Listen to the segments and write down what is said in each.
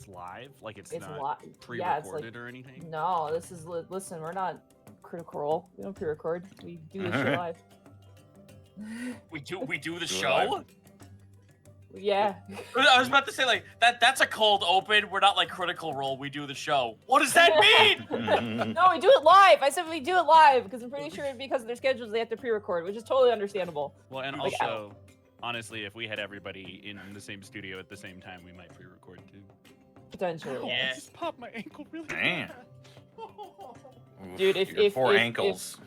it's live? Like it's It's not live. pre-recorded or anything? No, this is listen. We're not Critical Role. We don't pre-record. We do this shit live. We do the Do it show? Yeah. I was about to say, like, that's a cold open. We're not like Critical Role. We do the show. What does that mean? No, we do it live. I said we do it live because I'm pretty sure because of their schedules they have to pre-record, which is totally understandable. Well, and Like, also, honestly, if we had everybody in the same studio at the same time, we might pre-record too. Potentially. Yeah. I just popped my ankle really Damn. bad. Dude, You got four ankles.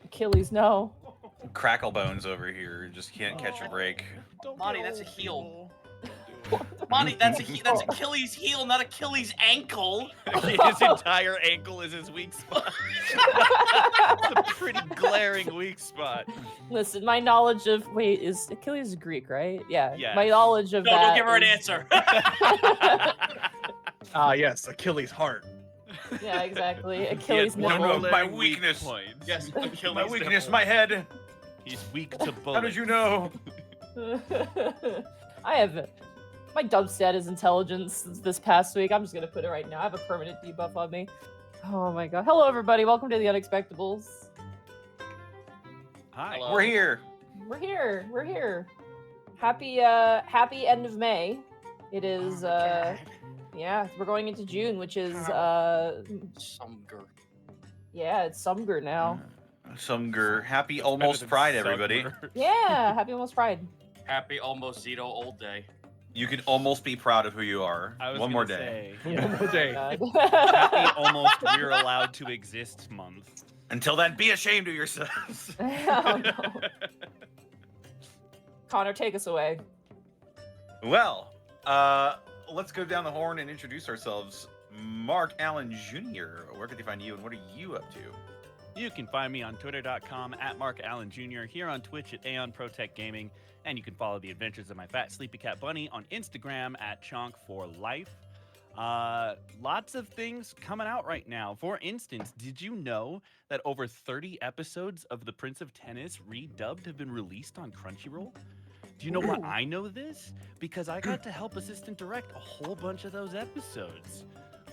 Achilles, no. Crackle bones over here. Just can't catch a break. Monty, that's a heel. Monty, that's Achilles' heel, not Achilles' ankle. His entire ankle is his weak spot. It's a pretty glaring weak spot. Listen, my knowledge of is Achilles Greek, right? Yeah. Yes. My knowledge of No, that. don't give her an is- answer. Yes, Achilles' heart. Yeah, exactly. He had Achilles one nipple. my glaring weakness. point. Yes, Achilles. My weakness, nipple. my head. He's weak to bullets. How did you know? I have my dubstat is intelligence this past week. I'm just gonna put it right now. I have a permanent debuff on me. Oh my god. Hello everybody, welcome to the Unexpectables. Hi. Hello. We're here. We're here. We're here. Happy end of May. It is yeah, we're going into June, which is Sumger. yeah, it's Sumger now. Sumger. Happy Better almost than Pride, everybody. Summer. Yeah, happy almost Pride. Happy almost Zito old day. You can almost be proud of who you are. I was One more gonna day. say, One more day. God. happy almost we're allowed to exist month. Until then, be ashamed of yourselves. Oh, no. Connor, take us away. Well, let's go down the horn and introduce ourselves. Mark Allen Jr., where can they find you and what are you up to? You can find me on twitter.com at Mark Allen Jr., here on Twitch at Aeon Protect Gaming, and you can follow the adventures of my fat sleepy cat bunny on Instagram at Chonk4Life. Lots of things coming out right now. For instance, did you know that over 30 episodes of The Prince of Tennis redubbed have been released on Crunchyroll? Do you know why I know this? Because I got to help assistant direct a whole bunch of those episodes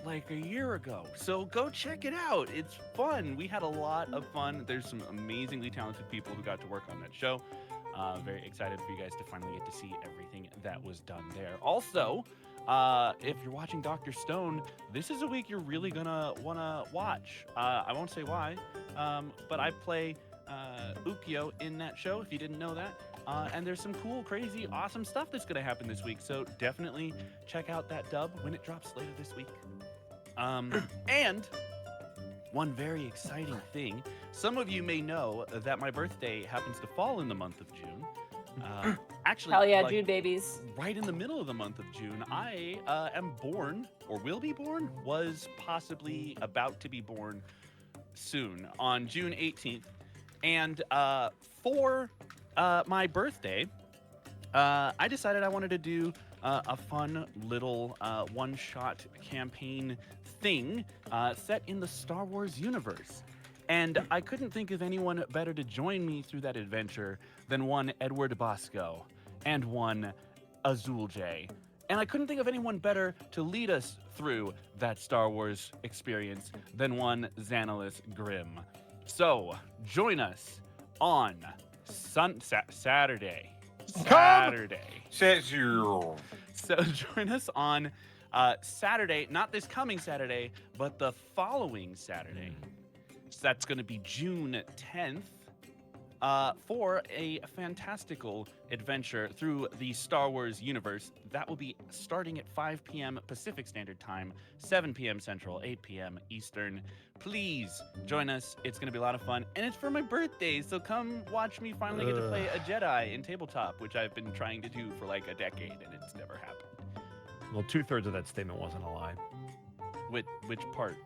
like a year ago. So go check it out. It's fun. We had a lot of fun. There's some amazingly talented people who got to work on that show. Very excited for you guys to finally get to see everything that was done there. Also, if you're watching Dr. Stone, this is a week you're really gonna wanna watch. I won't say why, but I play Ukyo in that show, if you didn't know that. And there's some cool, crazy, awesome stuff that's gonna happen this week. So definitely check out that dub when it drops later this week. And one very exciting thing, some of you may know that my birthday happens to fall in the month of June. Actually, Hell yeah, like, June babies. right in the middle of the month of June, I am born, or will be born, was possibly about to be born soon on June 18th. And for my birthday, I decided I wanted to do a fun little one-shot campaign thing set in the Star Wars universe. And I couldn't think of anyone better to join me through that adventure than one Edward Bosco and one Azul J. And I couldn't think of anyone better to lead us through that Star Wars experience than one Xanalis Grimm. So join us on Saturday. Says you. So join us on Saturday, not this coming Saturday, but the following Saturday. So that's going to be June 10th for a fantastical adventure through the Star Wars universe. That will be starting at 5 p.m. Pacific Standard Time, 7 p.m. Central, 8 p.m. Eastern. Please join us. It's going to be a lot of fun. And it's for my birthday, so come watch me finally get to play a Jedi in tabletop, which I've been trying to do for like a decade, and it's never happened. Well, 2/3 of that statement wasn't a lie. Which part?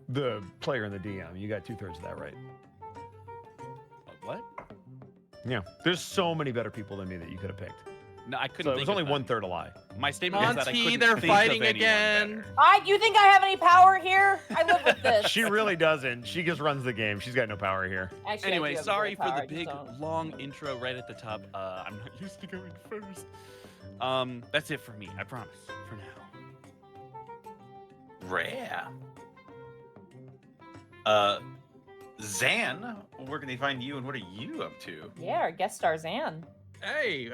The player and the DM, you got 2/3 of that right. What? Yeah, there's so many better people than me that you could have picked. No, I couldn't So it think was only of them. 1/3 a lie. My statement is that I Monty, couldn't they're think fighting of anyone again. better. You think I have any power here? I live with this. She really doesn't. She just runs the game. She's got no power here. Actually, I Anyway, do have sorry power, for I the just big, don't. long intro right at the top. I'm not used to going first. That's it for me, I promise, for now. Rare. Zan, where can they find you and what are you up to? Yeah, our guest star Zan. Hey,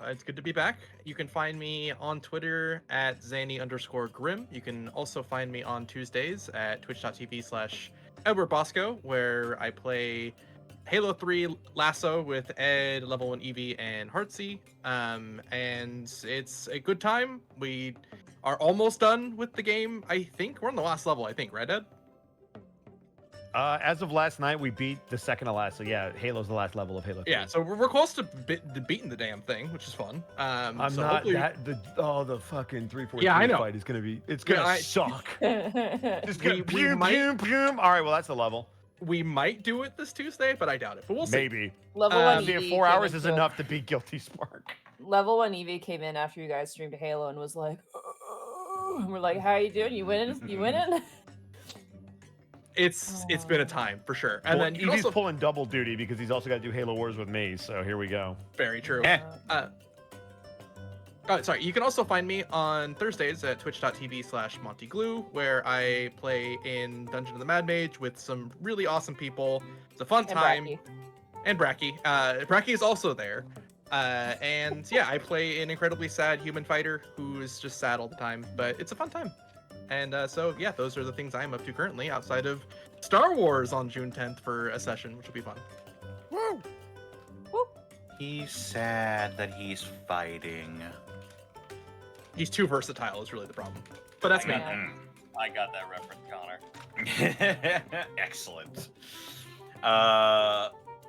it's good to be back. You can find me on Twitter at Zanny_Grim. You can also find me on Tuesdays at twitch.tv/EdwardBosco, where I play Halo 3 Lasso with Ed, Level 1 Eevee, and Heartsy. And it's a good time. We are almost done with the game, I think. We're on the last level, I think, right, Ed? As of last night, we beat the second to last. So yeah, Halo's the last level of Halo 3. Yeah, so we're close to beating the damn thing, which is fun. I'm so not hopefully... the fucking 343 Yeah, I know. fight is gonna be. It's gonna suck. It's gonna We boom, might- boom, boom. All right, well that's the level. We might do it this Tuesday, but I doubt it. But we'll see. Maybe. Level 1 See, Eevee 4 came hours is into- enough to beat Guilty Spark. Level 1 Eevee came in after you guys streamed Halo and was like, and we're like, how you doing? You winning? You winning? It's been a time for sure. And Well, then you Eevee's also pulling double duty because he's also got to do Halo Wars with me. So here we go. very true. Eh. Sorry, you can also find me on Thursdays at twitch.tv/MontyGlue, where I play in Dungeon of the Mad Mage with some really awesome people. It's a fun And time. Bracky. And Bracky. Bracky is also there. And yeah, I play an incredibly sad human fighter who is just sad all the time, but it's a fun time. And so yeah, those are the things I'm up to currently outside of Star Wars on June 10th for a session, which will be fun. Woo! He's sad that he's fighting. He's too versatile is really the problem. But that's me. Yeah. I got that reference, Connor. Excellent.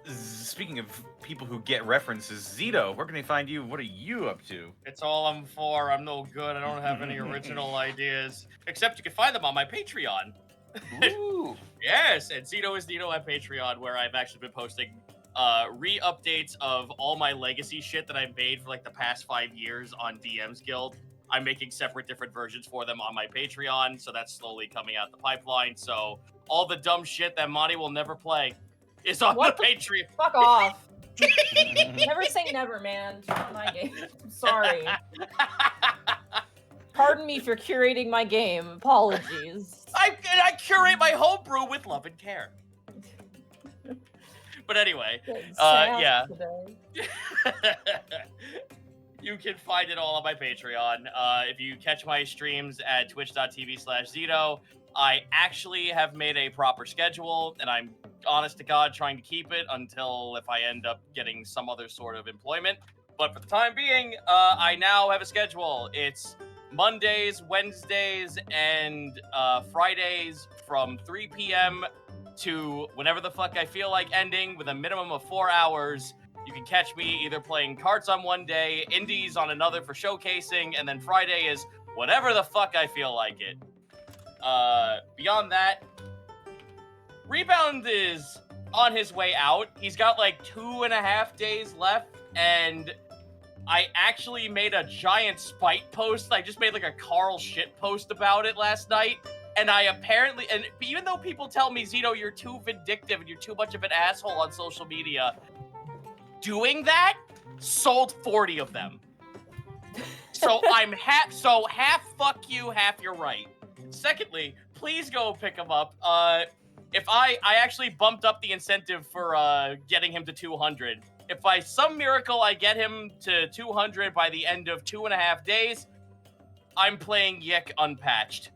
Speaking of people who get references, Zito, where can they find you? What are you up to? It's all I'm for. I'm no good. I don't have any original ideas. Except you can find them on my Patreon. Ooh. Yes, and Zito is Zito at Patreon, where I've actually been posting re-updates of all my legacy shit that I've made for like the past 5 years on DM's Guild. I'm making separate different versions for them on my Patreon, so that's slowly coming out the pipeline. So all the dumb shit that Monty will never play is on What the the- Patreon. Fuck off. Never say never, man. It's not my game. I'm sorry. Pardon me for curating my game. Apologies. I curate my homebrew with love and care. But anyway, Getting yeah. sad today. You can find it all on my Patreon. If you catch my streams at twitch.tv/Zito, I actually have made a proper schedule, and I'm honest to God trying to keep it until if I end up getting some other sort of employment. But for the time being, I now have a schedule. It's Mondays, Wednesdays, and Fridays from 3 p.m. to whenever the fuck I feel like ending, with a minimum of 4 hours. You can catch me either playing cards on one day, indies on another for showcasing, and then Friday is whatever the fuck I feel like it. Beyond that, Rebound is on his way out. He's got like 2.5 days left, and I actually made a giant spite post. I just made like a Carl shit post about it last night. And I apparently, and even though people tell me, Zito, you're too vindictive and you're too much of an asshole on social media, doing that sold 40 of them. So I'm half fuck you, half you're right. Secondly, please go pick him up. If I actually bumped up the incentive for getting him to 200. If by some miracle I get him to 200 by the end of 2.5 days, I'm playing Yik unpatched.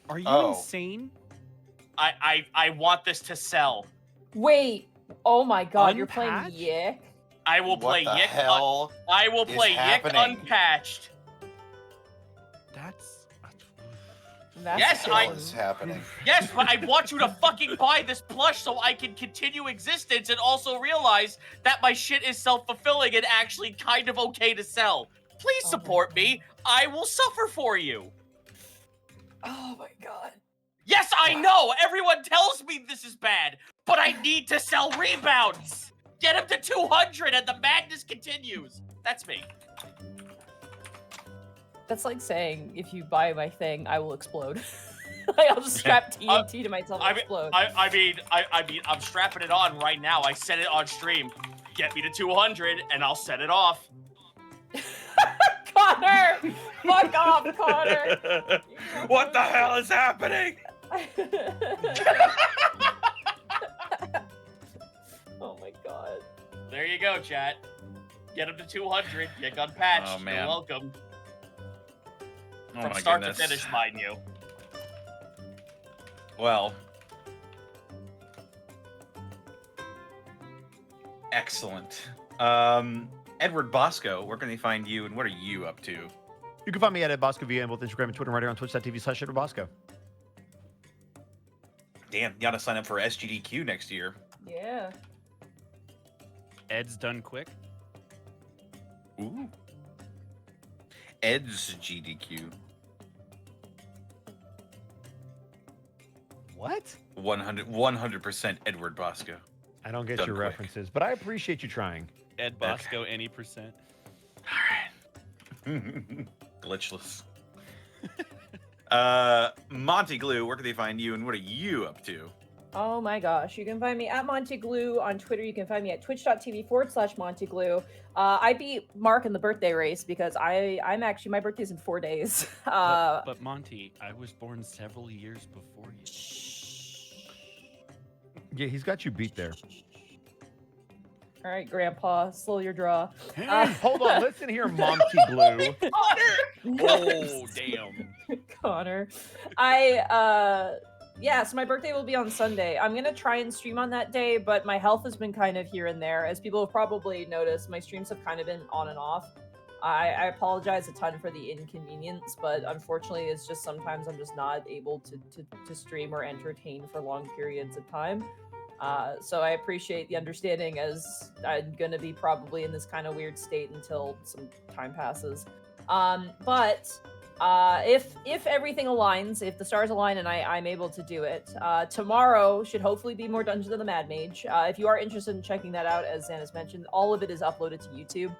Are you Oh. insane? I want this to sell. Wait. Oh my god, you're playing Unpatched? Yick? I will play What the Yik. hell? I will is play Yik happening? unpatched. That's That's Yes, cool. I- What is happening? Yes, but I want you to fucking buy this plush so I can continue existence and also realize that my shit is self-fulfilling and actually kind of okay to sell. Please Oh my support me. I will suffer for you. Oh my god. Yes, I know. Everyone tells me this is bad, but I need to sell rebounds. Get him to 200 and the madness continues. That's me. That's like saying, if you buy my thing, I will explode. Like, I'll just strap TNT to myself and explode. I mean, I'm strapping it on right now. I said it on stream. Get me to 200 and I'll set it off. Connor! Fuck off, Connor. What the hell is happening? Oh my god. There you go, chat. Get him to 200. Get gun patched. Oh, man. You're welcome. Oh From my start goodness. to finish, mind you. Well. Excellent. Edward Bosco, where can they find you and what are you up to? You can find me at Bosco via on both Instagram and Twitter, right here on twitch.tv/Bosco. Damn, you gotta sign up for SGDQ next year. Yeah. Ed's done quick. Ooh. Ed's GDQ. What? 100% Edward Bosco. I don't get Done your quick. references, but I appreciate you trying. Ed Bosco, any percent. Glitchless. Monty Glue, where can they find you and what are you up to? Oh my gosh. You can find me at Monty Glue on Twitter. You can find me at twitch.tv/Monty Glue. I beat Mark in the birthday race because I'm actually, my birthday's in 4 days. But Monty, I was born several years before you. Yeah, he's got you beat there. All right, Grandpa, slow your draw. Hold on, listen here, Monty Glue. Oh, damn. Connor. Yeah, so my birthday will be on Sunday. I'm gonna try and stream on that day, but my health has been kind of here and there. As people have probably noticed, my streams have kind of been on and off. I apologize a ton for the inconvenience, but unfortunately, it's just sometimes I'm just not able to stream or entertain for long periods of time. So I appreciate the understanding, as I'm gonna be probably in this kind of weird state until some time passes. If everything aligns, if the stars align and I'm able to do it, tomorrow should hopefully be more Dungeons of the Mad Mage. If you are interested in checking that out, as Xana's mentioned, all of it is uploaded to YouTube.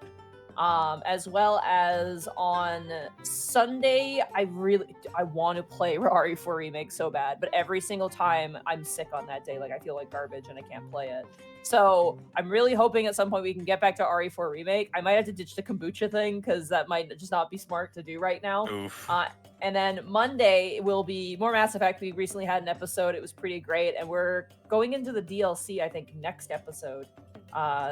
As well as on Sunday, I want to play RE4 Remake so bad, but every single time I'm sick on that day, like I feel like garbage and I can't play it. So I'm really hoping at some point we can get back to RE4 Remake. I might have to ditch the kombucha thing because that might just not be smart to do right now. Oof. And then Monday will be more Mass Effect. We recently had an episode. It was pretty great. And we're going into the DLC, I think, next episode.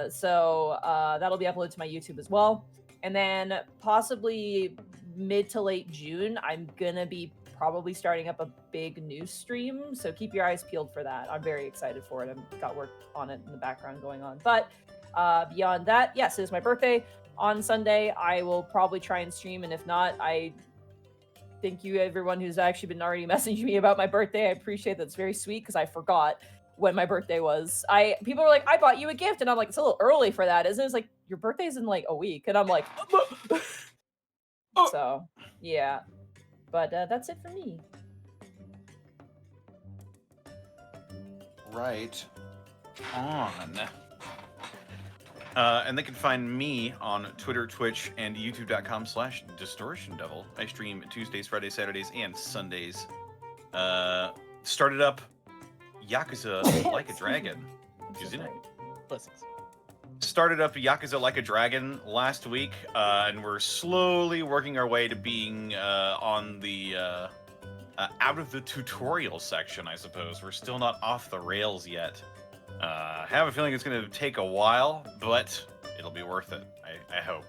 So that'll be uploaded to my YouTube as well. And then possibly mid to late June, I'm going to be probably starting up a big news stream. So keep your eyes peeled for that. I'm very excited for it. I've got work on it in the background going on. But beyond that, yes, it is my birthday on Sunday. I will probably try and stream. And if not, I thank you everyone who's actually been already messaging me about my birthday. I appreciate that. It's very sweet because I forgot when my birthday was. People were like, I bought you a gift, and I'm like, it's a little early for that, isn't it? It's like, your birthday's in like a week, and I'm like, so yeah. But that's it for me. Right on. And they can find me on Twitter, Twitch, and youtube.com/distortiondevil. I stream Tuesdays, Fridays, Saturdays, and Sundays. Started up Yakuza Like a Dragon. Isn't it? Blessings. Started up Yakuza Like a Dragon last week, and we're slowly working our way to being on the out of the tutorial section, I suppose. We're still not off the rails yet. I have a feeling it's going to take a while, but it'll be worth it, I hope.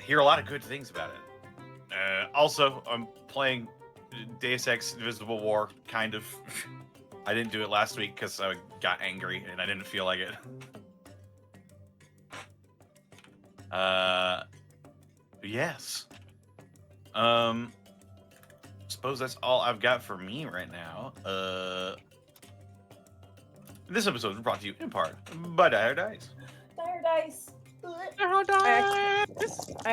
Hear a lot of good things about it. Also, I'm playing Deus Ex Invisible War, kind of. I didn't do it last week because I got angry and I didn't feel like it. Yes. Suppose that's all I've got for me right now. This episode is brought to you in part by Dire Dice. Dire Dice. I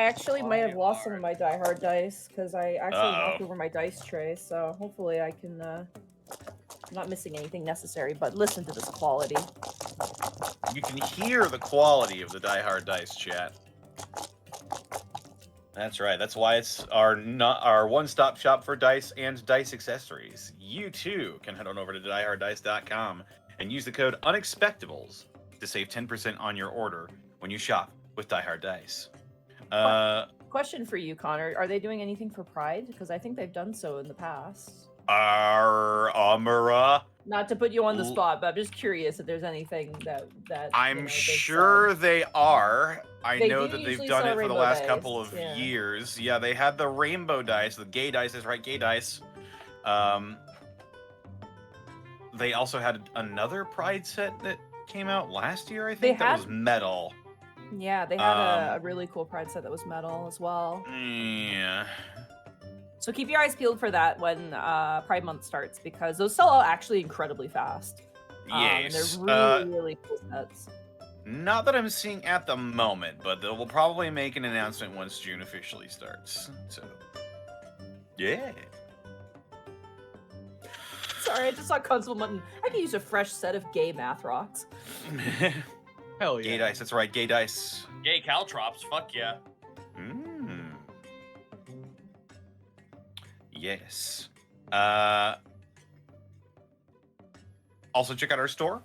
actually might have lost some of my Die Hard dice because I actually knocked over my dice tray. So hopefully I can. I'm not missing anything necessary, but listen to this quality. You can hear the quality of the Die Hard Dice, chat. That's right. That's why it's our one-stop shop for dice and dice accessories. You too can head on over to dieharddice.com and use the code Unexpectables to save 10% on your order when you shop with Die Hard Dice. Question for you, Connor. Are they doing anything for Pride? Because I think they've done so in the past. Amara. Not to put you on the L- spot, but I'm just curious if there's anything that I'm they've sure said. they are. I They know do that they've usually done sell it for the rainbow last dice, couple of yeah. years. Yeah, they had the rainbow dice, the gay dice is right, gay dice. They also had another Pride set that came out last year, I think, that was metal. Yeah, they had a really cool Pride set that was metal as well. Yeah. So keep your eyes peeled for that when Pride Month starts, because those sell out actually incredibly fast. Yes. They're really cool sets. Not that I'm seeing at the moment, but they will probably make an announcement once June officially starts. So, yeah. Sorry, I just saw Constable Mutton. I could use a fresh set of gay math rocks. Hell yeah. Gay dice, that's right, gay dice. Gay caltrops, fuck yeah. Yes. Also, check out our store.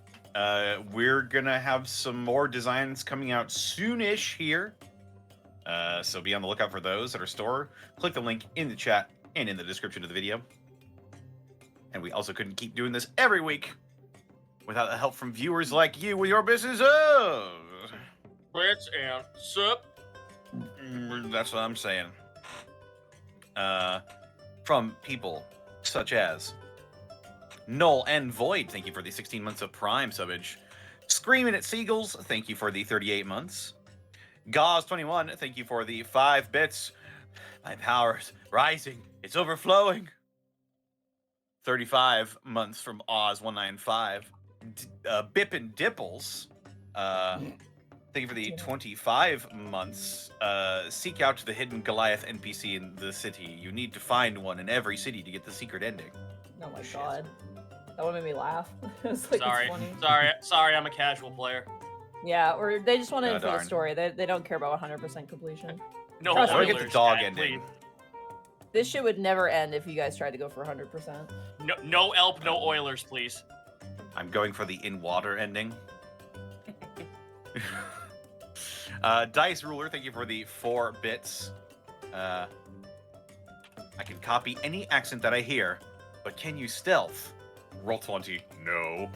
We're gonna have some more designs coming out soonish here. So be on the lookout for those at our store. Click the link in the chat and in the description of the video. And we also couldn't keep doing this every week without the help from viewers like you with your business. Let's and sup. That's what I'm saying. From people such as Null and Void, thank you for the 16 months of Prime subbage. Screaming at Seagulls, thank you for the 38 months. Gauze21, thank you for the 5 bits. My power's rising, it's overflowing. 35 months from Oz195. Bippin Dipples, thank you for the 25 months. Seek out the hidden Goliath NPC in the city. You need to find one in every city to get the secret ending. Oh my god. That one made me laugh. It was like, Sorry, it's funny. sorry, I'm a casual player. Yeah, or they just want it Oh, for the darn. story. They don't care about 100% completion. No Trust me. I want to get the spoilers, dog chat, ending. please. This shit would never end if you guys tried to go for 100%. No Elp, no Oilers, please. I'm going for the in-water ending. Dice Ruler, thank you for the 4 bits. I can copy any accent that I hear, but can you stealth? Roll 20. No.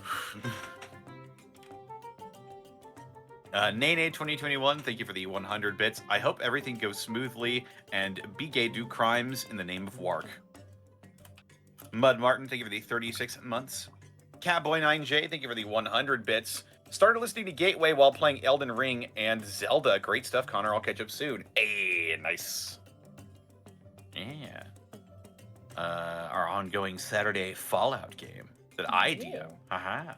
Nene 2021, thank you for the 100 bits. I hope everything goes smoothly and be gay do crimes in the name of Wark. Mud Martin, thank you for the 36 months. Catboy9J, thank you for the 100 bits. Started listening to Gateway while playing Elden Ring and Zelda. Great stuff, Connor. I'll catch up soon. Hey, nice. Yeah. Our ongoing Saturday Fallout game that I DM. Haha.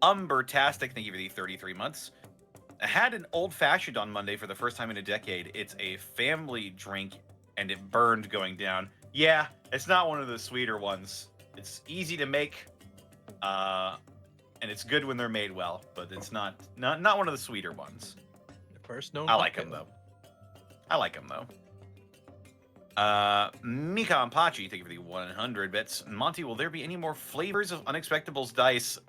Umbertastic, thank you for the 33 months. I had an old-fashioned on Monday for the first time in a decade. It's a family drink, and it burned going down. Yeah, it's not one of the sweeter ones. It's easy to make, and it's good when they're made well, but it's not one of the sweeter ones. First known I like pumpkin. them, though. Mika Ampachi, thank you for the 100 bits. Monty, will there be any more flavors of Unexpectables Dice?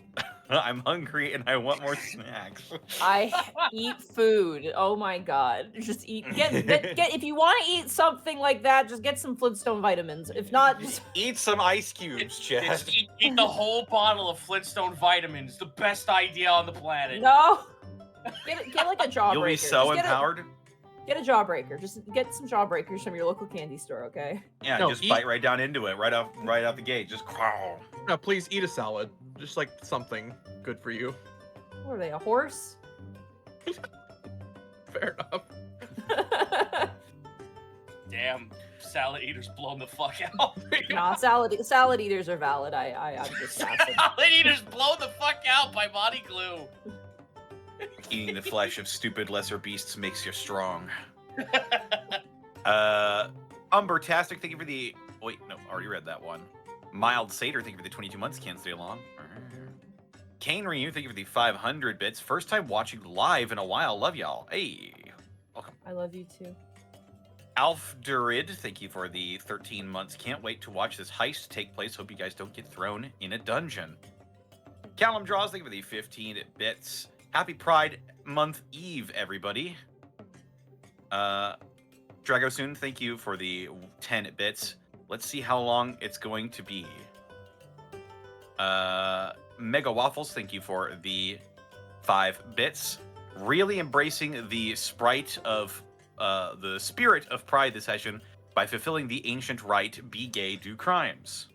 I'm hungry and I want more snacks. I eat food. Oh my god. Just eat. Get if you want to eat something like that, just get some Flintstone vitamins. If not, just Eat some ice cubes, Chad. Just eat the whole bottle of Flintstone vitamins. The best idea on the planet. no. Get like a jawbreaker. You'll be so Just empowered. Get a jawbreaker. Just get some jawbreakers from your local candy store, okay? Yeah, No, just eat- bite right down into it, right out the gate. Just crawl. No, please eat a salad. Just like something good for you. What are they, a horse? Fair enough. Damn, salad eaters blown the fuck out. Nah, salad eaters are valid. I'm just passing. Salad eaters blown the fuck out by body glue. Eating the flesh of stupid lesser beasts makes you strong. Umbertastic, thank you for the... Wait, no, already read that one. Mild Satyr, thank you for the 22 months. Can't stay long. Kane Ryu, thank you for the 500 bits. First time watching live in a while. Love y'all. Hey, welcome. I love you too. Alf Durid, thank you for the 13 months. Can't wait to watch this heist take place. Hope you guys don't get thrown in a dungeon. Callum Draws, thank you for the 15 bits. Happy Pride Month Eve, everybody. Dragosoon, thank you for the 10 bits. Let's see how long it's going to be. Mega Waffles, thank you for the 5 bits. Really embracing the sprite of the spirit of Pride this session by fulfilling the ancient right, be gay, do crimes.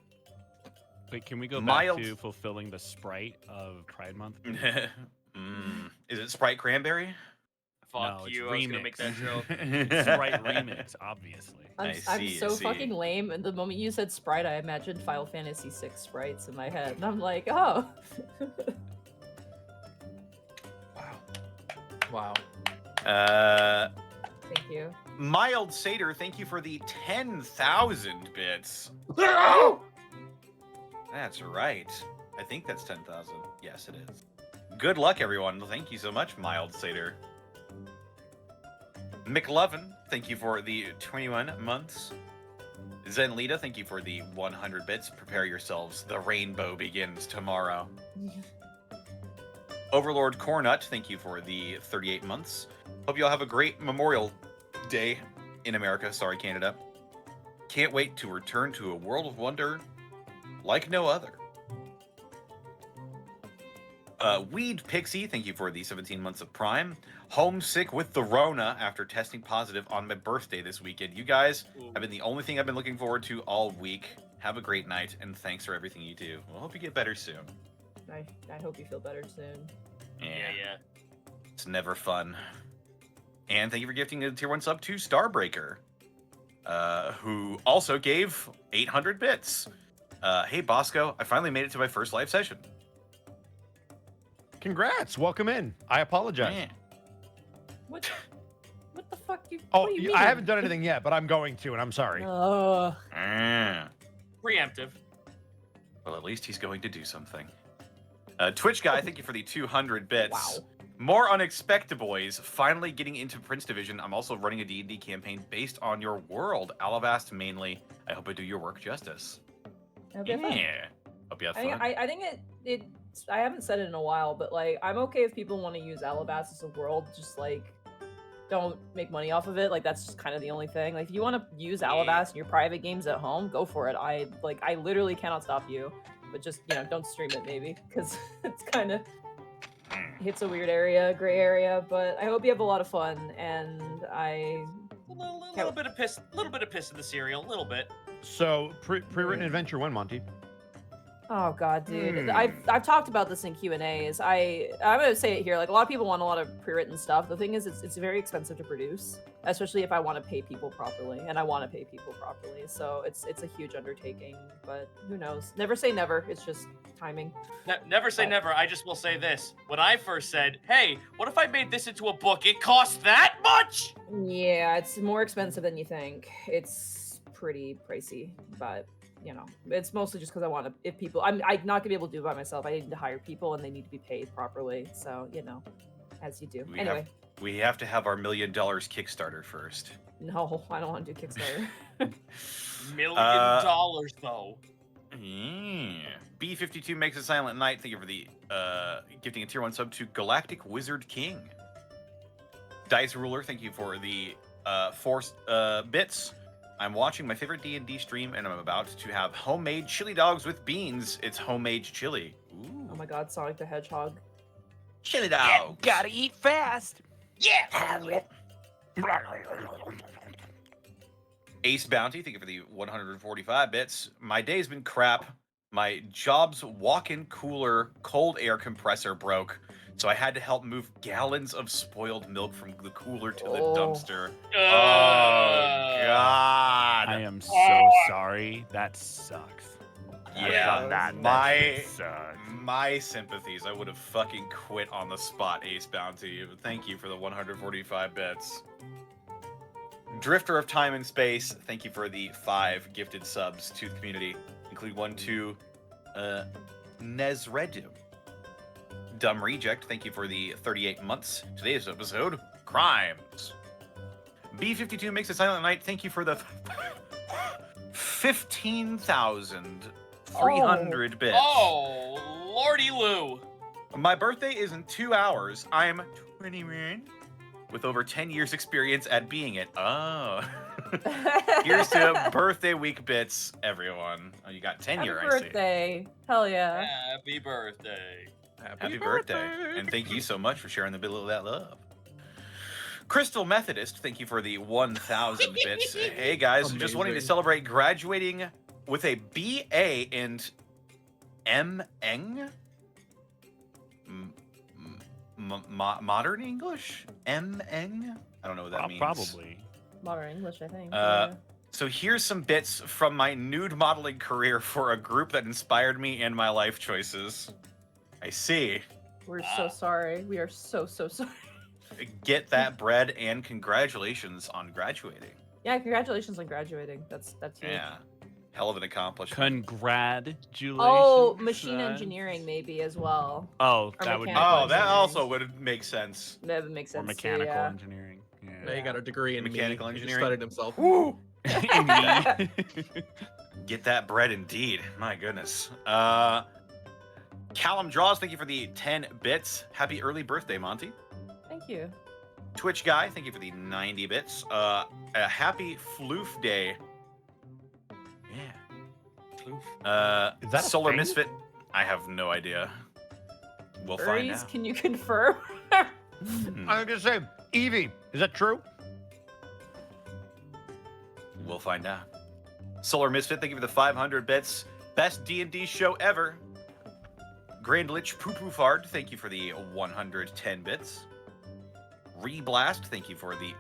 Wait, can we go Mild- back to fulfilling the sprite of Pride Month? Is it Sprite Cranberry? Fuck No, it's you. I was gonna make that remix. joke. It's Sprite remix, obviously. I'm, I I'm see, I so see. fucking lame. And the moment you said Sprite, I imagined Final Fantasy VI sprites in my head. And I'm like, oh. Wow. Thank you. Mild Satyr, thank you for the 10,000 bits. That's right. I think that's 10,000. Yes, it is. Good luck, everyone. Thank you so much, Mild Satyr. McLovin, thank you for the 21 months. Zenlita, thank you for the 100 bits. Prepare yourselves. The rainbow begins tomorrow. Overlord Cornut, thank you for the 38 months. Hope you all have a great Memorial Day in America. Sorry, Canada. Can't wait to return to a world of wonder like no other. Weed Pixie, thank you for the 17 months of Prime. Homesick with the Rona after testing positive on my birthday this weekend. You guys have been the only thing I've been looking forward to all week. Have a great night, and thanks for everything you do. We'll hope you get better soon. I hope you feel better soon. Yeah. It's never fun. And thank you for gifting a tier 1 sub to Starbreaker, who also gave 800 bits. Hey, Bosco, I finally made it to my first live session. Congrats. Welcome in. I apologize. Yeah. What the fuck you? Oh, what do you mean? I haven't done anything yet, but I'm going to, and I'm sorry. Ah. Preemptive. Well, at least he's going to do something. Twitch guy, thank you for the 200 bits. Wow. More Unexpectables, finally getting into Prince Division. I'm also running a D&D campaign based on your world, Alavast mainly. I hope I do your work justice. Hope you have fun. Yeah. Hope you have I, fun. I think I haven't said it in a while, but like I'm okay if people want to use Alabast as a world, just like don't make money off of it. Like that's just kind of the only thing. Like if you want to use Alabast in your private games at home, go for it. I literally cannot stop you, but just don't stream it maybe because it's kind of hits a weird area, gray area. But I hope you have a lot of fun, and A little bit of piss in the cereal, a little bit. So, pre-written adventure 1, Monty. Oh god, dude. I've talked about this in Q&As. I'm gonna say it here. Like a lot of people want a lot of pre-written stuff. The thing is, it's very expensive to produce, especially if I want to pay people properly, and I want to pay people properly. So it's a huge undertaking. But who knows? Never say never. It's just timing. Never say never. I just will say this: when I first said, "Hey, what if I made this into a book? It costs that much." Yeah, it's more expensive than you think. It's pretty pricey, but it's mostly just because I want to. If people, I'm not gonna be able to do it by myself. I need to hire people, and they need to be paid properly. So as you do. Anyway, we have to have our $1 million Kickstarter first. no, I don't want to do Kickstarter. $1 million though. Yeah. B52 makes a silent night. Thank you for the gifting a tier 1 sub to Galactic Wizard King. Dice Ruler, thank you for the 4 bits. I'm watching my favorite D&D stream, and I'm about to have homemade chili dogs with beans. It's homemade chili. Ooh. Oh my god, Sonic the Hedgehog. Chili dogs. Gotta eat fast. Yeah. Ace Bounty, thank you for the 145 bits. My day's been crap. My job's walk-in cooler cold air compressor broke, so I had to help move gallons of spoiled milk from the cooler to the dumpster. Oh, God. I am so sorry. That sucks. Yeah, that my sucks. my sympathies. I would have fucking quit on the spot, Ace Bounty. Thank you for the 145 bits. Drifter of Time and Space, thank you for the 5 gifted subs to the community, including 1 to Nezredu. Dumb Reject, thank you for the 38 months. Today's episode, Crimes. B52 makes a silent night. Thank you for the 15,300 bits. Oh, Lordy Lou. My birthday is in 2 hours. I'm 21. with over 10 years experience at being it. Oh. Here's to birthday week bits, everyone. Oh, you got tenure, Happy I see. birthday. Hell yeah. Happy birthday. Happy birthday. And thank you so much for sharing the bit of that love. Crystal Methodist, thank you for the 1,000 bits. Hey guys, just wanting to Amazing. celebrate graduating with a BA in M-Eng? Modern English? M-Eng? I don't know what that means. Probably. Modern English, I think. So here's some bits from my nude modeling career for a group that inspired me and my life choices. I see. We're so sorry. We are so sorry. Get that bread and congratulations on graduating. Yeah, congratulations on graduating. That's huge. Yeah. Hell of an accomplishment. Congratulations. Oh, machine engineering maybe as well. Oh, Or that would be. mechanical Oh, that engineering. also would make sense. That would make Or sense mechanical too, yeah. engineering. Yeah, he got a degree in Mechanical me. He just engineering. studied himself. Woo! Yeah. Get that bread indeed. My goodness. Callum Draws, thank you for the 10 bits. Happy early birthday, Monty. Thank you. Twitch Guy, thank you for the 90 bits. A happy Floof Day. Yeah. Is that a Solar thing? Misfit? I have no idea. We'll find Furries, out. can you confirm? Hmm, I'm gonna say, Evie, is that true? We'll find out. Solar Misfit, thank you for the 500 bits. Best D&D show ever. Grand Lich Poo Poo Fard, thank you for the 110 bits. Reblast, thank you for the...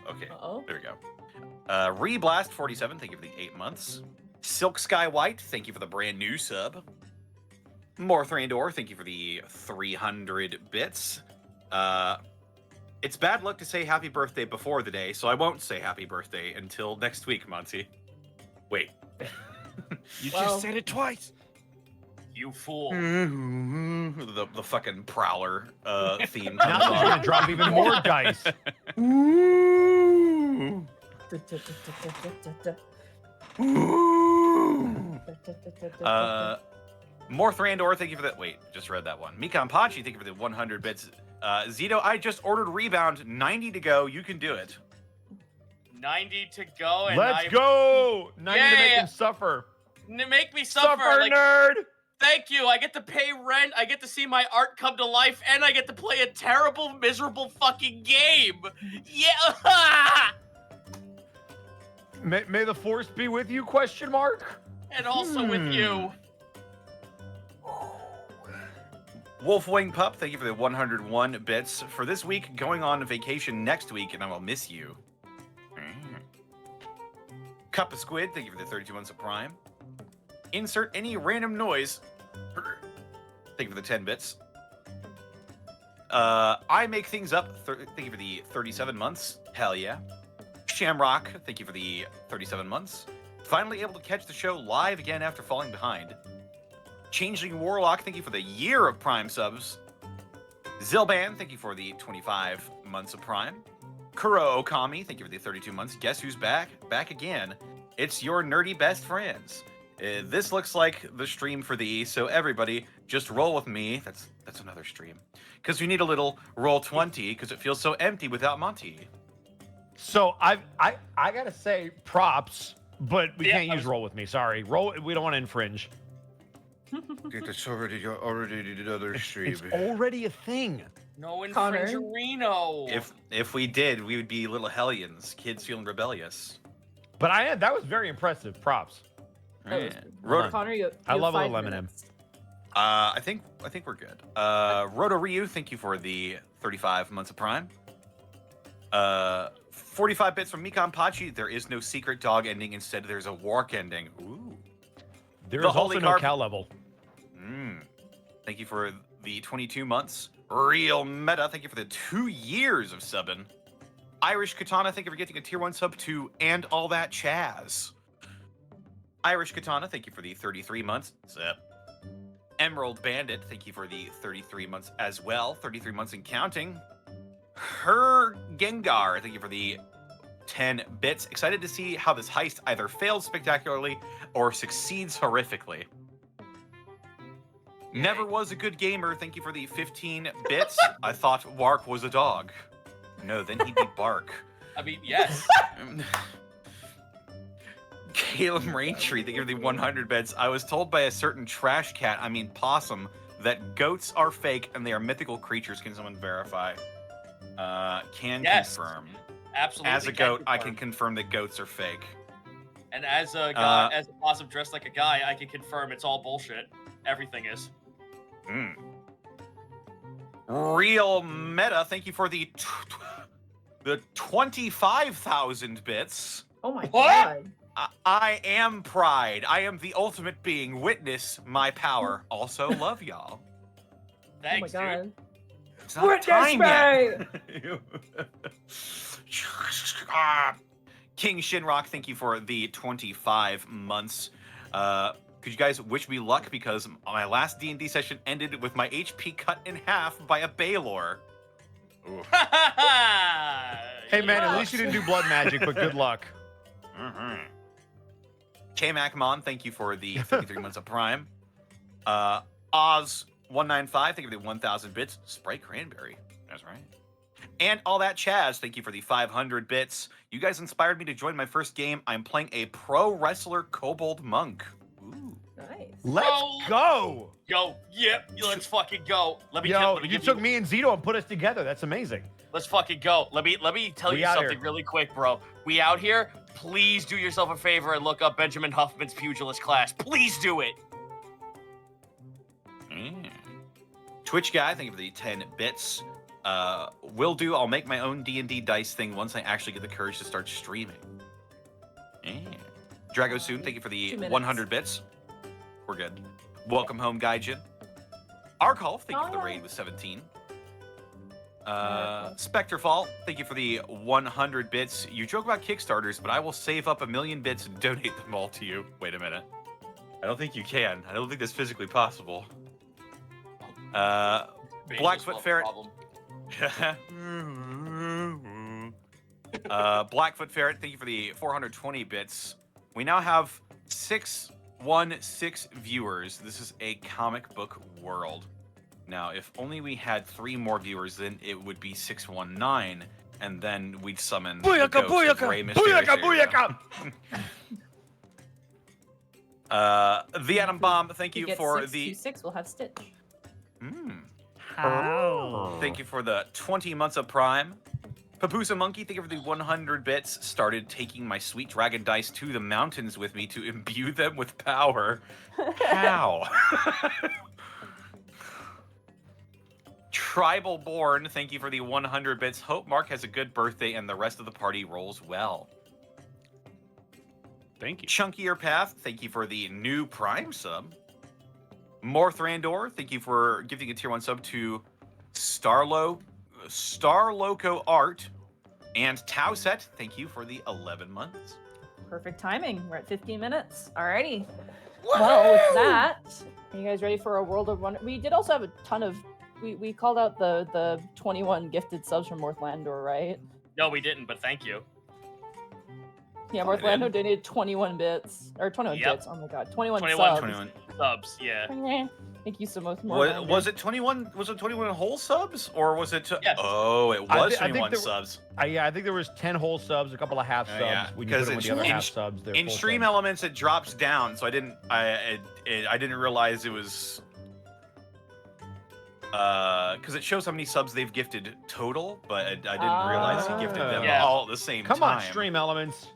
Okay, Uh-oh. there we go. Reblast 47, thank you for the 8 months. Silk Sky White, thank you for the brand new sub. Morthrandor, thank you for the 300 bits. It's bad luck to say happy birthday before the day, so I won't say happy birthday until next week, Monty. Wait. You Well- just said it twice. You fool. the fucking Prowler theme Now comes she's on. gonna drop even more dice. Morthrandor, thank you for that. Wait, just read that one. Mikan Pachi, thank you for the 100 bits. Zito, I just ordered Rebound, 90 to go. You can do it. 90 to go, and Let's I go! 90 to make Yeah. him suffer. make me suffer. Like, nerd! thank you. I get to pay rent. I get to see my art come to life, and I get to play a terrible, miserable fucking game. Yeah. May the force be with you? Question mark. And also with you. Wolfwing Pup, thank you for the 101 bits. For this week, going on vacation next week, and I will miss you. Cup of Squid, thank you for the 32 months of Prime. Insert any random noise. Thank you for the 10 bits. I Make Things Up, thank you for the 37 months. Hell yeah. Shamrock, thank you for the 37 months. Finally able to catch the show live again after falling behind. Changeling Warlock, thank you for the year of Prime subs. Zilban, thank you for the 25 months of Prime. Kuro Okami, thank you for the 32 months. Guess who's back? Back again. It's your nerdy best friends. This looks like the stream for thee, so everybody just roll with me. That's another stream. Because we need a little roll 20, because it feels so empty without Monty. So I gotta say props, but we Yeah, can't I use was- roll with me. Sorry, roll. We don't want to infringe. It's already another stream. It's already a thing. No Connor? infringerino. If we did, we would be little hellions, kids feeling rebellious. But that was very impressive. Props. That was- Roto, Connor, you I have love a 5 little M&M. minutes. I think we're good. Roto Ryu, thank you for the 35 months of Prime. 45 bits from Mikan Pachi. There is no secret dog ending. Instead, there's a wark ending. Ooh. There The is also Holy no Carp- Cal level. Thank you for the 22 months. Real Meta, thank you for the 2 years of subbing. Irish Katana, thank you for getting a tier 1 sub to And All That Chaz. Irish Katana, thank you for the 33 months. Zip. Emerald Bandit, thank you for the 33 months as well. 33 months and counting. Her Gengar, thank you for the 10 bits. Excited to see how this heist either fails spectacularly or succeeds horrifically. Never was a good gamer. Thank you for the 15 bits. I thought Wark was a dog. No, then he'd be Bark. I mean, yes. Caleb Raintree, thank you for the 100 bits. I was told by a certain trash cat, I mean possum, that goats are fake and they are mythical creatures. Can someone verify? Can Yes. confirm. Absolutely. As a can goat, I confirm. can confirm that goats are fake. And as a guy, as a possum dressed like a guy, I can confirm it's all bullshit. Everything is. Mm. Real meta, thank you for the 25,000 bits. Oh my What? god. I am pride. I am the ultimate being. Witness my power. Also love y'all. Thanks, oh my dude. god. It's not Witness time me! yet. King Shinrock, thank you for the 25 months. Could you guys wish me luck because my last D&D session ended with my HP cut in half by a Baylor. Ooh. Hey man, at least you didn't do blood magic, but good luck. Mm-hmm. K-Mac Mon, thank you for the 53 months of Prime. Oz195, thank you for the 1,000 bits. Sprite Cranberry, that's right. And all that Chaz, thank you for the 500 bits. You guys inspired me to join my first game. I'm playing a pro wrestler kobold monk. Ooh. Nice. Let's Oh. go. Yo, yep, let's fucking go. Let me Yo, let me you give took me and Zito and put us together. That's amazing. Let's fucking go. Let me tell We you out something here. really quick, bro. We out here. Please do yourself a favor and look up Benjamin Huffman's pugilist class. Please do it. Twitch guy, thank you for the 10 bits. Will do. I'll make my own D&D dice thing once I actually get the courage to start streaming. Drago Soon, thank you for the 2 minutes. 100 bits. We're good. Welcome home, Gaijin. Arkolf, thank you for the Oh. raid with 17. Arkolf. Spectrefall, thank you for the 100 bits. You joke about Kickstarters, but I will save up 1,000,000 bits and donate them all to you. Wait a minute. I don't think you can. I don't think that's physically possible. Blackfoot Ferret. Blackfoot Ferret, thank you for the 420 bits. We now have 616 viewers. This is a comic book world. Now, if only we had 3 more viewers, then it would be 619, and then we'd summon the Booyaka, ghost of booyaka, Rey Mysterio. booyaka, booyaka. The Atom Bomb, thank If you get for 6, the... 2, 6, we'll have Stitch. Thank you for the 20 months of Prime. Papusa Monkey, thank you for the 100 bits. Started taking my sweet dragon dice to the mountains with me to imbue them with power. How? Tribal Born, thank you for the 100 bits. Hope Mark has a good birthday and the rest of the party rolls well. Thank you. Chunkier Path, thank you for the new Prime sub. Morthrandor, thank you for giving a tier 1 sub to Star Loco Art. And Tauset, thank you for the 11 months. Perfect timing. We're at 15 minutes. Alrighty. Well, with that, are you guys ready for a World of Wonder? We did also have a ton of... We called out the 21 gifted subs from Morthlandor, right? No, we didn't, but thank you. Yeah, Oh, we Morthlandor did? donated 21 bits. Or 21 Yep. bits. Oh my god. 21 21, subs. 21. Subs, yeah. Thank you so much, Was, Morthlandor. was it 21? Was it 21 whole subs, or was it? Yes. Oh, it I was think 21 there- subs. Yeah, I think there was 10 whole subs, a couple of half subs. Yeah, When you put because them with the it's- other in- half subs, they're In full Stream subs. Elements, it drops down, so I didn't realize it was. Because it shows how many subs they've gifted total, but I didn't realize he gifted them Yeah. all at the same Come time. on, Stream Elements.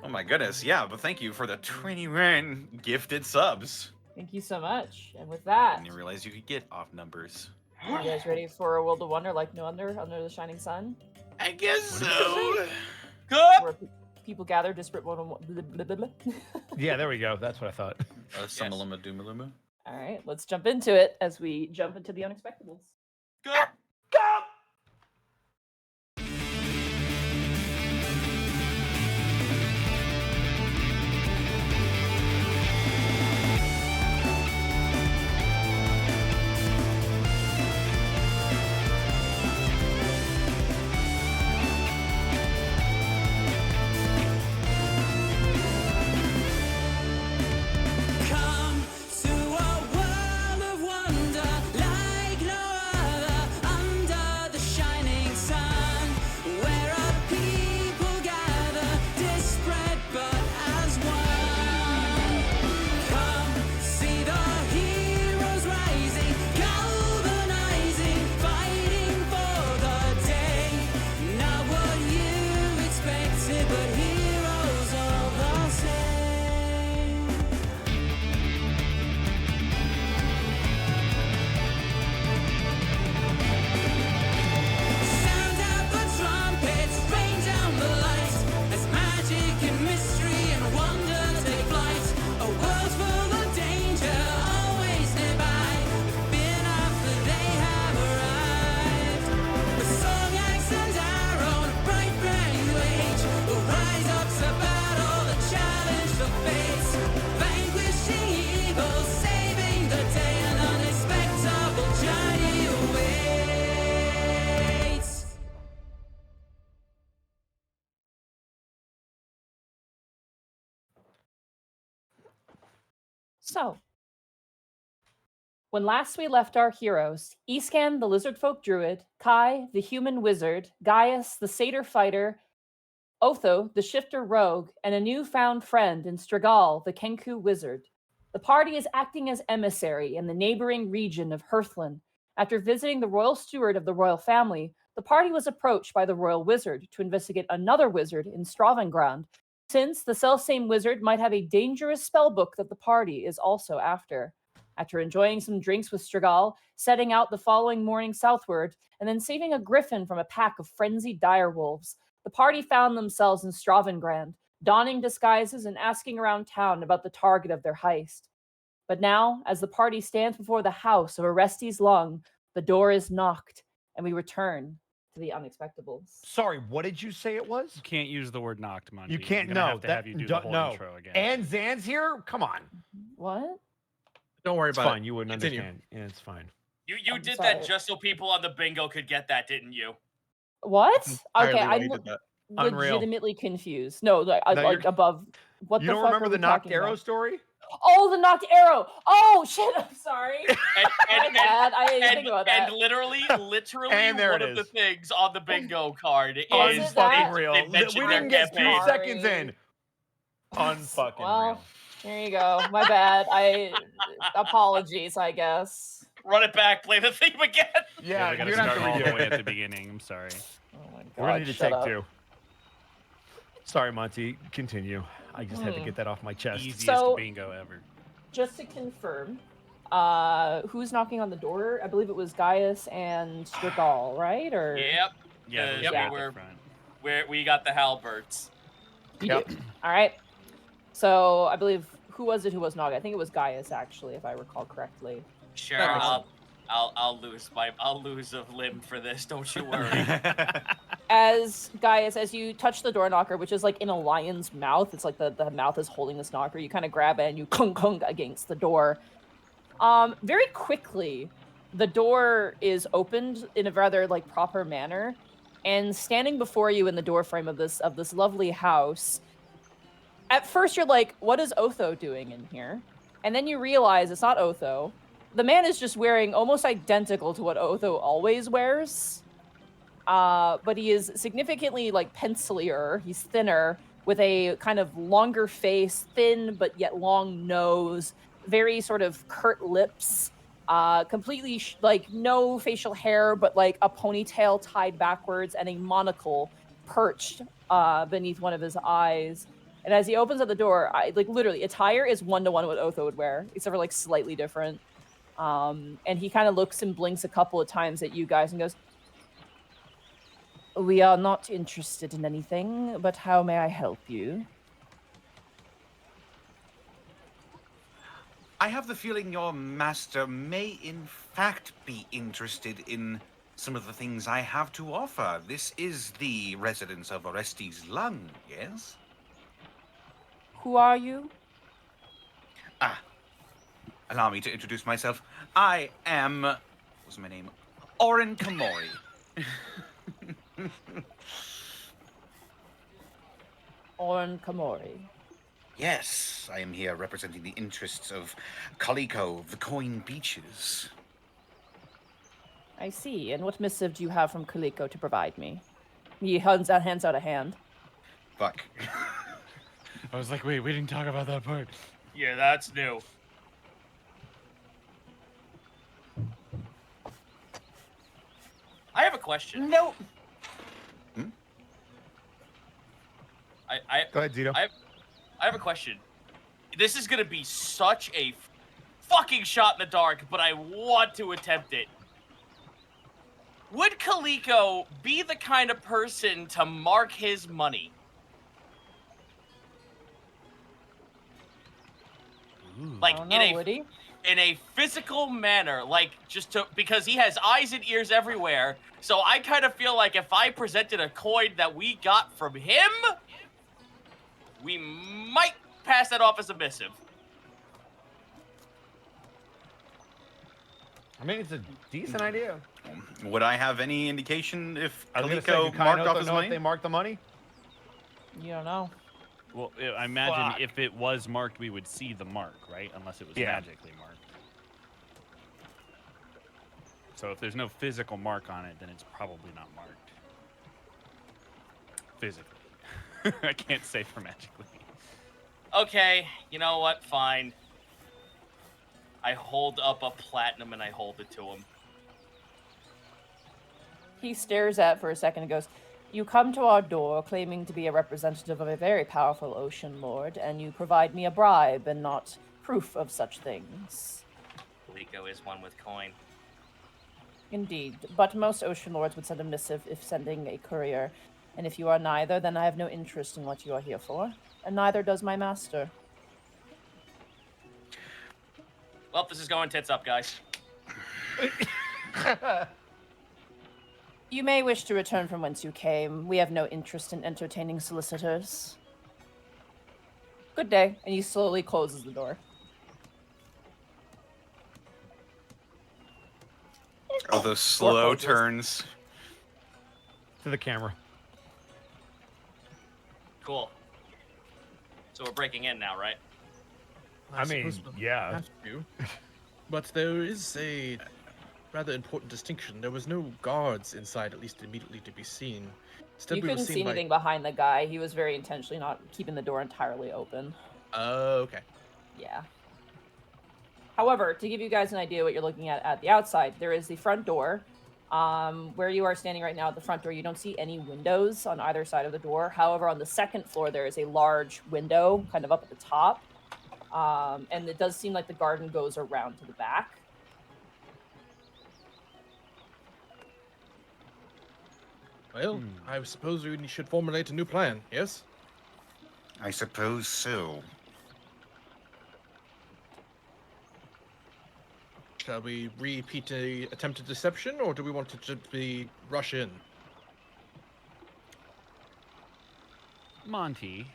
Oh my goodness, yeah, but thank you for the 21 gifted subs. Thank you so much. And with that, I didn't realize you could get off numbers. are you guys ready for a World of Wonder like no other under the shining sun? I guess so. Good. Where people gather, disparate one on one. Blah, blah, blah, blah. Yeah, there we go. That's what I thought. Sumaluma Doomaluma. All right, let's jump into it as we jump into the Unexpectables. Good. Come to a world of So, when last we left our heroes, Escan, the lizard folk druid, Kai, the human wizard, Gaius, the satyr fighter, Otho, the shifter rogue, and a newfound friend in Strigal, the Kenku wizard. The party is acting as emissary in the neighboring region of Hearthland. After visiting the royal steward of the royal family, the party was approached by the royal wizard to investigate another wizard in Stravengrand, since the selfsame wizard might have a dangerous spellbook that the party is also after. After enjoying some drinks with Strigal, setting out the following morning southward, and then saving a griffin from a pack of frenzied direwolves, the party found themselves in Stravengrand, donning disguises and asking around town about the target of their heist. But now, as the party stands before the house of Orestes Lung, the door is knocked, and we return to the Unexpectables. Sorry, what did you say it was? You can't use the word knocked, Monty. You can't. I'm gonna No, have to have you do the whole no. intro again. And Zan's here. Come on. What? Don't worry It's about fine. it. You wouldn't Continue. understand. Yeah, it's fine. You I'm did sorry. that just so people on the bingo could get that, didn't you? What? Entirely Okay, why I'm you did that. Unreal. legitimately confused. No, like, No, like you're- above. What You the don't fuck remember are the we knocked talking arrow about? story? Oh, the knocked arrow. Oh shit! I'm sorry. And, My bad. I didn't and, think about that. and literally And there one it of the is. things on the bingo card is Was it that? Unfucking real. they We mentioned their didn't get 2 campaign. seconds in. Unfucking Well, real. there you go. My bad. Apologies, I guess. Run it back, play the theme again. Yeah, we gotta you're gonna start have all to the redo way it. at the beginning. I'm sorry. Oh my god. We're gonna need to shut take up. 2. Sorry, Monty. Continue. I just had to get that off my chest. Easiest So- bingo ever. Just to confirm, who's knocking on the door? I believe it was Gaius and Strigal, right? Or Yep. Yeah, Yep. those Yeah. are We're- at the front. We got the halberts. You Yep. do. All right. So I believe who was it who was knocking? I think it was Gaius, actually, if I recall correctly. Sure, That makes I'll lose a limb for this. Don't you worry. As Gaius, as you touch the door knocker, which is like in a lion's mouth, it's like the mouth is holding this knocker. You kind of grab it and you kung against the door. Very quickly, the door is opened in a rather like proper manner, and standing before you in the doorframe of this lovely house. At first, you're like, "What is Otho doing in here?" And then you realize it's not Otho. The man is just wearing almost identical to what Otho always wears. But he is significantly like pencilier. He's thinner with a kind of longer face, thin but yet long nose, very sort of curt lips, completely like no facial hair, but like a ponytail tied backwards and a monocle perched beneath one of his eyes. And as he opens up the door, like literally, attire is 1-to-1 what Otho would wear, except for like slightly different. And he kind of looks and blinks a couple of times at you guys and goes, "We are not interested in anything, but how may I help you?" I have the feeling your master may in fact be interested in some of the things I have to offer. This is the residence of Orestes Lung, yes? Who are you? Allow me to introduce myself. I am... What's my name? Oren Kamori. Oren Kamori. Yes, I am here representing the interests of Kaliko of the Coin Beaches. I see. And what missive do you have from Kaliko to provide me? He hands out a hand. Fuck. I was like, wait, we didn't talk about that part. Yeah, that's new. I have a question. Nope. Go ahead, Zito. I have a question. This is gonna be such a fucking shot in the dark, but I want to attempt it. Would Kaliko be the kind of person to mark his money? Like I don't know, would he? in a physical manner, like just to because he has eyes and ears everywhere. So I kind of feel like if I presented a coin that we got from him, we might pass that off as a missive. I mean, it's a decent idea. Would I have any indication if I was gonna say, Kaliko do Kai marked and off Otho his know if money? they marked the money? You don't know. Well, I imagine Fuck. if it was marked, we would see the mark, right? Unless it was Yeah. magically marked. So if there's no physical mark on it, then it's probably not marked. Physically. I can't say for magically. Okay, you know what? Fine. I hold up a platinum and I hold it to him. He stares at it for a second and goes, "You come to our door claiming to be a representative of a very powerful ocean lord, and you provide me a bribe and not proof of such things." Liko is one with coin. Indeed, but most ocean lords would send a missive if sending a courier, and if you are neither, then I have no interest in what you are here for, and neither does my master. Well, this is going tits up, guys. You may wish to return from whence you came. We have no interest in entertaining solicitors. Good day. And he slowly closes the door. Oh, those slow closes. turns. To the camera. Cool. So we're breaking in now, right? I mean, suppose we'll yeah. have to. But there is a rather important distinction. There was no guards inside, at least immediately to be seen. Instead, You we were couldn't seen see by... anything behind the guy. He was very intentionally not keeping the door entirely open. Oh, okay. Yeah. However, to give you guys an idea what you're looking at the outside, there is the front door. Where you are standing right now at the front door, you don't see any windows on either side of the door. However, on the second floor, there is a large window kind of up at the top. And it does seem like the garden goes around to the back. Well, I suppose we should formulate a new plan, yes? I suppose so. Shall we repeat a attempted deception, or do we want to just be rush in? Monty.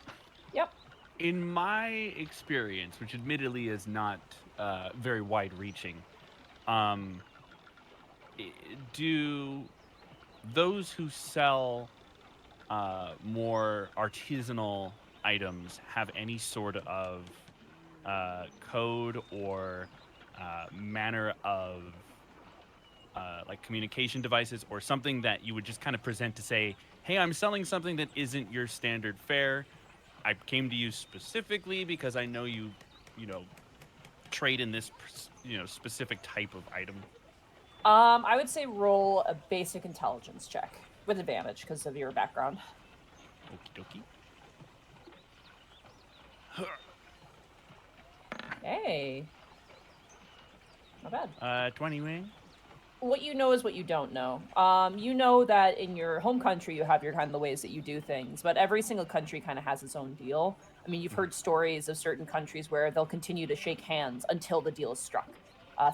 Yep. In my experience, which admittedly is not very wide-reaching, do those who sell more artisanal items have any sort of code or manner of like communication devices or something that you would just kind of present to say, hey, I'm selling something that isn't your standard fare. I came to you specifically because I know you trade in this, specific type of item. I would say roll a basic intelligence check with advantage because of your background. Okie dokie. Hey. Not bad. 20 wing. What you know is what you don't know. You know that in your home country you have your kind of the ways that you do things, but every single country kind of has its own deal. I mean, you've heard stories of certain countries where they'll continue to shake hands until the deal is struck.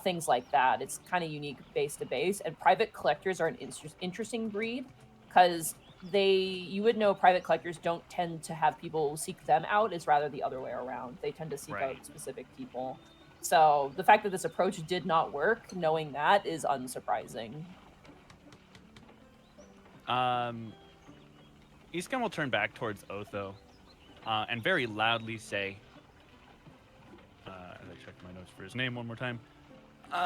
Things like that. It's kind of unique base to base, and private collectors are an interesting breed because you would know private collectors don't tend to have people seek them out. It's rather the other way around. They tend to seek Right. out specific people. So the fact that this approach did not work, knowing that, is unsurprising. Iskan will turn back towards Otho and very loudly say, as I check my notes for his name one more time,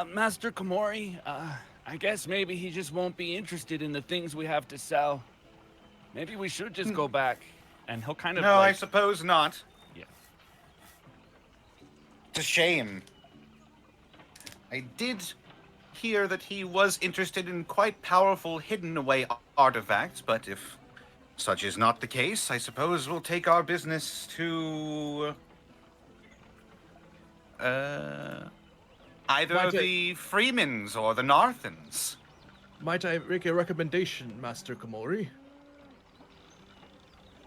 Master Komori, I guess maybe he just won't be interested in the things we have to sell. Maybe we should just go back. And he'll kind of No, I suppose not. Yeah. It's a shame. I did hear that he was interested in quite powerful hidden away artifacts, but if such is not the case, I suppose we'll take our business to either Might I- the Freemans or the Narthans. Might I make a recommendation, Master Komori?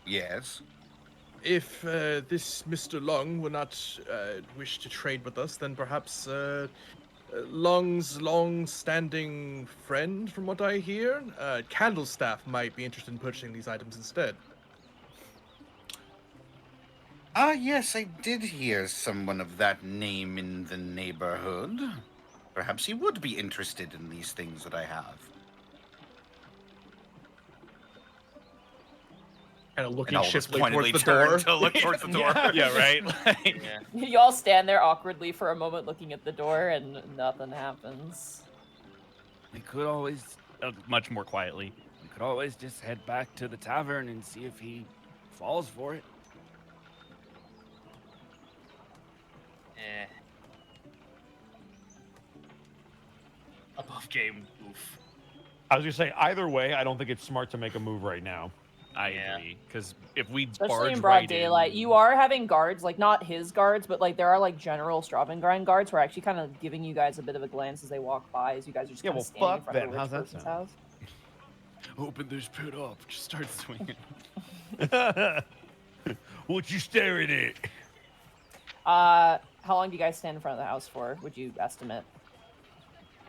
Yes. If this Mr. Long will not wish to trade with us, then perhaps Long's long-standing friend, from what I hear, Candlestaff, might be interested in purchasing these items instead. Ah, yes, I did hear someone of that name in the neighborhood. Perhaps he would be interested in these things that I have. Kind of And looking I'll just shiftily pointedly towards the turn door. to look towards the door. Yeah, right. Like, Yeah. You all stand there awkwardly for a moment looking at the door and nothing happens. we could always, much more quietly, we could always just head back to the tavern and see if he falls for it. Eh. Above game. Oof. I was gonna say either way, I don't think it's smart to make a move right now. I Yeah. agree, because if we Especially barge in broad right daylight. in, You are having guards, like not his guards, but like there are like general Straubengrind guards who are actually kind of giving you guys a bit of a glance as they walk by, as you guys are just Yeah, kind well, of standing in fuck front of them. a rich How's that person's sound? house. open this pit up, just start swinging. What you staring at? How long do you guys stand in front of the house for? Would you estimate?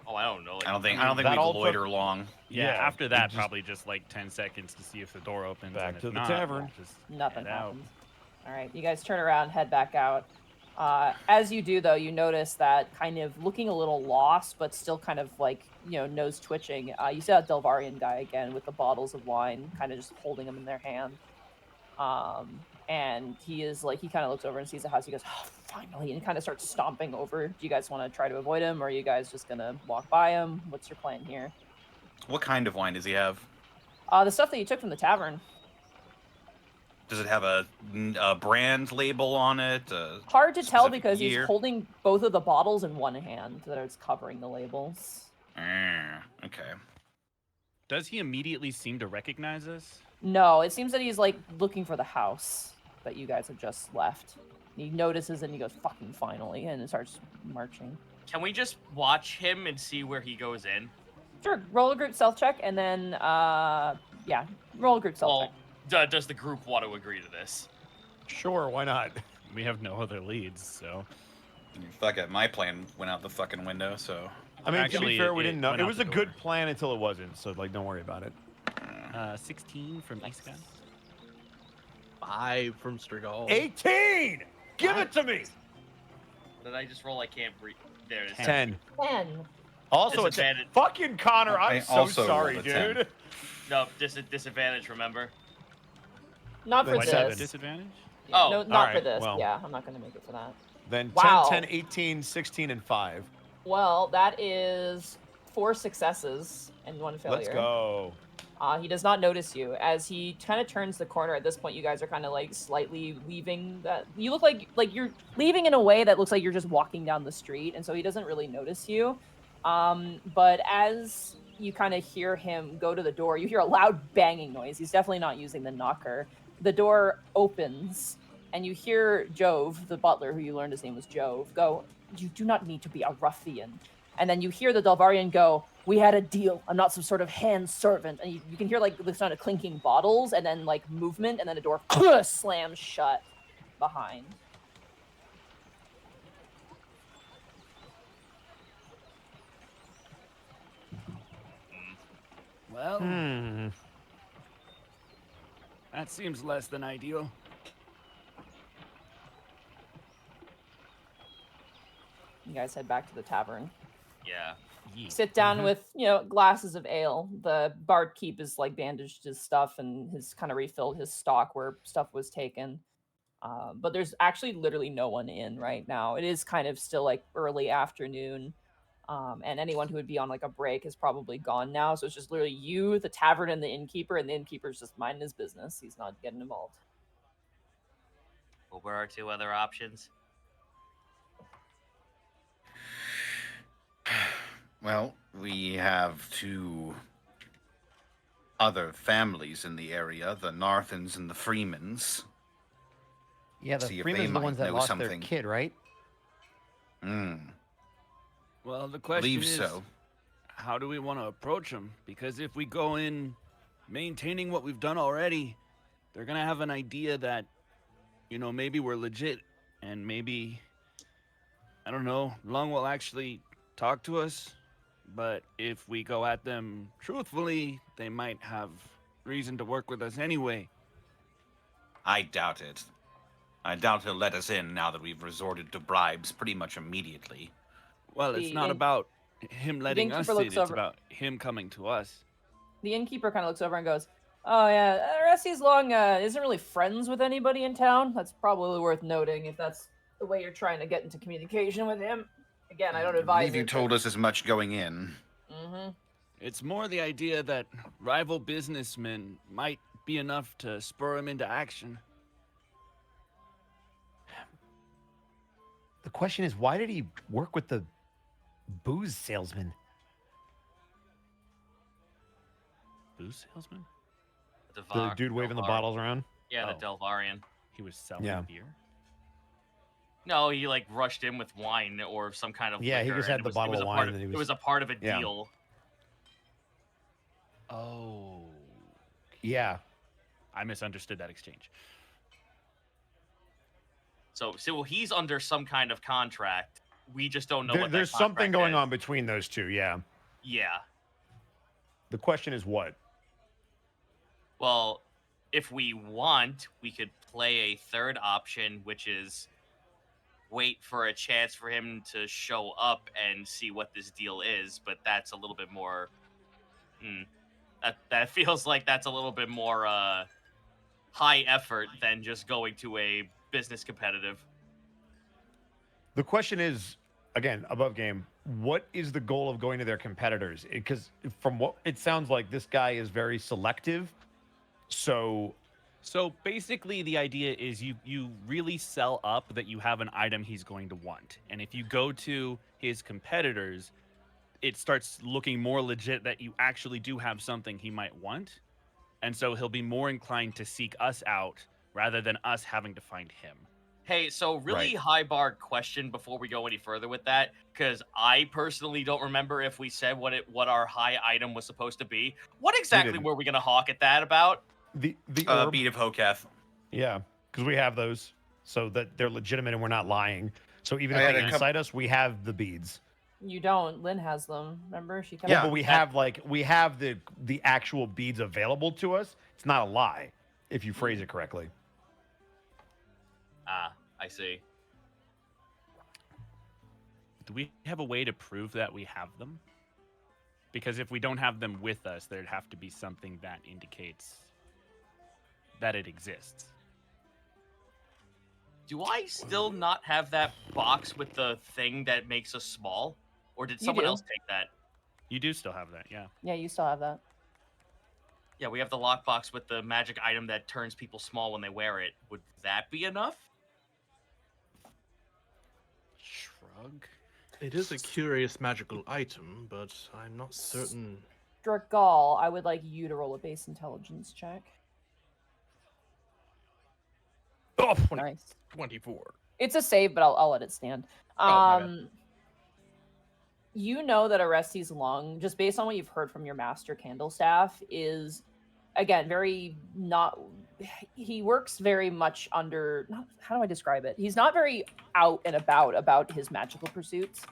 Oh, I don't know. Like, I don't think that we all took- loiter long. Yeah, Yeah, after we that, just- probably just like 10 seconds to see if the door opens. Back and if to the not, tavern. we'll just Nothing head out. happens. All right, you guys turn around, head back out. As you do, though, you notice that kind of looking a little lost, but still kind of like, nose twitching. You see that Delvarian guy again with the bottles of wine, kind of just holding them in their hand. And he is like, he kind of looks over and sees the house. He goes, oh, finally, and kind of starts stomping over. Do you guys want to try to avoid him, or are you guys just going to walk by him? What's your plan here? What kind of wine does he have? The stuff that you took from the tavern. Does it have a brand label on it? Hard to tell specific because year? he's holding both of the bottles in one hand that is covering the labels. Okay. Does he immediately seem to recognize us? No, it seems that he's like looking for the house that you guys have just left. He notices and he goes, fucking finally, and it starts marching. can we just watch him and see where he goes in? Sure, roll a group stealth check and then, yeah, roll a group stealth Well, check. does the group want to agree to this? Sure, why not? We have no other leads, so. Fuck it, my plan went out the fucking window, so. I mean, to Actually, be fair, we it didn't know. went It out was the a door. good plan until it wasn't, so like, don't worry about it. 16 from East Guy. 5 from Strigal. 18! Give it to me! Did I just roll? I can't breathe. There it is. 10. 10. Also, it's Disadvantage. fucking Connor. I I'm so also sorry, rolled a 10. dude. No, disadvantage, remember? Not for Then this. seven. Disadvantage? Yeah, Oh, no, not for alright, this. well. Yeah, I'm not going to make it for that. Then Wow. 10, 18, 16, and 5. Well, that is 4 successes and 1 failure. Let's go. He does not notice you. As he kind of turns the corner at this point, you guys are kind of like slightly leaving that. You look like you're leaving in a way that looks like you're just walking down the street, and so he doesn't really notice you. But as you kind of hear him go to the door, you hear a loud banging noise. He's definitely not using the knocker. The door opens, and you hear Jove, the butler, who you learned his name was Jove, go, "You do not need to be a ruffian." And then you hear the Delvarian go, "We had a deal. I'm not some sort of hand servant." And you can hear like the sound of clinking bottles and then like movement, and then the door slams shut behind. Well, Hmm. that seems less than ideal. You guys head back to the tavern. Yeah. Yeet. Sit down Mhm. with, glasses of ale. The barkeep is like bandaged his stuff and has kind of refilled his stock where stuff was taken. But there's actually literally no one in right now. It is kind of still like early afternoon. And anyone who would be on like a break is probably gone now. So it's just literally you, the tavern, and the innkeeper's just minding his business. He's not getting involved. What were our 2 other options? Well, we have 2 other families in the area, the Narthans and the Freemans. Yeah, the See if Freeman's they the might ones that know lost something. their kid, right? Well, the question Believe is, so. how do we want to approach them? Because if we go in maintaining what we've done already, they're going to have an idea that, maybe we're legit and maybe, I don't know, Lung will actually talk to us. But if we go at them truthfully, they might have reason to work with us anyway. I doubt it. I doubt he'll let us in now that we've resorted to bribes pretty much immediately. Well, it's The not inn- about him letting us innkeeper in, looks it's over- about him coming to us. The innkeeper kind of looks over and goes, Oh yeah, Rusty's Long isn't really friends with anybody in town. That's probably worth noting if that's the way you're trying to get into communication with him. Again, I don't I advise believe you it. told us as much going in. Mm-hmm. It's more the idea that rival businessmen might be enough to spur him into action. The question is, why did he work with the booze salesman? Booze salesman? The dude waving the bottles around? Yeah, the Oh. Delvarian. He was selling Yeah. beer? No, he like rushed in with wine or some kind of Yeah, he liquor, just and had it the was, bottle it was of a wine part and he it was- was a part of a yeah. deal. Oh. Yeah. I misunderstood that exchange. So he's under some kind of contract. We just don't know what that There's something contract going is. on between those two, yeah. Yeah. The question is what? Well, if we want, we could play a third option, which is wait for a chance for him to show up and see what this deal is. But that's a little bit more. That feels like that's a little bit more high effort than just going to a business competitive. The question is, again, above game, what is the goal of going to their competitors? Because from what it sounds like, this guy is very selective. So basically the idea is you really sell up that you have an item he's going to want. And if you go to his competitors, it starts looking more legit that you actually do have something he might want. And so he'll be more inclined to seek us out rather than us having to find him. Hey, so really Right. high bar question before we go any further with that, because I personally don't remember if we said what our high item was supposed to be. What exactly didn't. were we gonna hawk at that about? the herb, Beat of Hoketh. yeah, because we have those, so that they're legitimate and we're not lying. So even I if had they a couple- incite us, we have the beads. You don't. Lynn has them. Remember, she kept. Yeah, Yeah, but we have the actual beads available to us. It's not a lie if you phrase it correctly. Ah, I see. Do we have a way to prove that we have them? Because if we don't have them with us, there'd have to be something that indicates that it exists. Do I still not have that box with the thing that makes us small? Or did You someone do. else take that? You do still have that, yeah. Yeah, you still have that. Yeah, we have the lockbox with the magic item that turns people small when they wear it. Would that be enough? Shrug. It is a curious magical item, but I'm not certain. Dragal, I would like you to roll a base intelligence check. Oh, Nice. 24. It's a save, but I'll let it stand. my bad. You know that Orestes Lung, just based on what you've heard from your master Candlestaff, is again very not. He works very much under. How do I describe it? He's not very out and about his magical pursuits,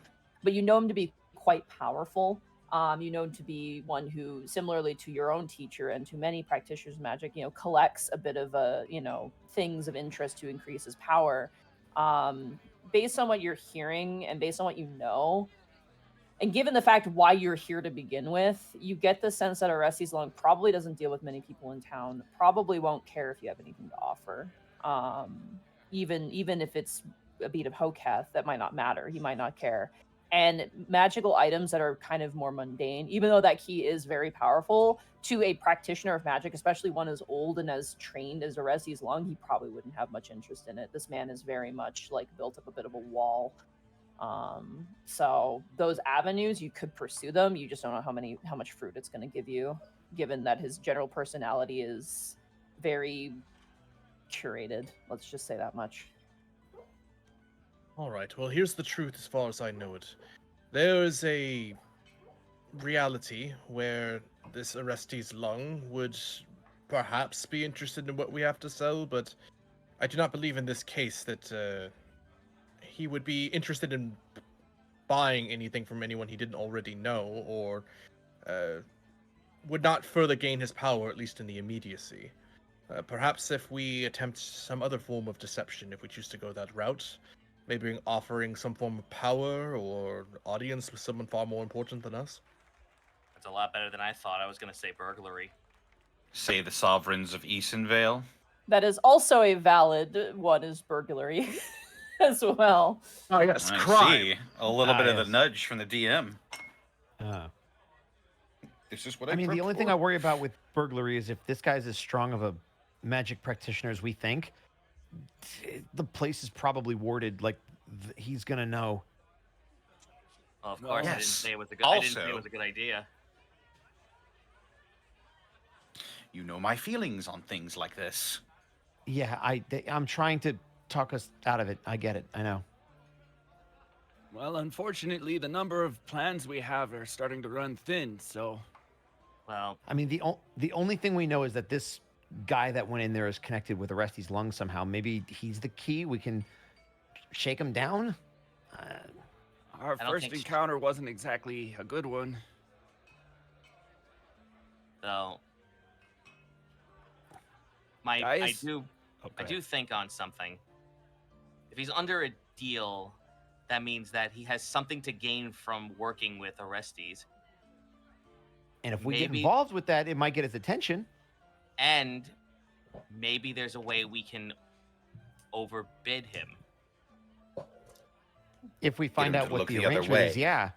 but you know him to be quite powerful. You know him to be one who, similarly to your own teacher and to many practitioners of magic, collects a bit of things of interest to increase his power. Based on what you're hearing and based on what you know, and given the fact why you're here to begin with, you get the sense that Orestes Long probably doesn't deal with many people in town, probably won't care if you have anything to offer. Even if it's a bead of Hoketh, that might not matter. He might not care. And magical items that are kind of more mundane, even though that key is very powerful, to a practitioner of magic, especially one as old and as trained as Orestes Long, he probably wouldn't have much interest in it. This man is very much like built up a bit of a wall. So those avenues, you could pursue them. You just don't know how much fruit it's going to give you, given that his general personality is very curated. Let's just say that much. All right, well, here's the truth as far as I know it. There is a reality where this Orestes Lung would perhaps be interested in what we have to sell, but I do not believe in this case that he would be interested in buying anything from anyone he didn't already know, or would not further gain his power, at least in the immediacy. Perhaps if we attempt some other form of deception, if we choose to go that route, maybe offering some form of power or audience with someone far more important than us. That's a lot better than I thought. I was gonna say burglary. Say the sovereigns of Easonvale. That is also a valid one, is burglary as well. Oh yes, I crime. see. A little bit of the yes. nudge from the DM. Uh, This is what I mean, the prepped only thing for. I worry about with burglary is if this guy's as strong of a magic practitioner as we think, the place is probably warded. Like he's gonna know. Well, of course, I didn't Yes. say it was a good. I didn't say it Also- was a good idea. You know my feelings on things like this. Yeah, I'm trying to talk us out of it. I get it. I know. Well, unfortunately, the number of plans we have are starting to run thin, so Well, I mean, the only thing we know is that this guy that went in there is connected with Oresti's lungs somehow. Maybe he's the key. We can shake him down. our I don't first think so. encounter wasn't exactly a good one. so I Guys? do Oh, I go do ahead. think on something. If he's under a deal, that means that he has something to gain from working with Orestes, And if we get Maybe- involved with that, it might get his attention. and maybe there's a way we can overbid him. If we find him out to what look the the other arrangement is, way. yeah.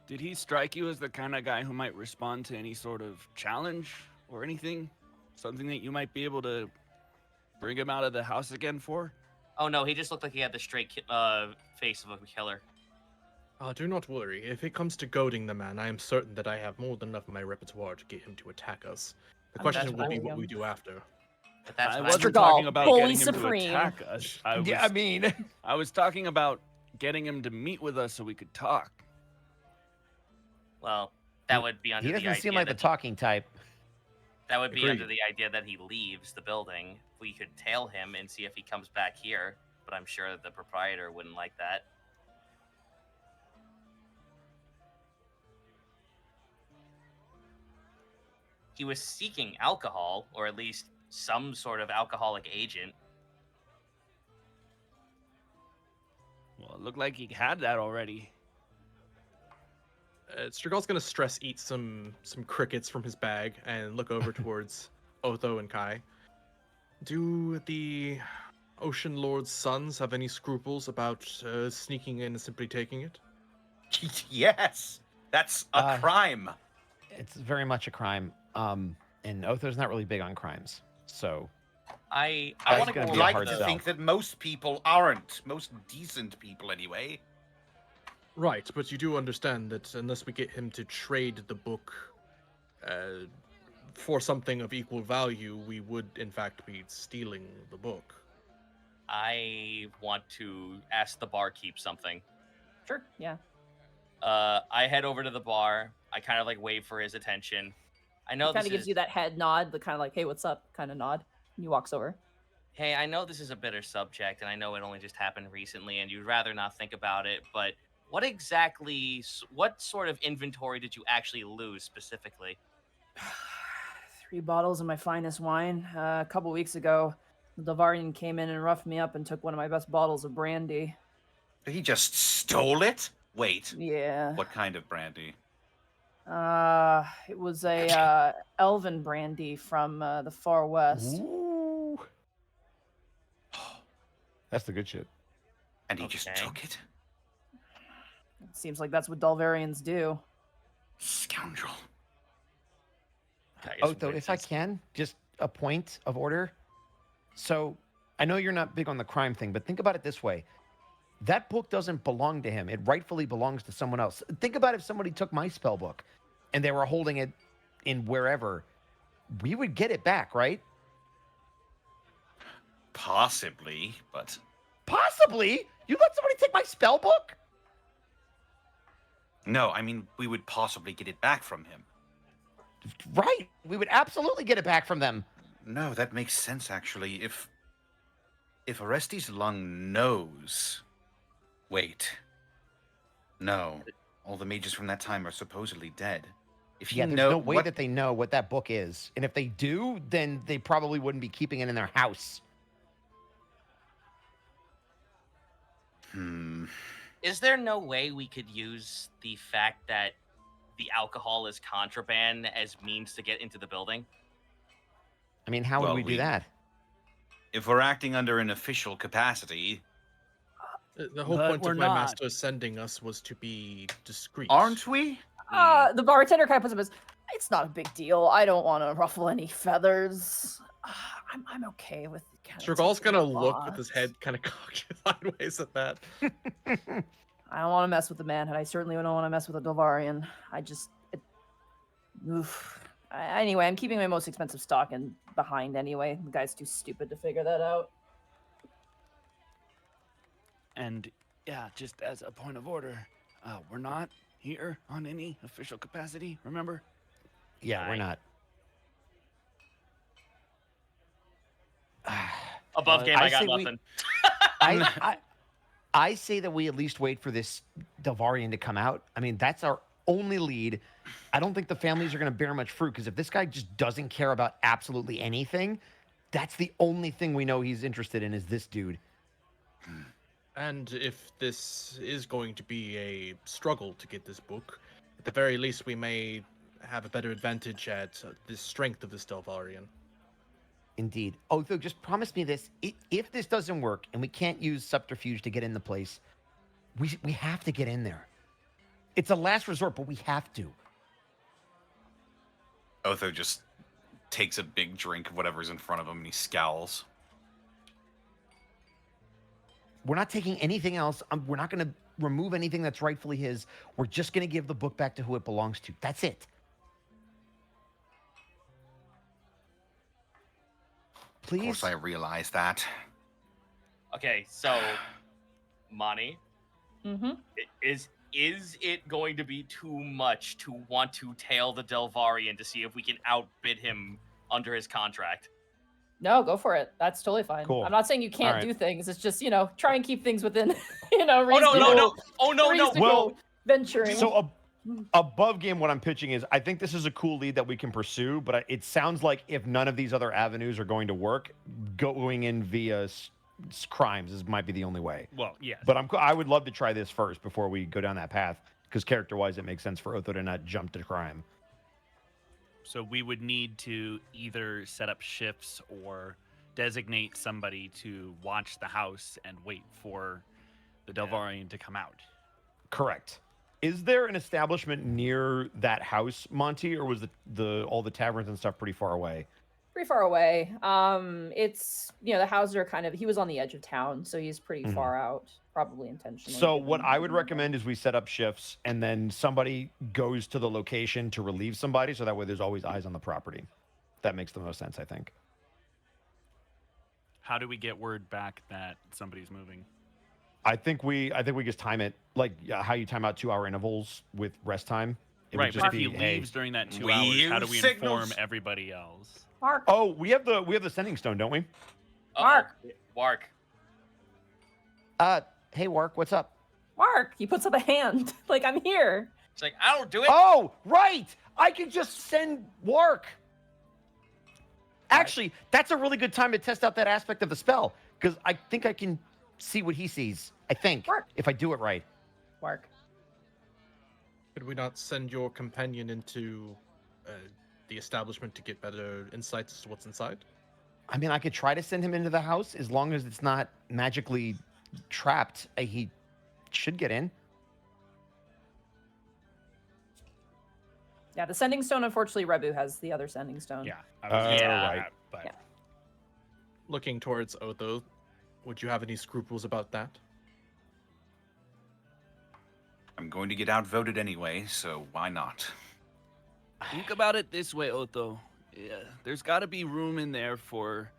Did he strike you as the kind of guy who might respond to any sort of challenge or anything? Something that you might be able to bring him out of the house again for? Oh no, he just looked like he had the straight face of a killer. Do not worry. If it comes to goading the man, I am certain that I have more than enough in my repertoire to get him to attack us. The I'm question that's will be fine. what we do after. But that's I what wasn't Mr. talking Gall, about bully getting him supreme. to attack us. Yeah, I mean, I was talking about getting him to meet with us so we could talk. Well, that would be under he the doesn't idea seem like the that talking type. that would be under Agreed. the idea that he leaves the building. We could tail him and see if he comes back here, but I'm sure the proprietor wouldn't like that. He was seeking alcohol, or at least some sort of alcoholic agent. Well, it looked like he had that already. Strigal's gonna stress eat some crickets from his bag and look over towards Otho and Kai. Do the Ocean Lord's sons have any scruples about sneaking in and simply taking it? Yes, that's a Uh, crime. It's very much a crime. And Otho's not really big on crimes. So I That's want to gonna go be a I'd like hard to sell. think that most people aren't. Most decent people, anyway. Right, but you do understand that unless we get him to trade the book for something of equal value, we would in fact be stealing the book. I want to ask the barkeep something. Sure. Yeah. I head over to the bar. I kind of like wave for his attention. I know Kind this of gives is. you that head nod, the kind of like, "Hey, what's up?" kind of nod. And he walks over. Hey, I know this is a bitter subject, and I know it only just happened recently, and you'd rather not think about it. But what sort of inventory did you actually lose specifically? 3 bottles of my finest wine. A couple weeks ago, the Davarian came in and roughed me up and took one of my best bottles of brandy. He just stole it? Wait, Yeah. what kind of brandy? It was a elven brandy from the far west. Ooh. That's the good shit. And he just Okay. took it? Seems like that's what Dalvarians do. Scoundrel. Guys, Otho, if I witches. can, just a point of order. So I know you're not big on the crime thing, but think about it this way. That book doesn't belong to him. It rightfully belongs to someone else. Think about if somebody took my spell book and they were holding it in wherever. We would get it back, right? Possibly, but Possibly. You let somebody take my spell book? no, I mean, we would possibly get it back from him. Right. We would absolutely get it back from them. No, that makes sense, actually. If Orestes Lung knows... Wait. No. All the mages from that time are supposedly dead. If he Yeah, there's know no way what... that they know what that book is. And if they do, then they probably wouldn't be keeping it in their house. Hmm. Is there no way we could use the fact that the alcohol as contraband as means to get into the building? I mean, how would Well, we do we- that? If we're acting under an official capacity, The whole But point we're of my not. master sending us was to be discreet. aren't we? The bartender kind of puts up his. It's not a big deal. I don't want to ruffle any feathers. I'm okay with. Strigal's gonna look with his head kind of cocked sideways at that. I don't want to mess with the manhead. I certainly don't want to mess with a Delvarian. Anyway, I'm keeping my most expensive stock in behind anyway. The guy's too stupid to figure that out. And yeah, just as a point of order, we're not here on any official capacity, remember? Yeah, we're not. Above game, I I got say we- nothing. I say that we at least wait for this Delvarian to come out. I mean, that's our only lead. I don't think the families are going to bear much fruit because if this guy just doesn't care about absolutely anything, that's the only thing we know he's interested in is this dude. And if this is going to be a struggle to get this book, at the very least, we may have a better advantage at the strength of this Delvarian. Indeed. Otho, just promise me this. If this doesn't work and we can't use subterfuge to get in the place, we have to get in there. It's a last resort, but we have to. Otho just takes a big drink of whatever's in front of him and he scowls. We're not taking anything else. We're not going to remove anything that's rightfully his. We're just going to give the book back to who it belongs to. That's it. Of Please? course I realize that. Okay, so Monty, Mm-hmm. is it going to be too much to want to tail the Delvarian to see if we can outbid him under his contract? No, go for it. That's totally fine. Cool. I'm not saying you can't Alright. do things. It's just, try and keep things within, Oh no, reasonable, no, no! Oh no, no! reasonable Well, venturing. So above game, what I'm pitching is I think this is a cool lead that we can pursue, but it sounds like if none of these other avenues are going to work, going in via crimes might be the only way. Well, yes. But I would love to try this first before we go down that path because character-wise, it makes sense for Otho to not jump to crime. So we would need to either set up shifts or designate somebody to watch the house and wait for the Delvarian to come out. Correct. Is there an establishment near that house, Monty, or was all the taverns and stuff pretty far away? pretty far away. It's the houses are kind of. He was on the edge of town, so he's pretty Mhm. far out, probably intentionally. So what given- I would recommend is we set up shifts and then somebody goes to the location to relieve somebody, so that way there's always eyes on the property. That makes the most sense, I think. How do we get word back that somebody's moving? I think we just time it like how you time out 2-hour intervals with rest time. It would Right, just but if he be, hey, leaves during that 2 we hours, how do use we signals. inform everybody else? Mark. oh, we have the sending stone, don't we? Uh-oh. Mark. Hey, Wark, what's up? Mark. He puts up a hand, like I'm here. It's like, I don't do it. Oh, right! I can just send Wark. Actually, that's a really good time to test out that aspect of the spell, because I think I can see what he sees. I think, Wark. if I do it right. Mark. Could we not send your companion into the establishment to get better insights as to what's inside? I mean, I could try to send him into the house as long as it's not magically trapped. He should get in. Yeah, the sending stone. Unfortunately, Rebu has the other sending stone. Yeah. I Oh, was Yeah. right. But Yeah. Looking towards Otho, would you have any scruples about that? I'm going to get outvoted anyway, so why not? think about it this way, Otho. Yeah, there's got to be room in there for.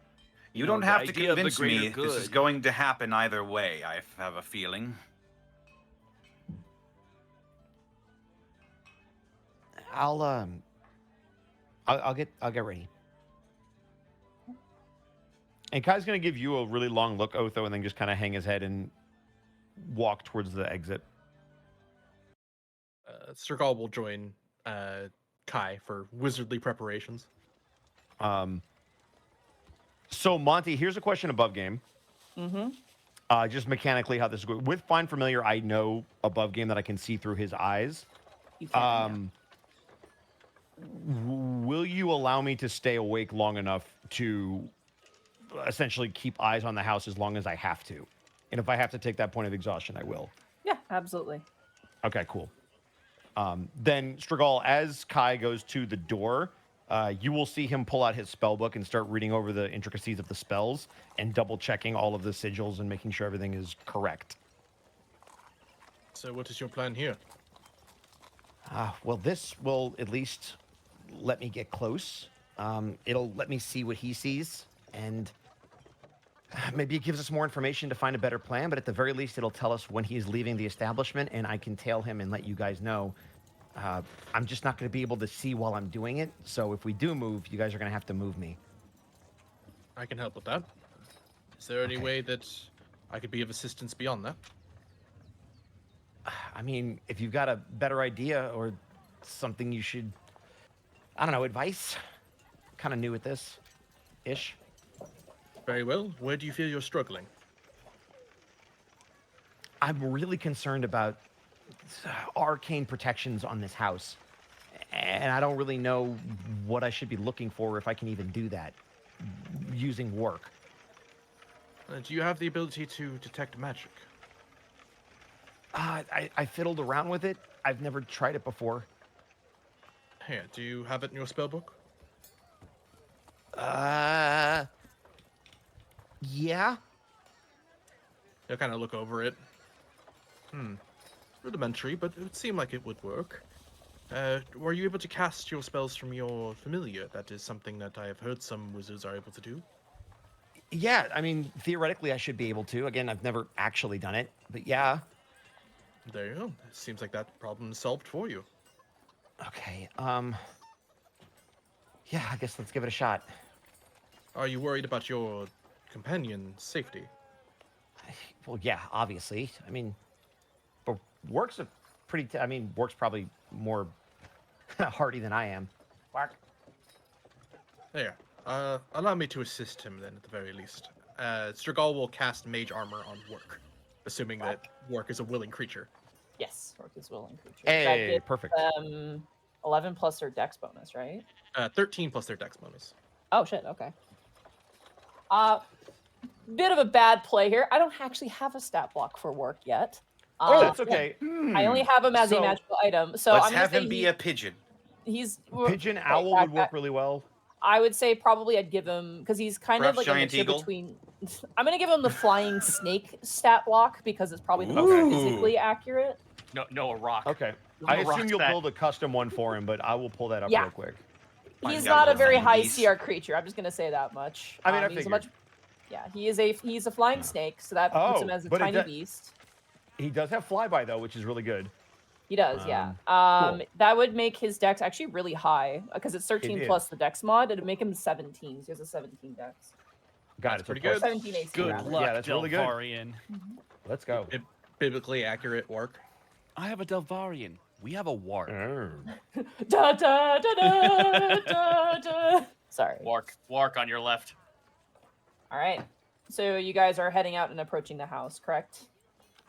You know, don't the have to idea of the convince greater me this is good. going to happen either way, I have a feeling. I'll get ready. And Kai's gonna give you a really long look, Otho, and then just kind of hang his head and walk towards the exit. Sergal will join Kai for wizardly preparations. So Monty, here's a question above game. Mm-hmm. Just mechanically how this is going. With Find Familiar, I know above game that I can see through his eyes. You can, will you allow me to stay awake long enough to essentially keep eyes on the house as long as I have to? And if I have to take that point of exhaustion, I will. Yeah, absolutely. Okay, cool. Then, Strigal, as Kai goes to the door, you will see him pull out his spell book and start reading over the intricacies of the spells and double-checking all of the sigils and making sure everything is correct. So what is your plan here? Well, this will at least let me get close. It'll let me see what he sees, and maybe it gives us more information to find a better plan, but at the very least, it'll tell us when he's leaving the establishment, and I can tail him and let you guys know. I'm just not going to be able to see while I'm doing it, so if we do move, you guys are going to have to move me. I can help with that. Is there any Okay. way that I could be of assistance beyond that? I mean, if you've got a better idea or something you should, I don't know, advice? Kind of new at this, ish. Very well. Where do you feel you're struggling? I'm really concerned about arcane protections on this house. And I don't really know what I should be looking for if I can even do that using work. Do you have the ability to detect magic? I fiddled around with it. I've never tried it before. Here, do you have it in your spellbook? Yeah. You'll kind of look over it. Rudimentary, but it would seem like it would work. Were you able to cast your spells from your familiar? That is something that I have heard some wizards are able to do. Yeah, I mean, theoretically, I should be able to. Again, I've never actually done it, but yeah. There you go. It seems like that problem is solved for you. Okay, yeah, I guess let's give it a shot. Are you worried about your companion's safety? Well, yeah, obviously. I mean, but Work's a pretty, Work's probably more hardy than I am. Work. There. Allow me to assist him then, at the very least. Strigal will cast Mage Armor on Work, assuming that Work is a willing creature. Yes, Orc is willing creature. Hey, That gives, perfect. 11 plus their dex bonus, right? 13 plus their dex bonus. Oh shit, okay. Bit of a bad play here. I don't actually have a stat block for Work yet. Oh, that's okay. I only have him as a So, magical item. So Let's I'm gonna have say him be a pigeon. he's Pigeon okay, owl would work back. really well. I would say probably I'd give him because he's kind Perhaps of like a giant mixture eagle? between. I'm gonna give him the flying snake stat block because it's probably the most Ooh. physically accurate. No, a rock. Okay. Who I rocks assume you'll that? build a custom one for him, but I will pull that up Yeah. real quick. Fine, He's got not a little very tiny high bees. CR creature. I'm just gonna say that much. I mean, I he's a figured. much. Yeah, he's a flying snake, so that puts him Oh, as a but it tiny does- beast. He does have flyby though, which is really good. He does, yeah. cool. That would make his dex actually really high because it's 13 It plus is. the dex mod. It'd make him 17. So he has a 17 dex. Got That's it. pretty so plus- good. 17 AC. Good rather. luck, Yeah, that's really good. Delvarian. Let's go. Biblically accurate Work. I have a Delvarian. We have a Warg. Da, da, da, da, da, da. Sorry. Wark on your left. All right. So you guys are heading out and approaching the house, correct?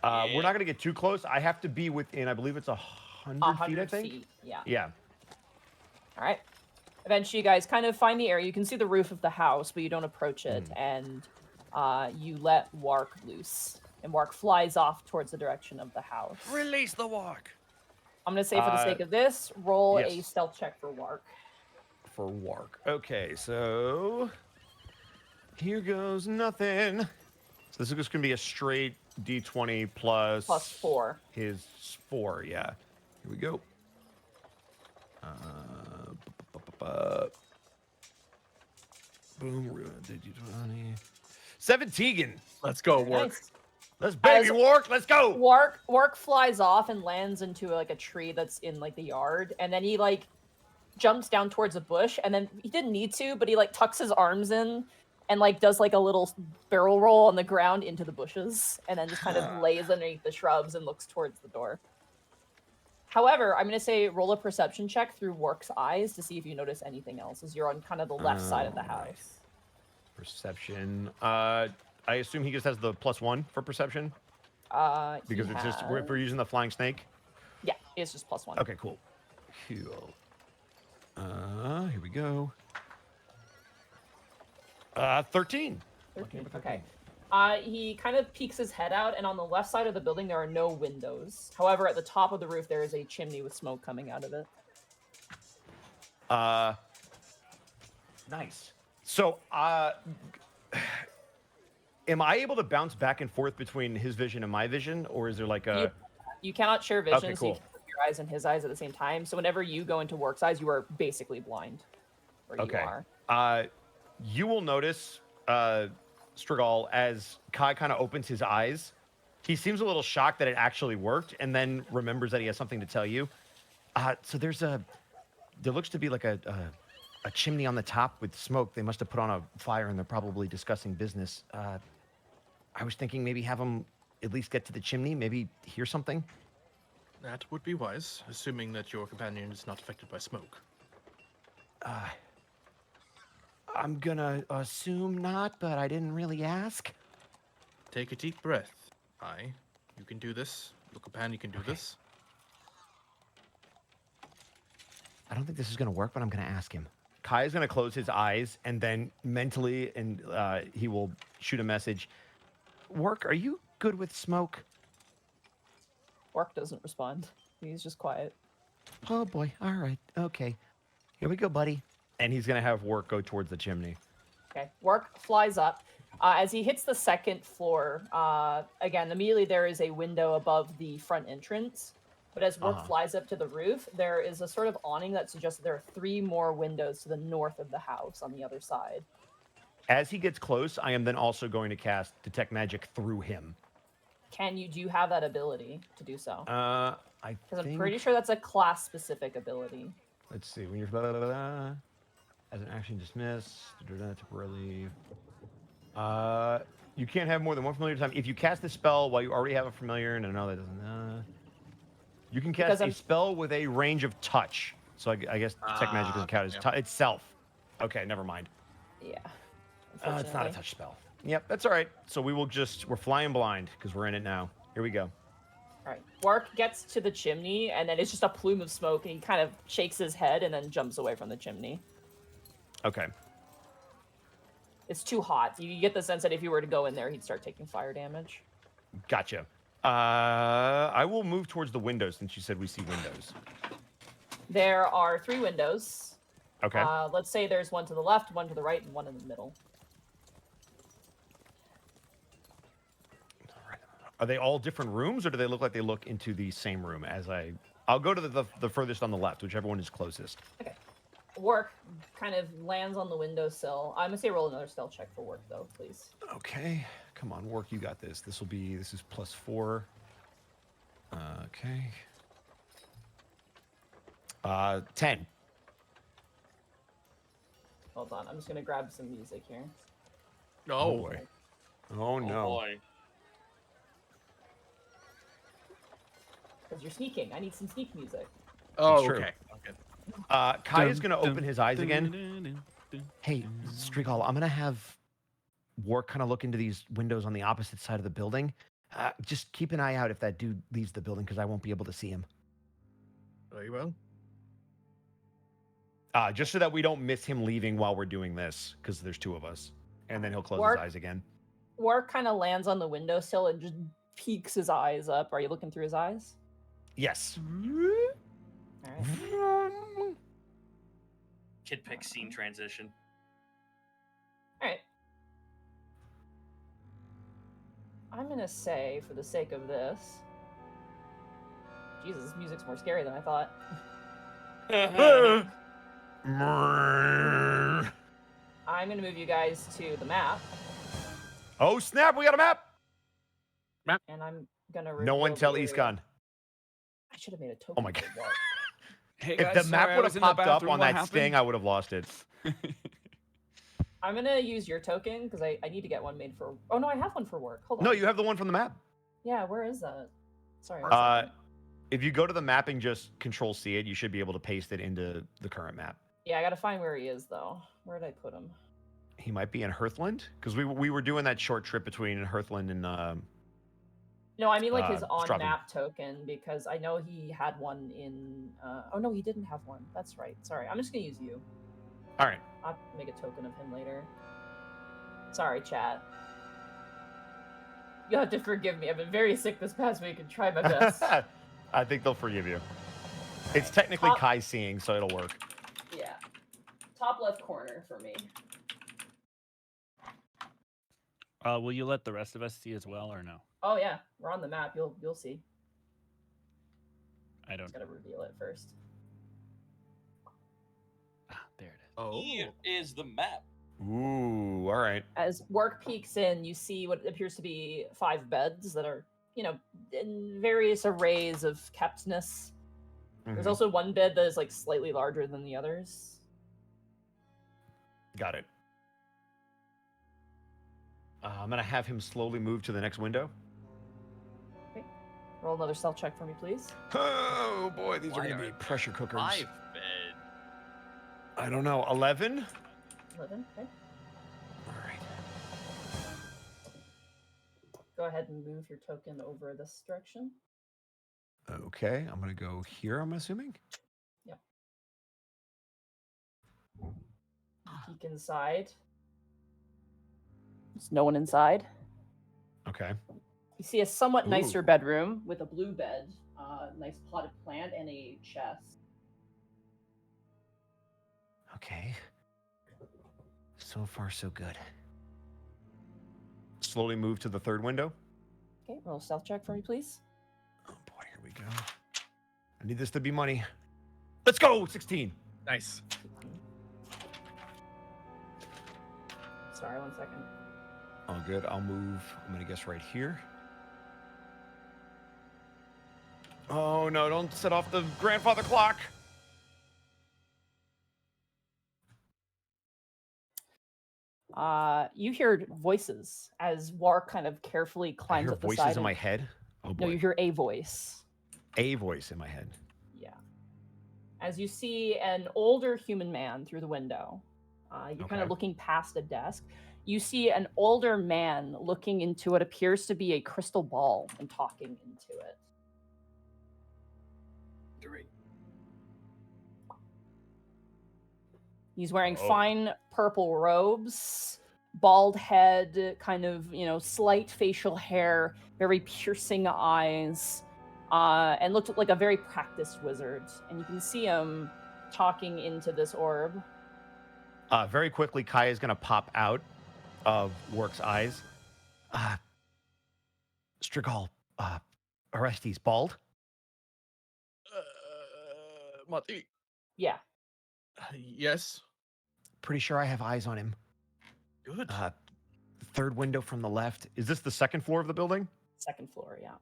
We're not gonna get too close. I have to be within, I believe it's 100 feet. I 100 think. feet. Yeah. Yeah. All right. Eventually, you guys kind of find the area. You can see the roof of the house, but you don't approach it, and you let Wark loose, and Wark flies off towards the direction of the house. Release the Warg. I'm gonna say, for the sake of this, roll a yes. stealth check for Wark. For Wark. Okay, so here goes nothing. So this is just gonna be a straight D20 plus Plus 4. his 4. Yeah. Here we go. Boom. D20. 17. Let's go, Work. Nice. Let's baby As- Wark. Let's go. Wark flies off and lands into like a tree that's in like the yard, and then he like jumps down towards a bush, and then he didn't need to, but he like tucks his arms in and like does like a little barrel roll on the ground into the bushes, and then just kind of lays underneath the shrubs and looks towards the door. However, I'm gonna say roll a perception check through Wark's eyes to see if you notice anything else, as you're on kind of the left side of the Alright. house. Perception. I assume he just has the +1 for perception He because it's just if has- we're using the flying snake. yeah, it's just +1. Okay, cool. Cool. Here we go. 13. 13. Okay. He kind of peeks his head out, and on the left side of the building, there are no windows. However, at the top of the roof, there is a chimney with smoke coming out of it. Nice. So, am I able to bounce back and forth between his vision and my vision, or is there like a... You cannot share vision, Okay, so you cool. can put your eyes in his eyes at the same time. So whenever you go into Work's eyes, you are basically blind. Where Okay. you are. You will notice, Strigal, as Kai kind of opens his eyes, he seems a little shocked that it actually worked, and then remembers that he has something to tell you. So there looks to be like a chimney on the top with smoke. They must have put on a fire, and they're probably discussing business. I was thinking maybe have them at least get to the chimney, maybe hear something. That would be wise, assuming that your companion is not affected by smoke. I'm gonna assume not, but I didn't really ask. Take a deep breath. You can do this. Your companion can do this. I don't think this is gonna work, but I'm gonna ask him. Kai is gonna close his eyes, and then mentally, and he will shoot a message. Work, are you good with smoke? Work doesn't respond. He's just quiet. Oh boy, all right, okay. Here we go, buddy. And he's gonna have Work go towards the chimney. Okay. Work flies up. As he hits the second floor, again, immediately there is a window above the front entrance. But as Work flies up to the roof, there is a sort of awning that suggests that there are 3 more windows to the north of the house on the other side. As he gets close, I am then also going to cast Detect Magic through him. Do you have that ability to do so? I Because I'm think... pretty sure that's a class-specific ability. Let's see. When you're blah, blah, blah, blah, as an action dismiss, temporarily. You can't have more than 1 familiar at a time. If you cast a spell while you already have a familiar, no, that doesn't. You can cast a spell with a range of touch. So I guess Detect Magic doesn't count as itself. Okay, never mind. Yeah. It's not a touch spell. Yep, that's all right. So we're flying blind because we're in it now. Here we go. All right. Work gets to the chimney, and then it's just a plume of smoke, and he kind of shakes his head and then jumps away from the chimney. Okay. It's too hot. You get the sense that if you were to go in there, he'd start taking fire damage. Gotcha. I will move towards the windows since you said we see windows. There are 3 windows. Okay. Let's say there's one to the left, one to the right, and one in the middle. Are they all different rooms, or do they look like they look into the same room? I'll go to the furthest on the left, whichever one is closest. Okay. Work kind of lands on the windowsill. I'm gonna say roll another stealth check for Work, though, please. Okay. Come on, Work, you got this. This is +4. Okay. 10. Hold on. I'm just gonna grab some music here. Oh, boy. Oh no. Oh boy. Because you're sneaking. I need some sneak music. Oh, It's true. okay. Kai is going to open his eyes again. Hey, Strigal, I'm going to have Work kind of look into these windows on the opposite side of the building. Just keep an eye out if that dude leaves the building, because I won't be able to see him. Very well. Just so that we don't miss him leaving while we're doing this, because there's 2 of us. And then he'll close his eyes again. Work kind of lands on the windowsill and just peeks his eyes up. Are you looking through his eyes? Yes. All right. Kid pick scene transition. All right. I'm gonna say, for the sake of this, Jesus, this music's more scary than I thought. I'm gonna move you guys to the map, Oh, snap. We got a map. and I'm gonna. No one reveal tell the East area. Gun. I should have made a token. Oh my for God. Work. Hey If the map would have popped up on that sting, I would have lost it. I'm gonna use your token because I need to get one made for. Oh no, I have one for Work. Hold on. No, you have the one from the map. Yeah, where is that? Sorry. one second. If you go to the map and just Control-C it, you should be able to paste it into the current map. Yeah, I gotta find where he is though. Where did I put him? He might be in Hearthland, because we were doing that short trip between Hearthland and No, I mean like his Struggle. on-map token, because I know he had one in... oh, no, he didn't have one. That's right. Sorry, I'm just going to use you. All right. I'll make a token of him later. Sorry, chat. You'll have to forgive me. I've been very sick this past week and tried my best. I think they'll forgive you. It's technically Top- Kai seeing, so it'll work. Yeah. Top left corner for me. Will you let the rest of us see as well, or no? Oh yeah, we're on the map. You'll see. I don't. Just gotta reveal it first. Ah, there it is. Oh. Here is the map. Ooh, all right. As work peeks in, you see what appears to be 5 beds that are, in various arrays of keptness. There's Mhm. also one bed that is like slightly larger than the others. Got it. I'm gonna have him slowly move to the next window. Roll another stealth check for me, please. Oh boy, these Why are gonna be are pressure cookers. 5 bed. I don't know. 11. 11. Okay. All right. Go ahead and move your token over this direction. Okay, I'm gonna go here. I'm assuming. Peek inside. There's no one inside. Okay. You see a somewhat Ooh. nicer bedroom with a blue bed, nice potted plant, and a chest. Okay. So far, so good. Slowly move to the third window. Okay, roll a stealth check for me, please. Oh boy, here we go. I need this to be money. Let's go. 16. Nice. Sorry, 1 second. Oh, good. I'll move. I'm gonna guess right here. Oh no! Don't set off the grandfather clock. You hear voices as War kind of carefully I climbs hear up the voices side. in and- my head. Oh No, you boy. hear a voice. A voice in my head. Yeah. As you see an older human man through the window, you're kind Okay. of looking past a desk. You see an older man looking into what appears to be a crystal ball and talking into it. Great. He's wearing Oh. fine purple robes, bald head, kind of, slight facial hair, very piercing eyes, and looked like a very practiced wizard. And you can see him talking into this orb. Very quickly, Kai is gonna pop out of Work's eyes. Strigal, Orestes, bald. Monty. Yeah. Yes. Pretty sure I have eyes on him. Good. Third window from the left. Is this the second floor of the building? Second floor, yeah.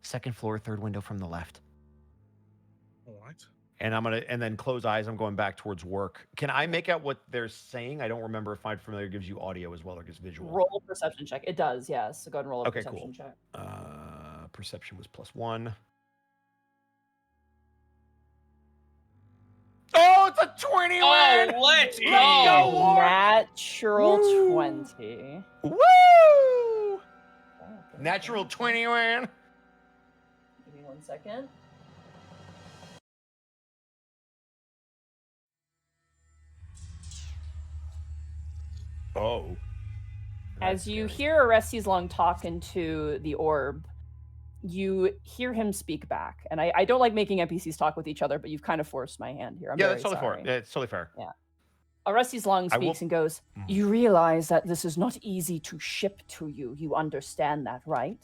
Second floor, third window from the left. All right. And then close eyes. I'm going back towards Work. Can I make out what they're saying? I don't remember if Find Familiar gives you audio as well or gives visual. Roll a perception check. It does, yes. So go ahead and roll a Okay, perception cool. check. Perception was +1. Oh, it's a 20 win! Oh, let's Let's go! go, War! Natural Woo! 20. Woo! Okay, Natural okay. 20 win. Give me 1 second. Oh. As you hear Orestes Long talk into the orb, you hear him speak back. And I don't like making NPCs talk with each other, but you've kind of forced my hand here. I'm Yeah, very that's totally sorry. fair. Yeah, it's totally fair. Orestes Long I will- speaks and goes, "You realize that this is not easy to ship to you. You understand that, right?"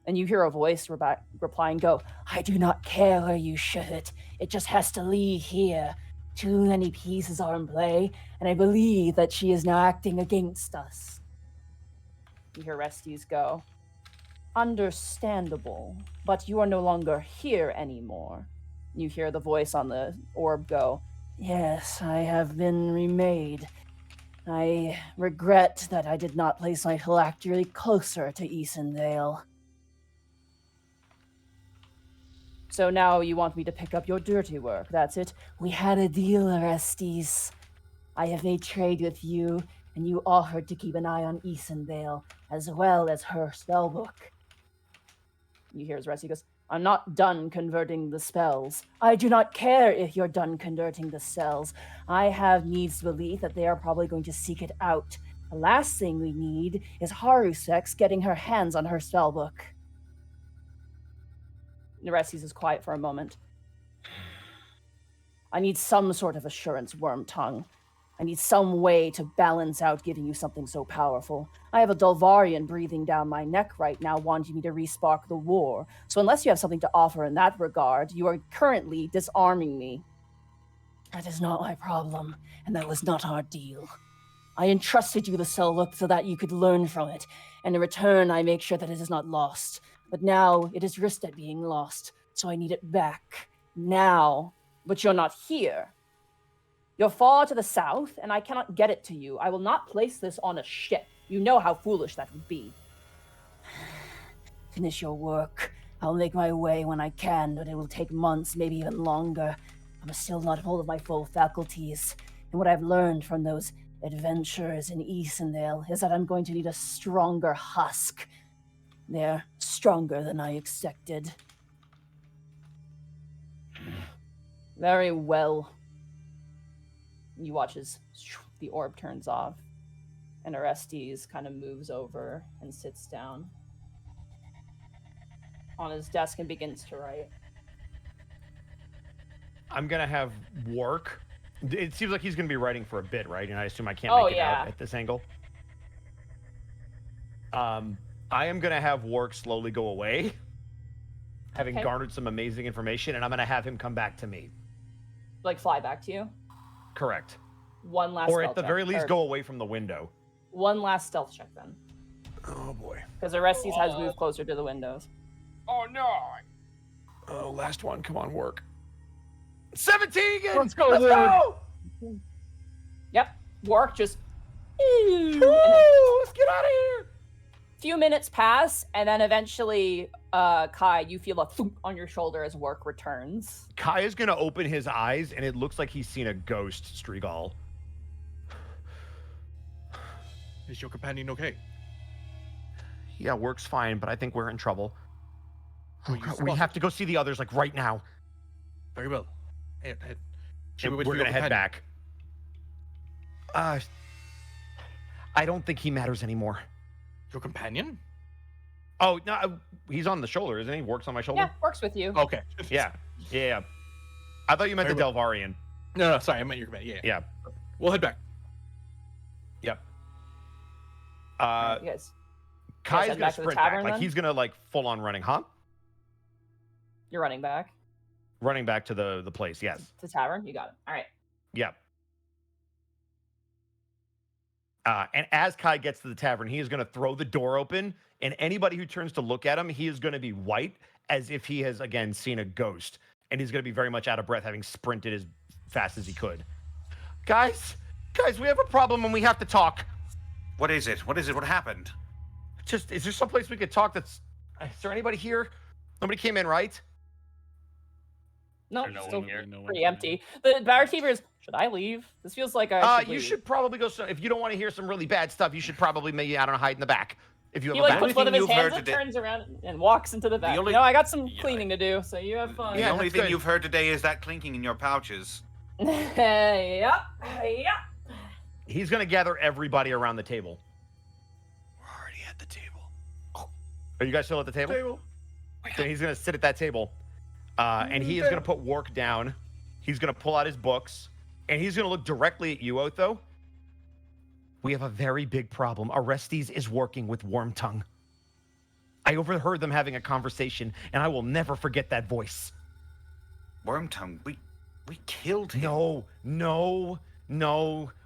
And you hear a voice reply and go, "I do not care where you ship it. It just has to leave here. Too many pieces are in play, and I believe that she is now acting against us." You hear Orestes go, "Understandable, but you are no longer here anymore." You hear the voice on the orb go, "Yes, I have been remade. I regret that I did not place my phylactery closer to Easondale. So now you want me to pick up your dirty work, that's it? We had a deal, Orestes. I have made trade with you, and you offered to keep an eye on Easondale, as well as her spellbook. You hear as Resty goes, I'm not done converting the spells. I do not care if you're done converting the spells. I have needs to believe that they are probably going to seek it out. The last thing we need is Harusex getting her hands on her spellbook. Nerestes is quiet for a moment. I need some sort of assurance, Wormtongue. I need some way to balance out giving you something so powerful. I have a Dulvarian breathing down my neck right now, wanting me to respark the war. So unless you have something to offer in that regard, you are currently disarming me. That is not my problem, and that was not our deal. I entrusted you the spellbook so that you could learn from it, and in return I make sure that it is not lost. But now it is risked at being lost, so I need it back. Now. But you're not here. You're far to the south, and I cannot get it to you. I will not place this on a ship. You know how foolish that would be. Finish your work. I'll make my way when I can, but it will take months, maybe even longer. I'm still not full of my full faculties. And what I've learned from those adventures in Easendale is that I'm going to need a stronger husk. They're stronger than I expected. Very well. You watch as the orb turns off, and Orestes kind of moves over and sits down on his desk and begins to write. I'm going to have Wark. It seems like he's going to be writing for a bit, right? And I assume I can't Oh, make it yeah. out at this angle. I am going to have Wark slowly go away, having Okay. garnered some amazing information, and I'm going to have him come back to me. Like, fly back to you. Correct. One last Or stealth at the check, very least, or go away from the window. one last stealth check then. Oh, boy. Because Orestes has moved closer to the windows. Oh no! Oh, last one. Come on, Wark. 17 again! Let's go, Let's dude. go! Yep. Wark just... Woo! Let's get out of here! Few minutes pass, and then eventually, Kai, you feel a thump on your shoulder as Wark returns. Kai is going to open his eyes, and it looks like he's seen a ghost, Strigal. Is your companion okay? Yeah, Wark's fine, but I think we're in trouble. Who you We spotted? have to go see the others, like, right now. Very well. Should And we wait we're for your going to head companion? back. I don't think he matters anymore. Your companion? Oh, no, he's on the shoulder, isn't he? Works on my shoulder? Yeah, works with you. Okay. Yeah. I thought you meant the Very Delvarian. No, sorry, I meant your companion. Yeah. Yeah. We'll head back. Yep. You guys, Kai's head going back to to the sprint back. tavern, Like, then? he's going to, like, full on running, huh? you're running back Running back to the place, yes. to tavern. You got it. All right. Yep. And as Kai gets to the tavern, he is going to throw the door open, and anybody who turns to look at him, he is going to be white, as if he has, again, seen a ghost. And he's going to be very much out of breath, having sprinted as fast as he could. Guys, we have a problem, and we have to talk. What is it? What is it? What happened? Just, is there someplace we could talk that's... Is there anybody here? Nobody came in, right? No, There's no still one here. pretty empty. The barkeeper is, should I leave? This feels like I should You leave. should probably go... If you don't want to hear some really bad stuff, you should probably maybe, I don't know, hide in the back. If you have He a like back. puts one of his Only thing hands you've and heard turns around and walks into the back. only- I got some Yeah. cleaning to do, so you have fun. The Yeah, only that's thing good. you've heard today is that clinking in your pouches. Yep. He's going to gather everybody around the table. We're already at the table. Are you guys still at the table? So he's going to sit at that table. And he is going to put Wark down. He's going to pull out his books. And he's going to look directly at you, Otho. We have a very big problem. Orestes is working with Wormtongue. I overheard them having a conversation, and I will never forget that voice. Wormtongue, we killed him. No.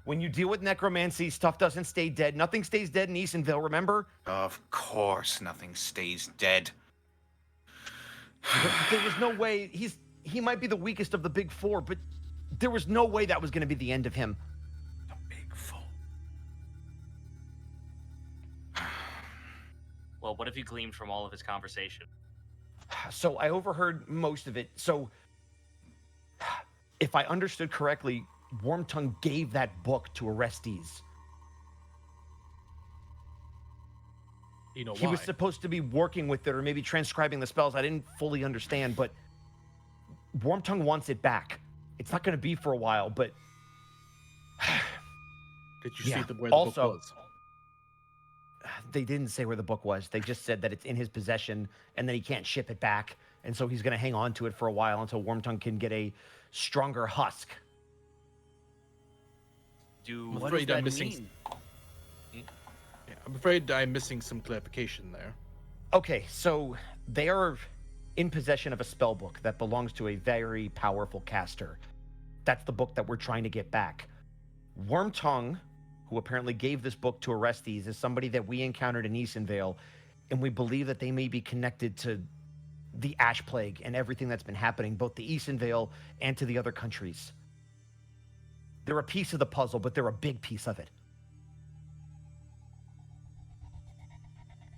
When you deal with necromancy, stuff doesn't stay dead. Nothing stays dead in Easonville, remember? Of course, nothing stays dead. There was no way. He might be the weakest of the big four, but there was no way that was going to be the end of him. The big fool. Well, what have you gleaned from all of his conversation? So I overheard most of it. So if I understood correctly, Wormtongue gave that book to Orestes. You know he why? was supposed to be working with it or maybe transcribing the spells. I didn't fully understand, but Wormtongue wants it back. It's not going to be for a while, but Did you Yeah. see where the book Also- was? they didn't say where the book was. They just said that it's in his possession and that he can't ship it back. And so he's going to hang on to it for a while until Wormtongue can get a stronger husk. I'm What afraid does I'm that missing mean? Yeah, I'm afraid I'm missing some clarification there. Okay, so they are in possession of a spell book that belongs to a very powerful caster. That's the book that we're trying to get back. Wormtongue, who apparently gave this book to Orestes, is somebody that we encountered in Easonvale, and we believe that they may be connected to the Ash Plague and everything that's been happening, both to Easonvale and to the other countries. They're a piece of the puzzle, but they're a big piece of it.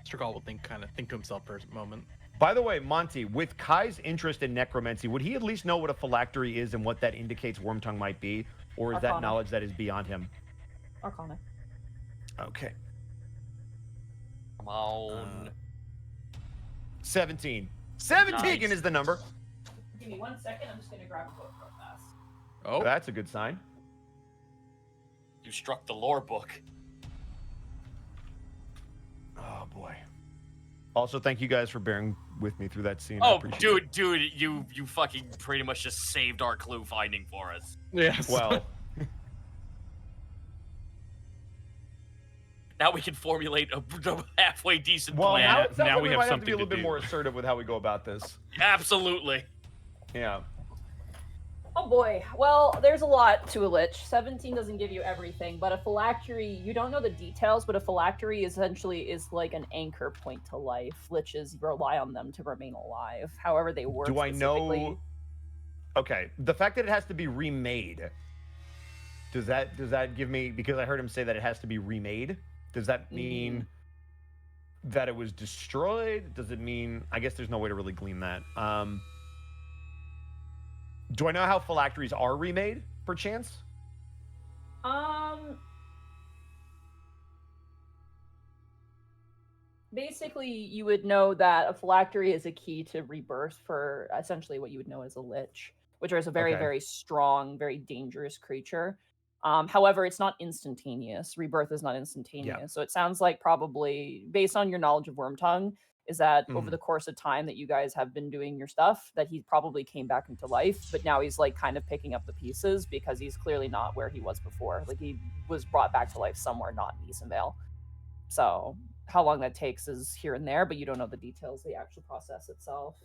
Mr. Gall will think to himself for a moment. By the way, Monty, with Kai's interest in necromancy, would he at least know what a phylactery is and what that indicates Wormtongue might be? Or is that Arcana. knowledge that is beyond him? Arcana. Okay. Come on. 17. 17 Nice. is the number. Give me 1 second. I'm just gonna grab a book real fast. Oh, That's a good sign. You struck the lore book. Oh, boy. Also, thank you guys for bearing with me through that scene. I Oh, appreciate dude, you fucking pretty much just saved our clue finding for us. yes. it. Well, Now we can formulate a halfway decent well, plan. now it sounds now like we we have might have to be something a little to bit do. more assertive with how we go about this. Absolutely. Yeah. Oh boy. Well, there's a lot to a lich. 17 doesn't give you everything, but a phylactery, you don't know the details, but a phylactery essentially is like an anchor point to life. Liches rely on them to remain alive. However they work. Do I specifically. know? Okay, the fact that it has to be remade. Does that give me, because I heard him say that it has to be remade? Does that mean that it was destroyed? Does it mean, I guess there's no way to really glean that. Do I know how phylacteries are remade, perchance? Basically, you would know that a phylactery is a key to rebirth for essentially what you would know as a lich, which is a very, Okay. very strong, very dangerous creature. However, it's not instantaneous. Rebirth is not instantaneous. So it sounds like probably, based on your knowledge of Wormtongue, is that over the course of time that you guys have been doing your stuff, that he probably came back into life, but now he's like kind of picking up the pieces because he's clearly not where he was before. Like he was brought back to life somewhere not in Easonvale. So how long that takes is here and there, but you don't know the details of the actual process itself.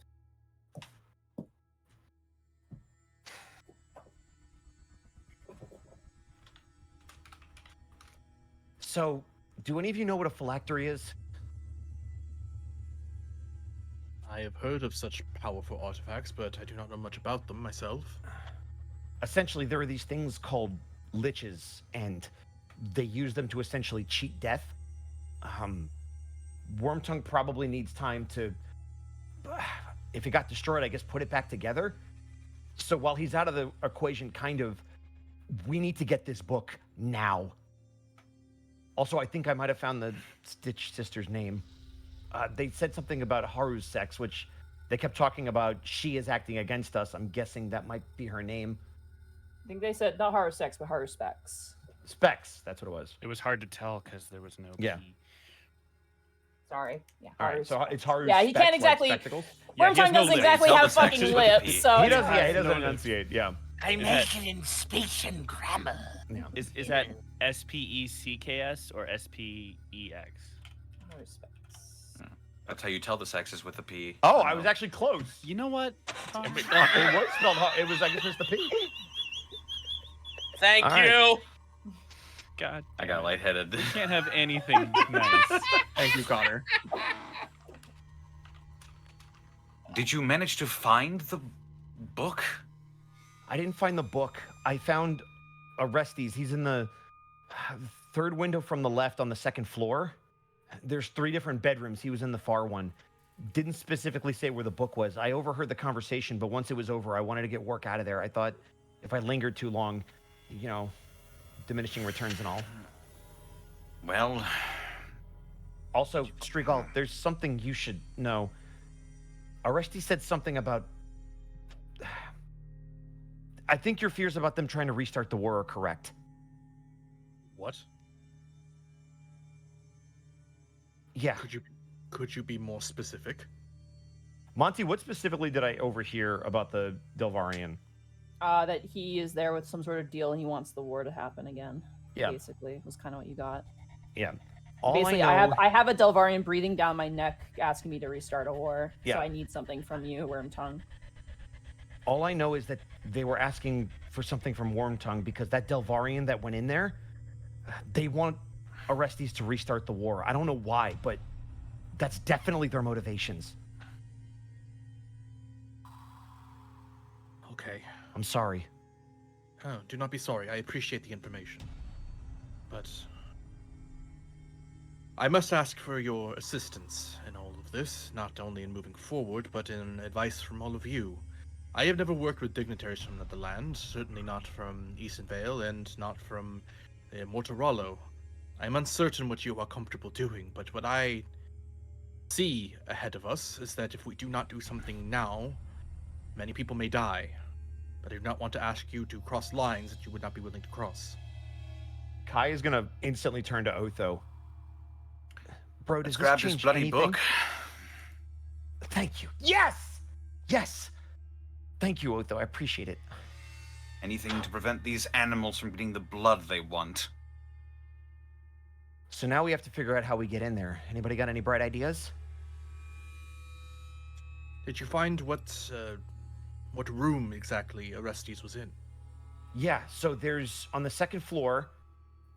So, do any of you know what a phylactery is? I have heard of such powerful artifacts, but I do not know much about them myself. Essentially, there are these things called liches, and they use them to essentially cheat death. Wormtongue probably needs time to, if it got destroyed, I guess put it back together. So while he's out of the equation, kind of, we need to get this book now. Also, I think I might have found the Stitch sister's name. They said something about Haru's sex, which they kept talking about. She is acting against us. I'm guessing that might be her name. I think they said not Haru Sex, but Haru Specs. Specs, that's what it was. It was hard to tell because there was no Yeah. key. Sorry. Yeah, All Haru right, so Specs. it's Haru's Yeah, he specs, can't exactly. Like spectacles? Yeah, he has Wormtongue no doesn't lips. exactly Tell have the sex fucking is with a lips, P. so He it's doesn't. Yeah, he fine. doesn't No enunciate. Yeah. I make it in speech and grammar. Yeah. Is that SPECKS or SPEX? Haru Specs. That's how you tell the sex is with a P. Oh, I was actually close. You know what? It was spelled. It was. I guess it's the P. Thank All right. you. God, I got lightheaded. we can't have anything nice. Thank you, Connor. Did you manage to find the book? I didn't find the book. I found Orestes. He's in the third window from the left on the second floor. There's 3 different bedrooms. He was in the far one. Didn't specifically say where the book was. I overheard the conversation, but once it was over, I wanted to get work out of there. I thought if I lingered too long, you know, diminishing returns and all. Well, Also, Strigal, there's something you should know. Aresti said something about... I think your fears about them trying to restart the war are correct. What? Yeah. Could you be more specific? Monty, what specifically did I overhear about the Delvarian? That he is there with some sort of deal and he wants the war to happen again. Yeah. Basically, was kind of what you got. Yeah. All Basically, I know... I have a Delvarian breathing down my neck asking me to restart a war. Yeah. So I need something from you, Wormtongue. All I know is that they were asking for something from Wormtongue because that Delvarian that went in there, they want Orestes to restart the war. I don't know why, but that's definitely their motivations. Okay. I'm sorry. Oh, do not be sorry. I appreciate the information. But I must ask for your assistance in all of this, not only in moving forward, but in advice from all of you. I have never worked with dignitaries from the land, certainly not from Eastern Vale, and not from Mortarallo. I am uncertain what you are comfortable doing, but what I see ahead of us is that if we do not do something now, many people may die. But I do not want to ask you to cross lines that you would not be willing to cross. Kai is going to instantly turn to Otho. Bro, does Let's this grab this change bloody anything? book. Thank you. Yes! Yes! Thank you, Otho. I appreciate it. Anything to prevent these animals from getting the blood they want. So now we have to figure out how we get in there. Anybody got any bright ideas? Did you find what room exactly Orestes was in? Yeah, so there's on the second floor.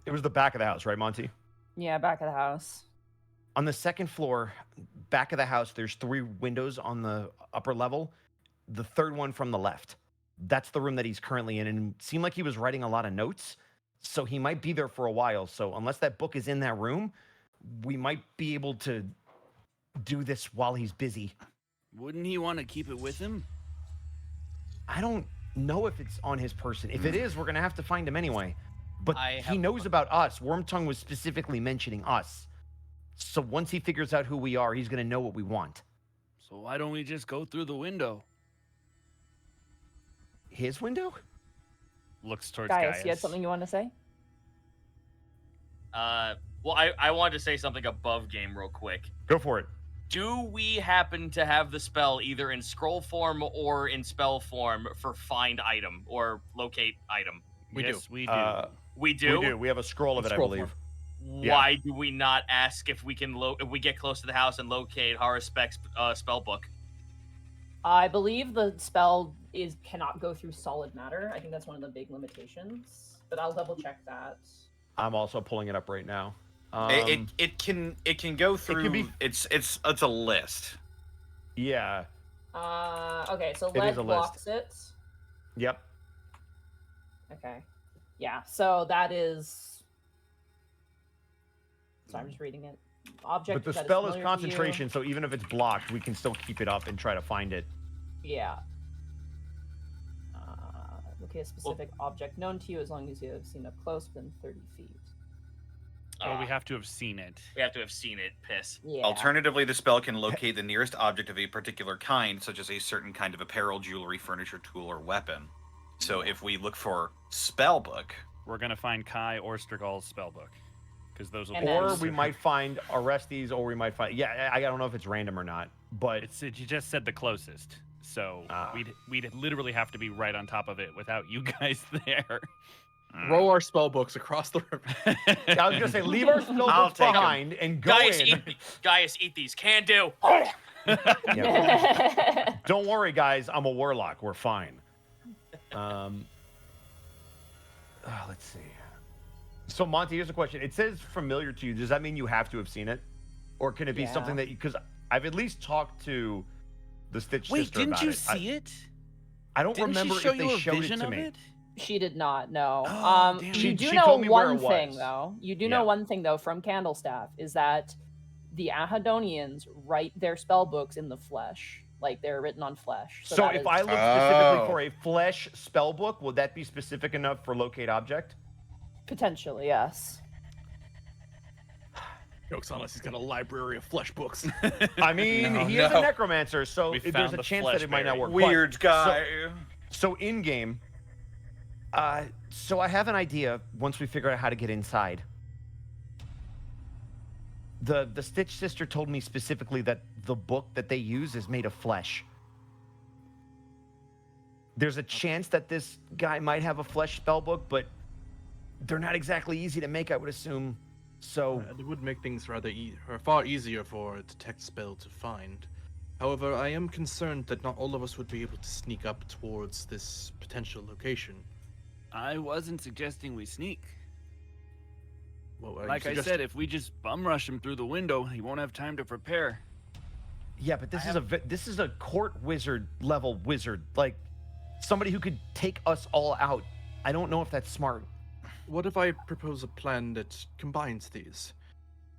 It was the back of the house, right, Monty? Yeah, back of the house. On the second floor, back of the house, there's 3 windows on the upper level. The third one from the left. That's the room that he's currently in. And it seemed like he was writing a lot of notes. So he might be there for a while. So unless that book is in that room, we might be able to do this while he's busy. Wouldn't he want to keep it with him? I don't know if it's on his person. If it is, we're going to have to find him anyway. But I he have- knows about us. Wormtongue was specifically mentioning us. So once he figures out who we are, he's going to know what we want. So why don't we just go through the window? His window? Looks towards Gaius, Gaius. you had something you want to say? Well, I wanted to say something above game real quick. Go for it. Do we happen to have the spell either in scroll form or in spell form for find item or locate item? We Yes, do. we do. We do? We do. We have a scroll of it, I Scroll believe. form. Why do we not ask if we can if we get close to the house and locate Haraspec's spell book? I believe the spell cannot go through solid matter. I think that's one of the big limitations, but I'll double check that. I'm also pulling it up right now. It can go through. be- It's a list. Yeah. Okay, so It lead is a list. blocks it. Yep. Okay. Yeah, so that is. So I'm just reading it. Object. But the that spell is familiar to you. concentration, so even if it's blocked, we can still keep it up and try to find it. Yeah. Locate a specific object known to you as long as you have seen up close within 30 feet. Oh, we have to have seen it. We have to have seen it. Piss. Yeah. Alternatively, the spell can locate the nearest object of a particular kind, such as a certain kind of apparel, jewelry, furniture, tool, or weapon. So if we look for spellbook, We're gonna find Kai or Strigal's spellbook, because those will And be. then- Or we might find Orestes, or we might find... Yeah, I don't know if it's random or not, but... You just said the closest, so Ah. we'd literally have to be right on top of it without you guys there. Roll our spell books across the river. I was going to say, leave our I'll spellbooks take 'em. behind and go Gaius, eat these. Can do. Yeah. Don't worry, guys. I'm a warlock. We're fine. Let's see. So, Monty, here's a question. It says familiar to you. Does that mean you have to have seen it? Or can it be Yeah. something that... Because I've at least talked to the Stitch Wait, sister didn't about you it. see it? I don't Didn't remember she show if they you a showed it vision to of me. it? She did not, no. Oh, damn You it. do She know told me where one it thing, was. though. You do Yeah. know one thing, though, from Candlestaff, is that the Ahadonians write their spell books in the flesh. Like, they're written on flesh. So that if is- I look specifically Oh. for a flesh spell book, would that be specific enough for locate object? Potentially, yes. Joke's on us, he's got a library of flesh books. I mean, No, he is a no. necromancer, so We there's found a the chance that it might not fleshberry. work. But- Weird guy. So in game, so I have an idea. Once we figure out how to get inside, the Stitch sister told me specifically that the book that they use is made of flesh. There's a chance that this guy might have a flesh spell book, but they're not exactly easy to make, I would assume. So It would make things far easier for a detect spell to find. However, I am concerned that not all of us would be able to sneak up towards this potential location. I wasn't suggesting we sneak. Well, are you Like I suggesting- said, if we just bum rush him through the window, he won't have time to prepare. yeah, but this is a court wizard level wizard, like somebody who could take us all out. I don't know if that's smart. What if I propose a plan that combines these?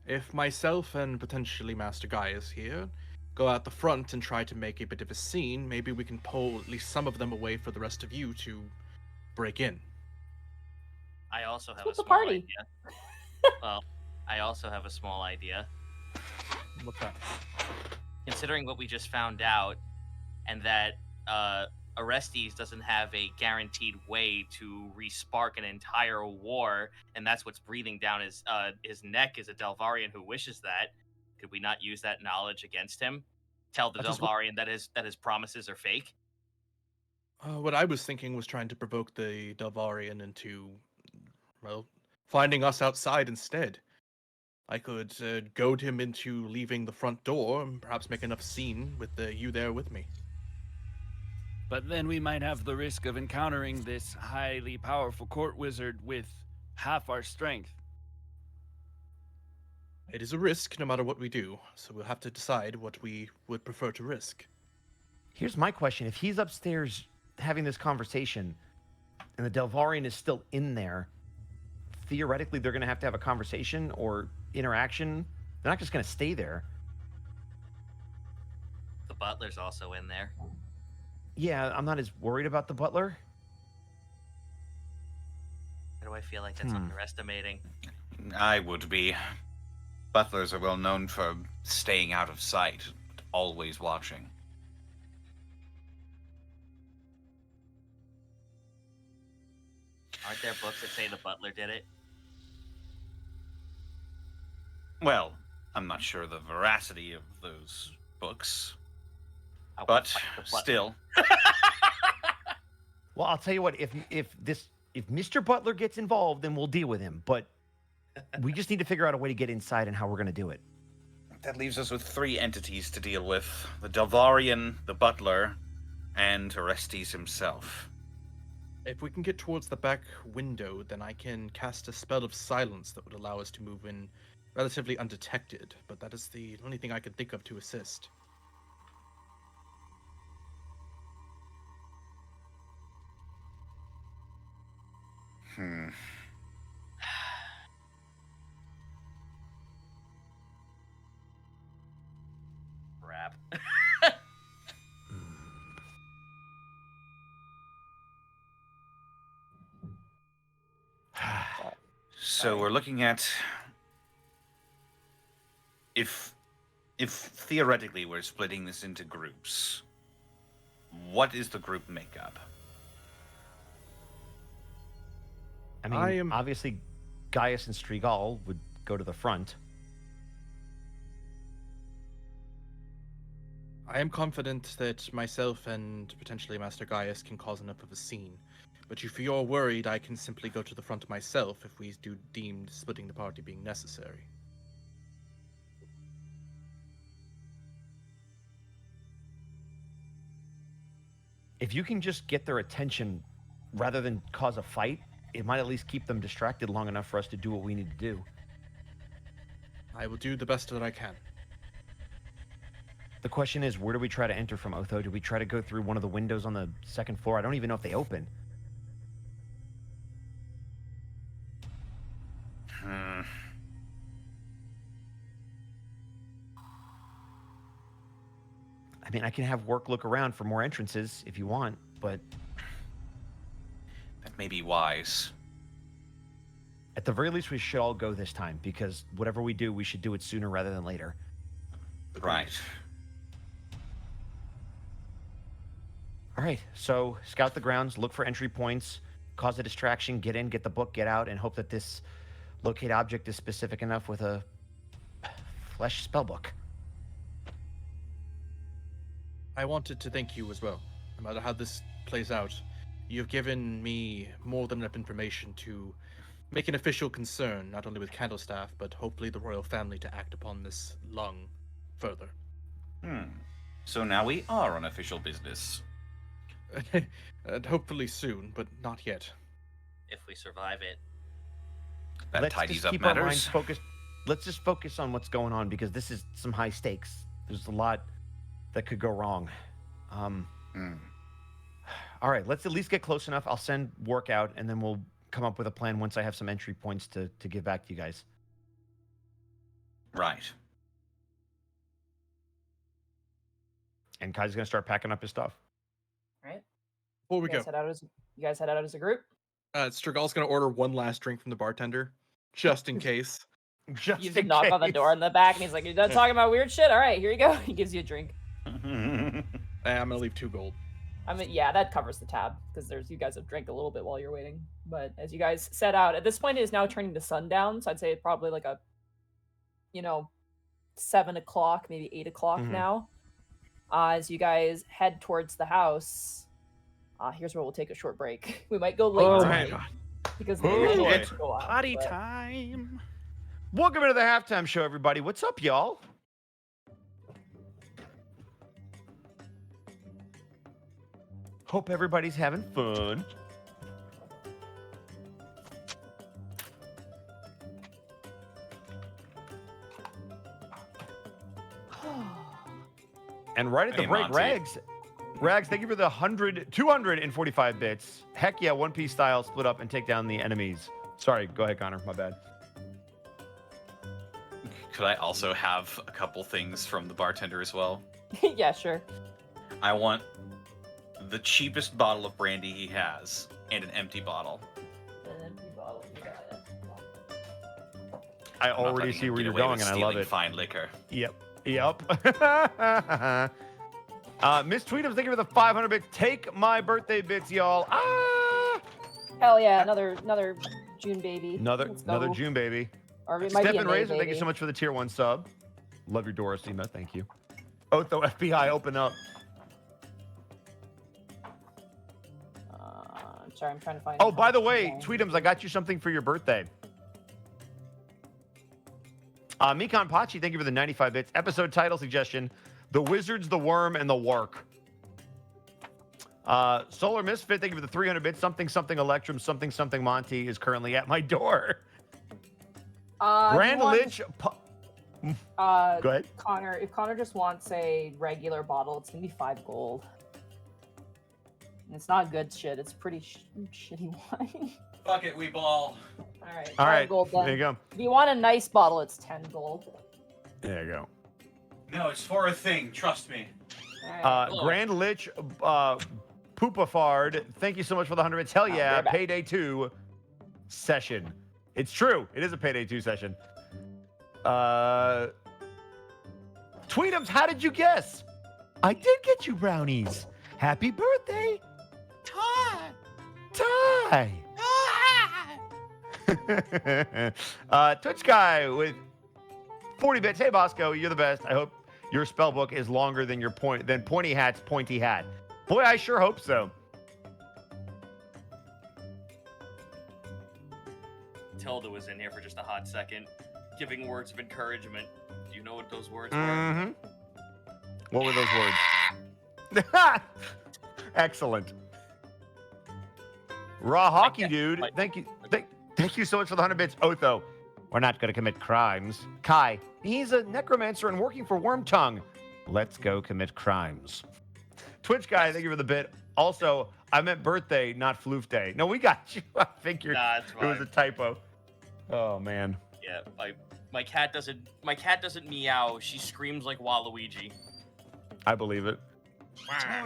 If myself and potentially Master Gaius here go out the front and try to make a bit of a scene, maybe we can pull at least some of them away for the rest of you to break in. I also have What's a the small party? idea. Well, I also have a small idea. What's that? Considering what we just found out, and that Orestes doesn't have a guaranteed way to respark an entire war, and that's what's breathing down his neck is a Delvarian who wishes that. Could we not use that knowledge against him? Tell the I just Delvarian that his promises are fake? What I was thinking was trying to provoke the Delvarian into, well, finding us outside instead. I could goad him into leaving the front door and perhaps make enough scene with you there with me. But then we might have the risk of encountering this highly powerful court wizard with half our strength. It is a risk no matter what we do, so we'll have to decide what we would prefer to risk. Here's my question. If he's upstairs having this conversation and the Delvarian is still in there, theoretically they're going to have a conversation or interaction. They're not just going to stay there. The butler's also in there. Yeah, I'm not as worried about the butler. Why do I feel like that's underestimating? I would be. Butlers are well known for staying out of sight, but always watching. Aren't there books that say the butler did it? Well, I'm not sure the veracity of those books, I will but fight the butler. still. Well, I'll tell you what. If Mr. Butler gets involved, then we'll deal with him. But we just need to figure out a way to get inside and how we're going to do it. That leaves us with 3 entities to deal with. The Delvarian, the Butler, and Orestes himself. If we can get towards the back window, then I can cast a spell of silence that would allow us to move in relatively undetected, but that is the only thing I could think of to assist. Crap. So we're looking at if theoretically we're splitting this into groups, what is the group makeup? I mean, I am- obviously, Gaius and Strigal would go to the front. I am confident that myself and potentially Master Gaius can cause enough of a scene. But if you're worried, I can simply go to the front myself if we do deem splitting the party being necessary. If you can just get their attention rather than cause a fight, it might at least keep them distracted long enough for us to do what we need to do. I will do the best that I can. The question is, where do we try to enter from, Otho? Do we try to go through one of the windows on the second floor? I don't even know if they open. I mean, I can have work look around for more entrances if you want, but That may be wise. at the very least, we should all go this time because whatever we do, we should do it sooner rather than later. Right. All right, so scout the grounds, look for entry points, cause a distraction, get in, get the book, get out, and hope that this locate object is specific enough with a flesh spellbook. I wanted to thank you as well. No matter how this plays out, you've given me more than enough information to make an official concern, not only with Candlestaff, but hopefully the royal family to act upon this lung further. So now we are on official business. And hopefully soon, but not yet. If we survive it. That Let's tidies just up keep our minds matters. focused. Let's just focus on what's going on because this is some high stakes. There's a lot that could go wrong. All right, let's at least get close enough. I'll send work out, and then we'll come up with a plan once I have some entry points to give back to you guys. Right. And Kai's going to start packing up his stuff. Right? Before we You guys go, head out as a group? Stragal's gonna order one last drink from the bartender, just in case. Just You in just knock on the case. door in the back, and he's like, "You're done talking about weird shit? All right, here you go." He gives you a drink. I'm gonna leave 2 gold. I mean, yeah, that covers the tab because you guys have drank a little bit while you're waiting. But as you guys set out, at this point, it is now turning to sundown. So I'd say probably like a, 7 o'clock, maybe 8 o'clock Mhm. now. As you guys head towards the house, here's where we'll take a short break. We might go late Oh tonight my god. because the Oh, usual it's go out, Potty but- time. Welcome into the halftime show, everybody. What's up, y'all? Hope everybody's having fun. And right at the Hey, break, Monty. Rags, thank you for the 245 bits. Heck yeah, One Piece style, split up and take down the enemies. Sorry, go ahead, Connor. My bad. Could I also have a couple things from the bartender as well? Yeah, sure. I want the cheapest bottle of brandy he has and an empty bottle. I I'm not already letting see him where get you're away going, with and I love stealing it. fine liquor. Yep. Miss Tweetums, thank you for the 500 bits. Take my birthday bits, y'all. Hell yeah, another June baby. Another Let's go. June baby. Or it might be a Stephen May Razor, thank you baby. so much for the tier 1 sub. Love your Dorosima, thank you. Otho FBI, open up. Sorry, I'm trying to find. Oh, by the way, Okay. Tweetums, I got you something for your birthday. Mikon Pachi, thank you for the 95 bits. Episode title suggestion: The Wizards, the Worm, and the Wark. Solar Misfit, thank you for the 300 bits. Something Electrum, something Monty is currently at my door. Grand you want- Lich. Go ahead. Connor, if Connor just wants a regular bottle, it's gonna be 5 gold. And it's not good shit. It's pretty shitty wine. Fuck it, we ball. All right. All 5 right, gold then. there you go. If you want a nice bottle, it's 10 gold. There you go. No, it's for a thing. Trust me. All right. Grand Lich Poopafard, thank you so much for the 100 bits. Hell yeah, they're back. Payday 2 session. It's true. It is a Payday 2 session. Tweetums, how did you guess? I did get you brownies. Happy birthday. Ty. Twitch guy with 40 bits. Hey Bosco, you're the best. I hope your spell book is longer than Pointy Hat's pointy hat. Boy, I sure hope so. Tilda was in here for just a hot second, giving words of encouragement. Do you know what those words were? Mm-hmm. What were those words? Excellent. Raw hockey, dude. Thank you. Thank you so much for the 100 bits. Otho, we're not going to commit crimes. Kai, he's a necromancer and working for Wormtongue. Let's go commit crimes. Twitch guy, thank you for the bit. Also, I meant birthday, not floof day. No, we got you. I figured Nah, it's it was a fine. typo. Oh man. Yeah, my cat doesn't meow. She screams like Waluigi. I believe it.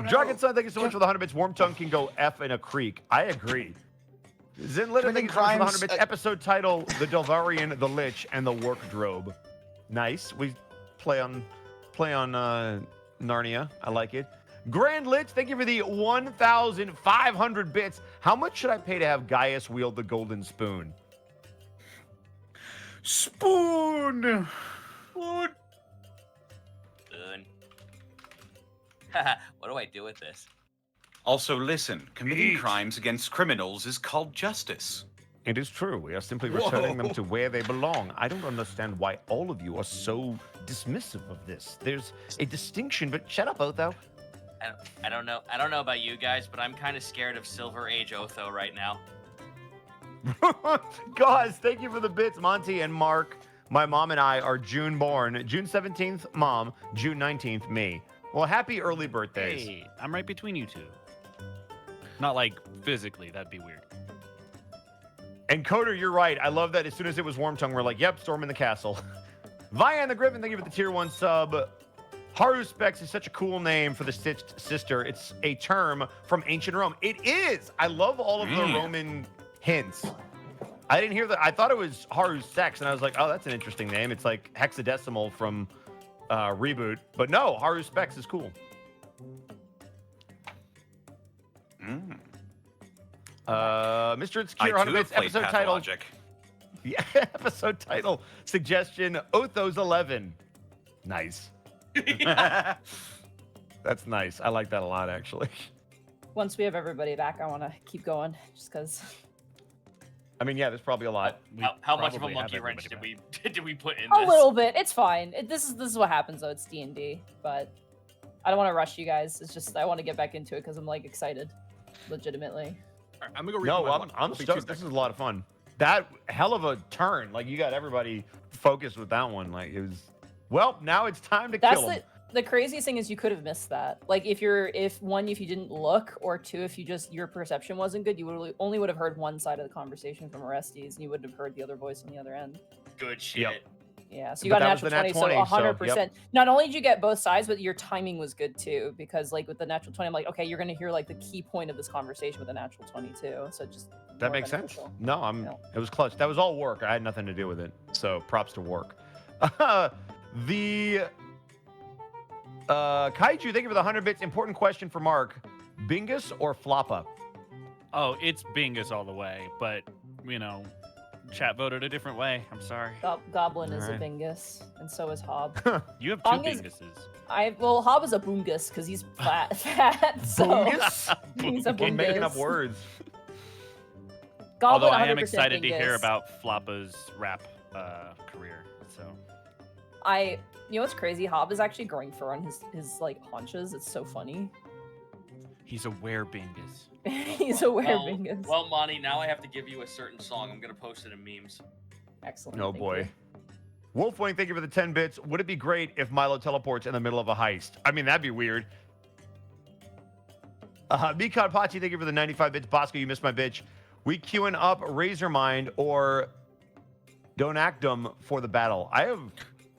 Dragon Son, thank you so much for the 100 bits. Wormtongue can go F in a creek. I agree. Zinlita, thank you Committing so much for the 100 crimes, bits. Episode title: The Delvarian, the Lich, and the Workdrobe. Nice. We play on Narnia. I like it. Grand Lich, thank you for the 1,500 bits. How much should I pay to have Gaius wield the golden spoon? Spoon. Spoon. What do I do with this? Also, listen, committing Eat. crimes against criminals is called justice. It is true. We are simply returning them to where they belong. I don't understand why all of you are so dismissive of this. There's a distinction, but shut up, Otho. I don't know. I don't know about you guys, but I'm kind of scared of Silver Age Otho right now. Guys, thank you for the bits, Monty and Mark. My mom and I are June born. June 17th, mom. June 19th, me. Well, happy early birthdays. Hey, I'm right between you two. Not like physically, that'd be weird. And Coder, you're right. I love that as soon as it was Warm Tongue, we're like, yep, storm in the castle. Vian the Griffin, thank you for the tier 1 sub. Haru Specs is such a cool name for the Stitched Sister. It's a term from ancient Rome. It is. I love all of the Roman hints. I didn't hear that. I thought it was Haru's Sex, and I was like, oh, that's an interesting name. It's like hexadecimal from Reboot. But no, Haru Specs is cool. Mr. Insecure, I 100 too have bits, played episode title. Pathologic. Yeah, episode title suggestion: Otho's 11. Nice. That's nice. I like that a lot, actually. Once we have everybody back, I want to keep going, just because. I mean, yeah, there's probably a lot. We How much of a probably have monkey wrench everybody did back. we we put in A this? little bit. It's fine. This is what happens though. It's D&D, but I don't want to rush you guys. It's just I want to get back into it because I'm like excited, legitimately. All right, I'm gonna go read No, my I'm one. I'll be stoked. 2 This is seconds. a lot of fun. That hell of a turn. Like, you got everybody focused with that one. Like, it was. Well, now it's time to That's kill him. the craziest thing is you could have missed that. Like if you didn't look, or two, if you just your perception wasn't good, you only would have heard one side of the conversation from Orestes, and you wouldn't have heard the other voice on the other end. Good shit. Yep. Yeah, so you But got a that was natural the 20, nat 20, so so, 100%. Not only did you get both sides, but your timing was good too, because like with the natural 20, I'm like, okay, you're gonna hear like the key point of this conversation with the natural 22, so it just That more makes sense. beneficial. No, Yeah. it was clutch. That was all work. I had nothing to do with it. So props to work. The Kaiju, thank you for the 100 bits. Important question for Mark: Bingus or Floppa? Oh, it's Bingus all the way, but you know, chat voted a different way. I'm sorry. Goblin is Alright. a Bingus, and so is Hob. You have two Bong is- Binguses. Well, Hob is a Boongus because he's fat. So Bungus? he's a We're making up Boongus. words. Goblin, Although I am 100% excited to hear Bingus. about Floppa's rap career. So You know what's crazy? Hob is actually growing fur on his like haunches. It's so funny. he's a were-Bingus. He's a Bingus. Well, Monty, now I have to give you a certain song. I'm gonna post it in memes. Excellent. Oh thank boy. you. Wolfwing, thank you for the 10 bits. Would it be great if Milo teleports in the middle of a heist? I mean, that'd be weird. Mikon Pachi, thank you for the 95 bits. Bosco, you missed my bitch. We queuing up Razormind or Don't Act Dumb for the battle. I have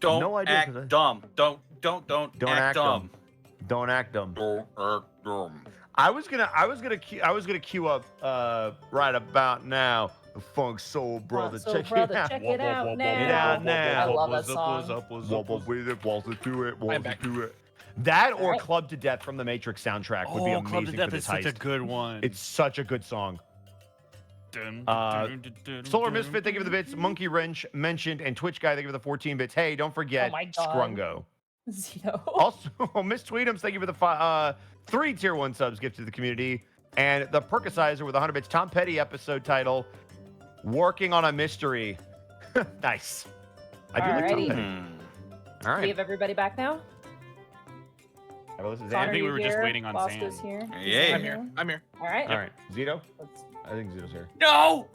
Don't no idea. 'cause act dumb. Don't Don't act dumb. Don't act dumb. Don't act dumb. I was gonna queue up right about now. The Funk Soul Brother. So, check brother, it out. check it out It out now. I love that song. Wobble with it, waltz it to it, waltz it back. to it. That or Alright. Club to Death from the Matrix soundtrack would be Oh, amazing Club to Death for is this such a heist. good one. It's such a good song. Dun, Uh, dun, dun, dun, Solar dun, Misfit, thank you for the bits. Monkey Wrench mentioned, and Twitch Guy, thank you for the 14 bits. Hey, don't forget Oh my God. Scrungo. Zito. Also, Miss Tweetums, thank you for the 3 tier 1 subs gifted to the community. And the Percisizer with 100 bits. Tom Petty episode title, Working on a Mystery. Nice. I do like Tom Alrighty. Petty. Hmm. All Do we right. have everybody back now? Well, this is Connor, I think we you were just here? waiting on Bosco's Sam. here. Yeah. I'm here. I'm here. All right. All right. Zito? Let's- I think Zito's here. No.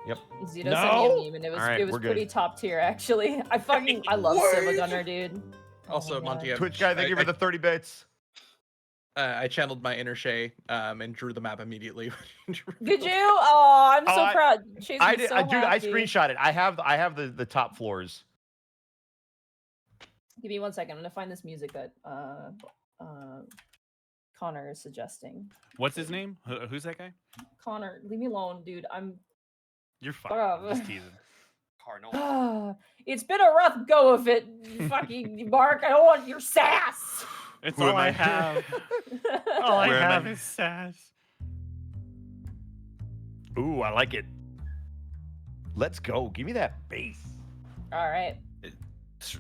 Zito No? sent me a meme, and it was All right, it was we're good. pretty top tier actually. I love Silva Gunner, dude. Also, Oh my Monty, God. Twitch Guy, thank you for the 30 bits. I channeled my inner Shay and drew the map immediately. Did you? Oh, I'm so Oh, proud. She's I did, so dude. I happy. screenshot it. I have the top floors. Give me 1 second. I'm gonna find this music that Connor is suggesting. What's his name? Who's that guy? Connor, leave me alone, dude. I'm You're fine. Fuck off. I'm just teasing. Cardinal. It's been a rough go of it, fucking Mark. I don't want your sass. It's Who all am I I? have. All I Where am have I? is sass. Ooh, I like it. Let's go. Give me that bass. All right. It's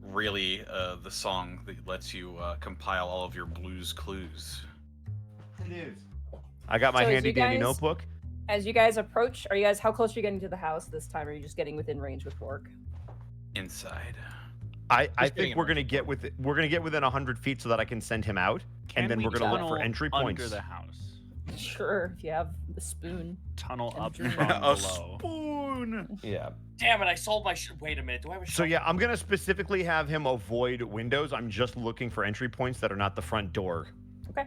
really the song that lets you compile all of your blues clues. It is. I got my So as handy you dandy guys- notebook. As you guys approach, how close are you getting to the house this time? Or are you just getting within range with Work? Inside. I getting think in we're range gonna of get within 100 feet so that I can send him out, and then Can we're we gonna look for tunnel entry under points. the house. Sure, if you have the spoon. Tunnel up Enter. from A below. spoon. Yeah. Damn it! I sold my. Wait a minute. Do I have a? So yeah, I'm gonna specifically have him avoid windows. I'm just looking for entry points that are not the front door. Okay.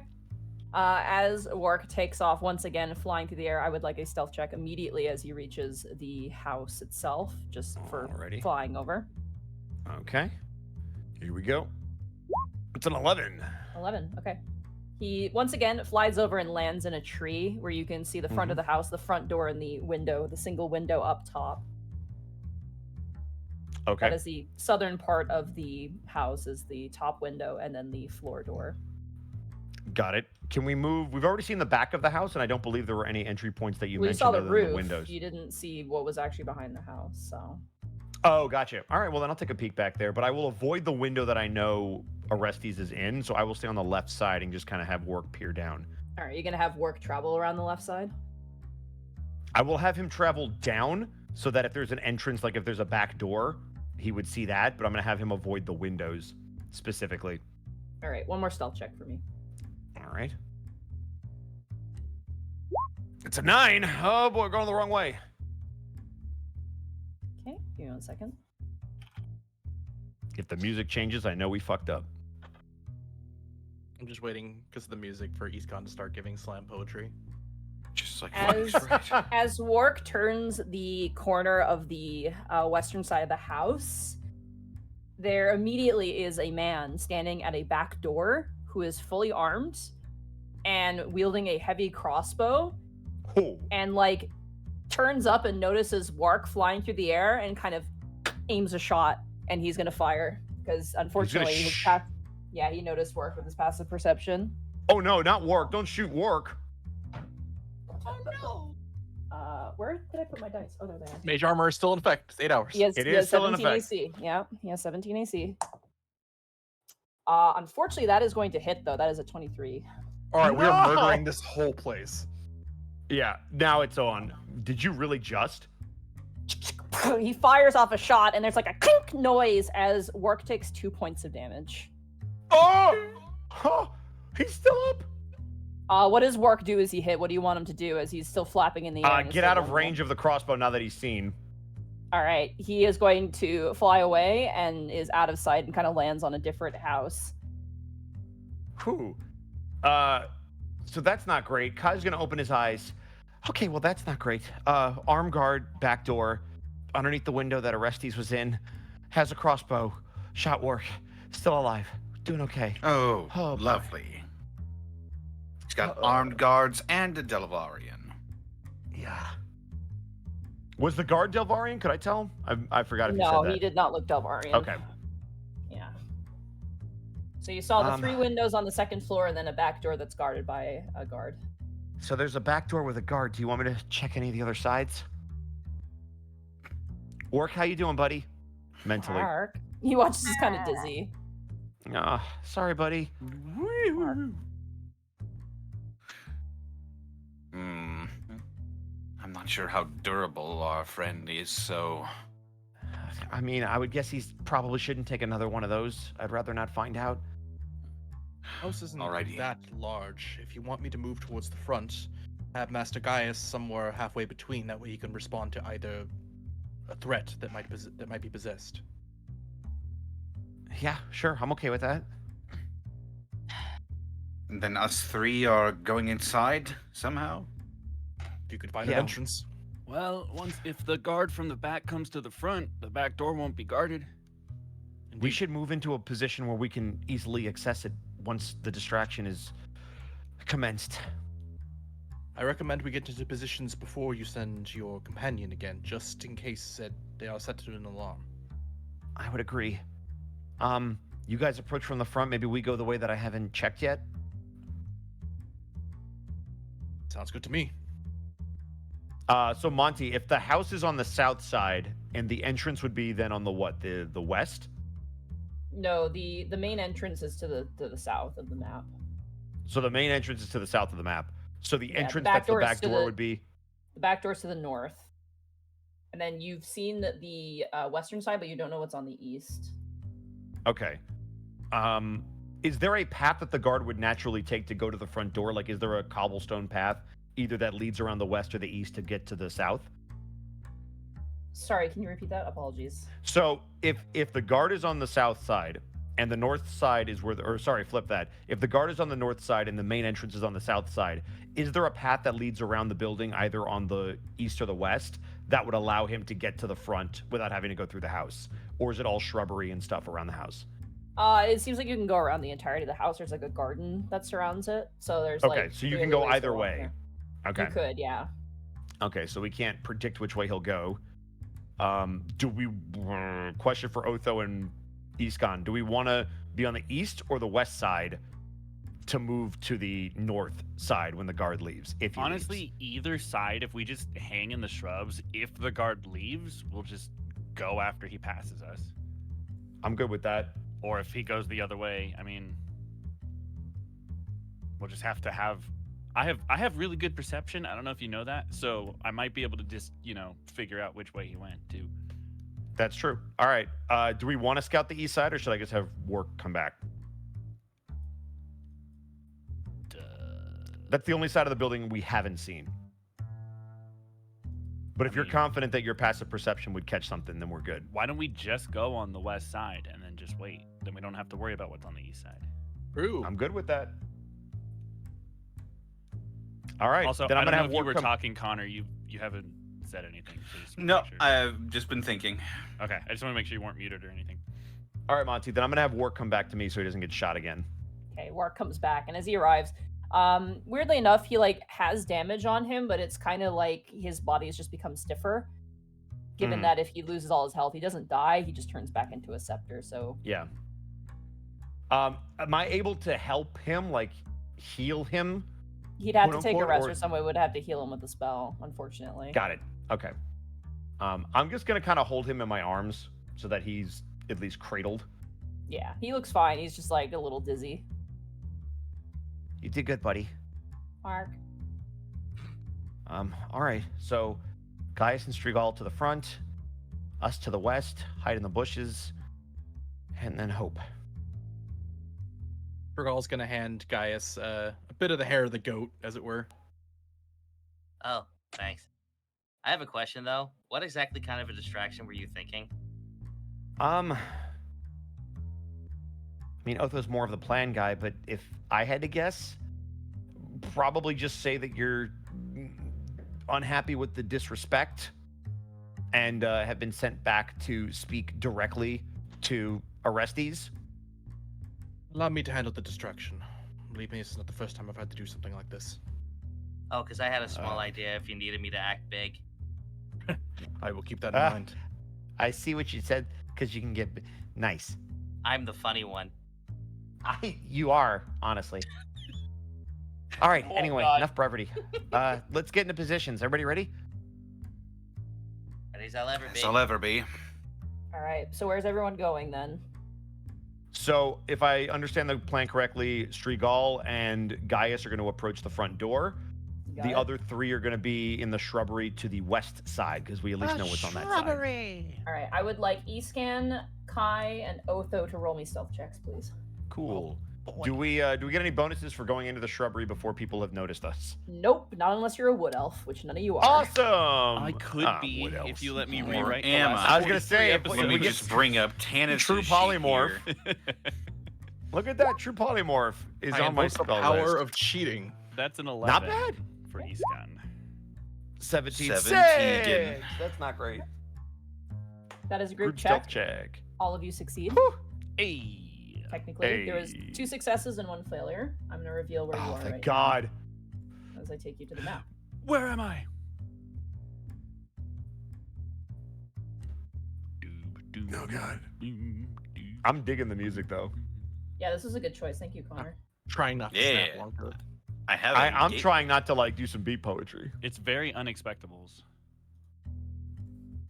As Work takes off once again, flying through the air, I would like a stealth check immediately as he reaches the house itself, just for Alrighty. flying over. Okay. Here we go. It's an 11. 11. Okay. He once again flies over and lands in a tree where you can see the front of the house, the front door, and the window, the single window up top. Okay. That is the southern part of the house, is the top window, and then the floor door. Got it. Can we move? We've already seen the back of the house, and I don't believe there were any entry points that you Well, you mentioned saw the other than roof. the windows. You didn't see what was actually behind the house, so. Oh, gotcha. All right, well then I'll take a peek back there, but I will avoid the window that I know Orestes is in, so I will stay on the left side and just kind of have Work peer down. All right, you're gonna have Work travel around the left side. I will have him travel down so that if there's an entrance, like if there's a back door, he would see that, but I'm going to have him avoid the windows specifically. All right, one more stealth check for me. All right. It's a 9. Oh boy, going the wrong way. Okay, give me 1 second. If the music changes, I know we fucked up. I'm just waiting because of the music for EastCon to start giving slam poetry. Just like As Fox, right? as Work turns the corner of the western side of the house, there immediately is a man standing at a back door who is fully armed and wielding a heavy crossbow, Oh. and like turns up and notices Work flying through the air and kind of aims a shot, and he's gonna fire because unfortunately he noticed Work with his passive perception. Oh no, not Work. Don't shoot Work. Where did I put my dice? Oh, there they are. Mage armor is still in effect. It's 8 hours. He has, It he is has still in 17 effect. AC. Yeah, he has 17 AC. Unfortunately, that is going to hit, though. That is a 23. All right, we are No! murdering this whole place. Yeah, now it's on. Did you really just? He fires off a shot, and there's like a clink noise as Work takes 2 points of damage. Oh! Oh! He's still up. What does Work do as he hit? What do you want him to do as he's still flapping in the air? and is Get still out of vulnerable? range of the crossbow now that he's seen. All right, he is going to fly away and is out of sight and kind of lands on a different house. Whew. So that's not great. Kai's gonna open his eyes. Okay, well that's not great. Arm guard, back door, underneath the window that Orestes was in, has a crossbow, shot Work, still alive, doing okay. Oh, Oh, boy. lovely. He's got armed guards and a Delvarian. Yeah. Was the guard Delvarian? Could I tell him? I forgot if you No, said that. he did not look Delvarian. Okay. Yeah. So you saw the Um, 3 windows on the second floor and then a back door that's guarded by a guard. So there's a back door with a guard. Do you want me to check any of the other sides? Work, how you doing, buddy? Mentally. Mark. He watches this kind of dizzy. Sorry, buddy. I'm not sure how durable our friend is, so I mean, I would guess he's probably shouldn't take another one of those. I'd rather not find out. House isn't Alrighty. that large. If you want me to move towards the front, have Master Gaius somewhere halfway between. That way he can respond to either a threat that might be possessed. Yeah, sure. I'm okay with that. And then us 3 are going inside somehow. If you could find Yeah. an entrance. Well, if the guard from the back comes to the front, the back door won't be guarded. We should move into a position where we can easily access it once the distraction is commenced. I recommend we get into positions before you send your companion again, just in case they are set to an alarm. I would agree. You guys approach from the front. Maybe we go the way that I haven't checked yet. Sounds good to me. So Monty, if the house is on the south side and the entrance would be then on the what? The west? No, the main entrance is to the south of the map. So the main entrance is to the south of the map. So the Yeah, entrance, the back that's the door is back to door the- would be. The back door's to the north. And then you've seen the western side, but you don't know what's on the east. Okay. Is there a path that the guard would naturally take to go to the front door? Like, is there a cobblestone path, either that leads around the west or the east to get to the south? Sorry, can you repeat that? Apologies. So if the guard is on the south side and the north side is where flip that. If the guard is on the north side and the main entrance is on the south side, is there a path that leads around the building either on the east or the west that would allow him to get to the front without having to go through the house? Or is it all shrubbery and stuff around the house? It seems like you can go around the entirety of the house. There's like a garden that surrounds it. So there's Okay, like so you three can other go ways to either walk way. there. Okay. You could, yeah. Okay, so we can't predict which way he'll go. Do we question for Otho and Iskon? Do we want to be on the east or the west side to move to the north side when the guard leaves? If he Honestly, leaves? either side, if we just hang in the shrubs, if the guard leaves, we'll just go after he passes us. I'm good with that. Or if he goes the other way, I mean, we'll just have to have. I have really good perception. I don't know if you know that, so I might be able to just figure out which way he went too. That's true. All right. Do we want to scout the east side, or should I just have work come back? That's the only side of the building we haven't seen. But if you're confident that your passive perception would catch something, then we're good. Why don't we just go on the west side and then just wait? Then we don't have to worry about what's on the east side. True. I'm good with that. All right. Also, then I I'm don't gonna know have if you work were come. talking, Connor. You haven't said anything. So just No, make sure. I've just been thinking. Okay, I just want to make sure you weren't muted or anything. All right, Monty. Then I'm gonna have work come back to me so he doesn't get shot again. Okay, Wark comes back, and as he arrives, weirdly enough, he like has damage on him, but it's kind of like his body has just become stiffer. Given that if he loses all his health, he doesn't die, he just turns back into a scepter. So Yeah. Am I able to help him, like heal him? he'd have Quote, to take a unquote, rest, or- or someone would have to heal him with a spell, unfortunately. Got it. Okay. I'm just gonna kind of hold him in my arms so that he's at least cradled. Yeah, he looks fine. He's just like a little dizzy. You did good, buddy. Mark. All right. So, Gaius and Strigal to the front, us to the west, hide in the bushes, and then hope. Fergal's gonna hand Gaius a bit of the hair of the goat, as it were. Oh, thanks. I have a question though. What exactly kind of a distraction were you thinking? I mean, Otho's more of the plan guy, but if I had to guess, probably just say that you're unhappy with the disrespect and have been sent back to speak directly to arrestees. Allow me to handle the distraction. Believe me, it's not the first time I've had to do something like this. Oh, because I had a small idea if you needed me to act big. I will keep that in Ah. mind. I see what you said, because you can get nice. I'm the funny one. You are, honestly. All right, Oh, anyway, God. enough brevity. Let's get into positions. Everybody ready? Ready as I'll ever be. Yes, I'll ever be. All right, so where's everyone going then? So, if I understand the plan correctly, Strigal and Gaius are going to approach the front door. You got The it? other three are going to be in the shrubbery to the west side, because we at least know what's on that side. All right, I would like Escan, Kai, and Otho to roll me stealth checks, please. Cool. Do we get any bonuses for going into the shrubbery before people have noticed us? Nope, not unless you're a wood elf, which none of you are. Awesome! I could be wood if elves. you let me Or rewrite. the am last I was gonna 43 say, if episodes. Let me we get just bring up Tannis' true sheet polymorph. here. Look at that, true polymorph is I on my invoke the spell power list. of cheating. That's an 11. Not bad. For Iskan. 17. 17. That's not great. That is a group stealth check. check. All of you succeed. Hey. Technically, there was Hey. 2 successes and 1 failure. I'm gonna reveal where you Oh, are thank right God. now. as I take you to the map. Where am I? Oh God. I'm digging the music though. Yeah, this is a good choice. Thank you, Connor. Trying not to snap along to it. I have. I'm trying not to like do some beat poetry. It's very Unexpectables.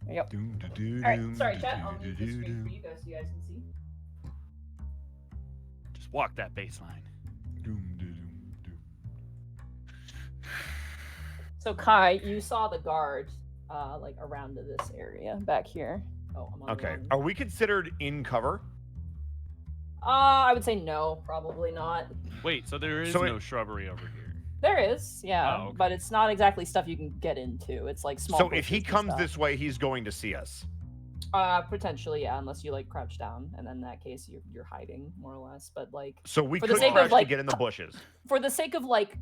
There you go. All right, sorry, chat. I'll move the screen for you guys so you guys can see. Just walk that bass line. So Kai, you saw the guard, like around to this area back here. Oh, I'm on the Okay. wrong- Are we considered in cover? I would say no, probably not. Wait, so there is So no shrubbery over here. There is, yeah, Oh, okay. but it's not exactly stuff you can get into. It's like small. So if he bushes and comes stuff. this way, he's going to see us. Potentially, yeah, unless you like crouch down, and then in that case you're hiding more or less. But like So we For the could sake of, actually like, get in the bushes. for the sake of like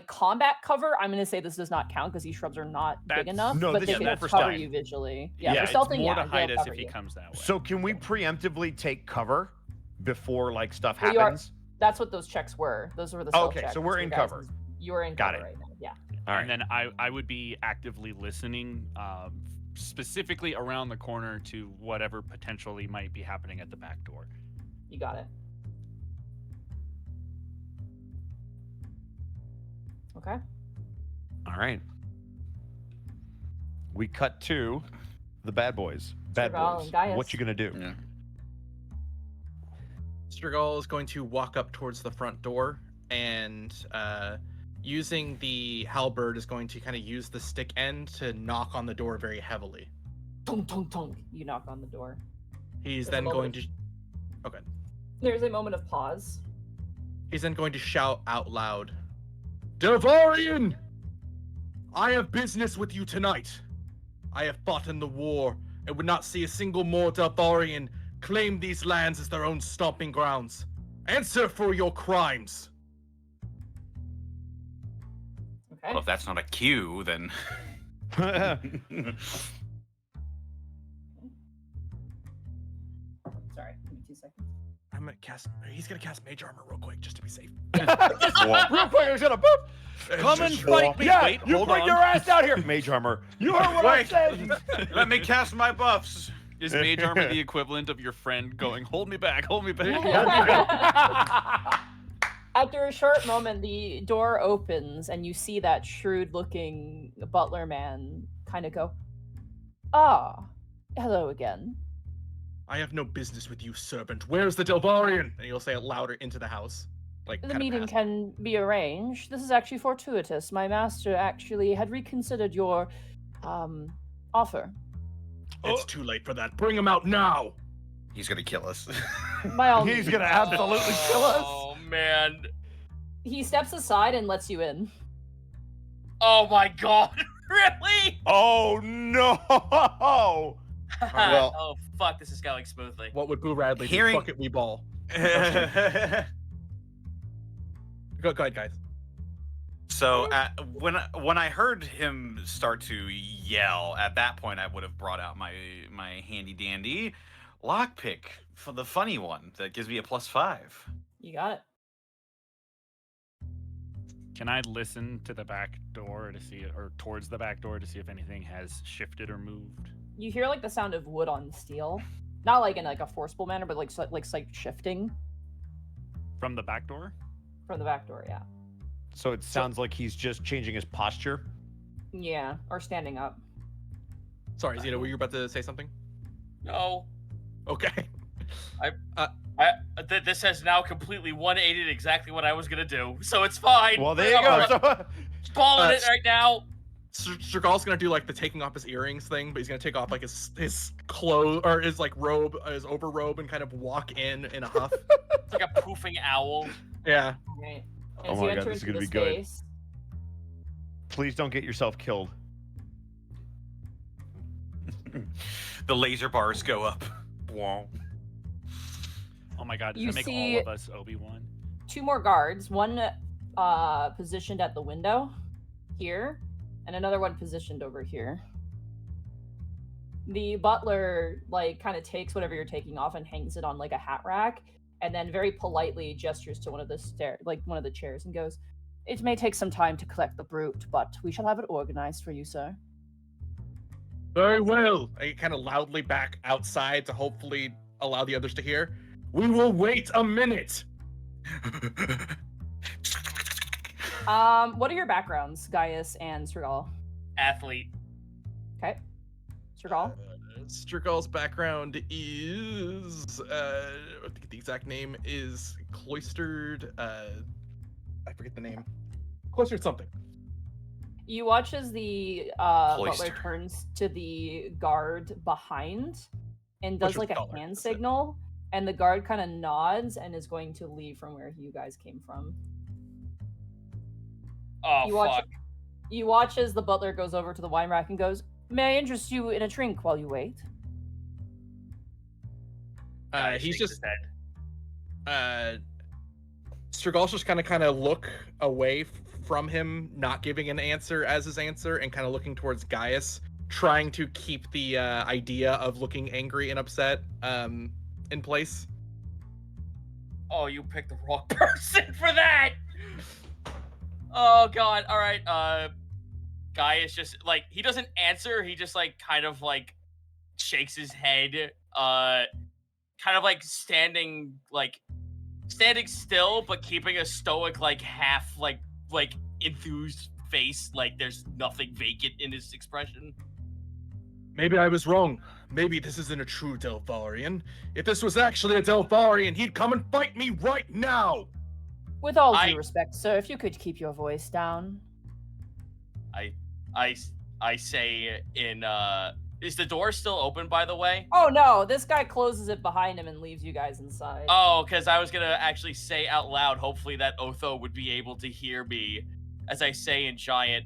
combat cover, I'm gonna say this does not count because these shrubs are not big That's- enough. No, but this they is can more for cover stealth. you visually. Yeah, Yeah, it's for stealthing, more yeah, to hide they'll us cover if he you. comes that way. So can we preemptively take cover before like stuff Well, you are- happens? That's what those checks were. Those were the Oh, stealth okay, checks. so we're for in guys. cover. You're in Got cover it. right now. Yeah. All right. And then I would be actively listening, specifically around the corner to whatever potentially might be happening at the back door. You got it. Okay. All right. We cut to the bad boys. Bad Strigol boys. and Gaius. What you gonna do? Yeah. Strigol is going to walk up towards the front door and using the halberd is going to kind of use the stick end to knock on the door very heavily. Tunk, tunk, tunk. You knock on the door. He's There's a then going moment to There's a moment of pause. he's then going to shout out loud, "Delvarian! I have business with you tonight. I have fought in the war and would not see a single more Delvarian claim these lands as their own stomping grounds. Answer for your crimes." Okay. Well, if that's not a cue, then. Sorry, give me 2 seconds. I'm gonna cast. He's gonna cast Mage Armor real quick just to be safe. Real quick, I'm gonna boop. Come and fight me. Yeah, Wait, you hold bring on. your ass out here. Mage armor. You heard what I Wait. said. Let me cast my buffs. Is Mage Armor the equivalent of your friend going, hold me back, hold me back? After a short moment, the door opens and you see that shrewd-looking butler man kind of go, "Ah, hello again." I have no business with you, servant. Where's the Delvarian? And he'll say it louder into the house. Like The kinda meeting past. can be arranged. This is actually fortuitous. My master actually had reconsidered your offer. It's too late for that. Bring him out now. He's gonna kill us. By all He's means. gonna absolutely kill us. Oh man. He steps aside and lets you in. Oh my god. Really? Oh no! Well- oh fuck, this is going smoothly. What would Boo Radley Hearing- do? Fuck it, we ball. Go ahead, guys. So when I heard him start to yell, at that point I would have brought out my handy dandy lockpick for the funny one that gives me a +5. You got it. Can I listen to the back door to see, or towards the back door to see if anything has shifted or moved? You hear like the sound of wood on steel, not like in like a forceful manner, but like like shifting From the back door? from the back door. Yeah. So it sounds like he's just changing his posture. Yeah, or standing up. Sorry, Zito, were you about to say something? No. Okay. This has now completely 180'd exactly what I was gonna do, so it's fine. Well, there you go. So, Balling it right now. Strigol's gonna do like the taking off his earrings thing, but he's gonna take off like his clothes or his like robe, his overrobe, and kind of walk in a huff. It's like a poofing owl. Yeah. Right. Oh As my you God, enter this is into gonna the be good. space, please don't get yourself killed. The laser bars go up. Whoa. Oh my god, does You that make see- all of us Obi-Wan? 2 more guards, one positioned at the window here, and another one positioned over here. The butler like kind of takes whatever you're taking off and hangs it on like a hat rack, and then very politely gestures to one of the chairs and goes, It may take some time to collect the brute, but we shall have it organized for you, sir. Very well. I kind of loudly back outside to hopefully allow the others to hear. We will wait a minute. What are your backgrounds, Gaius and Strigal? Athlete. Okay. Strigal? Strigal's background is I think the exact name is cloistered. I forget the name. Cloistered something. You watch as the butler Cloister. turns to the guard behind and does Cloister's like a collar, hand that's it. signal, and the guard kind of nods and is going to leave from where you guys came from. Oh, You watch, fuck. you watch as the butler goes over to the wine rack and goes, "May I interest you in a drink while you wait?" Guy He's shakes just his head. Strigal's just kind of look away from him, not giving an answer as his answer, and kind of looking towards Gaius, trying to keep the idea of looking angry and upset in place. Oh, you picked the wrong person for that. Oh god. All right. Guy is just like, he doesn't answer. He just like kind of like shakes his head. Kind of like standing still, but keeping a stoic like half like enthused face. Like there's nothing vacant in his expression. Maybe I was wrong. Maybe this isn't a true Delvarian. If this was actually a Delvarian, he'd come and fight me right now. With all I- due respect, sir, if you could keep your voice down. I say in is the door still open, by the way? Oh no, this guy closes it behind him and leaves you guys inside. Oh, because I was gonna actually say out loud, hopefully that Otho would be able to hear me as I say in Giant,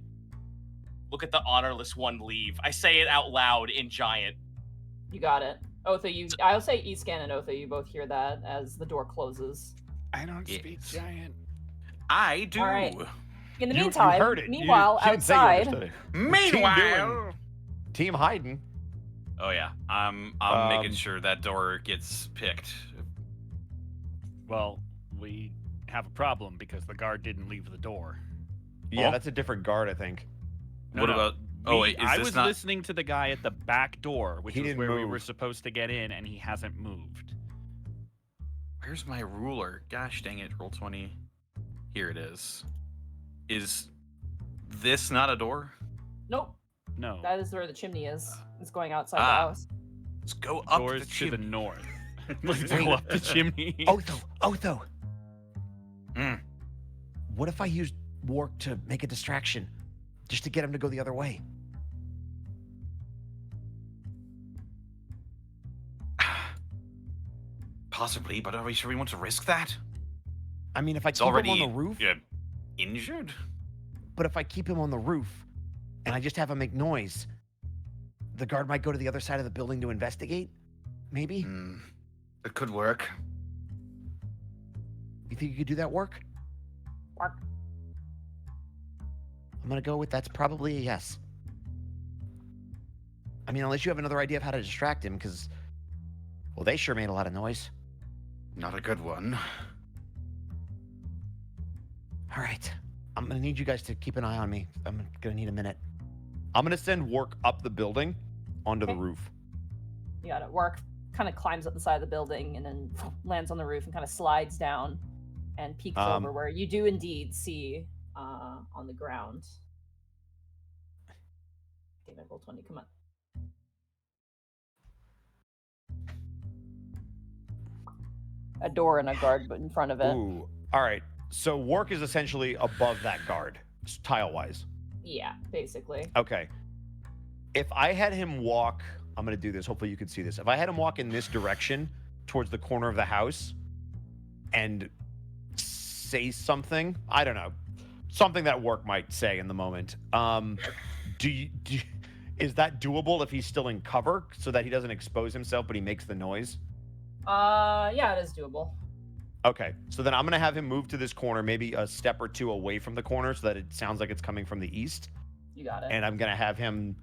look at the honorless one leave. I say it out loud in Giant. You got it. Otho, I'll say Escan and Otho, you both hear that as the door closes. I don't Yes. speak giant. I do. All right. In the You meantime, heard it. meanwhile, you didn't say you outside, understood it. Meanwhile. Team hiding. Oh yeah, I'm making sure that door gets picked. Well, we have a problem because the guard didn't leave the door. Yeah, Oh. that's a different guard, I think. No, What no. about? Oh wait, is I this was not? listening to the guy at the back door, which He is didn't where we move. were supposed to get in, and he hasn't moved. Where's my ruler? Gosh dang it! Roll 20. Here it is. Is this not a door? nope, No. that is where the chimney is. It's going outside the Ah. house. Let's go up Doors the to chimney. the north. Let's Wait. go up the chimney. Otho. Mm. What if I used Wark to make a distraction? Just to get him to go the other way? Possibly, but are we sure we want to risk that? I mean, if I It's keep already him on the roof, injured. but if I keep him on the roof and I just have him make noise, the guard might go to the other side of the building to investigate? Maybe? It could work. You think you could do that work? Mark. I'm gonna go with that's probably a yes. I mean, unless you have another idea of how to distract him, because, well, they sure made a lot of noise. Not a good one. All right. I'm gonna need you guys to keep an eye on me. I'm gonna need a minute. I'm gonna send Wark up the building onto the Okay. roof. You got it. Work kind of climbs up the side of the building and then lands on the roof and kind of slides down and peeks over where you do indeed see on the ground. Okay, roll 20. Come on. A door and a guard in front of it. Ooh. All right. So Wark is essentially above that guard, tile-wise. Yeah, basically. Okay. If I had him walk, I'm gonna do this. Hopefully you can see this. If I had him walk in this direction towards the corner of the house and say something, I don't know, something that Wark might say in the moment. Is that doable if he's still in cover so that he doesn't expose himself, but he makes the noise? Yeah, it is doable. Okay, so then I'm gonna have him move to this corner, maybe a step or two away from the corner, so that it sounds like it's coming from the east. You got it. And I'm gonna have him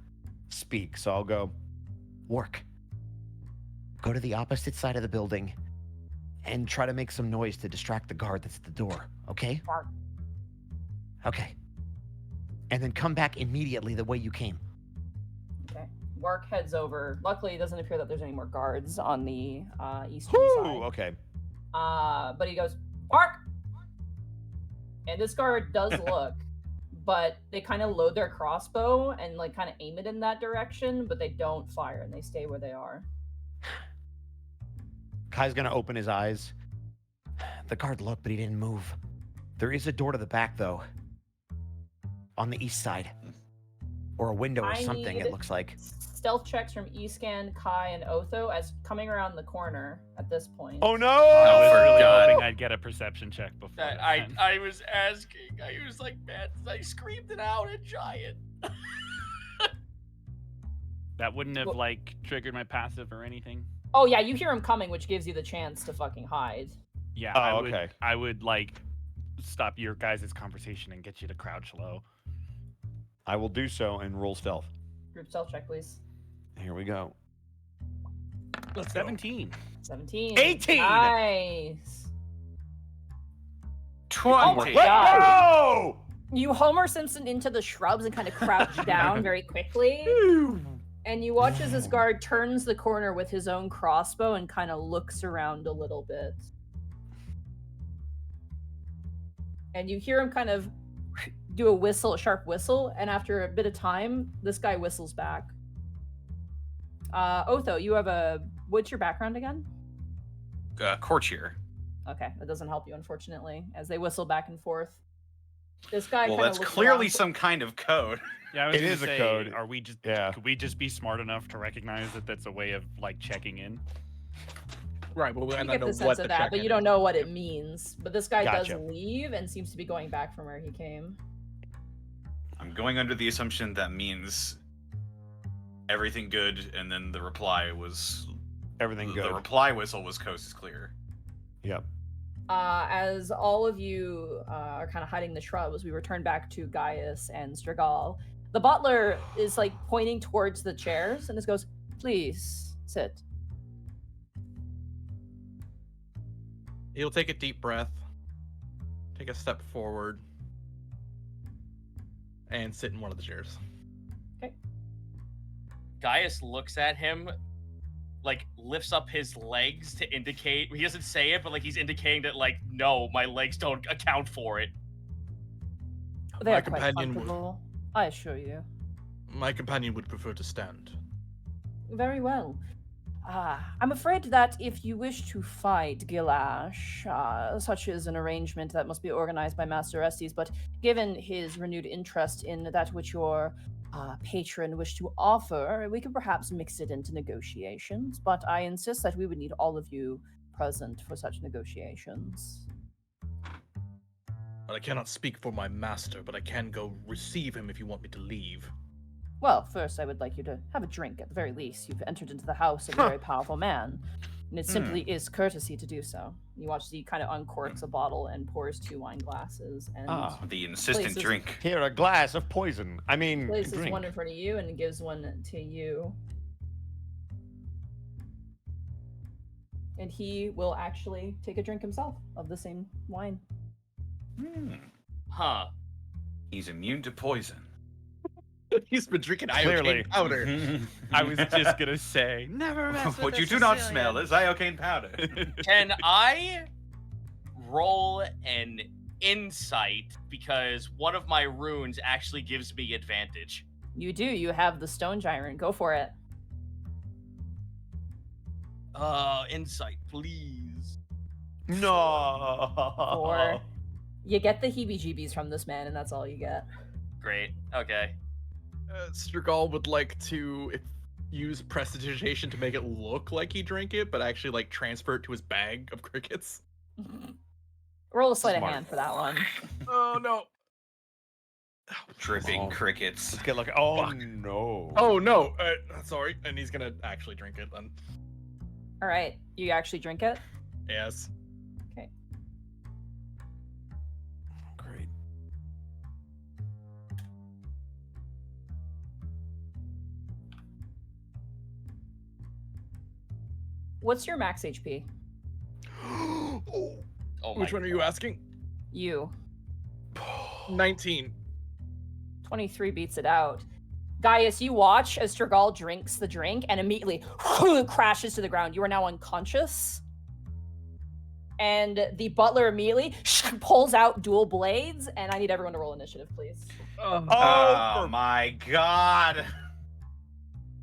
speak. So I'll go, Wark, go to the opposite side of the building and try to make some noise to distract the guard that's at the door. Okay? Okay. And then come back immediately the way you came. Okay. Mark heads over. Luckily, it doesn't appear that there's any more guards on the eastern Whew, side. okay. But he goes, Mark! And this guard does look, but they kind of load their crossbow and like kind of aim it in that direction, but they don't fire and they stay where they are. Kai's gonna open his eyes. The guard looked, but he didn't move. There is a door to the back, though. On the east side. Or a window or I something, need it looks like. Stealth checks from Escan, Kai, and Otho as coming around the corner at this point. Oh no! I was for really God. hoping I'd get a perception check before. I was asking. I was like, man, I screamed it out at Giant. That wouldn't have Well- like triggered my passive or anything. Oh yeah, you hear him coming, which gives you the chance to fucking hide. Yeah, Oh, okay. I would like stop your guys' conversation and get you to crouch low. I will do so and roll stealth. Group stealth check, please. Here we go. 17. 17. 18! Nice. 20. my God. go! You Homer Simpson into the shrubs and kind of crouch down very quickly. And you watch as this guard turns the corner with his own crossbow and kind of looks around a little bit. And you hear him kind of do a sharp whistle, and after a bit of time, this guy whistles back. Otho, you have what's your background again? Courtier. Okay, that doesn't help you, unfortunately, as they whistle back and forth. This guy Well, kinda that's looks clearly around. some kind of code. Yeah, I was It gonna is a say, code. Are we just Yeah. could we just be smart enough to recognize that that's a way of like checking in? Right, but we You might not get know the what sense the of that, but check-in you don't is. know what it means. But this guy Gotcha. does leave and seems to be going back from where he came. I'm going under the assumption that means everything good, and then the reply was Everything the good. reply whistle was coast is clear. Yep. As all of you are kind of hiding in the shrubs, we return back to Gaius and Strigal. The butler is like pointing towards the chairs and just goes, "Please sit." He'll take a deep breath, take a step forward, and sit in one of the chairs. Gaius looks at him, like lifts up his legs to indicate. He doesn't say it, but like he's indicating that, like, no, my legs don't account for it. They My are quite companion would- comfortable, I assure you. My companion would prefer to stand. Very well. I'm afraid that if you wish to fight Gilash, such is an arrangement that must be organized by Master Estes, but given his renewed interest in that which your patron wished to offer, we could perhaps mix it into negotiations, but I insist that we would need all of you present for such negotiations. Well, I cannot speak for my master, but I can go receive him if you want me to leave. Well, first I would like you to have a drink at the very least. You've entered into the house of a very powerful man, and it simply is courtesy to do so. You watch as he kind of uncorks a bottle and pours 2 wine glasses and The insistent Places- drink. Here, a glass of poison. I mean, places drink. one in front of you and gives one to you. And he will actually take a drink himself of the same wine. Huh. He's immune to poison. He's been drinking Clearly. iocane powder. I was just gonna say, never mess with What a you do not Sicilian. smell is iocane powder. Can I roll an insight, because one of my runes actually gives me advantage? You do. You have the stone giant. Go for it. Insight, please. No. 4. You get the heebie-jeebies from this man, and that's all you get. Great. Okay. Strigal would like to use prestidigitation to make it look like he drank it, but actually like transfer it to his bag of crickets. Roll a sleight of Smart. hand for that one. Oh no! Dripping Oh. crickets. Let's get like, oh Fuck. no. Oh no! Sorry, and he's gonna actually drink it then. All right. You actually drink it? Yes. Great. What's your max HP? Oh my Which one are you asking? You. 19. 23 beats it out. Gaius, you watch as Stragal drinks the drink and immediately crashes to the ground. You are now unconscious. And the butler immediately pulls out dual blades, and I need everyone to roll initiative, please. Oh my god.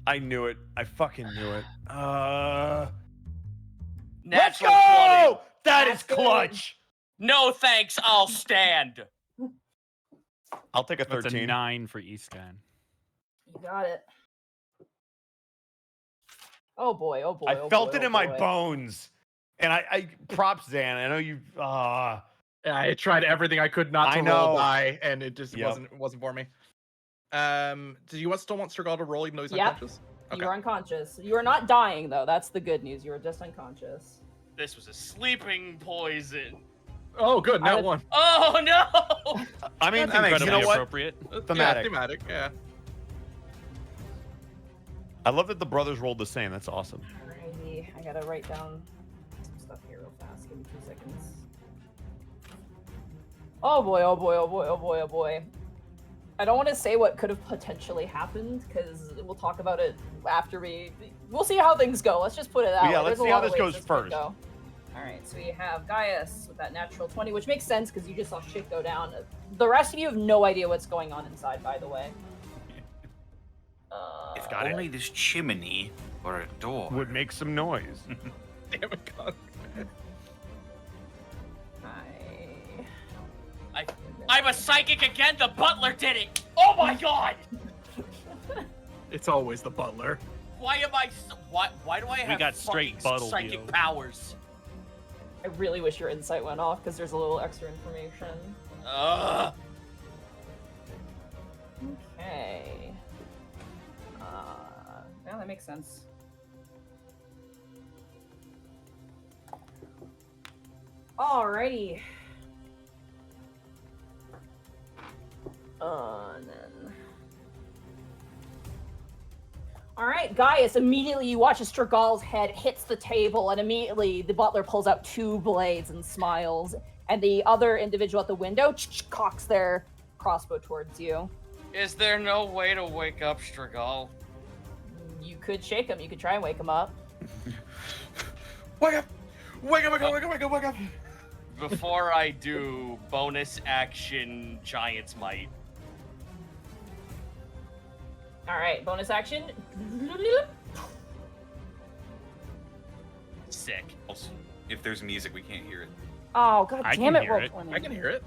I knew it. I fucking knew it. Let's Natural go! 20. That is clutch. No thanks, I'll stand. I'll take a That's 13. a 9 for Easton. You got it. Oh boy, oh boy. I oh felt boy, it oh in my boy. bones. And I props, Zan. I know you. I tried everything I could not I to know. roll die, and it just Yep. wasn't for me. Do you still want Stragal to roll even though he's Yep. unconscious? You are unconscious. You are not dying, though. That's the good news. You are just unconscious. This was a sleeping poison. Oh, good. I Now would- one. Oh no! I mean, That's I mean, you incredibly know what? appropriate. Thematic. Yeah, thematic. Yeah. I love that the brothers rolled the same. That's awesome. Alrighty, I gotta write down some stuff here real fast. Give me 2 seconds. Oh boy, oh boy, oh boy, oh boy, oh boy. I don't want to say what could have potentially happened because we'll talk about it after we'll see how things go. Let's just put it that way. Yeah, let's There's a see how lot of this ways goes could first. go. All right, so we have Gaius with that natural 20, which makes sense because you just saw shit go down. The rest of you have no idea what's going on inside, by the way. If Got it. only this chimney or a door. Would make some noise. Damn it, God. I'm a psychic again. The butler did it. Oh my god! It's always the butler. Why am I? Why do I have got straight fucking buttle psychic deal. powers? I really wish your insight went off because there's a little extra information. Ugh. Okay. Yeah, that makes sense. Alrighty. And then... Alright, Gaius, immediately you watch as Stragal's head hits the table, and immediately the butler pulls out 2 blades and smiles, and the other individual at the window cocks their crossbow towards you. Is there no way to wake up Stragal? You could shake him, you could try and wake him up. Wake up! Wake up, wake up, wake up, wake up, wake up! Before I do, bonus action Giant's Might. Alright, bonus action. Sick. If there's music, we can't hear it. Oh, god I damn can it, hear it. roll 20. I can hear it.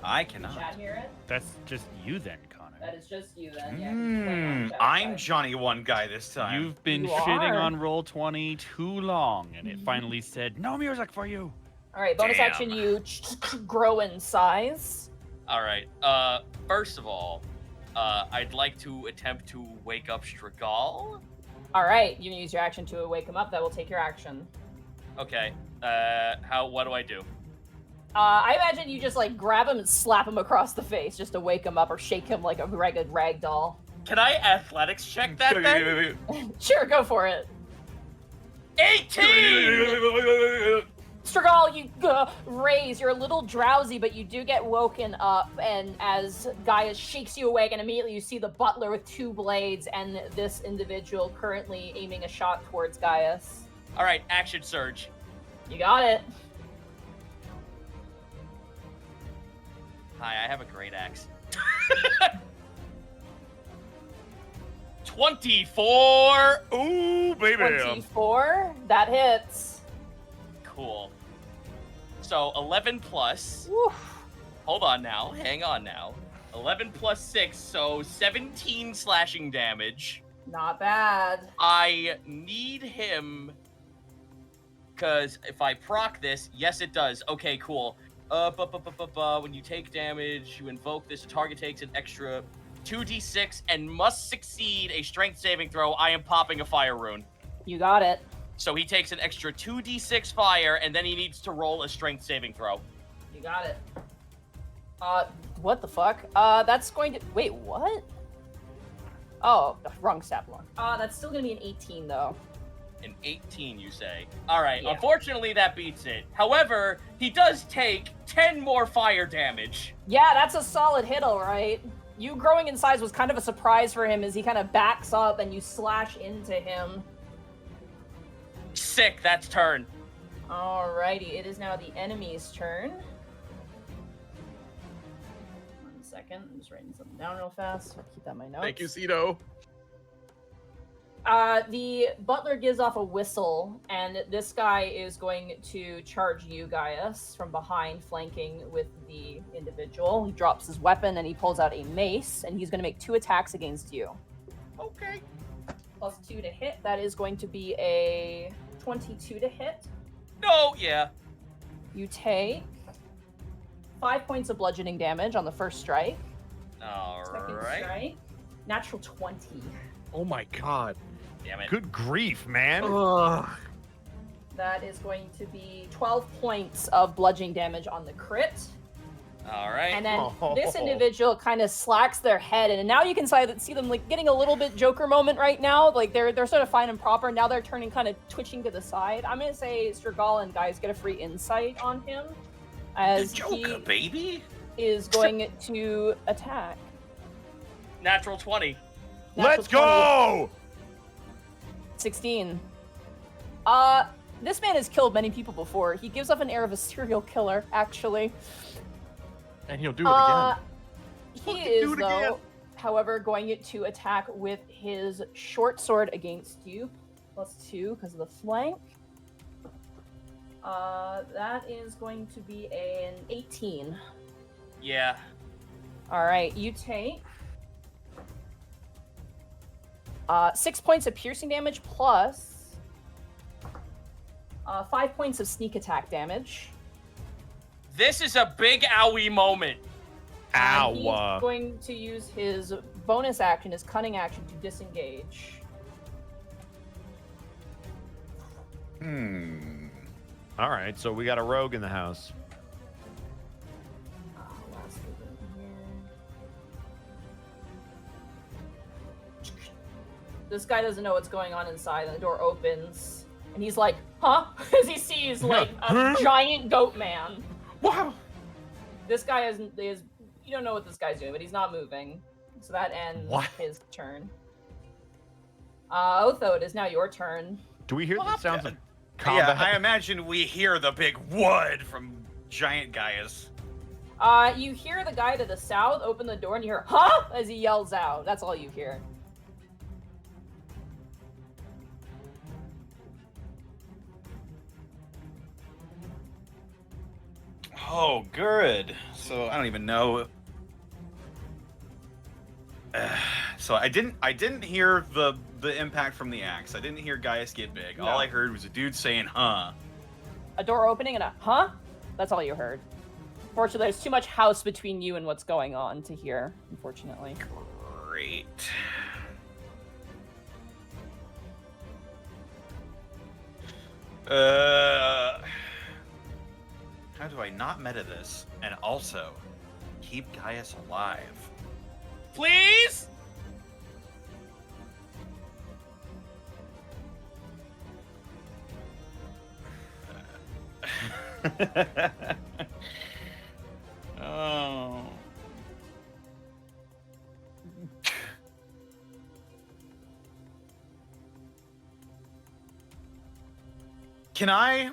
I cannot. Chat hear it? That's just you then, Connor. That is just you then. Yeah, 'cause you're playing on the chat I'm side. Johnny One Guy this time. You've been You shitting are. on Roll20 too long, and it finally said, no music for you. Alright, bonus Damn. action, you grow in size. All right. First of all, I'd like to attempt to wake up Stragal. Alright, you can use your action to wake him up. That will take your action. Okay. What do I do? I imagine you just like grab him and slap him across the face just to wake him up, or shake him like a ragged rag doll. Can I athletics check that then? Sure, go for it. 18! Stragal, you raise. You're a little drowsy, but you do get woken up. And as Gaius shakes you awake, and immediately you see the butler with 2 blades, and this individual currently aiming a shot towards Gaius. All right, action surge. You got it. Hi, I have a great axe. 24. Ooh, baby. 24. That hits. Cool. So 11 plus. Woo. Hold on now. Hang on now. 11 plus 6, so 17 slashing damage. Not bad. I need him, because if I proc this, yes it does. Okay, cool. When you take damage, you invoke this. The target takes an extra 2d6 and must succeed a strength saving throw. I am popping a fire rune. You got it. So he takes an extra 2d6 fire, and then he needs to roll a strength saving throw. You got it. What the fuck? That's going to... Wait, what? Oh, wrong stat block. That's still gonna be an 18, though. An 18, you say? All right. Yeah. Unfortunately, that beats it. However, he does take 10 more fire damage. Yeah, that's a solid hit, all right. You growing in size was kind of a surprise for him as he kind of backs up and you slash into him. Sick. That's turn. Alrighty, it is now the enemy's turn. 1 second, I'm just writing something down real fast. I'll keep that in my notes. Thank you, Zito. The butler gives off a whistle, and this guy is going to charge you, Gaius, from behind, flanking with the individual. He drops his weapon and he pulls out a mace, and he's going to make 2 attacks against you. Okay. +2 to hit. That is going to be a 22 to hit. No, yeah. You take 5 points of bludgeoning damage on the first strike. All Second right. strike, natural 20. Oh my god. Damn it. Good grief, man. Ugh. That is going to be 12 points of bludgeoning damage on the crit. All right. And then Oh. this individual kind of slacks their head, and now you can see them like getting a little bit Joker moment right now. Like they're sort of fine and proper. Now they're turning kind of twitching to the side. I'm gonna say Strigal and guys get a free insight on him as The Joker, he baby. is going to attack. Natural 20. Let's Natural 20. go! 16. This man has killed many people before. He gives off an air of a serial killer, actually. And he'll do it again. He Fucking is, do it again. though, however, going to attack with his short sword against you. +2 because of the flank. That is going to be an 18. Yeah. All right, you take 6 points of piercing damage plus 5 points of sneak attack damage. This is a big owie moment. And he's Ow. going to use his bonus action, his cunning action, to disengage. All right, so we got a rogue in the house. Last bit here. This guy doesn't know what's going on inside, and the door opens, and he's like, "Huh?" as he sees like a giant goat man. Wow. This guy is you don't know what this guy's doing, but he's not moving. So that ends What? his turn. Otho, it is now your turn. Do we hear the sounds of Yeah, combat? I imagine we hear the big wood from Giant Gaius. You hear the guy to the south open the door, and you hear "Huh?" as he yells out. That's all you hear. Oh, good. So I don't even know. So I didn't hear the impact from the axe. I didn't hear Gaius get big. No. All I heard was a dude saying, "Huh." A door opening and a "Huh?" That's all you heard. Fortunately, there's too much house between you and what's going on to hear, unfortunately. Great. How do I not meta this and also keep Gaius alive? Please? Oh. Can I?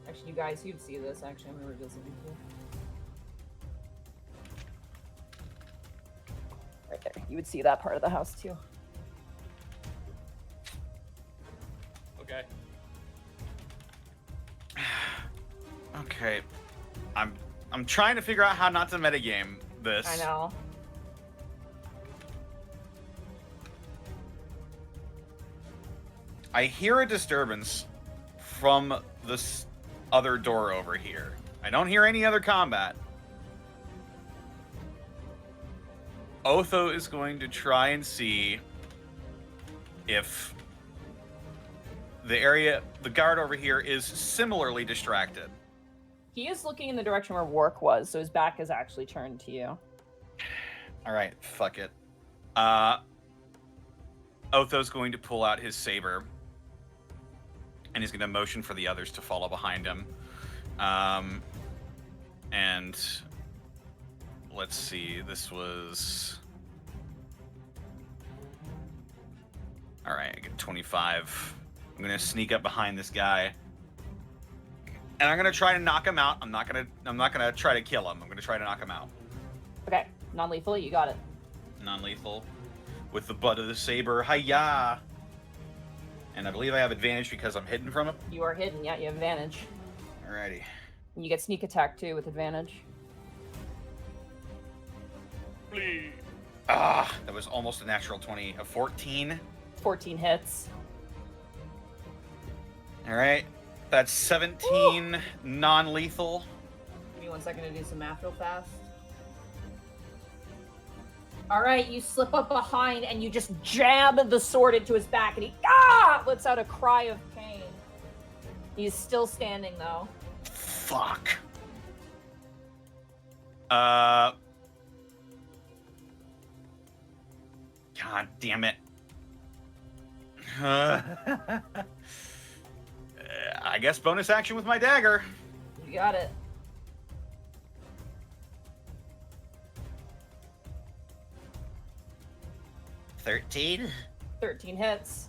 Actually, you guys, you'd see this. Actually, I'm gonna reveal something here. Right there. You would see that part of the house too. Okay. Okay. I'm trying to figure out how not to metagame this. I know. I hear a disturbance from this other door over here. I don't hear any other combat. Otho is going to try and see if the guard over here is similarly distracted. He is looking in the direction where Wark was, so his back is actually turned to you. All right, fuck it. Otho's going to pull out his saber, and he's going to motion for the others to follow behind him. And let's see, this was... All right, I get 25. I'm going to sneak up behind this guy, and I'm going to try to knock him out. I'm not going to try to kill him. I'm going to try to knock him out. Okay, non-lethal, you got it. Non-lethal. With the butt of the saber. Hi-ya! And I believe I have advantage because I'm hidden from him. You are hidden, yeah, you have advantage. Alrighty. And you get sneak attack too with advantage. Ah, that was almost a natural 20. A 14. 14 hits. Alright. That's 17 non-lethal. Give me 1 second to do some math real fast. All right, you slip up behind and you just jab the sword into his back, and he lets out a cry of pain. He's still standing though. Fuck. God damn it. I guess bonus action with my dagger. You got it. $13 13 hits.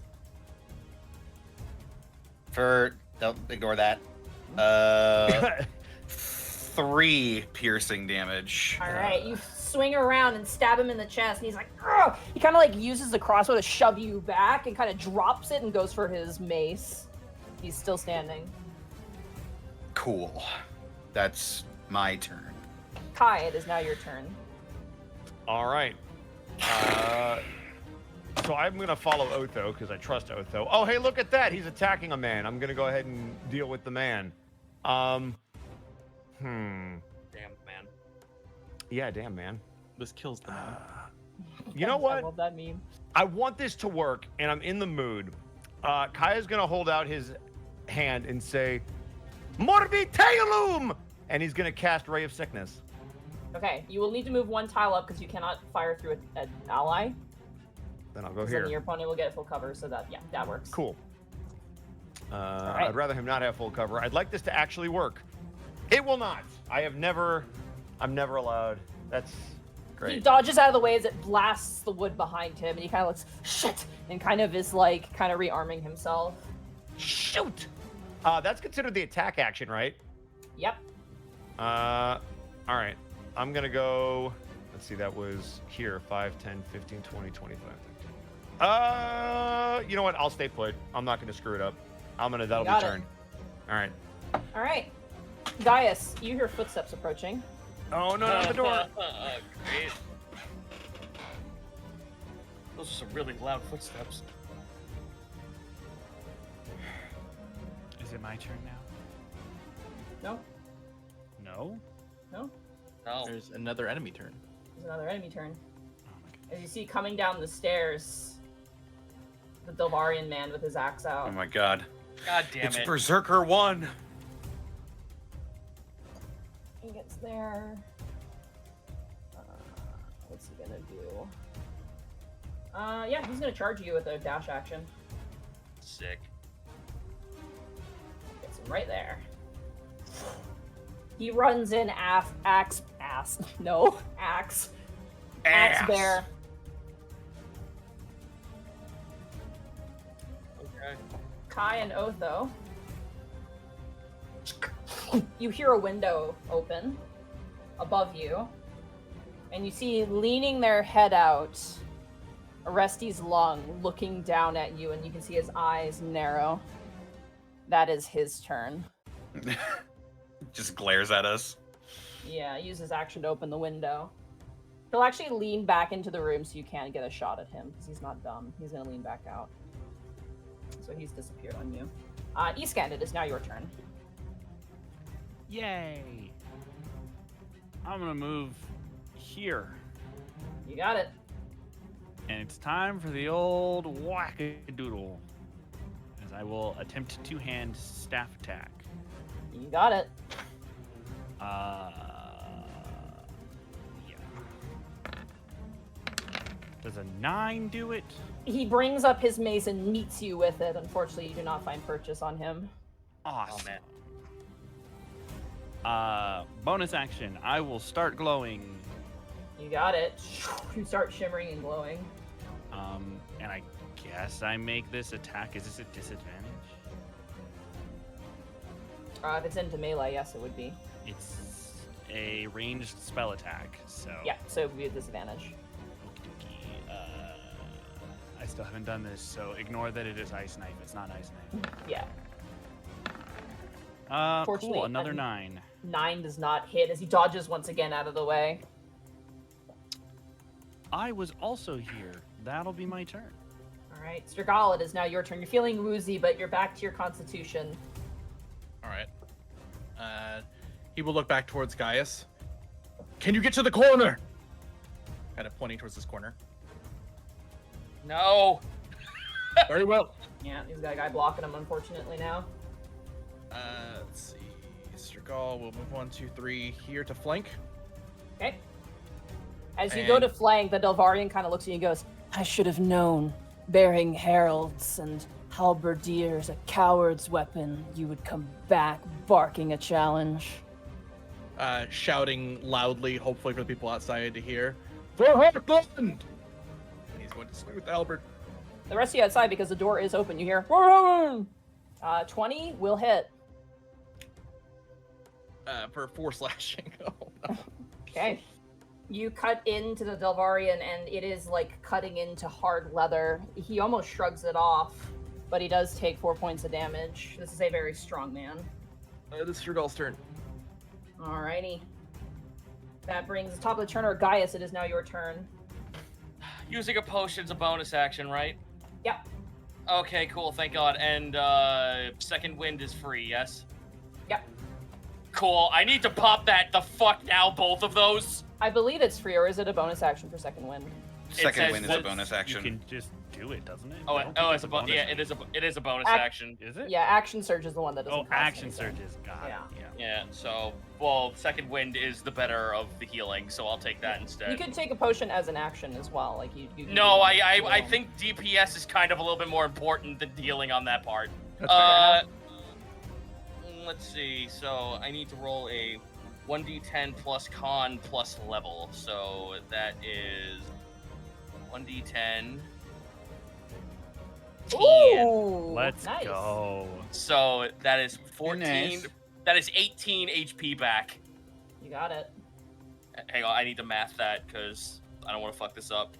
don't ignore that. 3 piercing damage. All right, you swing around and stab him in the chest, and he's like, ugh! He kind of like uses the crossbow to shove you back and kind of drops it and goes for his mace. He's still standing. Cool. That's my turn. Kai, it is now your turn. All right. So I'm going to follow Otho because I trust Otho. Oh, hey, look at that. He's attacking a man. I'm going to go ahead and deal with the man. Damn, man. Yeah, damn, man. This kills the man. You know I what? love that meme. I want this to work, and I'm in the mood. Kaya's going to hold out his hand and say, Morbiteolum! And he's going to cast Ray of Sickness. Okay, you will need to move 1 tile up because you cannot fire through an ally. Then I'll go Then here. your opponent will get full cover, so that works. Cool. right. I'd rather him not have full cover. I'd like this to actually work. It will not. I'm never allowed. That's He great. dodges out of the way as it blasts the wood behind him, and he kind of looks, shit, and kind of is like, kind of rearming himself. Shoot! That's considered the attack action, right? Yep. All right. I'm going to go, let's see, that was here, 5, 10, 15, 20, 25, 30. You know what? I'll stay put. I'm not going to screw it up. That'll be got it. turn. All right. All right. Gaius, you hear footsteps approaching. Oh, no, not the door. Great. Those are some really loud footsteps. Is it my turn now? No? No? No? No. There's another enemy turn. There's another enemy turn. Oh my goodness. As you see coming down the stairs, the Delvarian man with his axe out. Oh my god. God damn It's it. Berserker 1. He gets there. What's he gonna do? Yeah, he's gonna charge you with a dash action. Sick. Gets him right there. He runs in axe bear. Okay. Kai and Otho. You hear a window open above you, and you see leaning their head out, Orestes Lung looking down at you, and you can see his eyes narrow. That is his turn. Just glares at us. Yeah, use his action to open the window. He'll actually lean back into the room so you can't get a shot at him, because he's not dumb. He's gonna lean back out. So he's disappeared on you. Escan, it is now your turn. Yay! I'm gonna move here. You got it. And it's time for the old whack-a-doodle. As I will attempt two-hand staff attack. You got it. Yeah. Does a 9 do it? He brings up his mace and meets you with it. Unfortunately, you do not find purchase on him. Awesome. Oh, man. Bonus action. I will start glowing. You got it. You start shimmering and glowing. And I guess I make this attack. Is this a disadvantage? If it's into melee, yes, it would be. It's a ranged spell attack, so. Yeah, so it would be a disadvantage. Okey-dokey. I still haven't done this, so ignore that it is Ice Knife. It's not Ice Knife. Yeah. Cool. Fortunately, Another 9. 9 does not hit as he dodges once again out of the way. I was also here. That'll be my turn. All right, Strigall, it is now your turn. You're feeling woozy, but you're back to your constitution. All right. He will look back towards Gaius. Can you get to the corner? Kind of pointing towards this corner. No. Very well. Yeah, he's got a guy blocking him, unfortunately, now. Let's see. Strigall will move 1, 2, 3 here to flank. Okay. As you go And- to flank, the Delvarian kind of looks at you and goes, I should have known. Bearing heralds and halberdiers, a coward's weapon, you would come back barking a challenge. Shouting loudly, hopefully for the people outside to hear. For Heartland! And he's going to swing with the halberd. The rest of you outside, because the door is open, you hear, 20 will hit. For 4 slashing. Oh, no. Okay. You cut into the Delvarian, and it is like cutting into hard leather. He almost shrugs it off, but he does take 4 points of damage. This is a very strong man. This is Strigall's turn. Alrighty. That brings the top of the turn, or Gaius, it is now your turn. Using a potion's a bonus action, right? Yep. Okay, cool. Thank God. And second wind is free. Yes. Yep. Cool. I need to pop that the fuck now. Both of those. I believe it's free, or is it a bonus action for second wind? Second says wind is a that bonus You action. can just do it, doesn't it? Oh, I don't think it's a bonus. Yeah, it is a bonus Ac- action. Is it? Yeah, action surge is the one that doesn't Oh, cost action anything. surges. Got Yeah. it. Yeah. Yeah. So, well, second wind is the better of the healing, so I'll take that instead. You could take a potion as an action as well, like you. can No, do I it. think DPS is kind of a little bit more important than healing on that part. That's fair. Let's see. So I need to roll a 1d10 plus con plus level. So that is 1d10. 10. Ooh, Let's nice. go. So that is 14. Nice. That is 18 HP back. You got it. Hang on, I need to math that because I don't want to fuck this up.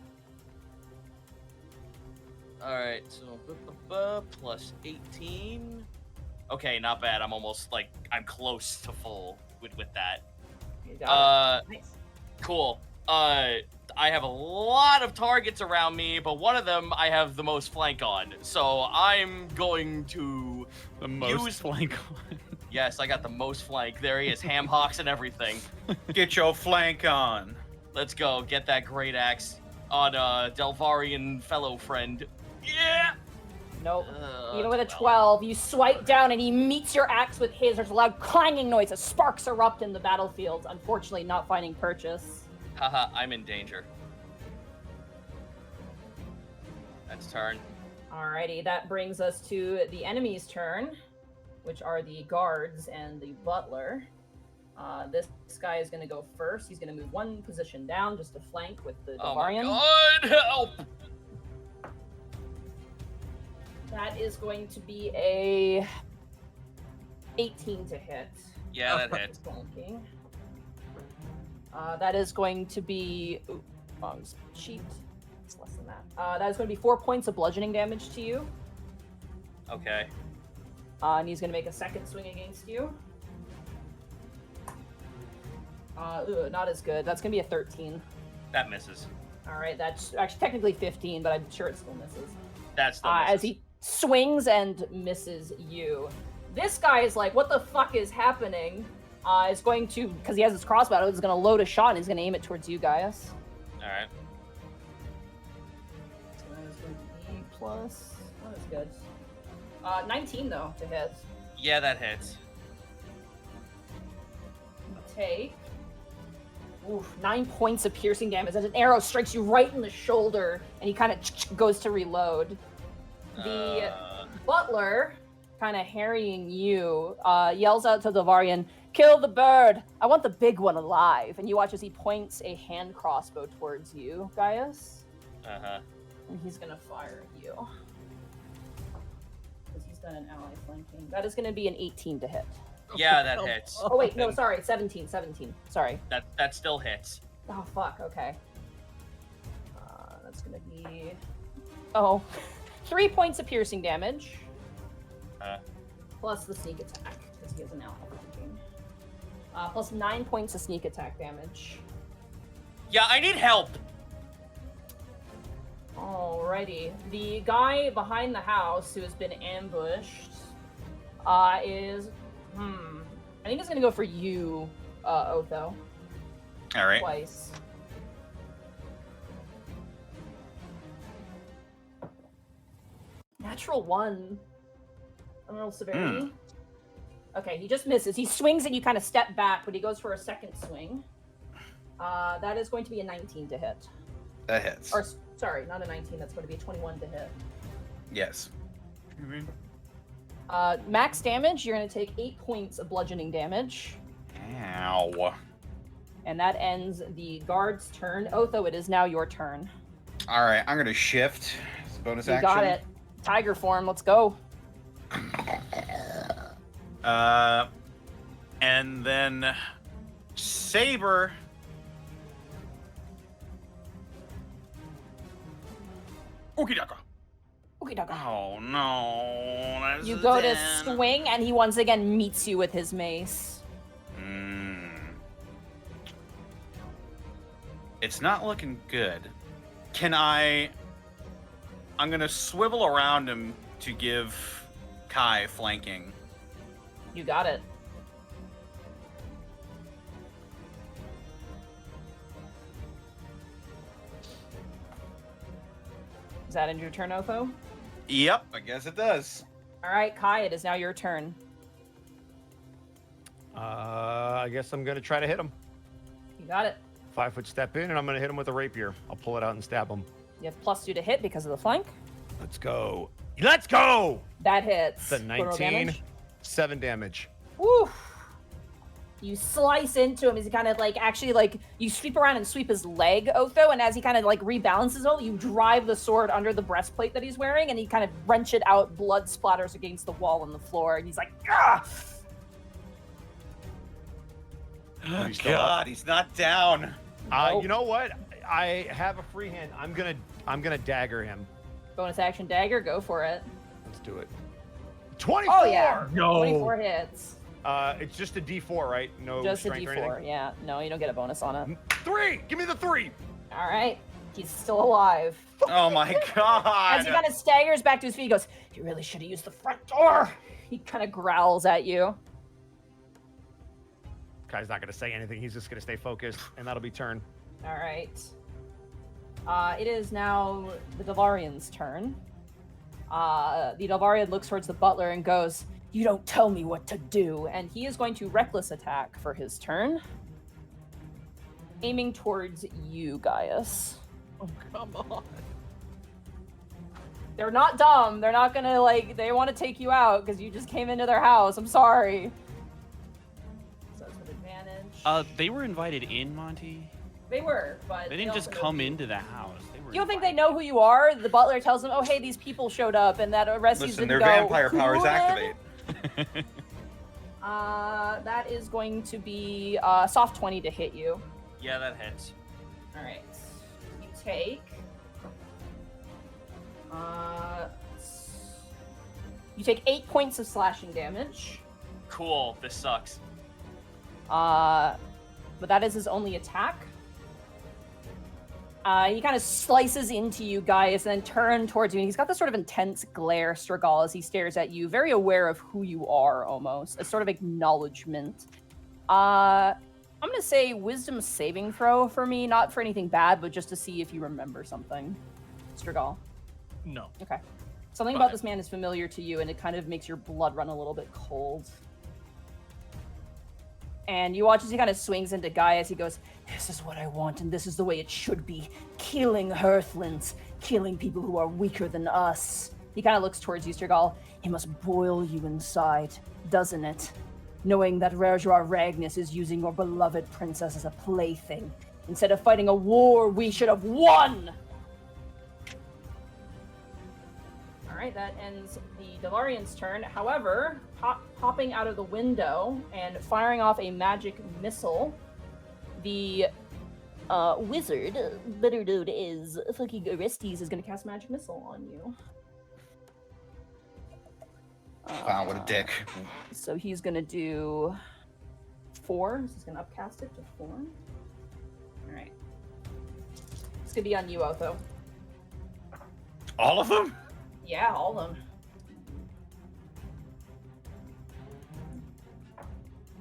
Alright, so plus 18. Okay, not bad. I'm almost like I'm close to full with that. You got it. Nice. Cool. I have a lot of targets around me, but one of them I have the most flank on. So I'm going to The most use flank one. Yes, I got the most flank. There he is, ham hocks and everything. Get your flank on. Let's go. Get that great axe on Delvarian fellow friend. Yeah. Nope. Even with a 12, you swipe down and he meets your axe with his. There's a loud clanging noise as sparks erupt in the battlefield, unfortunately not finding purchase. Haha, I'm in danger. That's turn. Alrighty, that brings us to the enemy's turn, which are the guards and the butler. This guy is going to go first. He's going to move one position down just to flank with the Oh my Delvarian. God, help! That is going to be a 18 to hit. Yeah, that hits. Flanking. That is going to be wrong sheet. It's less than that. That is going to be 4 points of bludgeoning damage to you. Okay. And he's going to make a second swing against you. Not as good. That's going to be a 13. That misses. All right, that's actually technically 15, but I'm sure it still misses. That still misses. As he swings and misses you. This guy is like, what the fuck is happening? Is going to, because he has his crossbow, he's going to load a shot and he's going to aim it towards you, Gaius. Alright. So that is going to be plus, that is good. 19 though, to hit. Yeah, that hits. You take Oof, 9 points of piercing damage as an arrow strikes you right in the shoulder, and he kind of goes to reload. The butler, kind of harrying you, yells out to Delvarian, "Kill the bird! I want the big one alive!" And you watch as he points a hand crossbow towards you, Gaius. Uh-huh. And he's gonna fire at you. Because he's done an ally flanking. That is gonna be an 18 to hit. Yeah, that hits. Oh wait, no, sorry, 17, sorry. That still hits. Oh fuck, okay. That's gonna be 3 points of piercing damage. Plus the sneak attack, because he has an ally flanking. Plus 9 points of sneak attack damage. Yeah, I need help. Alrighty. The guy behind the house who has been ambushed is I think it's gonna go for you, Otho. All right. Twice. Natural 1. Unroll severity. Okay, he just misses. He swings and you kind of step back, but he goes for a second swing. That is going to be a 19 to hit. That hits. Or, sorry, not a 19. That's going to be a 21 to hit. Yes. Max damage, you're going to take 8 points of bludgeoning damage. Ow. And that ends the guard's turn. Otho, it is now your turn. All right, I'm gonna shift. It's a bonus You action. got it. Tiger form, let's go. And then Saber. Okidaka. Okey-doke. Oh no. You go to swing, and he once again meets you with his mace. It's not looking good. I'm gonna swivel around him to give Kai flanking. You got it. Is that end your turn, Otho? Yep, I guess it does. All right, Kai, it is now your turn. I guess I'm gonna try to hit him. You got it. 5-foot step in, and I'm gonna hit him with a rapier. I'll pull it out and stab him. You have +2 to hit because of the flank. Let's go. Let's go! That hits. The Total 19, damage. 7 damage. Woo! You slice into him as he kind of you sweep around and sweep his leg, Otho, and as he kind of rebalances all, you drive the sword under the breastplate that he's wearing, and he kind of wrench it out. Blood splatters against the wall and the floor, and he's like, "Ah!" Oh, God, he's not down. Nope. You know what? I have a free hand. I'm gonna dagger him. Bonus action dagger, go for it. Let's do it. 24. Oh yeah, No. 24 hits. It's just a D4, right? No Just a strength or D4. anything. Yeah, no, you don't get a bonus on it. 3. Give me the 3. All right, he's still alive. Oh my God. As he kind of staggers back to his feet, he goes, "You really should have used the front door." He kind of growls at you. Kai's not gonna say anything. He's just gonna stay focused, and that'll be turn. All right. It is now the Delvarian's turn. The Delvarian looks towards the butler and goes, "You don't tell me what to do." And he is going to reckless attack for his turn. Aiming towards you, Gaius. Oh, come on. They're not dumb. They're not gonna, they want to take you out because you just came into their house. I'm sorry. So it's with advantage. They were invited in, Monty. They were, but They didn't just also come know into the house. They were You don't think they know who you are? The butler tells them, "Oh, hey, these people showed up," and that Orestes Listen, didn't their go, vampire powers "Who?" activate. That is going to be soft 20 to hit you. Yeah, that hits. All right. You take. You take 8 points of slashing damage. Cool. This sucks. But that is his only attack. He kind of slices into you guys and then turn towards you. And he's got this sort of intense glare, Strigal, as he stares at you, very aware of who you are, almost. A sort of acknowledgement. I'm going to say wisdom saving throw for me, not for anything bad, but just to see if you remember something. Strigal. No. Okay. Something about this man is familiar to you, and it kind of makes your blood run a little bit cold. And you watch as he kind of swings into Guy as he goes, This is what I want, and this is the way it should be. Killing Earthlings, killing people who are weaker than us. He kind of looks towards you, Strigal. It must boil you inside, doesn't it? Knowing that Rajuar Ragnus is using your beloved princess as a plaything. Instead of fighting a war we should have won! Alright, that ends the Delarian's turn. However, popping out of the window and firing off a magic missile, the wizard, better known as fucking Orestes, is going to cast magic missile on you. Wow, what a dick. So he's going to do 4. So he's going to upcast it to 4. Alright. It's going to be on you, Otho. All of them? Yeah, all of them.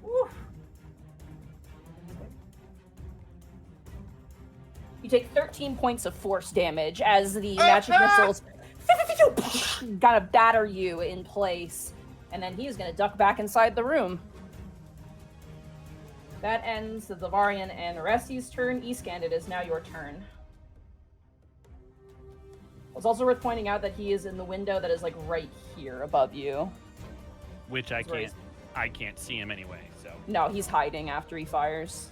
Woo. You take 13 points of force damage as the magic missiles gotta batter you in place. And then he's gonna duck back inside the room. That ends the Delarian and Orestes' turn. Escand, it is now your turn. It's also worth pointing out that he is in the window that is like right here above you. Which I can't see him anyway, so. No, he's hiding after he fires.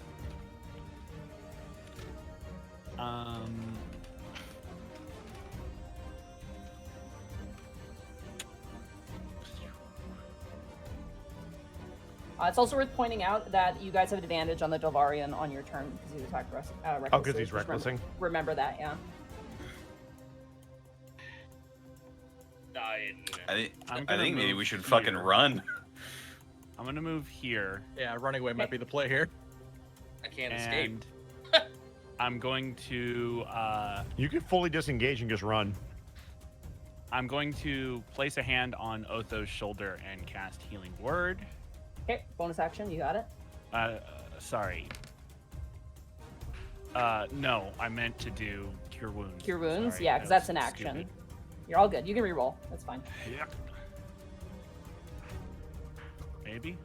It's also worth pointing out that you guys have advantage on the Delarian on your turn because he's attacked recklessly. Oh, because he's recklessing? Remember that, yeah. I think maybe we should fucking run. I'm gonna move here. Yeah, running away might be the play here. I can't escape. I'm going to You can fully disengage and just run. I'm going to place a hand on Otho's shoulder and cast Healing Word. Okay, bonus action, you got it. Sorry. No, I meant to do Cure Wounds. Cure Wounds? Sorry, Yeah, because that's was an action. stupid. You're all good. You can reroll. That's fine. Yep. Maybe?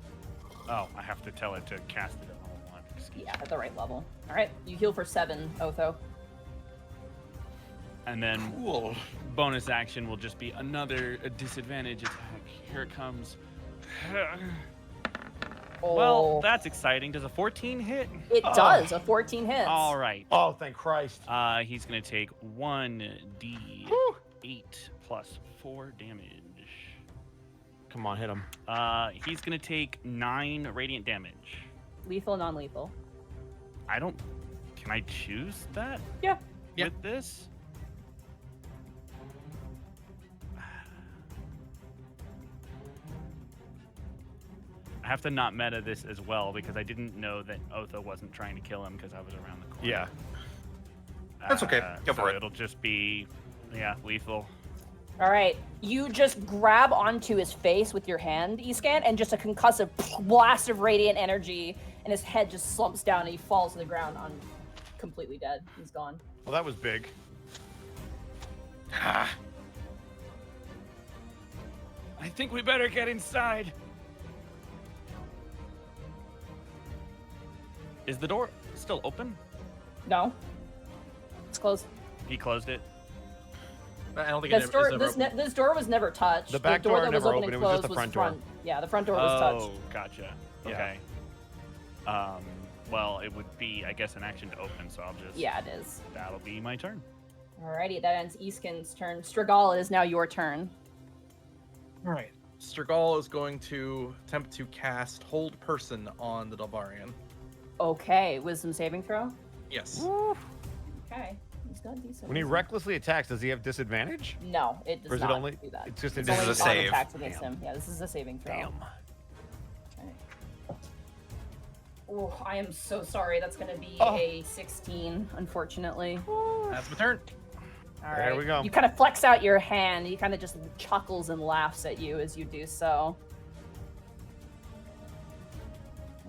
Oh, I have to tell it to cast it at level 1. Excuse Yeah, me. at the right level. All right, you heal for 7, Otho. And then Cool. bonus action will just be another disadvantage attack. Here it comes. Well, that's exciting. Does a 14 hit? It does. A 14 hits. All right. Oh, thank Christ. He's going to take 1d8 plus 4 damage. Come on, hit him. He's going to take 9 radiant damage. Lethal, non-lethal. I don't... Can I choose that? Yeah. Yeah. With this? I have to not meta this as well because I didn't know that Otho wasn't trying to kill him because I was around the corner. Yeah. That's okay. Go so for it. It'll just be, yeah, lethal. All right. You just grab onto his face with your hand, Escan, and just a concussive blast of radiant energy, and his head just slumps down and he falls to the ground completely dead. He's gone. Well, that was big. I think we better get inside. Is the door still open? No. It's closed. He closed it. I don't think This it's door, never this, open. this door was never touched. The back door that was never open opened, and it was just closed the front door. Yeah, the front door was touched. Oh, gotcha. Yeah. Okay. Well, it would be, I guess, an action to open, so I'll just... Yeah, it is. That'll be my turn. Alrighty, that ends Eskin's turn. Strigal, it is now your turn. All right. Strigal is going to attempt to cast Hold Person on the Delarian. Okay, wisdom saving throw. Yes. Okay, he's got decent. When he wisdom. recklessly attacks, does he have disadvantage? No, it does Or is it not only- do that. it's just It's this only is a on save. attacks against him. Yeah, this is a saving throw. Damn. Okay. Oh, I am so sorry. That's going to be Oh. a 16, unfortunately. That's my turn. All There right. we go. You kind of flex out your hand. He kind of just chuckles and laughs at you as you do so.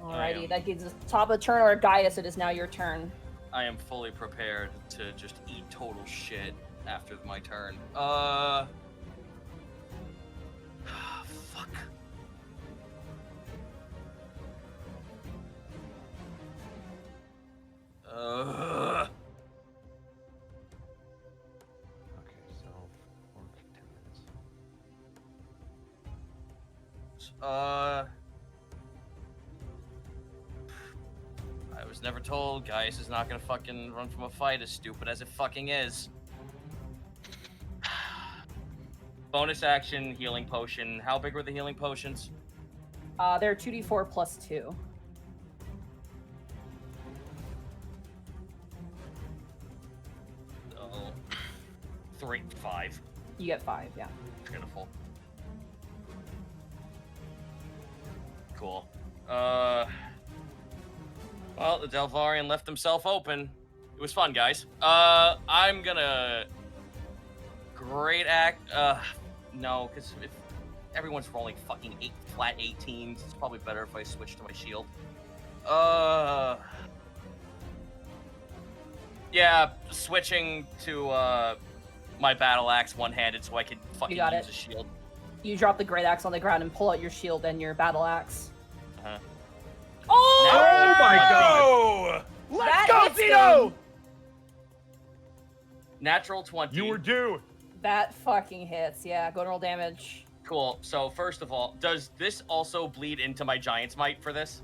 Alrighty, that gives us top of the turn, or Gaius, it is now your turn. I am fully prepared to just eat total shit after my turn. Fuck. Ugh. Okay, so 4 10 minutes. I was never told Gaius is not gonna fucking run from a fight, as stupid as it fucking is. Bonus action, healing potion. How big were the healing potions? They're 2d4 plus 2. Oh, 5. You get 5, yeah. Beautiful. Cool. Well, the Delvarian left himself open. It was fun, guys. I'm gonna great act. No, because if everyone's rolling fucking flat 18s, it's probably better if I switch to my shield. Yeah, switching to my battle axe one-handed so I can fucking got use it. a shield. You drop the great axe on the ground and pull out your shield and your battle axe. Uh-huh. Oh! Oh my god! Oh! Let's That go, hits Zito! him. Natural 20. You were due. That fucking hits. Yeah, go and roll damage. Cool. So first of all, does this also bleed into my Giant's Might for this?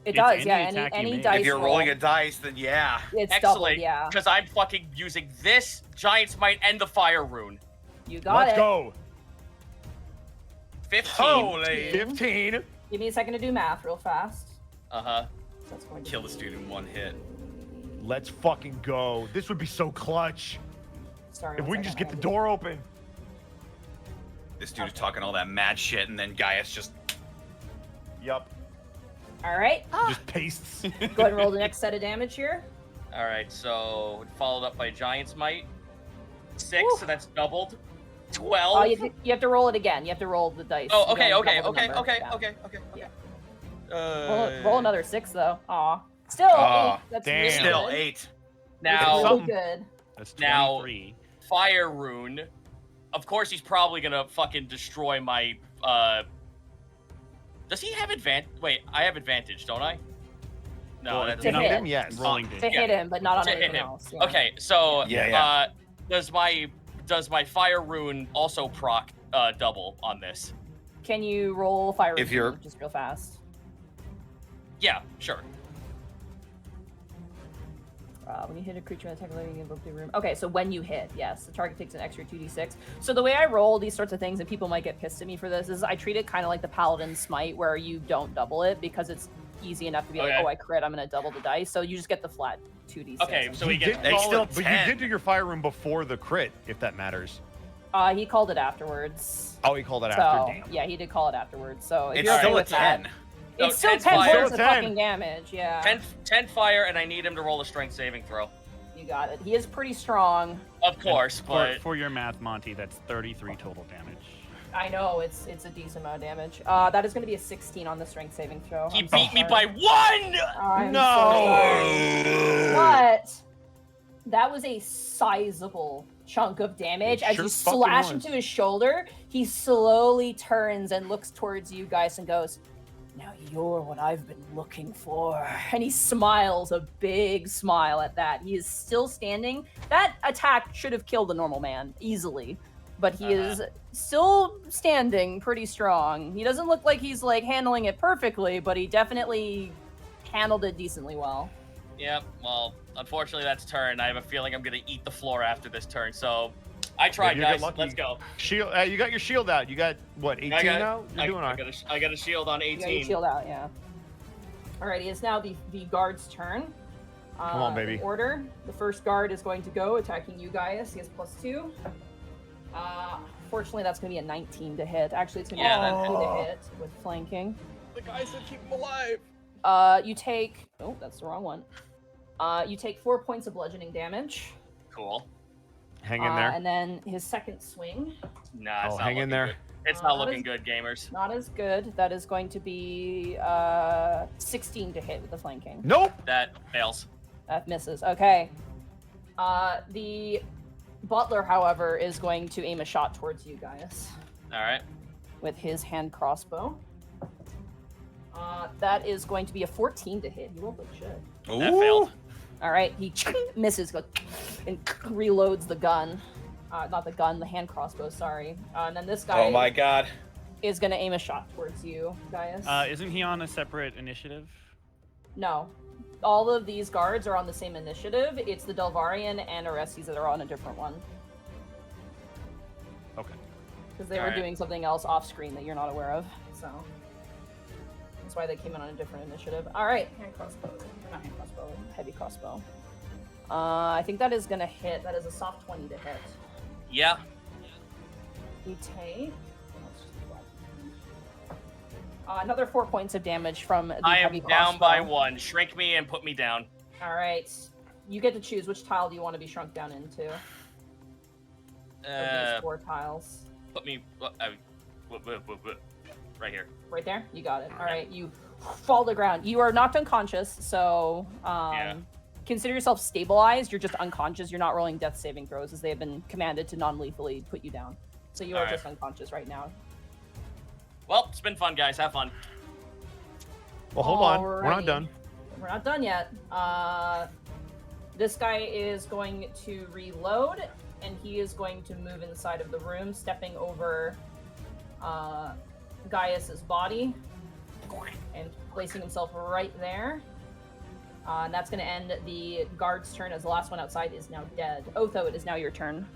It It's does, any yeah. attack you Any make. dice If you're roll, rolling a dice, then yeah. it's Excellent. doubled, yeah. Because I'm fucking using this Giant's Might and the Fire Rune. You got Let's it. go. 15. Holy. 15. Give me a second to do math real fast. Uh-huh. So that's going to Kill be- this dude in one hit. Let's fucking go. This would be so clutch. Sorry, If one we can just second, get I the gotta door open. This dude is talking all that mad shit, and then Gaius just Yup. do- All right. Just pastes. Go ahead and roll the next set of damage here. All right, so followed up by Giant's Might. 6, Woo. so that's doubled. 12. Oh, you have to roll it again. You have to roll the dice. Oh, You okay, don't okay, double the okay, number. okay, Yeah. okay, okay, okay. Roll another 6 though. Aw. Still, Aw, 8. That's damn. really still good. 8. Now, Really Something. good. That's Now- 23. Fire Rune. Of course, he's probably gonna fucking destroy my. Does he have advantage? Wait, I have advantage, don't I? No, Well, that to doesn't. hit. him, yes. Rolling To damage. hit him, but not on To hit anything him. else. Yeah. Okay, so Yeah. does my Fire Rune also proc double on this? Can you roll fire If you're- just real fast? Yeah, sure. When you hit a creature with attack living in the room. Okay, so when you hit, yes, the target takes an extra 2d6. So the way I roll these sorts of things, and people might get pissed at me for this, is I treat it kind of like the Paladin Smite, where you don't double it because it's easy enough to be like, Okay. oh, I crit, I'm going to double the dice. So you just get the flat 2d6. Okay, so we You get. did They call still it, but you 10. did do your fire room before the crit, if that matters. He called it afterwards. Oh, he called it So after. Damn. yeah, he did call it afterwards. So if It's you're okay still a with that, 10. No, it's still 10's 10 fire. points of Still 10. fucking damage. Yeah, 10 fire, and I need him to roll a strength saving throw. you got it. He is pretty strong. Of course, but For your math, Monty, that's 33 total damage. I know it's a decent amount of damage. That is going to be a 16 on the strength saving throw. he I'm so beat me sorry. by 1! I'm No. so sorry. But that was a sizable chunk of damage. It As sure you fucking slash was. into his shoulder, he slowly turns and looks towards you guys and goes, "Now you're what I've been looking for." And he smiles a big smile at that. He is still standing. That attack should have killed a normal man easily, but he is still standing pretty strong. He doesn't look like he's like handling it perfectly, but he definitely handled it decently well. Yep, well, unfortunately that's turn. I have a feeling I'm gonna eat the floor after this turn, so I tried, Maybe you'll get guys. lucky. Let's go. Shield. You got your shield out. You got what? 18 now. You're doing all I right. got a shield on You got your 18. shield out, yeah. Alrighty, it's now the guard's turn. Come on, baby. In order, the first guard is going to go attacking you, Gaius. He has +2. Fortunately, that's going to be a 19 to hit. Actually, it's going to be Yeah, a that 20 to hit with flanking. The guy said keep him alive. You take... Oh, that's the wrong one. You take 4 points of bludgeoning damage. Cool. Hang in there. And then his second swing, Nah, it's Oh, not hang in looking there. good. It's That not looking is- good, gamers. not as good. That is going to be 16 to hit with the flanking. Nope. That fails. That misses. Okay. The butler, however, is going to aim a shot towards you guys All right. with his hand crossbow. That is going to be a 14 to hit. He rolled like shit. That failed. All right, he misses, goes and reloads the gun. Not the gun, the hand crossbow. Sorry. And then this guy. Oh my god. Is gonna aim a shot towards you, Gaius. Isn't he on a separate initiative? No. All of these guards are on the same initiative. It's the Delvarian and Orestes that are on a different one. Okay. Because they were Alright. doing something else off screen that you're not aware of. So that's why they came in on a different initiative. Alright, hand crossbow. Not hand crossbow, heavy crossbow. I think that is gonna hit. That is a soft 20 to hit. Yeah. You take another 4 points of damage from the I am heavy down by crossbow. 1. Shrink me and put me down. All right. You get to choose which tile do you want to be shrunk down into. Of these 4 tiles. Put me right here. Right there? You got it. All right. You fall to the ground. You are knocked unconscious, so Yeah. consider yourself stabilized. You're just unconscious. You're not rolling death saving throws as they have been commanded to non-lethally put you down. So you are All right. just unconscious right now. Well, it's been fun, guys. Have fun. Well, hold on. We're not Alrighty. done. We're not done yet. This guy is going to reload, and he is going to move inside of the room, stepping over Gaius's body and placing himself right there. And that's going to end the guard's turn, as the last one outside is now dead. Otho, it is now your turn.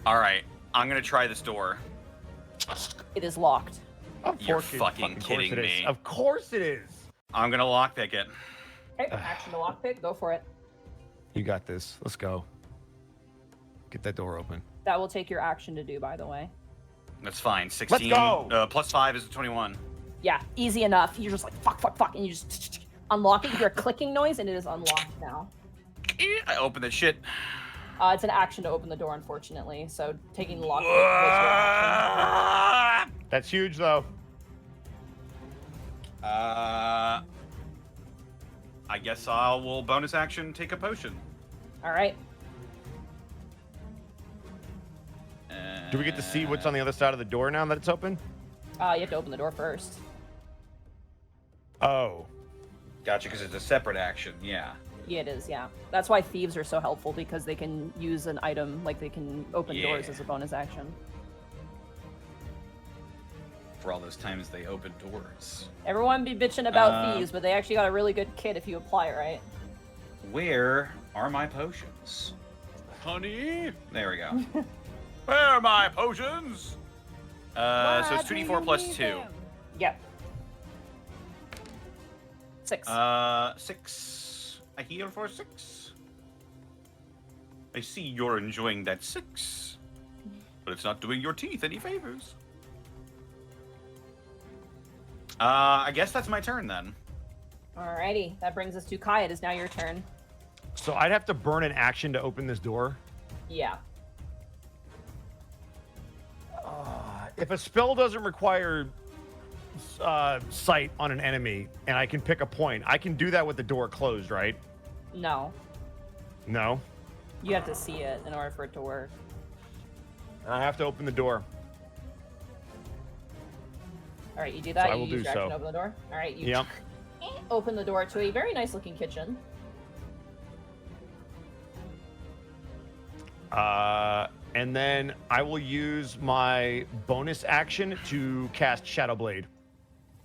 All right, I'm gonna try this door. It is locked. Of You're course fucking kidding it is. me. Of course it is. I'm gonna lockpick it. Okay, action to lockpick. Go for it. You got this. Let's go. Get that door open. That will take your action to do, by the way. That's fine. 16. go! Plus 5 is 21. Yeah, easy enough. You're just like, fuck, and you just unlock it. You hear a clicking noise, and it is unlocked now. I open that shit. It's an action to open the door, unfortunately. So taking the lock was your action. That's huge, though. I guess I will bonus action take a potion. All right. Do we get to see what's on the other side of the door now that it's open? You have to open the door first. Oh. Gotcha, because it's a separate action. Yeah. Yeah, it is, yeah. That's why thieves are so helpful, because they can use an item, like they can open doors Yeah. as a bonus action. For all those times they open doors. Everyone be bitching about thieves, but they actually got a really good kit if you apply it right. Where are my potions? Honey, There we go. where are my potions? So it's 2d4 plus 2. Yep. 6. 6. I heal for 6. I see you're enjoying that 6. But it's not doing your teeth any favors. I guess that's my turn then. Alrighty, that brings us to Kai. It is now your turn. So I'd have to burn an action to open this door? Yeah. If a spell doesn't require sight on an enemy, and I can pick a point, I can do that with the door closed, right? No. No? You have to see it in order for it to work. And I have to open the door. Alright, you do that. So I you will use do your action so. to open the door. Alright, you Yep. open the door to a very nice looking kitchen. And then I will use my bonus action to cast Shadow Blade.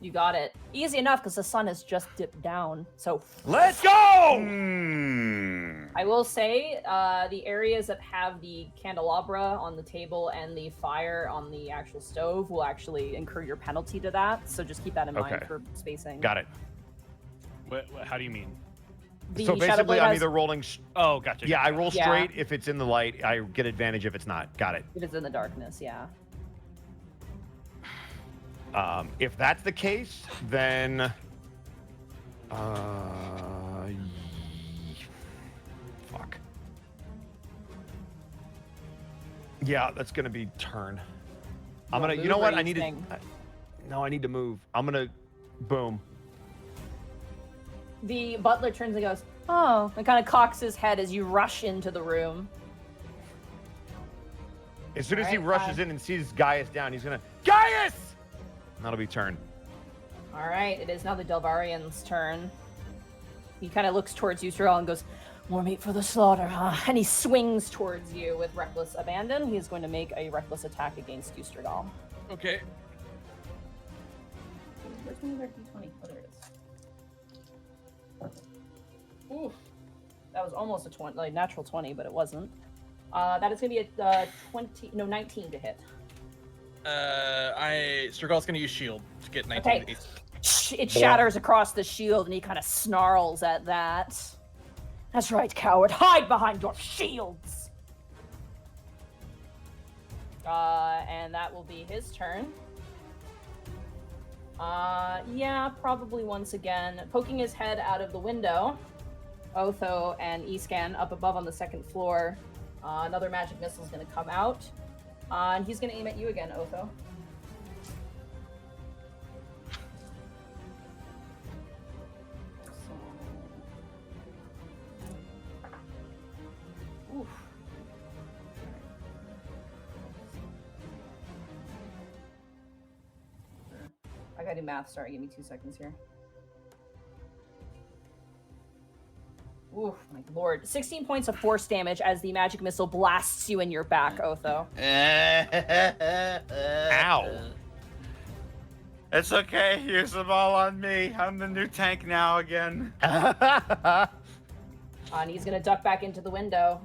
You got it. Easy enough because the sun has just dipped down. So Let's go! I will say the areas that have the candelabra on the table and the fire on the actual stove will actually incur your penalty to that. So just keep that in mind Okay. for spacing. Got it. How do you mean? The So Shadow basically, Blade I'm has- either rolling... Oh, gotcha. Yeah, I roll Yeah. straight if it's in the light. I get advantage if it's not. Got it. It is in the darkness, yeah. If that's the case, then... Fuck. Yeah, that's gonna be turn. I'm wanna gonna... You move know or what? you I need staying? to... No, I need to move. I'm gonna... Boom. The butler turns and goes, oh, and kind of cocks his head as you rush into the room. As soon as he Alright, rushes in and sees Gaius down, he's gonna... Gaius! And that'll be turn. All right, it is now the Delvarian's turn. He kind of looks towards you, Tyrell, and goes, More meat for the slaughter, huh? And he swings towards you with reckless abandon. He is going to make a reckless attack against you, Strigol. Okay. Where's my other d20? Oh, there it is. Oof. That was almost a 20, like natural 20, but it wasn't. That is going to be a 19 to hit. Strigol's gonna use shield to get 19 Okay. to hit. It shatters across the shield, and he kind of snarls at that. That's right, coward. Hide behind your shields. And that will be his turn. Yeah, probably once again. Poking his head out of the window, Otho and Escan up above on the second floor. Another magic missile is going to come out. And he's going to aim at you again, Otho. Oof. I gotta do math. Sorry, give me 2 seconds here. Oof, my lord. 16 points of force damage as the magic missile blasts you in your back, Otho. Ow. It's okay. Use them all on me. I'm the new tank now again. And he's gonna duck back into the window,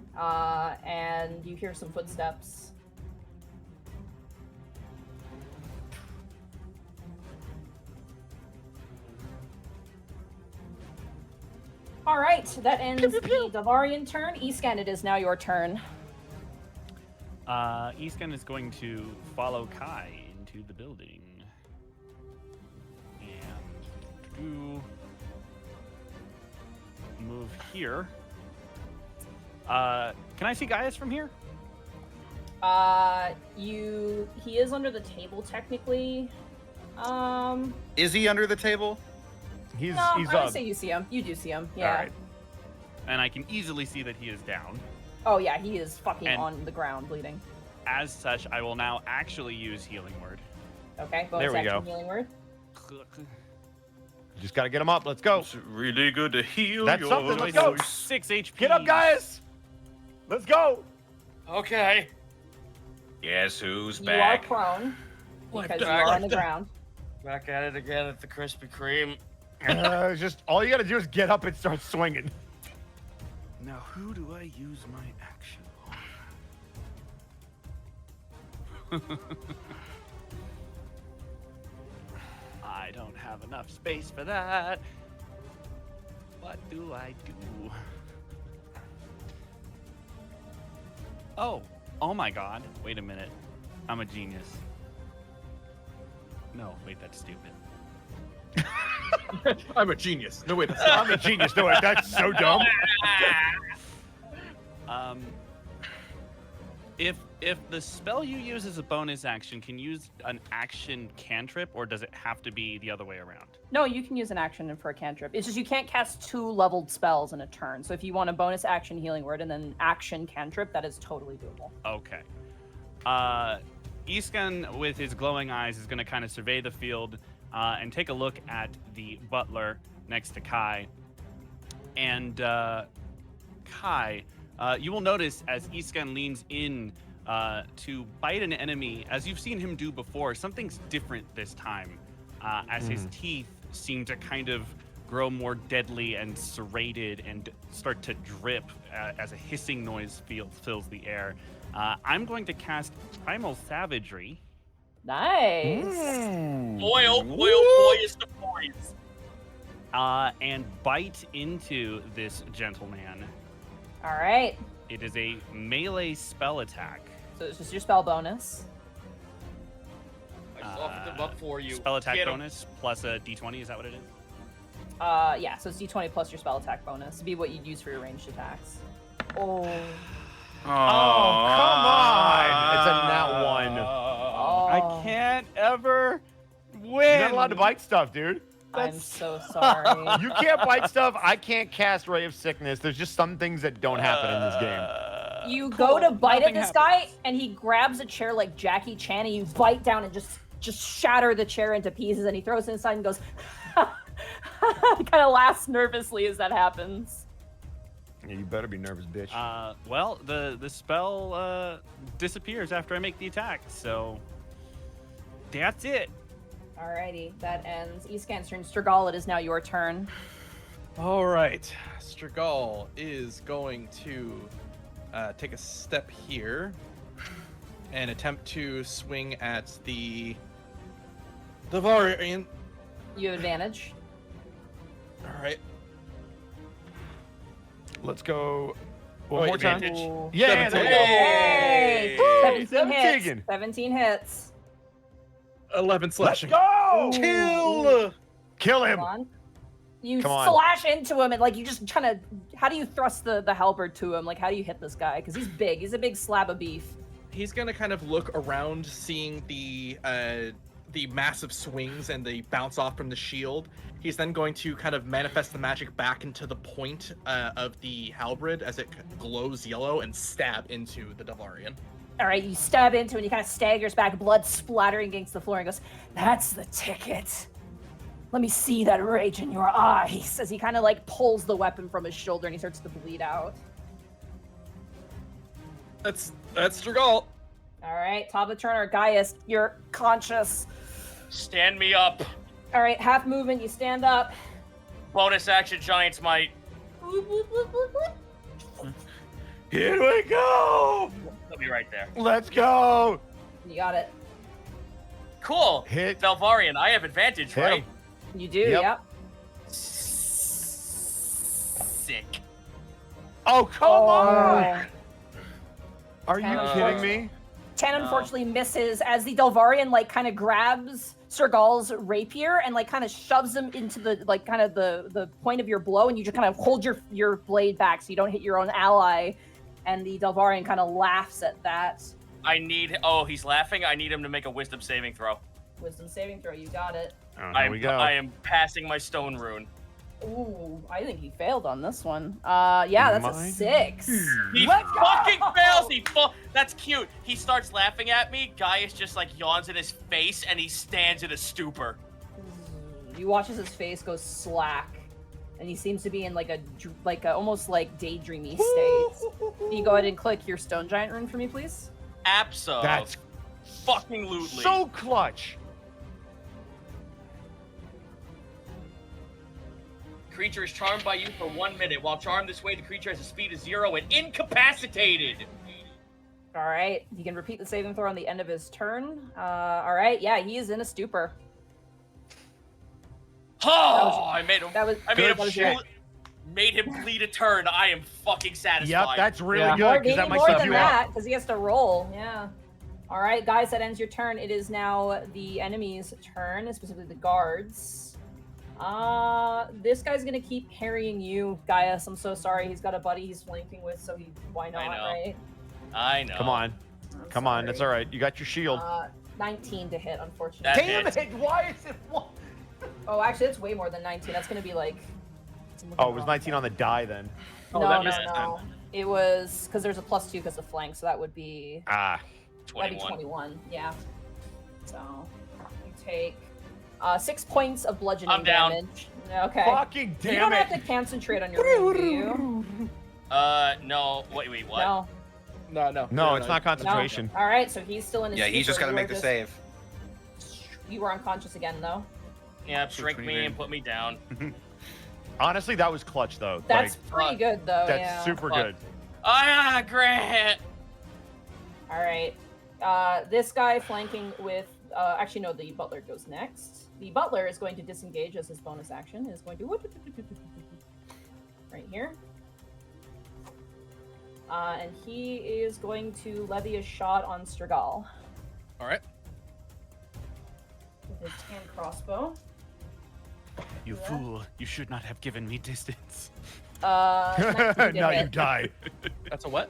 and you hear some footsteps. All right, that ends the Davarian turn. Escan, it is now your turn. Escan is going to follow Kai into the building. And move here. Can I see Gaius from here? He is under the table technically. Is he under the table? He's I would up. say you see him. You do see him, yeah. All right. And I can easily see that he is down. Oh yeah, he is fucking And- on the ground bleeding. As such, I will now actually use Healing Word. Okay, There bonus we action go. healing word. Just gotta get him up. Let's go. It's really good to heal That's your something, let's go. 6 HP. Get up, guys. Let's go. Okay. Guess who's You back? are prone Life because you back, are on life the back. ground. Back at it again at the Krispy Kreme. Just all you gotta do is get up and start swinging. Now, who do I use my action on? I don't have enough space for that. What do I do? Oh my god. Wait a minute. I'm a genius. No, wait, that's stupid. I'm a genius. No, wait, that's not. I'm a genius. No, that's so dumb. If the spell you use as a bonus action can use an action cantrip, or does it have to be the other way around? No, you can use an action for a cantrip. It's just you can't cast 2 leveled spells in a turn. So if you want a bonus action healing word and then action cantrip, that is totally doable. Okay. Iskan, with his glowing eyes, is going to kind of survey the field and take a look at the butler next to Kai. And Kai, you will notice as Iskan leans in to bite an enemy, as you've seen him do before, something's different this time, as his teeth seem to kind of grow more deadly and serrated and start to drip as a hissing noise fills the air. I'm going to cast Primal Savagery. Nice. Boy, oh boy, oh boy, is the boys. And bite into this gentleman. All right. It is a melee spell attack. So it's just your spell bonus. I softened them up for you. Spell attack Get 'em. bonus plus a d20, is that what it is? Yeah, so it's d20 plus your spell attack bonus. It'd be what you'd use for your ranged attacks. Oh. Oh, come on. It's a nat 1. Oh. I can't ever win. You're not allowed to bite stuff, dude. I'm so sorry. You can't bite stuff. I can't cast Ray of Sickness. There's just some things that don't happen in this game. You Cool. go to bite at Nothing this guy, happens. and he grabs a chair like Jackie Chan, and you bite down and just shatter the chair into pieces, and he throws it inside and goes, kind of laughs nervously as that happens. Yeah, you better be nervous, bitch. Well, the spell disappears after I make the attack, so that's it. Alrighty, that ends Eastcan's turn. Strigol, it is now your turn. All right, Strigol is going to take a step here and attempt to swing at the Devarian. You have advantage. All right. Let's go Wait, one more time. advantage. Yeah, 17. Hey! Woo! 17 hits. 17. 17 hits. 11 Let's slashing. go! Kill! Kill him! Come on. You Come on. slash into him and like you just trying to. How do you thrust the halberd to him? Like how do you hit this guy? Because he's big. He's a big slab of beef. He's gonna kind of look around, seeing the massive swings and the bounce off from the shield. He's then going to kind of manifest the magic back into the point of the halberd as it glows yellow and stab into the Devarian. All right, you stab into it and he kind of staggers back, blood splattering against the floor, and goes, "That's the ticket. Let me see that rage in your eyes." As he kind of like pulls the weapon from his shoulder and he starts to bleed out. That's Strigol. All right, top of the turn, Gaius, you're conscious. Stand me up. All right, half movement, you stand up. Bonus action, Giant's Might. Boop, boop, boop, boop, boop. Here we go! I'll be right there. Let's go! You got it. Cool. Hit. Delvarian, I have advantage, Hit right? him. You do, Yep. yep. Sick. Oh, come on! Are you Oh. kidding me? 10 No. unfortunately misses as the Delvarian like kind of grabs Sergal's rapier and like kind of shoves him into the like kind of the point of your blow, and you just kind of hold your blade back so you don't hit your own ally, and the Delvarian kind of laughs at that. Oh, he's laughing. I need him to make a wisdom saving throw. Wisdom saving throw, you got it. Oh, here we go. I am passing my stone rune. Ooh, I think he failed on this one. Yeah, that's a Mine? 6. He Let's go! fucking fails. That's cute. He starts laughing at me. Gaius just like yawns in his face, and he stands in a stupor. You watch as his face goes slack, and he seems to be in like a almost like daydreamy state. Can you go ahead and click your stone giant rune for me, please? Abso. That's fucking lootly. so clutch. Creature is charmed by you for 1 minute. While charmed this way, the creature has a speed of 0 and incapacitated. All right, he can repeat the saving throw on the end of his turn. All right, yeah, he is in a stupor. Oh, I made him. That was Good shit. Made him bleed a turn. I am fucking satisfied. Yep, that's really Yeah. good because maybe that might more sub than you out. that because he has to roll. Yeah. All right, guys, that ends your turn. It is now the enemy's turn, specifically the guards. This guy's gonna keep harrying you, Gaius. I'm so sorry. He's got a buddy he's flanking with, so why not, know. right? I know. Come on. I'm Come on. That's all sorry. right. You got your shield. 19 to hit, unfortunately. That Damn hits. it! Why is it one? Oh, actually, it's way more than 19. That's gonna be like. Oh, it was 19 on the die then. Oh, No, that no, misses no. It was because there's a +2 because of flank, so that would be Ah. 21. 21. Yeah. So you take 6 points of bludgeoning I'm down. damage. Okay. Fucking You damn don't it! have to concentrate on your rune, do you? No. Wait, what? No. No, it's not No. concentration. All right, so he's still in his. Yeah, he's just stupor. got to You make are the just- save. You were unconscious again, though. Yeah, shrink what me you mean. and put me down. Honestly, that was clutch though. That's Like, pretty good, though. that's yeah. super Fuck. good. Ah, Grant. All right. This guy flanking with. Actually, no. The butler goes next. The butler is going to disengage as his bonus action. Is going to right here. And he is going to levy a shot on Strigol All right. with his hand crossbow. You fool. You should not have given me distance. 19 to now you hit. die. That's a what?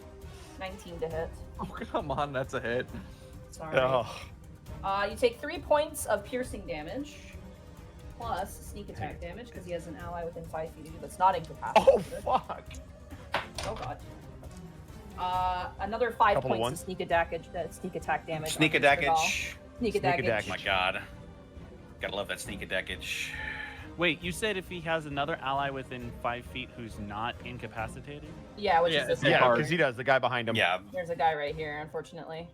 19 to hit. Oh, come on, that's a hit. Sorry. Oh. You take 3 points of piercing damage, plus sneak attack damage, because he has an ally within 5 feet of you that's not incapacitated. Oh fuck. Oh god. Another 5 Couple of points of ones. sneak attack damage. Sneak on a Strigol. dackage. Sneak Sneak attack. attack. Oh my god. Gotta love that sneak a dackage. Wait, you said if he has another ally within 5 feet who's not incapacitated? Yeah, which Yeah, is this it's guy. Yeah, hard. because he does. The guy behind him. Yeah. There's a guy right here, unfortunately.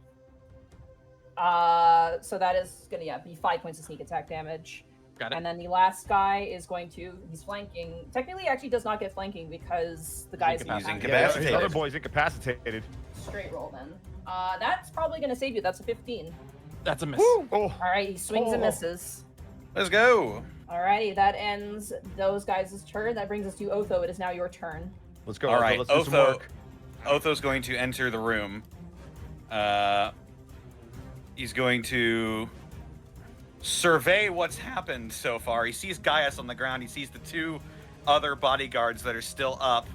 So that is gonna be 5 points of sneak attack damage. Got it. And then the last guy is going to, he's flanking. Technically, he actually does not get flanking because the guy's incapacitated. Yeah, his Incapacitated. other boy's incapacitated. Straight roll then. That's probably gonna save you. That's a 15. That's a miss. Oh, All right, he swings and Oh. misses. Let's go. Alrighty, that ends those guys' turn. That brings us to Otho. It is now your turn. let's go. All right, Let's do some Otho. work. Otho's going to enter the room. He's going to survey what's happened so far. He sees Gaius on the ground. He sees the 2 other bodyguards that are still up.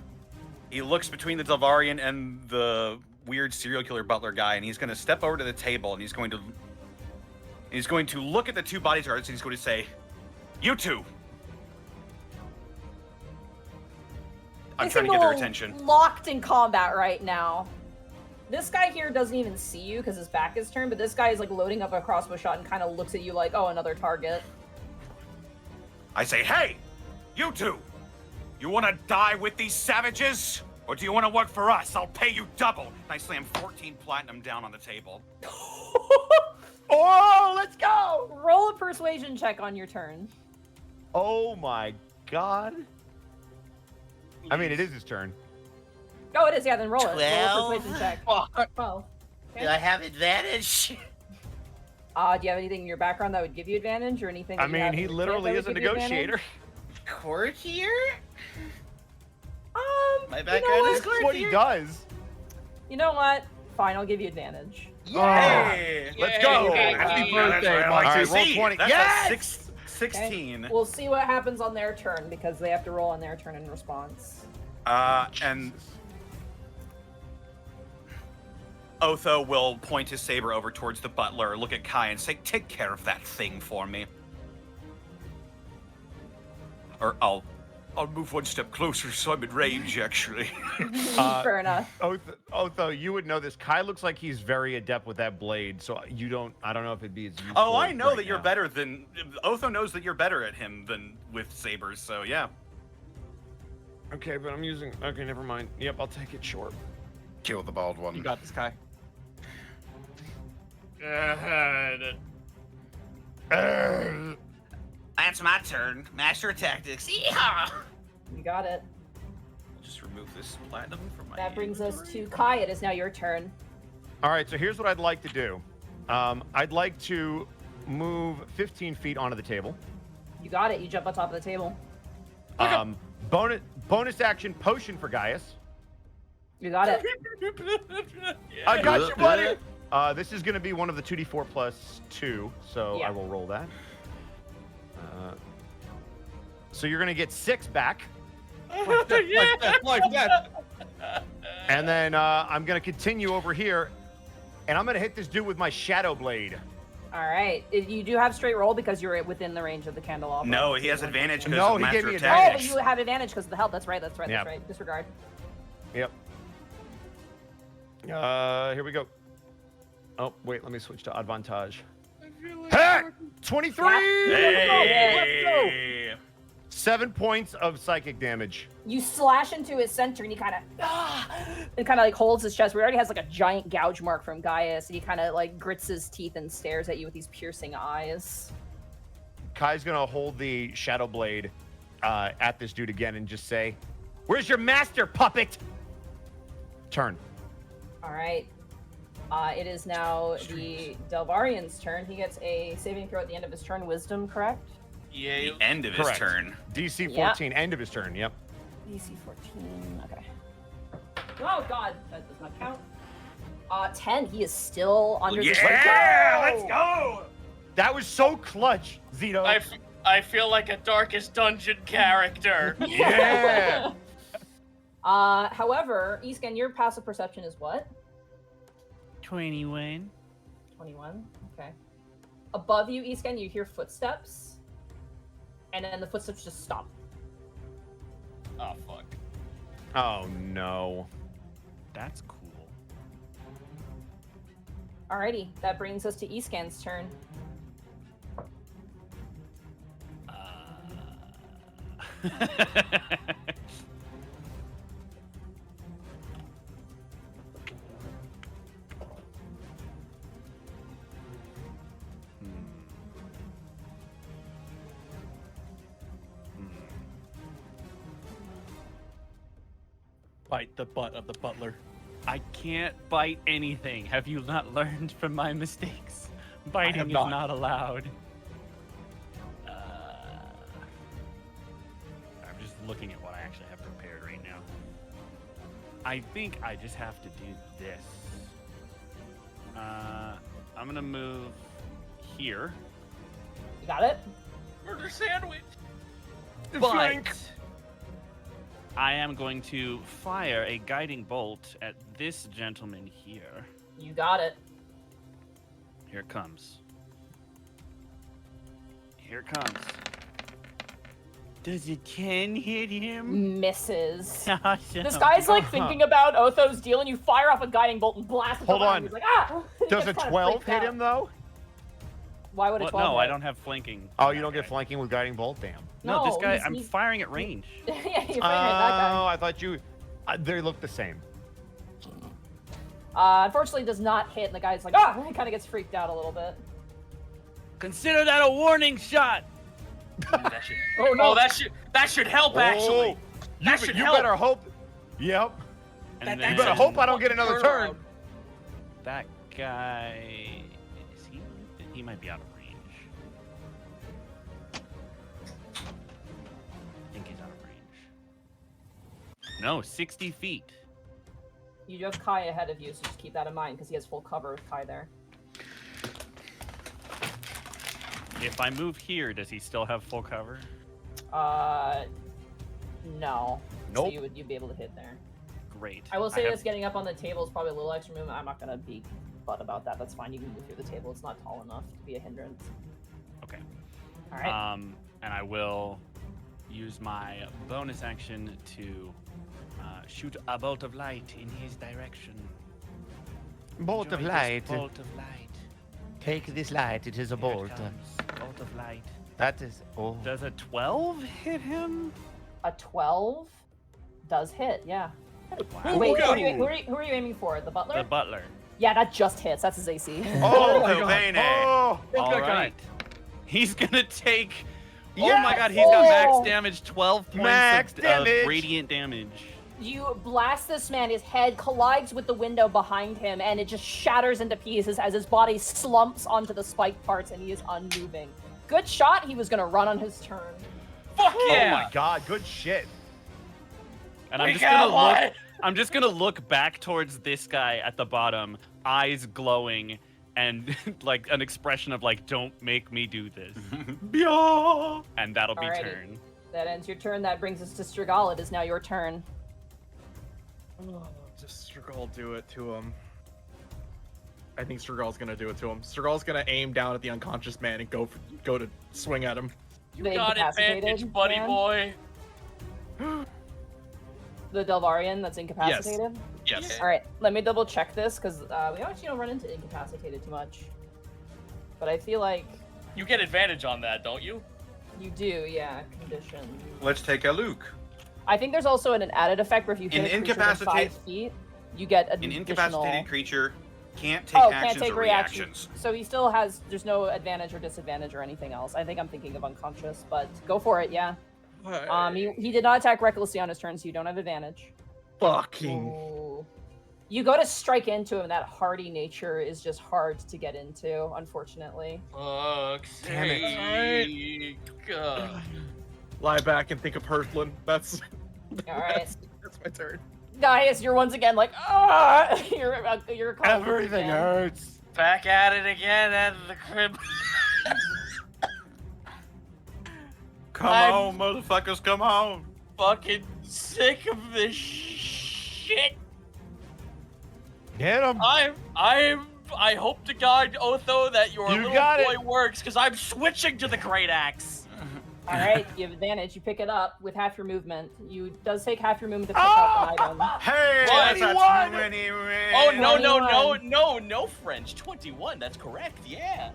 He looks between the Delvarian and the weird serial killer butler guy, and he's going to step over to the table, and he's going to look at the 2 bodyguards, and he's going to say, "You 2." I'm They trying to seem get their a little attention. Locked in combat right now. This guy here doesn't even see you because his back is turned, but this guy is like loading up a crossbow shot and kind of looks at you like, oh, another target. I say, "Hey, you 2! You want to die with these savages? Or do you want to work for us? I'll pay you double." And I slam 14 platinum down on the table. Oh, let's go! Roll a persuasion check on your turn. Oh my god. I mean, it is his turn. Oh, it is. Yeah, then roll it. Roll a 12. persuasion check. Fuck. 12. Do I have advantage? Do you have anything in your background that would give you advantage or anything? I that you have mean, he in your literally character is a that would give you negotiator. Courtier? advantage? My You know background what? is That's what he courtier? does. You know what? Fine, I'll give you advantage. Hey! Let's go. Yay! Happy Yeah, That's birthday, what I Monty. like to Roll see. 20. That's Yes! a 16. We'll see what happens on their turn because they have to roll on their turn in response. And Otho will point his saber over towards the butler, look at Kai, and say, "Take care of that thing for me." Or I'll move one step closer so I'm in range, actually. Fair enough. Otho, you would know this. Kai looks like he's very adept with that blade, so I don't know if it'd be as useful. Oh, I know right that you're now. better than... Otho knows that you're better at him than with sabers, so yeah. Okay, but I'm using... Okay, never mind. Yep, I'll take it short. Kill the bald one. You got this, Kai. That's my turn. Master of Tactics. Yeehaw! You got it. Just remove this platinum from my... That brings us to Kai. It is now your turn. All right, so here's what I'd like to do. I'd like to move 15 feet onto the table. You got it. You jump on top of the table. Bonus action potion for Gaius. You got it. I got you, buddy. This is going to be one of the 2d4 plus 2, so Yeah. I will roll that. So you're going to get 6 back, Like that. and then I'm going to continue over here, and I'm going to hit this dude with my shadow blade. All right. You do have straight roll because you're within the range of the candelabra. No, he has advantage because No, of he gave Master me of advantage. Oh, but Tactics. you have advantage because of the health. That's right. That's right. Yeah. That's right. Disregard. Yep. Here we go. Oh, wait, let me switch to advantage. Hey! 23! Hey! 7 points of psychic damage. You slash into his center, and he kind of like holds his chest. Where he already has like a giant gouge mark from Gaius, and he kind of like grits his teeth and stares at you with these piercing eyes. Kai's gonna hold the shadow blade at this dude again and just say, "Where's your master, puppet?" Turn. All right. It is now the Delvarian's turn. He gets a saving throw at the end of his turn. Wisdom, correct? Yeah. The end of his Correct. turn. DC Yeah. 14, end of his turn. Yep. DC 14. Okay. Oh God, that does not count. 10. He is still under the. Yeah! Let's go! That was so clutch, Zito. I feel like a Darkest Dungeon character. Yeah. However, Escan, your passive perception is what? 21. 21. Okay. Above you, Escan, you hear footsteps, and then the footsteps just stop. Oh fuck. Oh no. That's cool. Alrighty, that brings us to Escan's turn. Bite the butt of the butler. I can't bite anything. Have you not learned from my mistakes? Biting have is not. not allowed. I'm just looking at what I actually have prepared right now. I think I just have to do this. I'm gonna move here. You got it? Murder sandwich. But I am going to fire a guiding bolt at this gentleman here. You got it. Here it comes. Here it comes. Does a 10 hit him? Misses. Awesome. This guy's like thinking about Otho's deal, and you fire off a guiding bolt and blast it. Hold behind on. him. He's like, ah! He Does a gets kinda 12 freaked hit out. him though? Why would a What? 12 No, hit? I don't have flanking. Oh, on you that don't get guy. flanking with guiding bolt? Damn. No, this No, guy, he's- I'm he's- firing at range. Yeah, you're firing at that guy. Oh, I thought you. They look the same. Unfortunately, does not hit, and the guy's like, ah! He kind of gets freaked out a little bit. Consider that a warning shot. That should, Oh no! oh, that should help actually. That should you help. better hope. Yep. And That- then You better hope I don't get another turn. Turnaround. that guy. Is he? He might be out of range. I think he's out of range. No, 60 feet. You do have Kai ahead of you, so just keep that in mind because he has full cover with Kai there. If I move here, does he still have full cover? No. Nope. So you'd be able to hit there. Great. I will say have- this: getting up on the table is probably a little extra movement. I'm not gonna be butt about that. That's fine. You can move through the table. It's not tall enough to be a hindrance. Okay. All right. And I will use my bonus action to shoot a bolt of light in his direction. Bolt of Enjoy this light. Bolt of light. Take this light. It is a Here it bolt. comes. Bolt of light. That is. Oh. Does a 12 hit him? A 12 does hit. Yeah. Wow. Wait, go. who are you aiming for? The butler? The butler. Yeah, that just hits. That's his AC. Oh, my God. Bene. Oh, All that guy. right. He's gonna take. Oh Yes! my god, he's got max Oh! damage, 12 points Max of damage. radiant damage. You blast this man, his head collides with the window behind him, and it just shatters into pieces as his body slumps onto the spiked parts and he is unmoving. Good shot, he was gonna run on his turn. Fuck Oh yeah! my god, good shit. And I'm We just got gonna one! look. I'm just gonna look back towards this guy at the bottom, eyes glowing, and like an expression of like, "Don't make me do this." And that'll be Alrighty. turn. That ends your turn. That brings us to Strigal. It is now your turn. Just Strigal do it to him. I think Strigal's gonna do it to him. Strigal's gonna aim down at the unconscious man and go to swing at him. You The got incapacitated advantage, buddy man? boy. The Delvarian that's incapacitated? Yes. All right, let me double check this because we actually don't run into incapacitated too much. But I feel like You get advantage on that, don't you? you do, yeah, condition. Let's take a look. I think there's also an added effect where if you hit An a creature within 5 incapacitate- feet, you get An additional... incapacitated creature can't take actions can't take or reactions. So he still has, there's no advantage or disadvantage or anything else. I think I'm thinking of unconscious, but go for it, yeah. He did not attack recklessly on his turn, so you don't have advantage. Fucking. Ooh. You go to strike into him, that hardy nature is just hard to get into, unfortunately. Fuck's Damn it. sake. God. Lie back and think of Hurtland. That's. Alright. That's my turn. Gaius, you're once again like, ah! You're Everything hurts. Back at it again at the crib. Come I'm- on, motherfuckers, come on. Fucking sick of this shit. Get him. I hope to God, Otho, that your You little got boy it. works, because I'm switching to the Great Axe. Alright, you have advantage. You pick it up with half your movement. You does take half your movement to pick up an item. Hey, What? that's a 20 Oh, no, no, 21. no, French. 21, that's correct, yeah.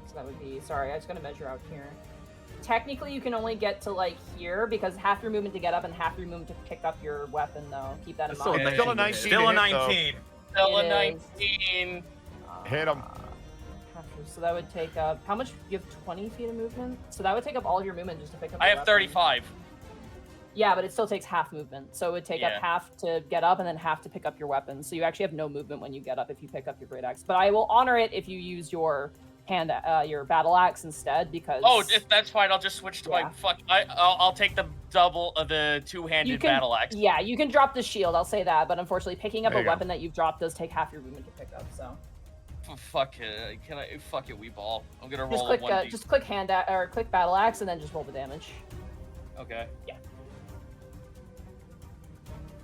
So that would be, sorry, I was gonna measure out here. Technically, you can only get to like here because half your movement to get up and half your movement to pick up your weapon. Though, keep that in Still mind. a Still a 19 to 19. hit. Still a to hit, though. 19. Still a It is. 19. Hit 'em. So that would take up how much? You have 20 feet of movement, so that would take up all of your movement just to pick up. I your have weapon. 35. Yeah, but it still takes half movement, so it would take up Yeah. half to get up and then half to pick up your weapon. So you actually have no movement when you get up if you pick up your great axe. But I will honor it if you use your your battle axe instead because. Oh, if that's fine, I'll just switch to Yeah. my fuck. I'll take the double of the two-handed you can, battle axe. Yeah, you can drop the shield. I'll say that, but unfortunately, picking up There a you go. weapon that you've dropped does take half your movement to pick up. So Fuck it. Can I? Fuck it, we ball. I'm gonna just roll click, a 1d. just click or click battle axe and then just roll the damage. Okay. Yeah.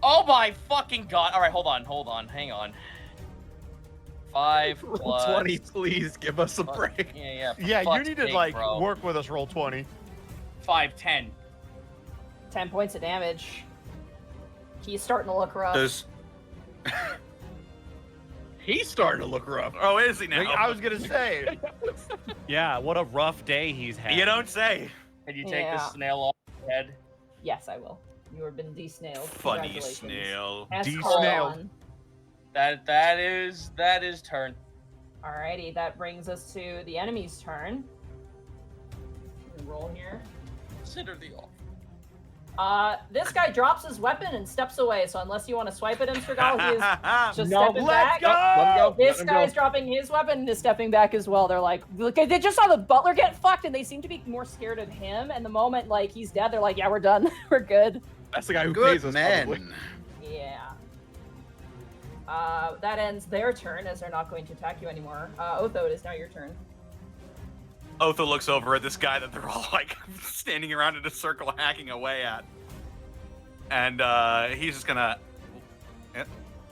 Oh my fucking god! All right, hold on, hang on. 5 Roll plus 20, please give us a fuck- break. Yeah, for Yeah, you fuck's need to sake, like bro. work with us. Roll 20. 5, 10. 10 points of damage. He's starting to look rough. Does He's starting to look rough. oh, is he now? I was gonna say. Yeah, what a rough day he's had. You don't say. Can you take the Yeah. snail off the head? Yes, I will. You have been de-snailed. Funny Congratulations. snail. As De-snailed. called on. That is turn. Alrighty, that brings us to the enemy's turn. Roll here. Consider the off. This guy drops his weapon and steps away. So unless you want to swipe at him, Strigal, he is just No, stepping Let's back. go! Let him go. This let him go. guy's dropping his weapon and is stepping back as well. They're like, look, they just saw the butler get fucked, and they seem to be more scared of him. And the moment like he's dead, they're like, yeah, we're done, we're good. That's the guy who Good pays us, men. probably. Yeah. That ends their turn as they're not going to attack you anymore. Otho, it is now your turn. Otho looks over at this guy that they're all like standing around in a circle hacking away at. And he's just gonna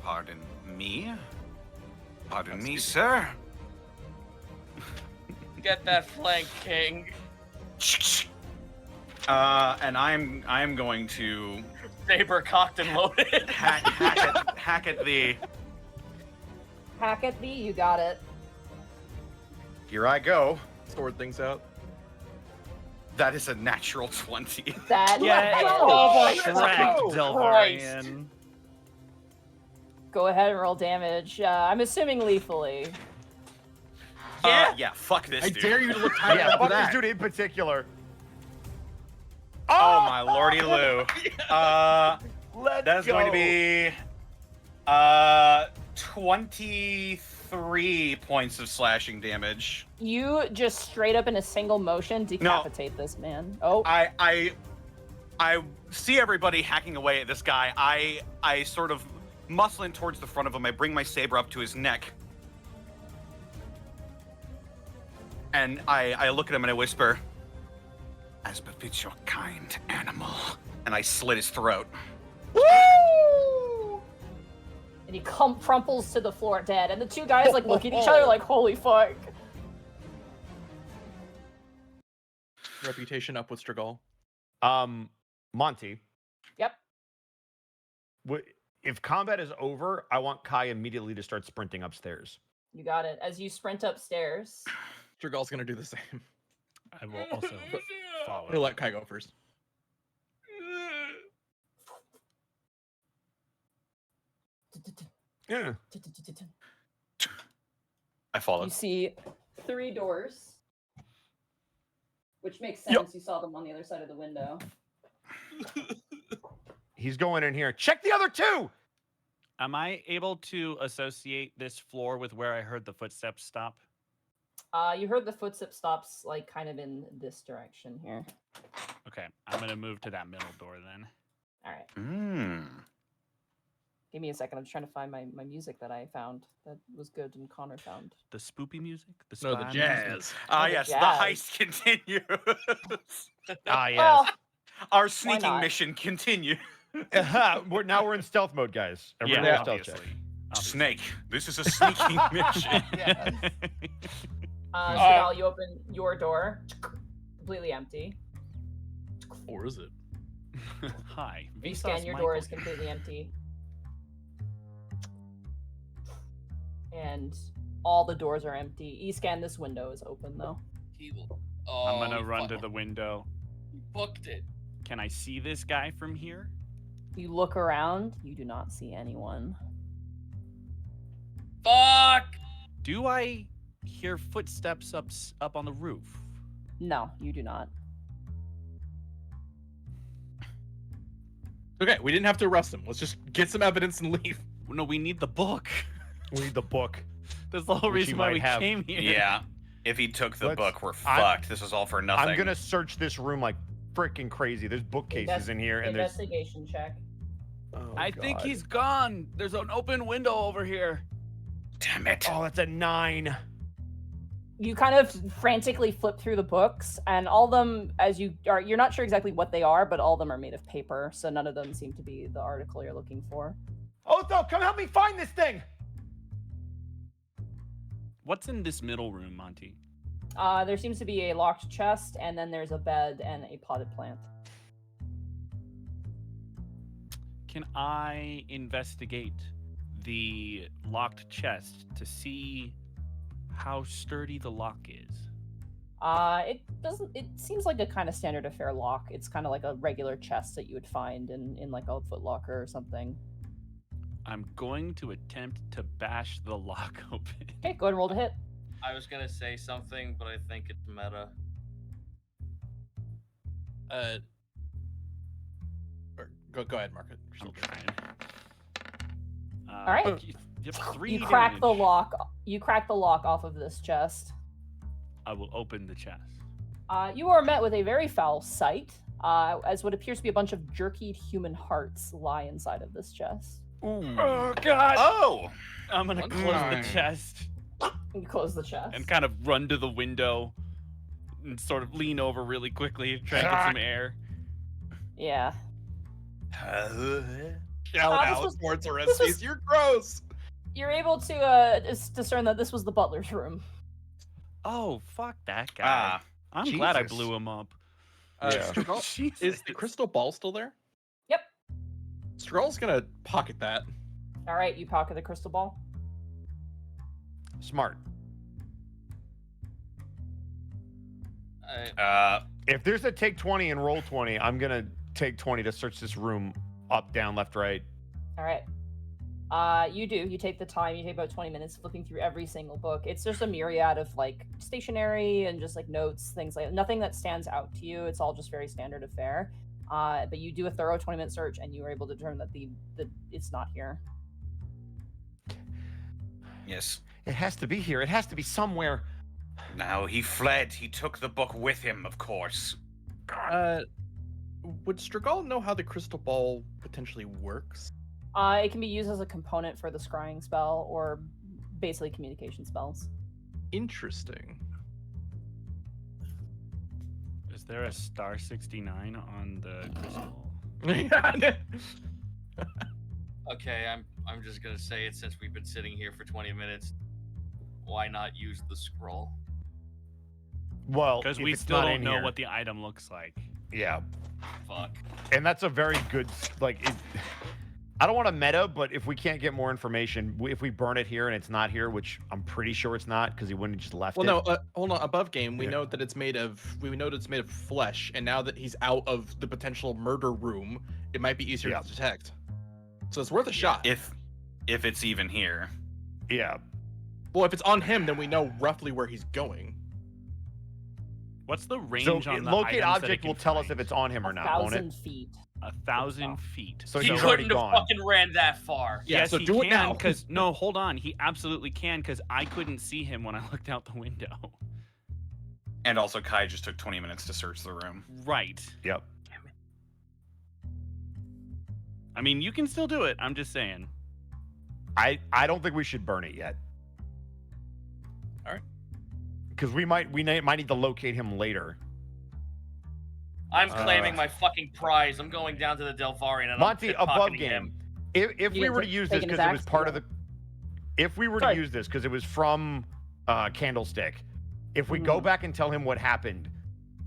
pardon me? Pardon me, sir. Get that flank, King. And I'm going to Saber cocked and loaded. hack at the Hack at thee, you got it. here I go. Sort things out. That is a natural 20. That Yeah, oh, Shrek Christ. Delvarian. Go ahead and roll damage. I'm assuming lethally. Yeah, fuck this I dude. dare you to look tight Yeah, after fuck this that. dude in particular. Oh my lordy Lou. Let's That's go. going to be 23 points of slashing damage. You just straight up in a single motion decapitate this man. Oh, I see everybody hacking away at this guy. I sort of muscle in towards the front of him. I bring my saber up to his neck. And I look at him and I whisper, "As befits your kind, animal." And I slit his throat. woo! And he crumples to the floor dead. And the two guys like look at each other like, holy fuck. Reputation up with Strigal. Monty. Yep. If combat is over, I want Kai immediately to start sprinting upstairs. You got it. As you sprint upstairs. Strigal's gonna do the same. I will also follow. He'll let Kai go first. Yeah. I followed. You see 3 doors. Which makes sense. You saw them on the other side of the window. He's going in here. Check the other 2! Am I able to associate this floor with where I heard the footsteps stop? You heard the footsteps stops like kind of in this direction here. Okay, I'm gonna move to that middle door then. All right. Give me a second. I'm just trying to find my music that I found that was good and Connor found. The spoopy music? The No, the spy jazz. music? Oh, Yes, jazz. the heist continues. Ah, yes. Well, Our sneaking not? mission continues. We're in stealth mode, guys. Everybody Yeah, roll stealth check. obviously. Snake, this is a sneaking mission. Strigal, you open your door. Completely empty. Or is it? Hi. You Vsauce scan your Michael door is here. completely empty. And all the doors are empty. E-scan, this window is open though. Oh, I'm gonna you run to fuck- the window. you booked it. Can I see this guy from here? You look around, you do not see anyone. Fuck! Do I hear footsteps up on the roof? No, you do not. Okay, we didn't have to arrest him. Let's just get some evidence and leave. No, we need the book. We need the book. That's the whole Which he reason why might we have. came here. Yeah. If he took the Let's- book, we're I'm- fucked. This was all for nothing. I'm gonna search this room like freaking crazy. There's bookcases in here, and there's. Investigation check. Oh, I think God. he's gone. There's an open window over here. Damn it. Oh, that's a 9. You kind of frantically flip through the books, and all of them, as you are, you're not sure exactly what they are, but all of them are made of paper, so none of them seem to be the article you're looking for. Otho, come help me find this thing. What's in this middle room, Monty? There seems to be a locked chest, and then there's a bed and a potted plant. Can I investigate the locked chest to see how sturdy the lock is? It doesn't. It seems like a kind of standard affair lock. It's kind of like a regular chest that you would find in like a Foot Locker or something. I'm going to attempt to bash the lock open. Okay, go ahead and roll to hit. I was gonna say something, but I think it's meta. Or go ahead, Mark. I'm trying. All right. You have 3 You crack the damage. lock. You crack the lock off of this chest. I will open the chest. You are met with a very foul sight, as what appears to be a bunch of jerkied human hearts lie inside of this chest. Oh God! Oh! I'm gonna close the chest You close the chest. and kind of run to the window and sort of lean over really quickly, try and get some air. Yeah. Shout this out was- towards this Orestes. was- You're gross. You're able to discern that this was the butler's room. Oh, fuck that guy. Ah, I'm glad I Jesus. blew him up. Yeah. Struggle- is the crystal ball still there? Yep. Struggle's gonna pocket that. All right, you pocket the crystal ball. Smart. If there's a take 20 and roll 20, I'm gonna take 20 to search this room up, down, left, right. All right. You do. You take the time. You take about 20 minutes flipping through every single book. It's just a myriad of like stationery and just like notes, things like nothing that stands out to you. It's all just very standard affair. But you do a thorough 20-minute search, and you are able to determine that the it's not here. yes. It has to be here. It has to be somewhere. Now he fled. He took the book with him, of course. Would Strigol know how the crystal ball potentially works? It can be used as a component for the scrying spell or basically communication spells. Interesting. Is there a star 69 on the crystal? Okay, I'm just gonna say it since we've been sitting here for 20 minutes. Why not use the scroll? Well, Because if we it's still not don't in know here- what the item looks like. Yeah, Fuck. and that's a very good like. I don't want to meta, but if we can't get more information, if we burn it here and it's not here, which I'm pretty sure it's not, because he wouldn't have just left Well, it. no, hold on. Above game, we Yeah. know that it's made of. We know that it's made of flesh, and now that he's out of the potential murder room, it might be easier Yeah. to detect. So it's worth a shot. If it's even here. Yeah, Well, if it's on him, then we know roughly where he's going. What's the range so on the locate items that it object can will tell us find? if it's on him or not, won't it? 1,000 feet. 1,000 feet. So He he's already couldn't have gone. fucking ran that far. Yeah, yes, so he do it can, now. Because no, hold on. He absolutely can because I couldn't see him when I looked out the window. And also, Kai just took 20 minutes to search the room. Right. Yep. I mean, you can still do it. I'm just saying. I don't think we should burn it yet. All right. Because we might need to locate him later. I'm claiming my fucking prize. I'm going down to the Delvarian and Monty, I'm above pickpocketing game. him. If You we didn't were to take- use take this his because it was axe? part of the, if we were to Sorry. use this because it was from Candlestick, if we go Mhm. back and tell him what happened,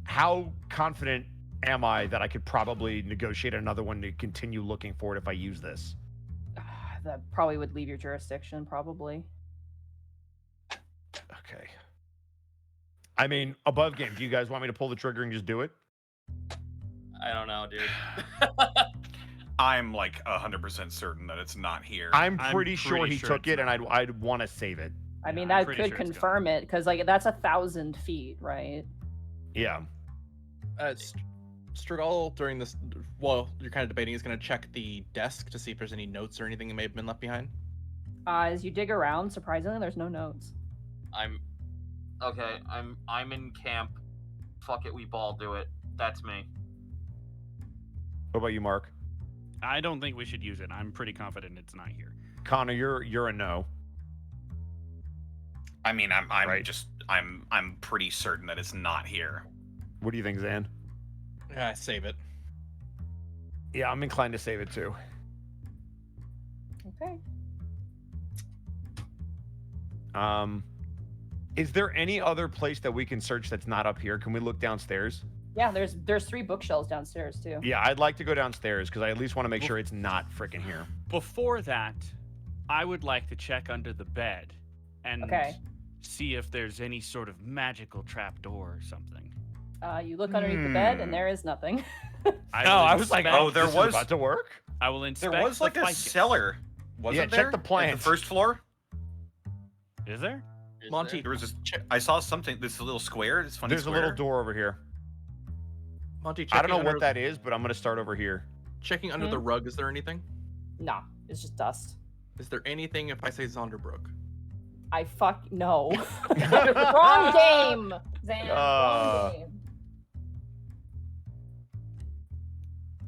how confident am I that I could probably negotiate another one to continue looking for it if I use this? That probably would leave your jurisdiction, probably. Okay. I mean, above game. Do you guys want me to pull the trigger and just do it? I don't know, dude. I'm like 100% certain that it's not here. I'm pretty sure he took it's it, and not. I'd want to save it. I mean, I'm that pretty could sure it's confirm it because like that's 1,000 feet, right? Yeah. Strigal during this, well, you're kind of debating, is going to check the desk to see if there's any notes or anything that may have been left behind. As you dig around, surprisingly, there's no notes. I'm in camp. Fuck it, we ball do it. That's me. What about you, Mark? I don't think we should use it. I'm pretty confident it's not here. Connor, you're a no. I mean, I'm Right. I'm pretty certain that it's not here. What do you think, Zan? Yeah, save it. Yeah, I'm inclined to save it too. Okay. Is there any other place that we can search that's not up here? Can we look downstairs? Yeah, there's 3 bookshelves downstairs too. Yeah, I'd like to go downstairs because I at least want to make sure it's not freaking here. Before that, I would like to check under the bed and Okay. see if there's any sort of magical trapdoor or something. You look underneath the bed and there is nothing. I was like, inspect- oh, there this is was- about to work. I will inspect. There was the like a ficus. cellar, wasn't Yeah, there? check the At plans. the first floor. Is there? Is Monty, There was this. I saw something. This little square. This funny There's square. a little door over here. Monty, I don't know checking what under- that is, but I'm gonna start over here. Checking under the rug, is there anything? Nah, it's just dust. Is there anything if I say Zonderbrook? I no. Wrong game, Zan. Wrong game.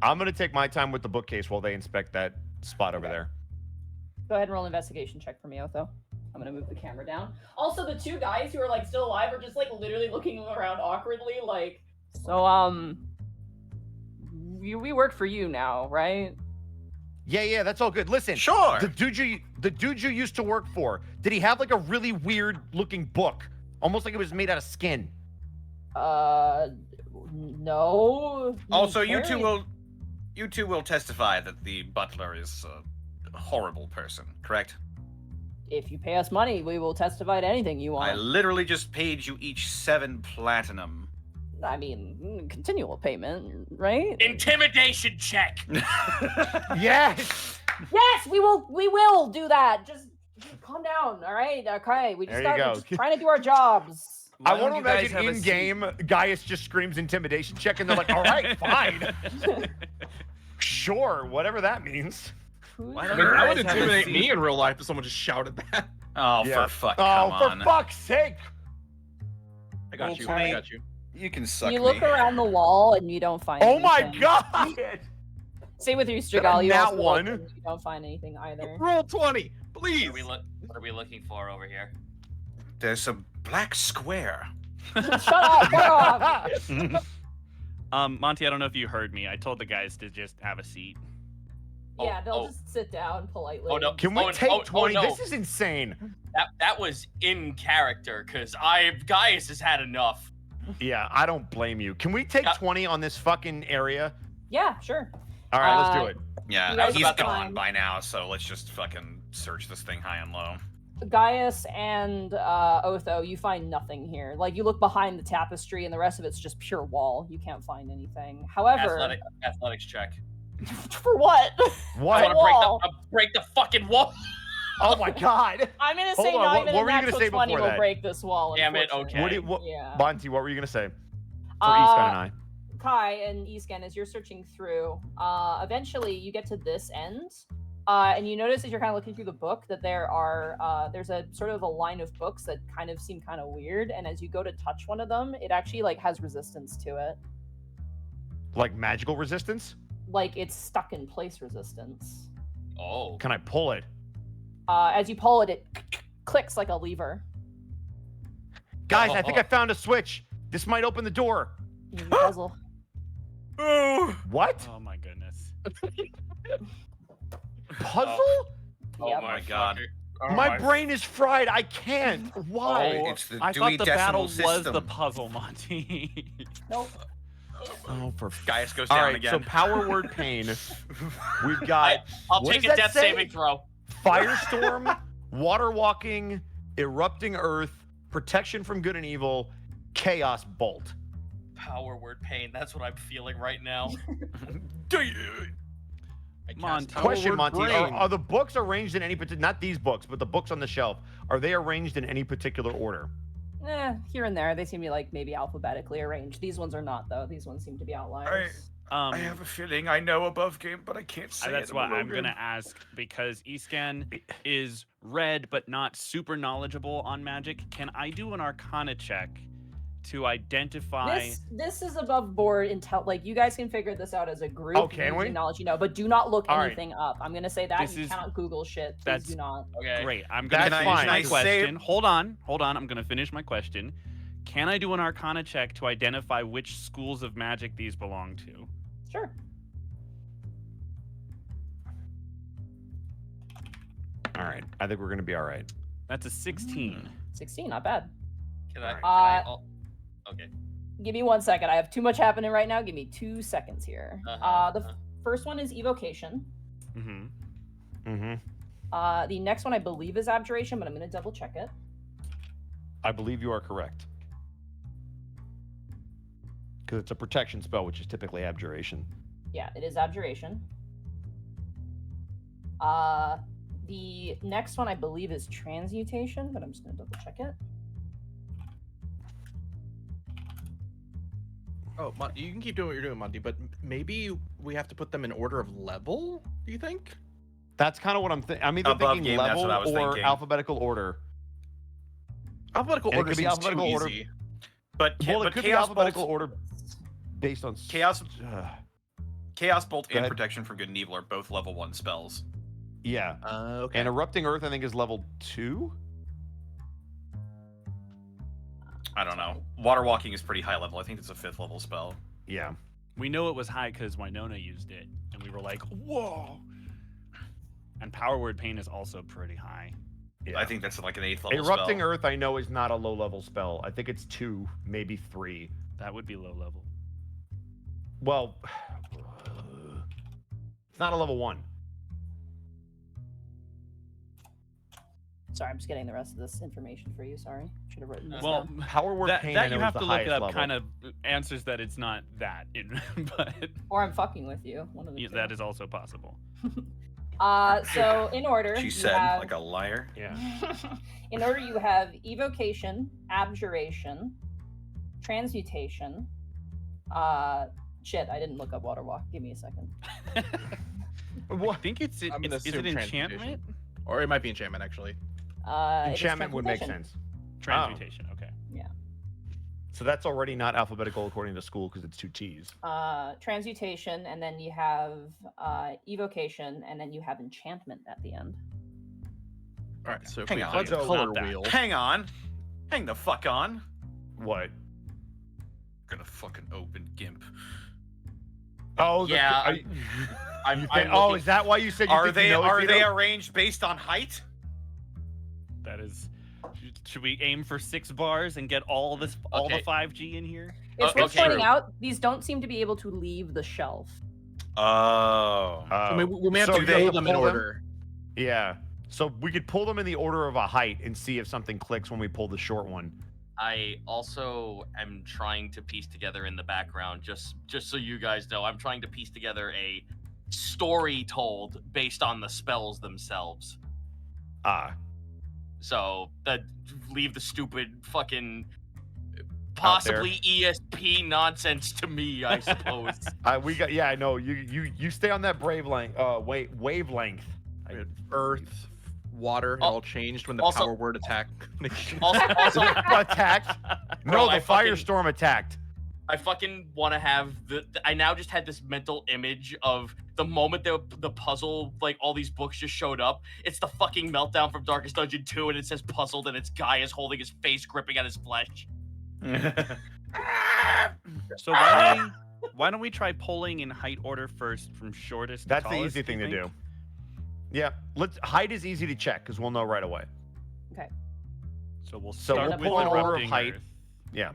I'm gonna take my time with the bookcase while they inspect that spot over there. Go ahead and roll an investigation check for me, Otho. I'm gonna move the camera down. Also, the 2 guys who are like still alive are just like literally looking around awkwardly, like. So we work for you now, right? Yeah, that's all good. Listen, Sure. the dude you used to work for, did he have like a really weird looking book, almost like it was made out of skin? No. Also, He's you two will testify that the butler is a horrible person, correct? If you pay us money, we will testify to anything you I want. literally just paid you each 7 platinum. I mean, continual payment, right? Intimidation check. Yes. Yes, we will do that. Just calm down, all right? Okay, we just There you we're go. just trying to do our jobs. I Why want don't to you guys imagine have a in seat? game, Gaius just screams intimidation check, and they're like, "All right, fine, sure, whatever that means." Why I don't mean, you that would guys have a intimidate seat? me in real life if someone just shouted that. Oh, Yeah. for Oh, come on. for fuck's sake! I got Well, you. Tony- I got you. You can suck You me. look around the wall and you don't find Oh my anything. god! Same with you, Strigal. You Nat also look one. and you don't find anything either. Roll 20, please. What are we looking for over here? There's a black square. Shut up! Fuck off! Monty, I don't know if you heard me. I told the guys to just have a seat. Yeah, they'll oh. just sit down politely. Oh no! Can we oh, take oh, 20? Oh, no. This is insane. That was in character, cause Gaius has had enough. Yeah, I don't blame you. Can we take Yeah. 20 on this fucking area? Yeah, sure. All right, let's do it. Yeah, You guys he's about to gone find- by now, so let's just fucking search this thing high and low. Gaius and Otho, you find nothing here. Like, you look behind the tapestry and the rest of it's just pure wall. You can't find anything. However, Athletics check. for what? I What? want wall. to break the fucking wall. Oh my god! I'm gonna Hold say on, not what even were a you gonna natural say 20 before will that? break this wall. Damn it, unfortunately. What, Yeah. Monty, what were you gonna say? For Uh, Easton and I. Kai and Escan, as you're searching through, eventually you get to this end, and you notice as you're kind of looking through the book that there's a sort of a line of books that kind of seem kind of weird, and as you go to touch one of them, it actually like has resistance to it, Like magical resistance? like it's stuck in place resistance. Oh. Can I pull it? As you pull it, it clicks like a lever. Guys, I think I found a switch. This might open the door. You puzzle. What? Oh my goodness. Puzzle? Oh Yep. my god. My brain is fried. I can't. Why? Oh, it's the I Dewey thought the Decimal battle was System. the puzzle, Monty. Nope. Oh, for Gaius goes All down right, again. so power word pain. We've got I'll what take does a that death say? saving throw. firestorm, water walking, erupting earth, protection from good and evil, Chaos Bolt. Power word pain. That's what I'm feeling right now. I cast Monty. Power Question, Word Monty: Brain. are the books arranged in any particular? Not these books, but the books on the shelf. Are they arranged in any particular order? Here and there, they seem to be like maybe alphabetically arranged. These ones are not, though. These ones seem to be outliers. I have a feeling I know above game, but I can't say That's it. why I'm gonna ask, because Escan is read but not super knowledgeable on magic. Can I do an Arcana check to identify? This is above board intel. Like you guys can figure this out as a group. Oh, can we? Knowledge, but do not look All right. anything up. I'm gonna say that This you is- cannot Google shit. Please that's- do not. Okay. Great. I'm gonna That's finish fine. my Can I say- question. Hold on. I'm gonna finish my question. Can I do an Arcana check to identify which schools of magic these belong to? Sure. All right. I think we're gonna be all right. That's a 16. 16, not bad. Can I? Okay. Give me 1 second. I have too much happening right now. Give me 2 seconds here. The first one is evocation. Mm-hmm. Mm-hmm. The next one I believe is abjuration, but I'm gonna double check it. I believe you are correct. Because it's a protection spell, which is typically abjuration. Yeah, it is abjuration. The next one I believe is transmutation, but I'm just gonna double check it. Oh, you can keep doing what you're doing, Monty, but maybe we have to put them in order of level, do you think? That's kind of what I'm thinking. I'm either Above thinking game, that's level what I was or thinking. alphabetical order. Alphabetical And it order could be seems alphabetical too order. easy. But, Well, it but could be Chaos alphabetical Bolt, order based on Chaos Bolt Go and ahead. Protection from Good and Evil are both level 1 spells. Yeah. Okay. And Erupting Earth, I think, is level 2. I don't know. Water Walking is pretty high level. I think it's a 5th level spell. Yeah. We know it was high because Winona used it, and we were like, "Whoa!" And Power Word Pain is also pretty high. Yeah. I think that's like an 8th level Erupting spell. Earth, I know, is not a low level spell. I think it's 2, maybe 3. That would be low level. Well, it's not a level 1. Sorry, I'm just getting the rest of this information for you. Sorry, should have written this Well, down. Power Word that Pain, I you know, have is to the look it highest up. level. Kind of answers that it's not that. But Or I'm fucking with you. One of the two. that is also possible. So in order, She you said, have- like a liar. Yeah. in order, you have evocation, abjuration, transmutation. Shit, I didn't look up water walk. Give me a second. I think it's I'm gonna is it assume enchantment? transmutation. Or it might be enchantment, actually. It is Enchantment would make transmutation. sense. Transmutation. Okay. So that's already not alphabetical according to school because it's 2 T's. Transmutation, and then you have evocation, and then you have enchantment at the end. All right, so if Hang we on. plug a So color not that. wheel. Hang on. Hang the fuck on. What? Gonna fucking open GIMP. Oh, Yeah, are you- I'm you think- looking- oh, is that why you said you Are think they you know it, they Zito? arranged based on height? That is. Should we aim for 6 bars and get all the Okay. 5G in here? It's worth okay. pointing out these don't seem to be able to leave the shelf. Oh. I mean, we may have So to they go have them to in pull them? order. Yeah. So we could pull them in the order of a height and see if something clicks when we pull the short one. I also am trying to piece together in the background, just so you guys know, I'm trying to piece together a story told based on the spells themselves. Ah. So that leave the stupid fucking possibly ESP nonsense to me, I suppose. We got. Yeah, I know. You stay on that wavelength. Earth, water, it Al- all changed when the also- power word attack. also, Attacked. Bro, No, I the fucking- firestorm attacked. I fucking want to have I now just had this mental image of the moment the puzzle, like all these books just showed up. It's the fucking meltdown from Darkest Dungeon 2, and it says puzzled, and its guy is holding his face, gripping at his flesh. So why don't we try pulling in height order first from shortest to That's the tallest, easy thing you to think? do. Yeah. Height is easy to check because we'll know right away. So we'll So start we'll with pull in order of erupting height. earth. Yeah.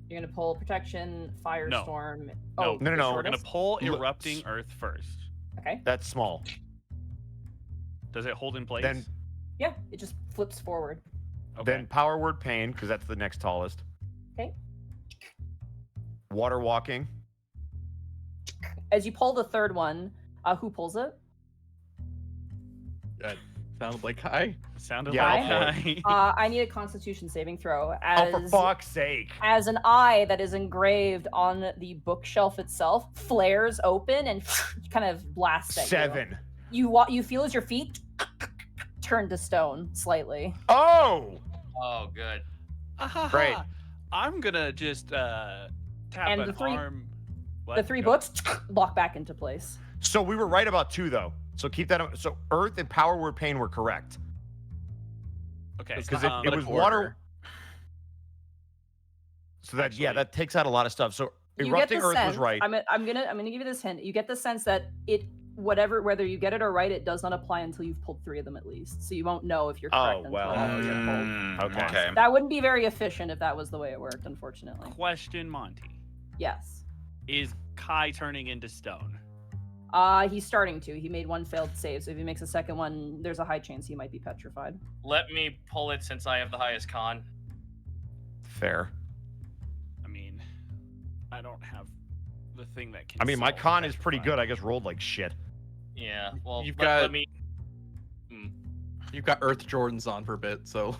You're gonna pull protection, firestorm. No, Oh, no, the no, We're gonna shortest? pull Look, erupting earth first. Okay. That's small. Does it hold in place? Then Yeah, it just flips forward. Okay. then power word pain because that's the next tallest. Water walking. As you pull the third one, who pulls it? That sounded like Kai. Sounded Yeah, like I'll I. I need a Constitution saving throw. Oh, for fuck's sake. As an eye that is engraved on the bookshelf itself flares open and kind of blasts at 7. You feel as your feet turn to stone slightly. Oh! Oh, good. Great. I'm gonna just tap And an the three- arm. The 3 books lock back into place. So we were right about 2, though. So keep that. So Earth and Power Word Pain were correct. Okay. Because um, it was water. So that that takes out a lot of stuff. So You get Erupting the Earth sense, was right. I'm gonna give you this hint. You get the sense that whether you get it or right, it does not apply until you've pulled 3 of them at least. So you won't know if you're correct until all of them are pulled. Okay. That wouldn't be very efficient if that was the way it worked, unfortunately. Question, Monty. Yes. Is Kai turning into stone? He's starting to. He made 1 failed save, so if he makes a second one, there's a high chance he might be petrified. Let me pull it since I have the highest con. Fair. I mean, I don't have the thing that can. I mean, my solve con is pretty petrifying. good. I just rolled like shit. Yeah, well, You've let got- me. You've got Earth Jordans on for a bit, so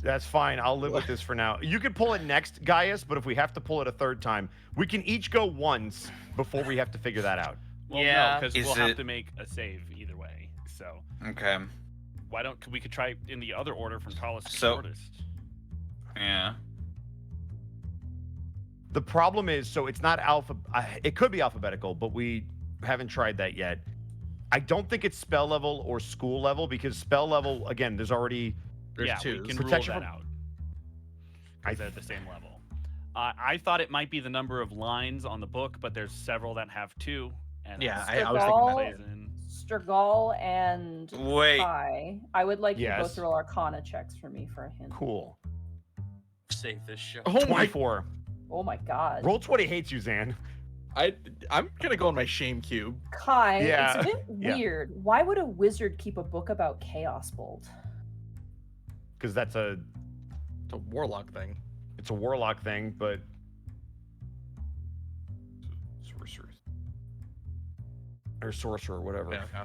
That's fine. I'll live with this for now. You can pull it next, Gaius, but if we have to pull it a third time, we can each go once before we have to figure that out. Well, Yeah. no, because Is we'll have it- to make a save either way. So Okay. why don't we could try in the other order from tallest to So- shortest? Yeah. The problem is, so it's not it could be alphabetical, but we haven't tried that yet. I don't think it's spell level or school level because spell level, again, there's already there's yeah, two. we can Protection rule that from- out. Because they're at the same level. I thought it might be the number of lines on the book, but there's several that have 2. And Yeah, that's- I was thinking that. Struggle. plays in. Stragol and Wait. Kai, I would like you to Yes. go through Arcana checks for me for a hint. cool. Save this show. Oh my! 24. Oh my god. Roll 20 hates you, Zan. I'm gonna go on my shame cube. Kai, Yeah, it's a bit yeah. weird. Why would a wizard keep a book about Chaos Bolt? Because it's a warlock thing. It's a warlock thing, but Sorcerers. or sorcerer, whatever. Yeah.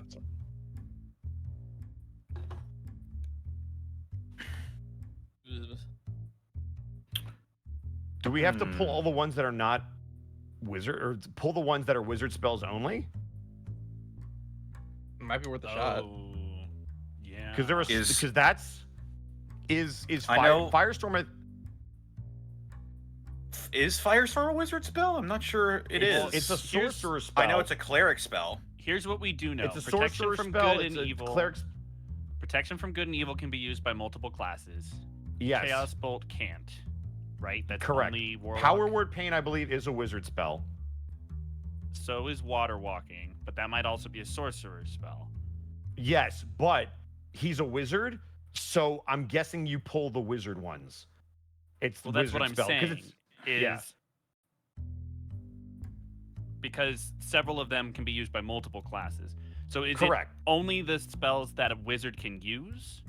Do we have to pull all the ones that are not wizard, or pull the ones that are wizard spells only? Might be worth a shot. Oh, yeah. Because there was Is- because that's is I fire, know- Firestorm. Is Firestorm a wizard spell? I'm not sure it Well, is. It's a Here's- sorcerer spell. I know it's a cleric spell. Here's what we do know. It's a Protection sorcerer from spell. good It's and a evil. cleric. Protection from good and evil can be used by multiple classes. Yes, Chaos Bolt can't. Right? That's correct. only warlock. Power Word Pain, I believe, is a wizard spell. So is water walking, but that might also be a sorcerer spell. Yes, but he's a wizard, so I'm guessing you pull the wizard ones. It's the Well, that's what wizard I'm spell, 'cause saying. it's- Is yeah. because several of them can be used by multiple classes. So is Correct. it only the spells that a wizard can use?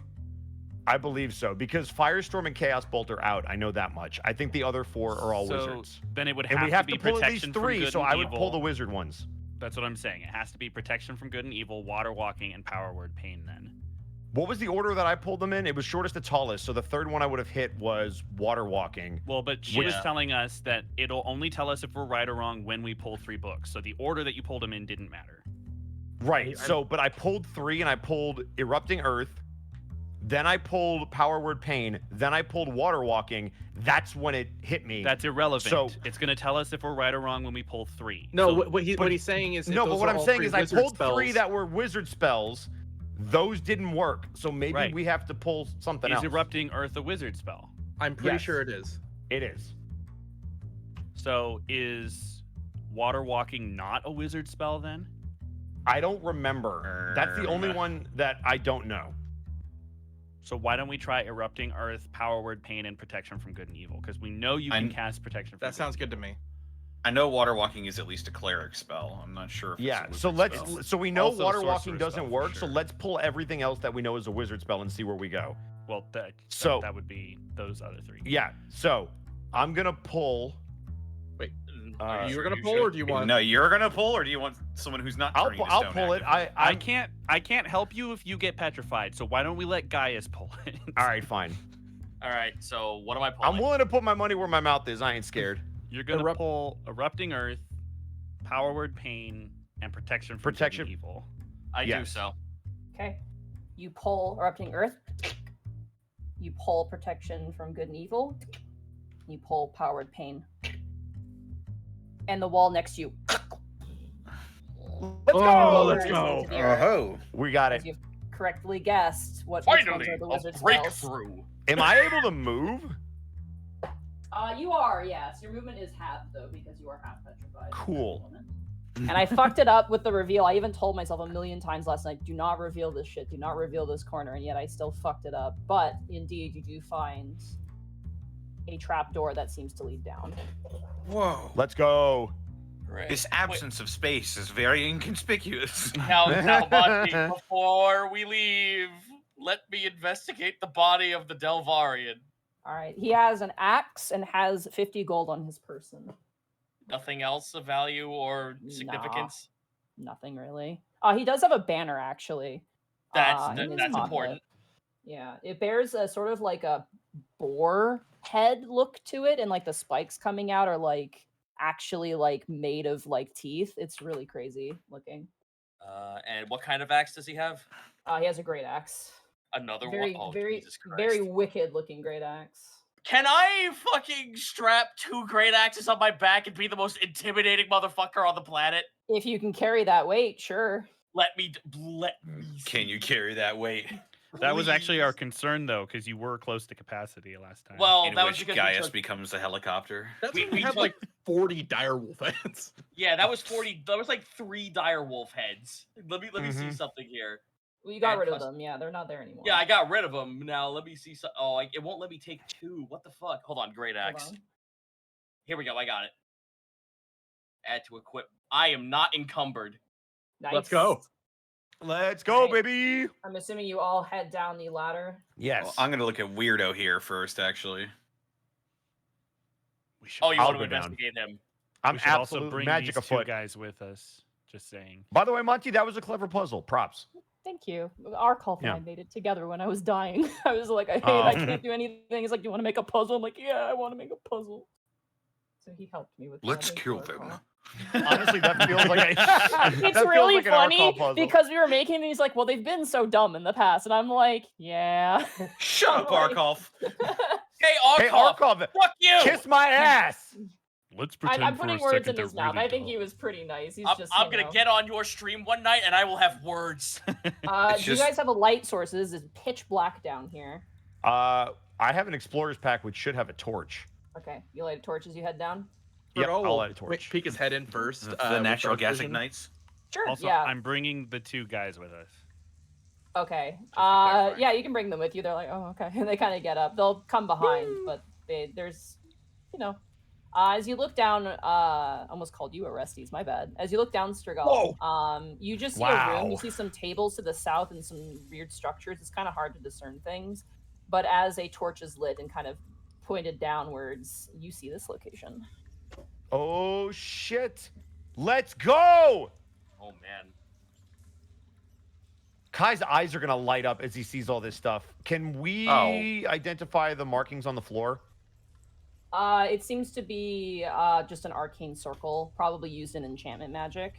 I believe so, because Firestorm and Chaos Bolt are out. I know that much. I think the other 4 are all So wizards. then it would And have, we have to to be pull at protection least from 3, good so and I would evil. pull the wizard ones. That's what I'm saying. It has to be protection from good and evil, water walking, and power word pain. Then What was the order that I pulled them in? It was shortest to tallest, so the third one I would have hit was water walking. well, but she was Yeah. telling us that it'll only tell us if we're right or wrong when we pull 3 books. So the order that you pulled them in didn't matter. Right, so, but I pulled 3, and I pulled Erupting Earth, then I pulled Power Word Pain, then I pulled Water Walking. That's when it hit me. That's irrelevant. So- It's going to tell us if we're right or wrong when we pull 3. No, So- what but- he's saying is if No, but those what are I'm all saying 3 is I wizard pulled 3 spells, that were wizard spells. Those didn't work, so maybe Right. we have to pull something is else. erupting earth a wizard spell? I'm pretty Yes. sure it is. It is. So is water walking not a wizard spell then? I don't remember. That's the only one that I don't know. So why don't we try erupting earth, power word pain, and protection from good and evil? Because we know you can cast protection from That good sounds and good to me. I know water walking is at least a cleric spell. I'm not sure if Yeah, it's a so wizard let's spell. so we know Also a water sorcerer walking doesn't spell for work, so sure. let's pull everything else that we know is a wizard spell and see where we go. Well, So- that would be those other 3. Yeah, so I'm gonna pull. Wait, Uh, you were gonna you pull, should. or do you want? No, you're gonna pull, or do you want someone who's not turning to I'll stone pull it. actively? I can't help you if you get petrified. So why don't we let Gaius pull it? All right, fine. All right, so what am I pulling? I'm willing to put my money where my mouth is. I ain't scared. You're gonna pull erupting earth, power word pain, and protection from good and evil. I do Yes. so. Okay. You pull erupting earth. You pull protection from good and evil. You pull powered pain. And the wall next to you. Let's go. let's Burns go. into the earth. Oh, We got As it. you've correctly guessed which ones Finally, are the a wizard spells. breakthrough. Am I able to move? You are, yes. Your movement is half though because you are half petrified. Cool. And I fucked it up with the reveal. I even told myself a million times last night, do not reveal this shit. Do not reveal this corner. And yet I still fucked it up. But indeed, you do find a trap door that seems to lead down. whoa! Let's go. Right. This absence of space is very inconspicuous. Now, Monty, before we leave, let me investigate the body of the Delvarian. All right. He has an axe and has 50 gold on his person. Nothing else of value or significance? Nothing really. He does have a banner actually. in his That's pocket. important. Yeah, it bears a sort of like a boar head look to it, and like the spikes coming out are like actually like made of like teeth. It's really crazy looking. And what kind of axe does he have? He has a great axe. Another Very, one? Oh, very, Jesus Christ. very wicked looking great axe. Can I fucking strap 2 great axes on my back and be the most intimidating motherfucker on the planet? If you can carry that weight, sure. Let me see. Can you carry that weight? That was actually our Please. concern, though, because you were close to capacity last time. Well, In that was which because Gaius we took, becomes a helicopter. That's We- when we we have took- like 40 direwolf heads. yeah, that was 40. That was like 3 dire wolf heads. Let me see Mhm. something here. Well, you got And rid of plus- them. Yeah, they're not there anymore. Yeah, I got rid of them. Now let me see. It won't let me take 2. What the fuck? Hold on, great Hold axe. on. Here we go. I got it. Add to equip. I am not encumbered. Let's go. Nice. Let's go, Right. baby. I'm assuming you all head down the ladder. Yes. Well, I'm gonna look at Weirdo here first, actually. we should, Oh, you I'll want to go down. investigate him? I'm we should also absolutely bring magic these 2 afoot. guys with us. Just saying. By the way, Monty, that was a clever puzzle. Props. Thank you. Arkolf and Yeah. I made it together when I was dying. I was like, I Oh. can't do anything. He's like, do you want to make a puzzle? I'm like, yeah, I want to make a puzzle. So he helped me with that. Let's Thank kill you, them. Arkolf. Honestly, that feels like a. that It's feels really like an funny Arcall puzzle. because we were making these like, well, they've been so dumb in the past, and I'm like, yeah. Shut up, Alright. Arkolf. Hey, Arkov! Hey, Arcall, Fuck you! kiss my ass. Let's pretend I'm for putting a words second in his they're mouth. really I think dumb. he was pretty nice. He's I'm, just. I'm you gonna know. get on your stream one night and I will have words. Do It's you just- guys have a light source? This is pitch black down here. I have an explorer's pack which should have a torch. Okay, you light a torch as you head down. Yep, Frodo I'll will light a torch. Peek his head in first. The with natural dark gas vision. ignites. Sure. Also, yeah. I'm bringing the 2 guys with us. Okay. clarify. Yeah, you can bring them with you. They're like, oh, okay. And they kind of get up. They'll come behind, but there's, you know, as you look down, almost called you Orestes, my bad. As you look down, Strigal, you just see a room. Wow. You see some tables to the south and some weird structures. It's kind of hard to discern things. But as a torch is lit and kind of pointed downwards, you see this location. Oh shit! Let's go! Oh man. Kai's eyes are gonna light up as he sees all this stuff. Can we identify the markings on the floor? It seems to be just an arcane circle, probably used in enchantment magic.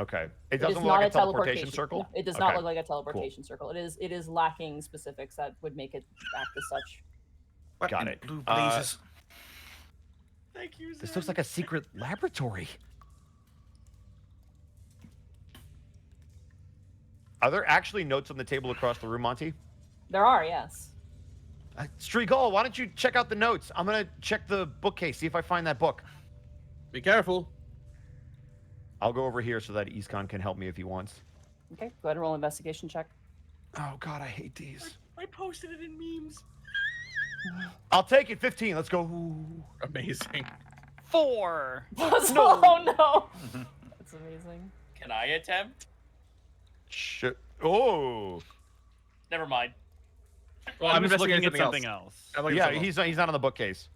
Okay. It It is doesn't look not like a a teleportation circle? No, it does not Okay. look like a teleportation circle. It is lacking specifics that would make it act as such. What Got in it. Blue blazes. Thank you, This looks like a secret laboratory. Are there actually notes on the table across the room, Monty? There are, yes. Strigal, why don't you check out the notes? I'm gonna check the bookcase, see if I find that book. Be careful. I'll go over here so that Iskon can help me if he wants. Okay, go ahead and roll an investigation check. Oh god, I hate these. I posted it in memes. I'll take it. 15. Let's go. Ooh. Amazing. 4. No. Oh no! That's amazing. Can I attempt? Shit. Oh. Never mind. Well, I'm just looking investigating at something else. I'm looking Yeah, at something he's not on the bookcase.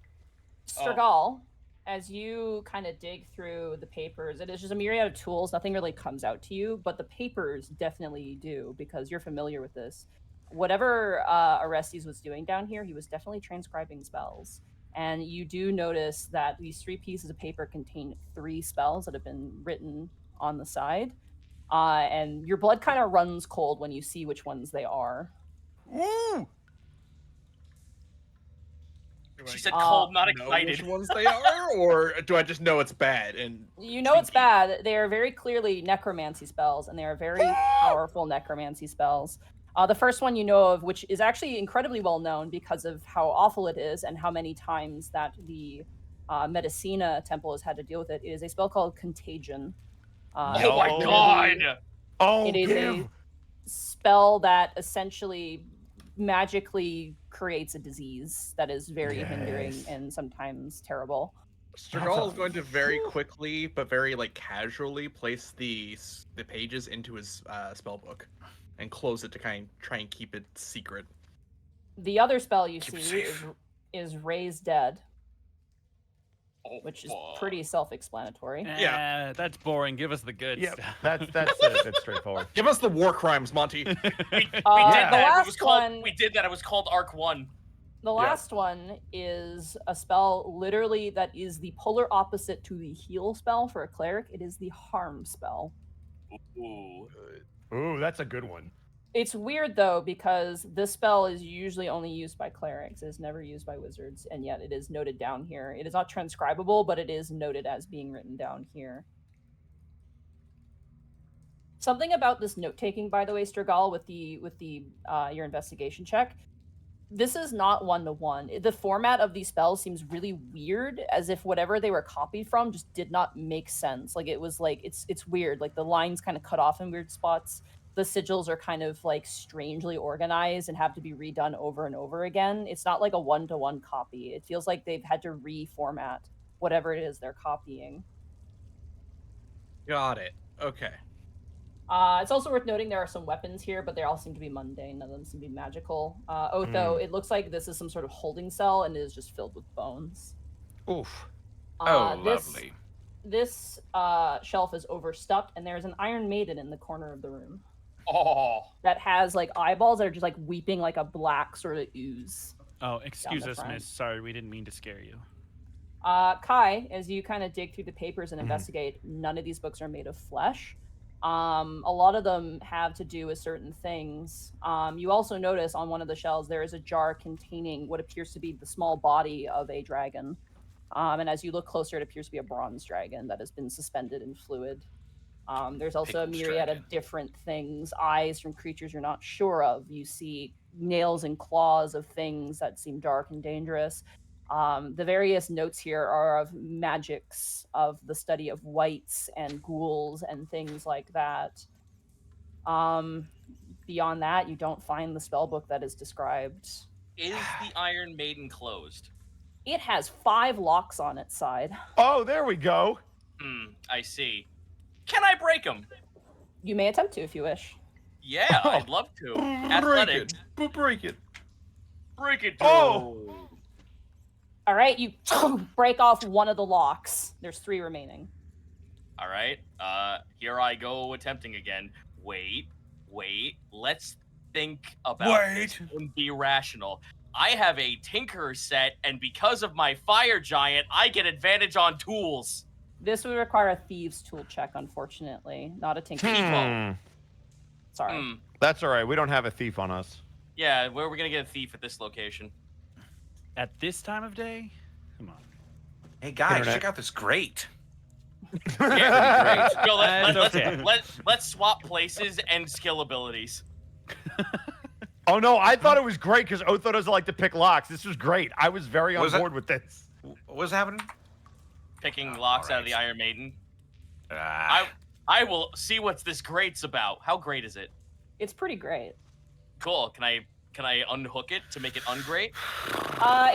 Strigol, as you kind of dig through the papers, it is just a myriad of tools. Nothing really comes out to you, but the papers definitely do because you're familiar with this. Whatever Orestes was doing down here, he was definitely transcribing spells. And you do notice that these 3 pieces of paper contain 3 spells that have been written on the side. And your blood kind of runs cold when you see which ones they are. Ooh! She said cold, not know excited. which ones they are, or do I just know it's bad? And you know it's bad. They are very clearly necromancy spells, and they are very powerful necromancy spells. The first one you know of, which is actually incredibly well known because of how awful it is and how many times that the Medicina Temple has had to deal with it, is a spell called Contagion. Oh my god! It is a spell that essentially magically creates a disease that is very hindering and sometimes terrible. Strigol is going to very quickly but very casually place the pages into his spell book and close it to try and keep it secret. The other spell you see is Raise Dead, which is pretty self-explanatory. Yeah, that's boring. Give us the good Yeah, stuff. that's straightforward. Give us the war crimes, Monty. We did The that. last one. We did that. It was called Arc 1. The last one is a spell literally that is the polar opposite to the heal spell for a cleric. It is the harm spell. Ooh, that's a good one. It's weird though because this spell is usually only used by clerics. It is never used by wizards, and yet it is noted down here. It is not transcribable, but it is noted as being written down here. Something about this note-taking, by the way, Strigol, with your investigation check. This is not one-to-one. The format of these spells seems really weird, as if whatever they were copied from just did not make sense. It was it's weird. The lines kind of cut off in weird spots. The sigils are kind of strangely organized and have to be redone over and over again. It's not like a one-to-one copy. It feels like they've had to reformat whatever it is they're copying. Got it. Okay. It's also worth noting there are some weapons here, but they all seem to be mundane. None of them seem to be magical. Otho, it looks like this is some sort of holding cell, and it is just filled with bones. Oof. Lovely. This shelf is overstuffed, and there's an Iron Maiden in the corner of the room. Oh. That has eyeballs that are just weeping like a black sort of ooze. Oh, excuse the us, front. miss. Sorry, we didn't mean to scare you. Kai, as you kind of dig through the papers and investigate, none of these books are made of flesh. A lot of them have to do with certain things. You also notice on one of the shelves there is a jar containing what appears to be the small body of a dragon. And as you look closer, it appears to be a bronze dragon that has been suspended in fluid. There's also a myriad of different things, eyes from creatures you're not sure of. You see nails and claws of things that seem dark and dangerous. The various notes here are of magics, of the study of wights and ghouls and things like that. Beyond that, you don't find the spellbook that is described. Is the Iron Maiden closed? It has 5 locks on its side. Oh, there we go. I see. Can I break them? You may attempt to if you wish. Yeah, I'd love to. Athletics. Break it. Break it. Oh! All right, you break off one of the locks. There's 3 remaining. All right. Here I go attempting again. Wait. Let's think about this and be rational. I have a Tinker set, and because of my Fire Giant, I get advantage on tools. This would require a Thieves' tool check, unfortunately, not a Tinker. Sorry. That's all right. We don't have a thief on us. Yeah, where are we going to get a thief at this location? At this time of day? Come on. Hey guys, Internet. check out this grate. Yeah, great. Go, Okay. let's swap places and skill abilities. Oh no, I thought it was great because Otho doesn't like to pick locks. This was great. I was very on board with this. What's happening? Picking locks out of the Iron Maiden. Ah. I will see what this grate's about. How great is it? It's pretty great. Cool. Can I unhook it to make it ungrate?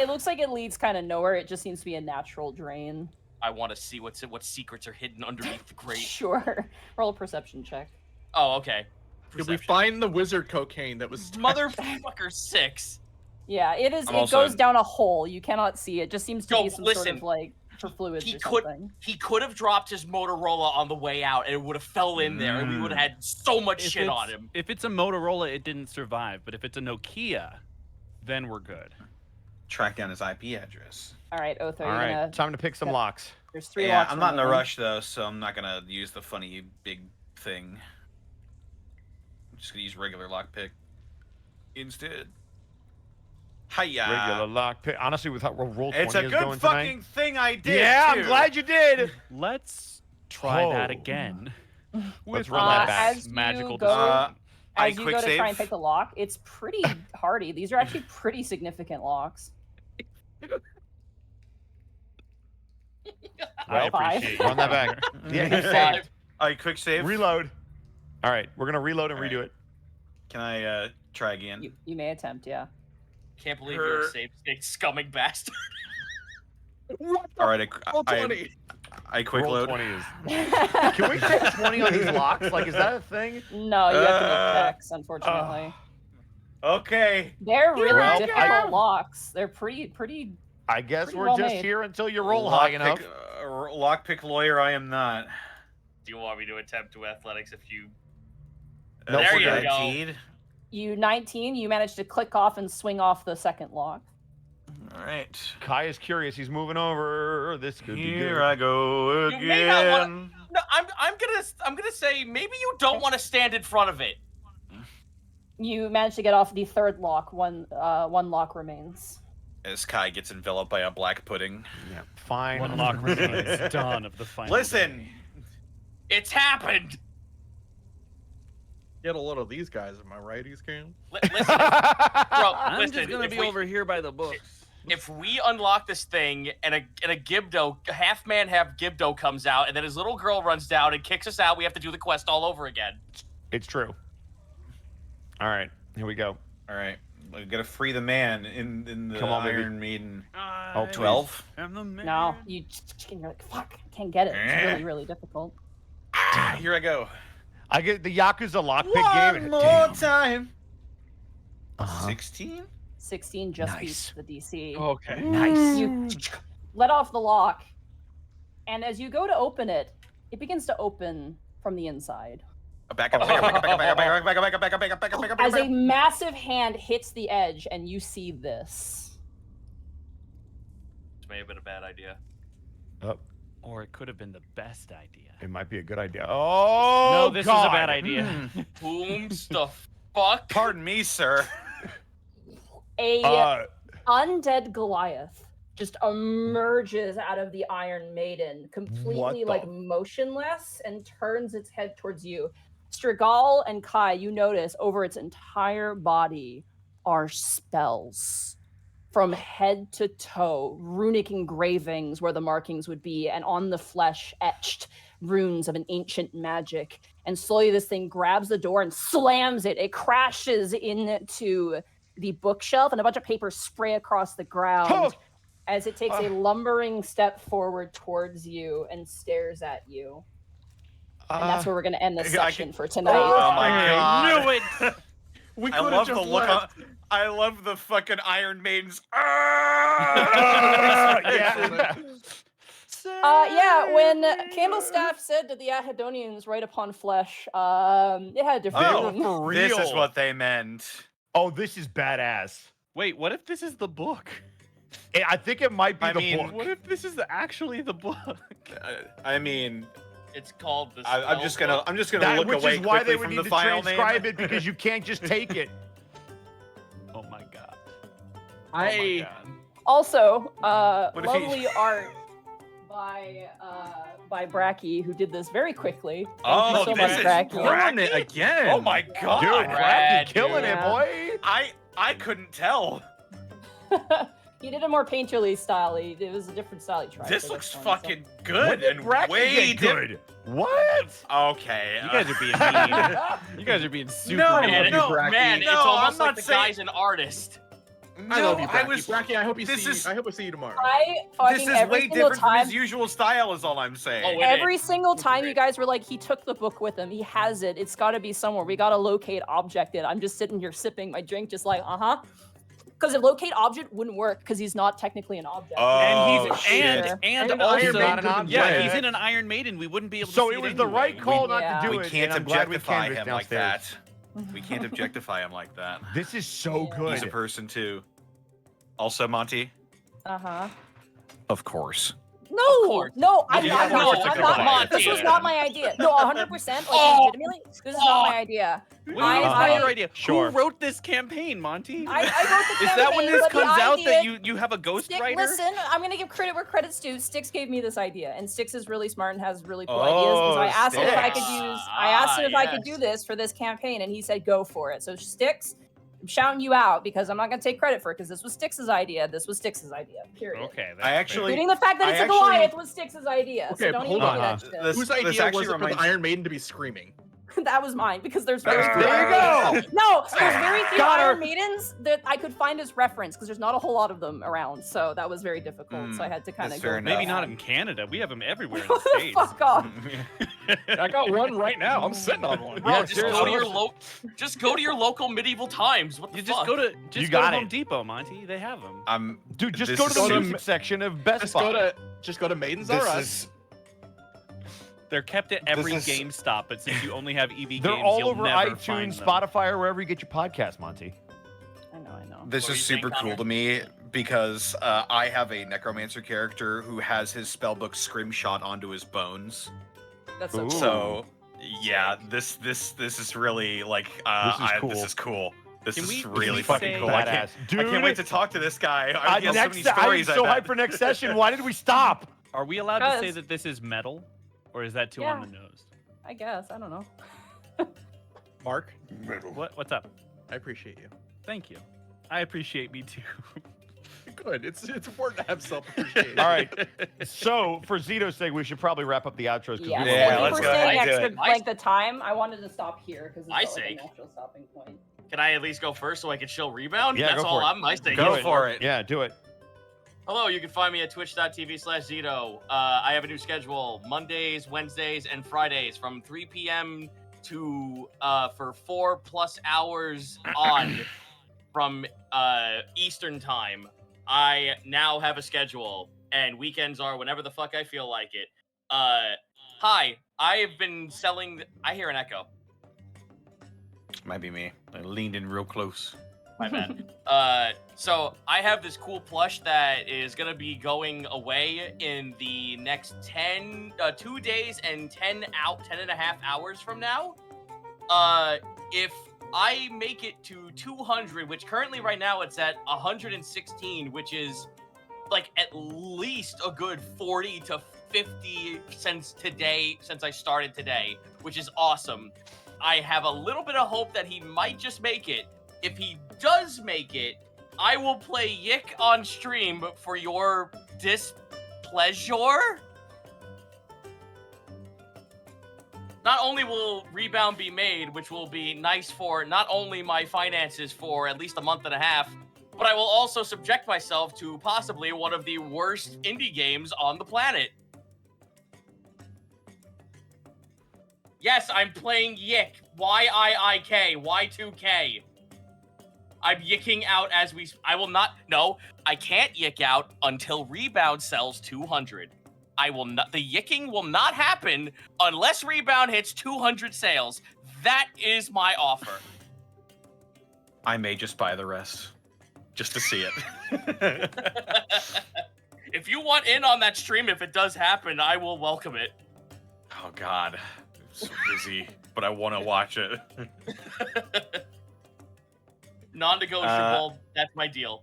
It looks like it leads kind of nowhere. It just seems to be a natural drain. I want to see what secrets are hidden underneath the grate. Sure. Roll a perception check. Oh, okay. Did we find the wizard cocaine that was Motherfucker 6? Yeah, it is. I'm It also goes in- down a hole. You cannot see it. Just seems to Yo, be some sort listen, of like fluids he or could something. he could have dropped his Motorola on the way out, and it would have fell in there, and we would have had so much If shit on it's- him. If it's a Motorola, it didn't survive. But if it's a Nokia, then we're good. Track down his IP address. All right, Otho, All you're right, gonna. time to pick some Yep. locks. There's 3 Yeah, locks. I'm not in a remaining. rush though, so I'm not gonna use the funny big thing. I'm just gonna use regular lockpick instead. Hiya! Regular lock pick. Honestly, with how roll 20 It's a is good going fucking tonight. thing I did. Yeah, too. I'm glad you did. Let's try that Oh. again. Let's With run that less back. As you magical go- destruction. I As you quick go to save. try and pick the lock, it's pretty hardy. These are actually pretty significant locks. I Five. appreciate Run that back. Yeah, you saved. I quick save. Reload. All right, we're gonna reload and All right. redo it. Can I try again? You may attempt, yeah. Can't believe you're a safe state scumming bastard. All right, Roll 20. I quick Roll load. 20 is. Can we take 20 on these locks? Like, is that a thing? No, you have to make checks, unfortunately. Okay. They're really Well, difficult locks. They're pretty. I guess Pretty we're well just made. here until you roll high enough. Lockpick lawyer, I am not. Do you want me to attempt to athletics if you? Nope, there we're you good. go. Guaranteed. You 19. You managed to click off and swing off the second lock. All right. Kai is curious. He's moving over. This could be Here good. I go You may not again. No, I'm gonna say maybe you don't want to stand in front of it. You managed to get off the third lock. One lock remains. As Kai gets enveloped by a black pudding. Yeah, fine. One lock remains. Done of the final. Listen, game. It's happened. Get a load of these guys, am I right, Eastcan? Listen, bro. I'm listen, just gonna if be we- over here by the books. If we unlock this thing and a Gibdo, half man, half Gibdo comes out, and then his little girl runs down and kicks us out, we have to do the quest all over again. It's true. All right, here we go. all right, we gotta free the man in the Come on, baby. Iron Maiden. I 12. am the man. No, you're like, fuck, I can't get it. It's really difficult. Here I go. I get the Yakuza lockpick One game. more Damn. time. Uh-huh. 16. 16 just Nice. beats the DC. Okay. Nice. You let off the lock, and as you go to open it, it begins to open from the inside. Back up, back up, back up, back up, back up, back up, back up, back up, back up, back up, back up, back up, As back a up. massive hand hits the edge, and you see this. Which may have been a bad idea. Oh, Or it could have been the best idea. it might be a good idea. Oh, No, this God. is a bad idea. Booms the fuck. Pardon me, sir. A undead Goliath just emerges out of the Iron Maiden, completely the- like motionless, and turns its head towards you. Strigal and Kai, you notice over its entire body are spells from head to toe, runic engravings where the markings would be, and on the flesh etched runes of an ancient magic. And slowly this thing grabs the door and slams it. It crashes into the bookshelf, and a bunch of papers spray across the ground Oh! as it takes a lumbering step forward towards you and stares at you. And that's where we're going to end this I session can- for tonight. Oh my I god. knew it. We I could have love the just look on, left. I love the fucking Iron Maidens. Yeah. Yeah, when Candlestaff said to the Ahedonians right upon flesh, it had a different Oh, meaning. for This is real. what they meant. Oh, this is badass. Wait, what if this is the book? I think it might be I the mean, book. What if this is actually the book? I mean, It's called the. I'm just gonna That, look which away is why quickly they would from need the to file transcribe name. it, because you can't just take it. Oh my god. I Oh my god. Also, What if he- lovely art by Bracky, who did this very quickly. Thank Oh, you so this much, is Bracky. killing it again. Oh my god, Dude, Brad, Bracky killing it, dude. boy. I couldn't tell. He did a more painterly style. It was a different style he tried. This for looks one, fucking When good did and Bracky way get good. good? What? Okay, You guys are being mean. You guys are being super No, mean. Man, no, man, it's no, almost I'm like not the saying- guy's an artist. I love you, I Bracky. was. Bracky, I hope you this see. is- I hope I see you tomorrow. I This fucking is every way single different from time. his usual style. Is all I'm saying. Oh, it Every is. single time you great. guys were like, he took the book with him. He has it. It's got to be somewhere. We got to locate, object it. I'm just sitting here sipping my drink, just like, Because if locate object wouldn't work because he's not technically an object. Oh, and shit. and And also Iron Maiden doesn't yeah, play. he's in an Iron Maiden. We wouldn't be able to So see it was it the right anyway. call not Yeah. to do We it. can't and I'm glad we objectify canvassed him like downstairs. that. We can't objectify him like that. This is so good. He's a person too. Also, Monty, Uh-huh. of course. No, course. no, I'm Yeah, not. no, I'm it's a not. Monty. This was not my idea. No, 100%. Like, Oh. legitimately, this is not my idea. Wait, I- it's not I- your idea. Sure. Who wrote this campaign, Monty? I wrote the Is that when campaign, this but the comes out that idea- you have a Stick, ghostwriter? listen, I'm gonna give credit where credit's due. Styx gave me this idea, and Styx is really smart and has really cool ideas. Because I asked him if I could Styx. use, I asked him if I could Yes. do this for this campaign, and he said go for it. So Styx, I'm shouting you out because I'm not gonna take credit for it because this was Styx's idea. This was Styx's idea. Period. Okay. I actually- Including the fact that I it's a actually- Goliath was Styx's idea. Okay, so don't hold even on. do that shit. This- Whose this idea actually was it for reminds- the Iron Maiden to be screaming? That was mine because there's There very you few go. Iron Maidens. No, there's very few Got her. Iron Maidens that I could find as reference because there's not a whole lot of them around. So that was very difficult. So I had to kind that's of fair go. enough. Maybe not in Canada. We have them everywhere in the States. Fuck off. I got one right now. I'm sitting on one. Bro, Yeah, just go to seriously. your just go to your local medieval times. What the You just fuck? go to You go to got Home it. Depot, Monty. They have them. Dude, just This go to the is- music section of Best Just Buy. go to Maidens R This Us. is They're kept at every is- GameStop, but since you only have EV They're games, all you'll over never find iTunes, them. Spotify, or wherever you get your podcast, Monty. I know. This What were is you saying, super cool Connor? to me because I have a necromancer character who has his spellbook scrimshot onto his bones. That's so Ooh. cool. So yeah, this is really like This is this is cool. This Can is we- really can we fucking say- cool. I can't, Dude, I can't wait to talk to this guy. He has so many I'm stories. so I bet. hyped for next session. Why did we stop? Are we allowed to say Because- that this is metal, or is that too Yeah. on the nose? I guess. I don't know. Mark, What's up? I appreciate you. Thank you. I appreciate me too. Good. It's important to have self-appreciation. All right. So, for Zito's sake, we should probably wrap up the outros. 'cause Yeah. we- Yeah, Thank you let's for go staying ahead and do extra, it. like the time. I wanted to stop here because it's My not like a sake. natural stopping point. Can I at least go first so I can chill rebound? Yeah, That's go all for it. I'm my stake. Go is. for it. Yeah, do it. Hello, you can find me at twitch.tv/Zito. I have a new schedule Mondays, Wednesdays, and Fridays from 3 p.m. to for 4+ hours on from Eastern time. I now have a schedule, and weekends are whenever the fuck I feel like it. Hi, I have been selling. I hear an echo. Might be me. I leaned in real close. My bad. So I have this cool plush that is gonna be going away in the next 2 days and 10.5 hours from now. If I make it to 200, which currently right now it's at 116, which is like at least a good 40 to 50 since I started today, which is awesome. I have a little bit of hope that he might just make it. If he does make it, I will play Yick on stream for your displeasure. Not only will Rebound be made, which will be nice for not only my finances for at least a month and a half, but I will also subject myself to possibly one of the worst indie games on the planet. Yes, I'm playing Yick. Y-I-I-K. Y2K. I'm yicking out as we... I will not... No, I can't yick out until Rebound sells 200. I will not... The yicking will not happen unless Rebound hits 200 sales. That is my offer. I may just buy the rest, just to see it. If you want in on that stream, if it does happen, I will welcome it. Oh God, I'm so busy, but I want to watch it. Non-negotiable. That's my deal.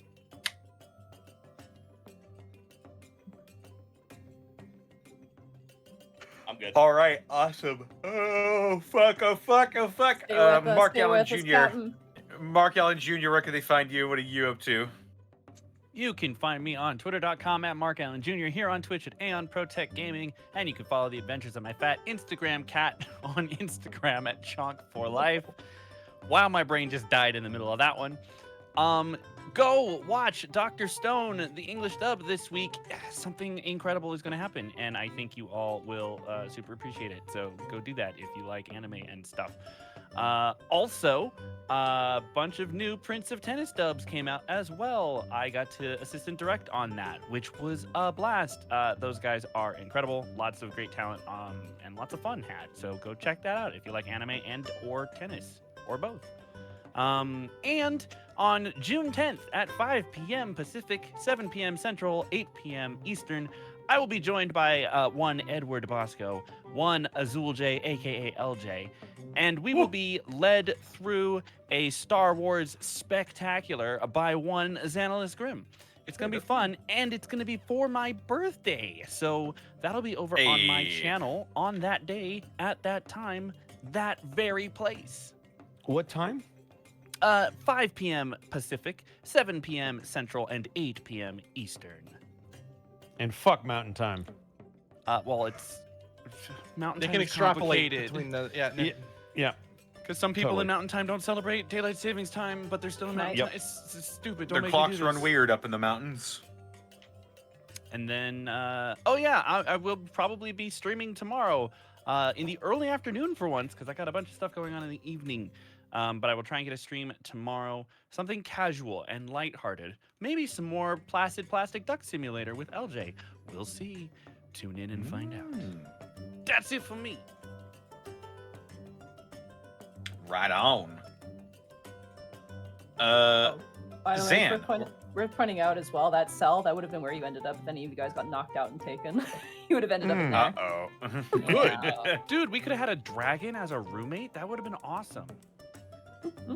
I'm good. All right, awesome. Oh fuck! Oh fuck! Oh fuck! Stay with us, Mark stay Allen with us, Jr. Captain. Mark Allen Jr. Where can they find you? What are you up to? You can find me on twitter.com at Mark Allen Jr., here on Twitch at Aeon Protect Gaming, and you can follow the adventures of my fat Instagram cat on Instagram at Chonk4Life. Wow, my brain just died in the middle of that one. Go watch Dr. Stone, the English dub this week. Something incredible is going to happen, and I think you all will super appreciate it. So go do that if you like anime and stuff. Also, a bunch of new Prince of Tennis dubs came out as well. I got to assistant direct on that, which was a blast. Those guys are incredible. Lots of great talent and lots of fun had. So go check that out if you like anime and or tennis or both. And on June 10th at 5 p.m. Pacific, 7 p.m. Central, 8 p.m. Eastern, I will be joined by one Edward Bosco, one Azul J, aka LJ, and we will be led through a Star Wars spectacular by one Xanalis Grimm. It's going to be fun, and it's going to be for my birthday. So that'll be over on my channel on that day, at that time, that very place. What time? 5 p.m. Pacific, 7 p.m. Central, and 8 p.m. Eastern. And fuck Mountain Time. Well, it's Mountain They Time can is extrapolate complicated. between the Yeah. Because some people Totally. in Mountain Time don't celebrate Daylight Savings Time, but they're still in Mountain Yep. Time. It's stupid. Don't Their make clocks me do run this. weird up in the mountains. And then, I will probably be streaming tomorrow in the early afternoon for once, because I got a bunch of stuff going on in the evening. But I will try and get a stream tomorrow. Something casual and lighthearted. Maybe some more Placid Plastic Duck Simulator with LJ. We'll see. Tune in and find out. That's it for me. Right on. By the way, Zan. worth pointing out as well, that cell, that would have been where you ended up if any of you guys got knocked out and taken. You would have ended up in there. Uh-oh. Yeah. Dude, we could have had a dragon as a roommate. That would have been awesome.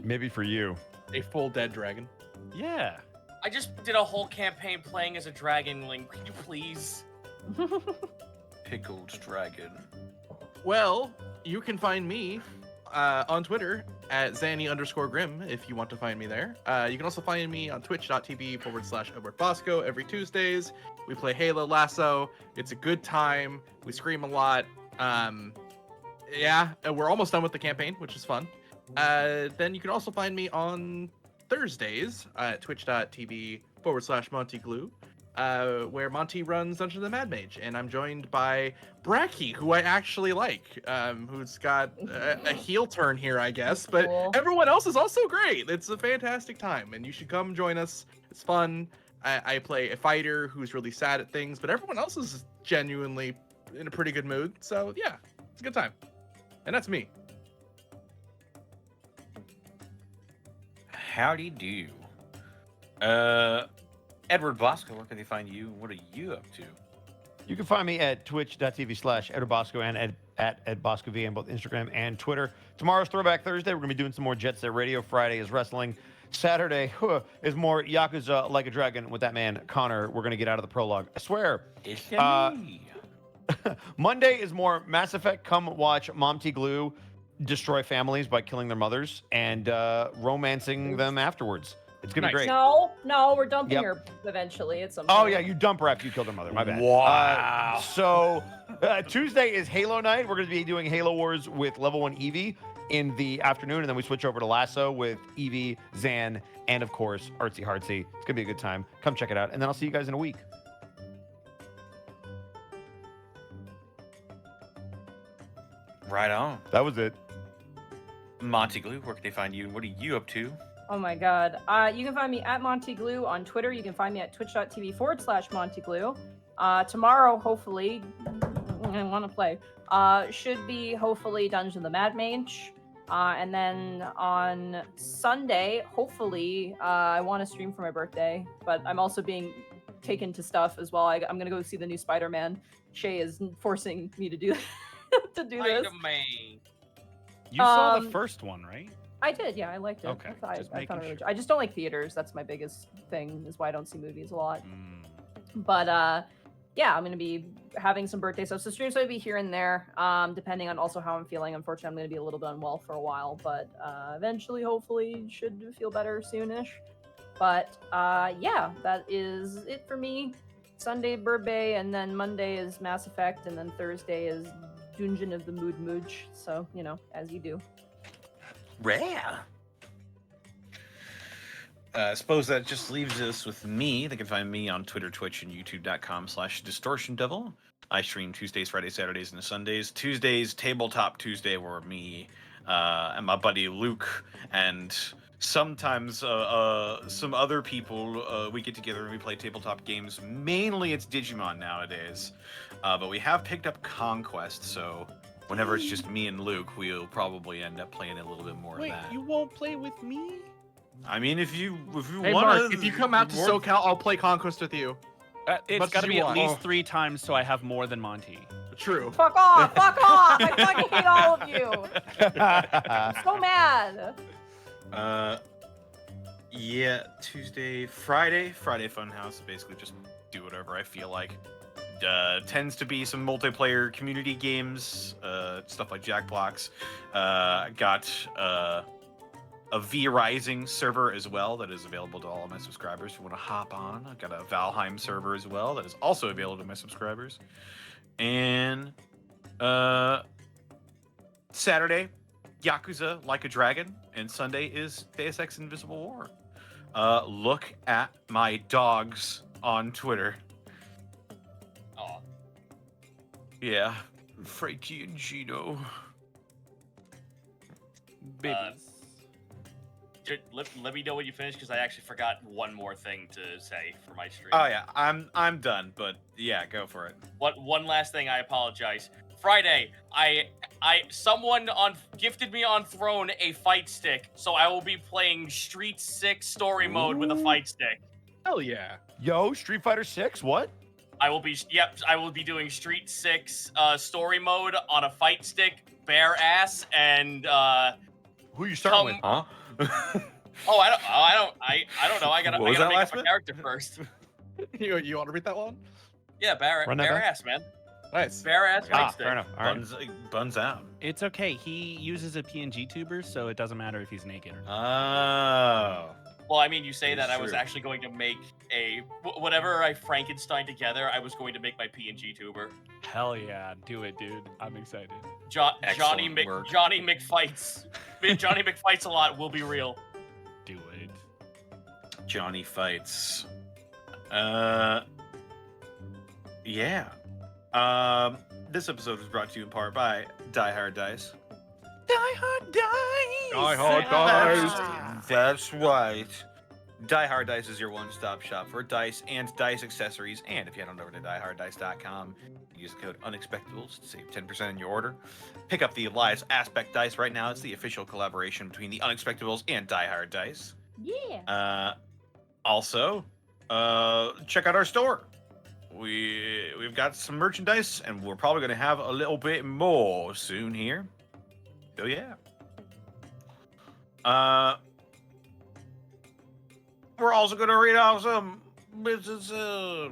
Maybe for you. a full dead dragon. Yeah. I just did a whole campaign playing as a dragon, Link. Could you please? Pickled dragon. Well, you can find me on Twitter at Zanny_Grim if you want to find me there. You can also find me on twitch.tv/Edward Bosco every Tuesdays. We play Halo Lasso. It's a good time. We scream a lot. Yeah, and we're almost done with the campaign, which is fun. Then you can also find me on Thursdays at twitch.tv/Monty Glue, where Monty runs Dungeons of the Mad Mage, and I'm joined by Bracky, who I actually like, who's got a heel turn here, I guess, but Cool. everyone else is also great. It's a fantastic time, and you should come join us. It's fun. I play a fighter who's really sad at things, but everyone else is genuinely in a pretty good mood, so yeah, it's a good time. And that's me. Howdy do. Edward Bosco, where can they find you? What are you up to? You can find me at twitch.tv/EdwardBosco and at EdBoscoV on both Instagram and Twitter. Tomorrow's Throwback Thursday. We're going to be doing some more Jet Set Radio. Friday is wrestling. Saturday is more Yakuza Like a Dragon with that man, Connor. We're going to get out of the prologue. I swear. It's me. Monday is more Mass Effect. Come watch Monty Glue destroy families by killing their mothers and romancing them afterwards. It's going to be great. No, we're dumping Yep. her eventually at some Oh, point. yeah, you dump her after you killed her mother. My bad. Wow. So Tuesday is Halo night. We're going to be doing Halo Wars with Level 1 Eevee in the afternoon, and then we switch over to Lasso with Eevee, Zan, and, of course, Artsy Hartsy. It's going to be a good time. Come check it out, and then I'll see you guys in a week. Right on. That was it. Monty Glue, where can they find you? What are you up to? Oh my god. You can find me at Monty Glue on Twitter. You can find me at twitch.tv/Monty Glue. Tomorrow, hopefully, I want to play. Should be hopefully Dungeon of the Mad Mage. And then on Sunday, hopefully, I want to stream for my birthday, but I'm also being taken to stuff as well. I'm going to go see the new Spider-Man. Shay is forcing me to do to do this. Spider-Man. You saw the first one, right? I did, yeah, I liked it. Okay, just I making found it really, sure. I just don't like theaters. That's my biggest thing, is why I don't see movies a lot. Mm. But yeah, I'm gonna be having some birthday stuff. So streams might be here and there, depending on also how I'm feeling. Unfortunately, I'm gonna be a little bit unwell for a while, but eventually, hopefully, should feel better soonish. But yeah, that is it for me. Sunday birthday, and then Monday is Mass Effect, and then Thursday is Dungeon of the Mood Mooch. So you know, as you do. Rare. I suppose that just leaves us with me. They can find me on Twitter, Twitch, and YouTube.com/DistortionDevil. I stream Tuesdays, Fridays, Saturdays, and Sundays. Tuesdays, Tabletop Tuesday, where me, and my buddy Luke, and sometimes some other people. We get together and we play tabletop games. Mainly, it's Digimon nowadays, but we have picked up Conquest. So whenever it's just me and Luke, we'll probably end up playing a little bit more Wait, of that. you won't play with me? I mean, if you Hey want, Mark, if you come out to SoCal, I'll play Conquest with you. It's Much got as to you be at want. least 3 times so I have more than Monty. True. Fuck off! Fuck off! I fucking hate all of you. I'm so mad. Yeah, Friday Funhouse. Basically, just do whatever I feel like. Tends to be some multiplayer community games, stuff like Jackblocks. Got a V-Rising server as well that is available to all of my subscribers who want to hop on. I've got a Valheim server as well that is also available to my subscribers. And Saturday, Yakuza Like a Dragon, and Sunday is Deus Ex Invisible War. Look at my dogs on Twitter. Oh, Yeah, Frankie and Gino. Babies. let me know when you finish, because I actually forgot one more thing to say for my stream. Oh yeah, I'm done, but yeah, go for it. One last thing, I apologize. Friday, someone gifted me on Throne a fight stick, so I will be playing Street 6 story mode with a fight stick. Hell yeah. Yo, Street Fighter 6, what? I will be doing Street 6 story mode on a fight stick, bare ass, and Who you starting with? Huh? oh, I don't know. I gotta What was that make last up a bit? character first. You want to read that one? Yeah, bare Run that back. ass, man. Nice. Bare ass fight stick. Fair enough. All right. Buns out. It's okay. He uses a PNG tuber, so it doesn't matter if he's naked or not. Oh. Well, I mean, you say that. It's I was true. actually going to make whatever I Frankenstein together. I was going to make my PNG tuber. Hell yeah. Do it, dude. I'm excited. Johnny Excellent work. Johnny McFights. Johnny McFights a lot. Will be real. Do it. Johnny fights. Yeah. This episode was brought to you in part by Die Hard Dice. Die Hard Dice! Die Hard Dice. That's right. Die Hard Dice is your one-stop shop for dice and dice accessories. And if you head on over to dieharddice.com, use the code Unexpectables to save 10% on your order. Pick up the Elias Aspect Dice right now. It's the official collaboration between the Unexpectables and Die Hard Dice. Yeah. Also, check out our store. We've got some merchandise, and we're probably going to have a little bit more soon here. Oh yeah. We're also going to read out some businesses.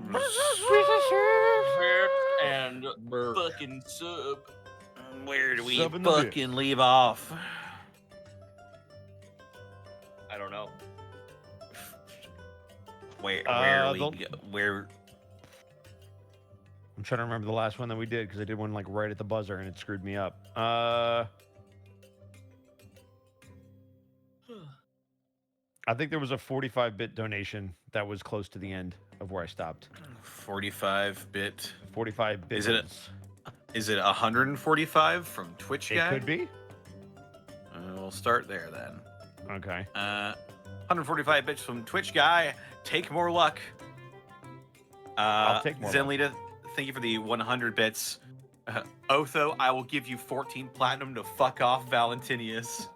And fucking sub. Where do we Sub in the bit. fucking leave off? I don't know. Where I'm trying to remember the last one that we did because I did one like right at the buzzer and it screwed me up. I think there was a 45-bit donation that was close to the end of where I stopped. 45-bit. 45-bit. Is it 145 from Twitch It guy? could be. We'll start there then. Okay. 145 bits from Twitch guy. Take more luck. I'll take more luck. Zenlita, thank you for the 100 bits. Otho, I will give you 14 platinum to fuck off Valentinius.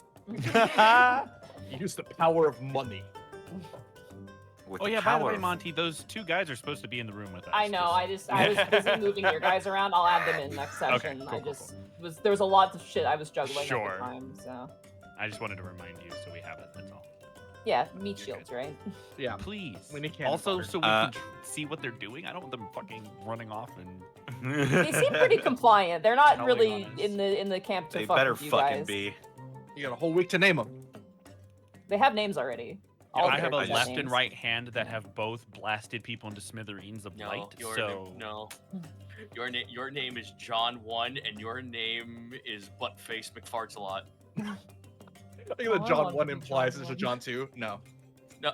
Use the power of money. With Oh the yeah, by the power way, of- Monty, those 2 guys are supposed to be in the room with us. I know. I was busy moving your guys around. I'll add them in next session. Okay, cool, cool, There was a lot of shit I was juggling Sure. at the time. So I just wanted to remind you so we have it. That's all. yeah, meat shields, right? Yeah. Please. We need cannon Also, fodder. so we can see what they're doing. I don't want them fucking running off and. They seem pretty compliant. They're not Telling really on us. in the camp to They fuck better with you fucking guys. be. You got a whole week to name them. They have names already. All I the have a characters left names. and right hand that have both blasted people into smithereens of light. So Your name is John 1, and your name is Buttface McFarts a lot. I think Oh, that I want John to 1 be implies John there's a 1. John 2. No.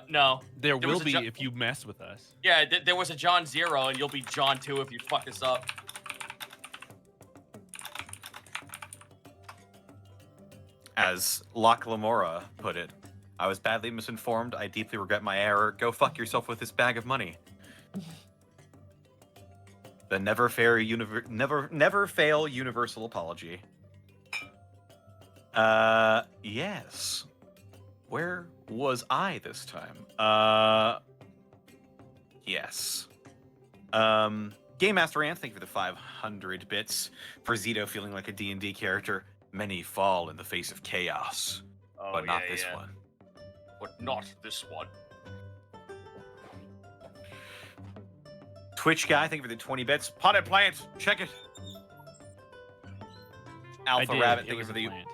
No. there There will was a be Jo- if you mess with us. Yeah, there was a John 0, and you'll be John 2 if you fuck us up. As Locke Lamora put it, I was badly misinformed. I deeply regret my error. Go fuck yourself with this bag of money. The never fail universal apology. Yes. Where was I this time? Yes. Game Master Ant, thank you for the 500 bits. For Zito feeling like a D&D character, many fall in the face of chaos. Oh, but not yeah, this yeah. one. But not this one. Twitch guy, thank you for the 20 bits. Potted plant, check it. Alpha I did. Rabbit, It thank you was for a the plant.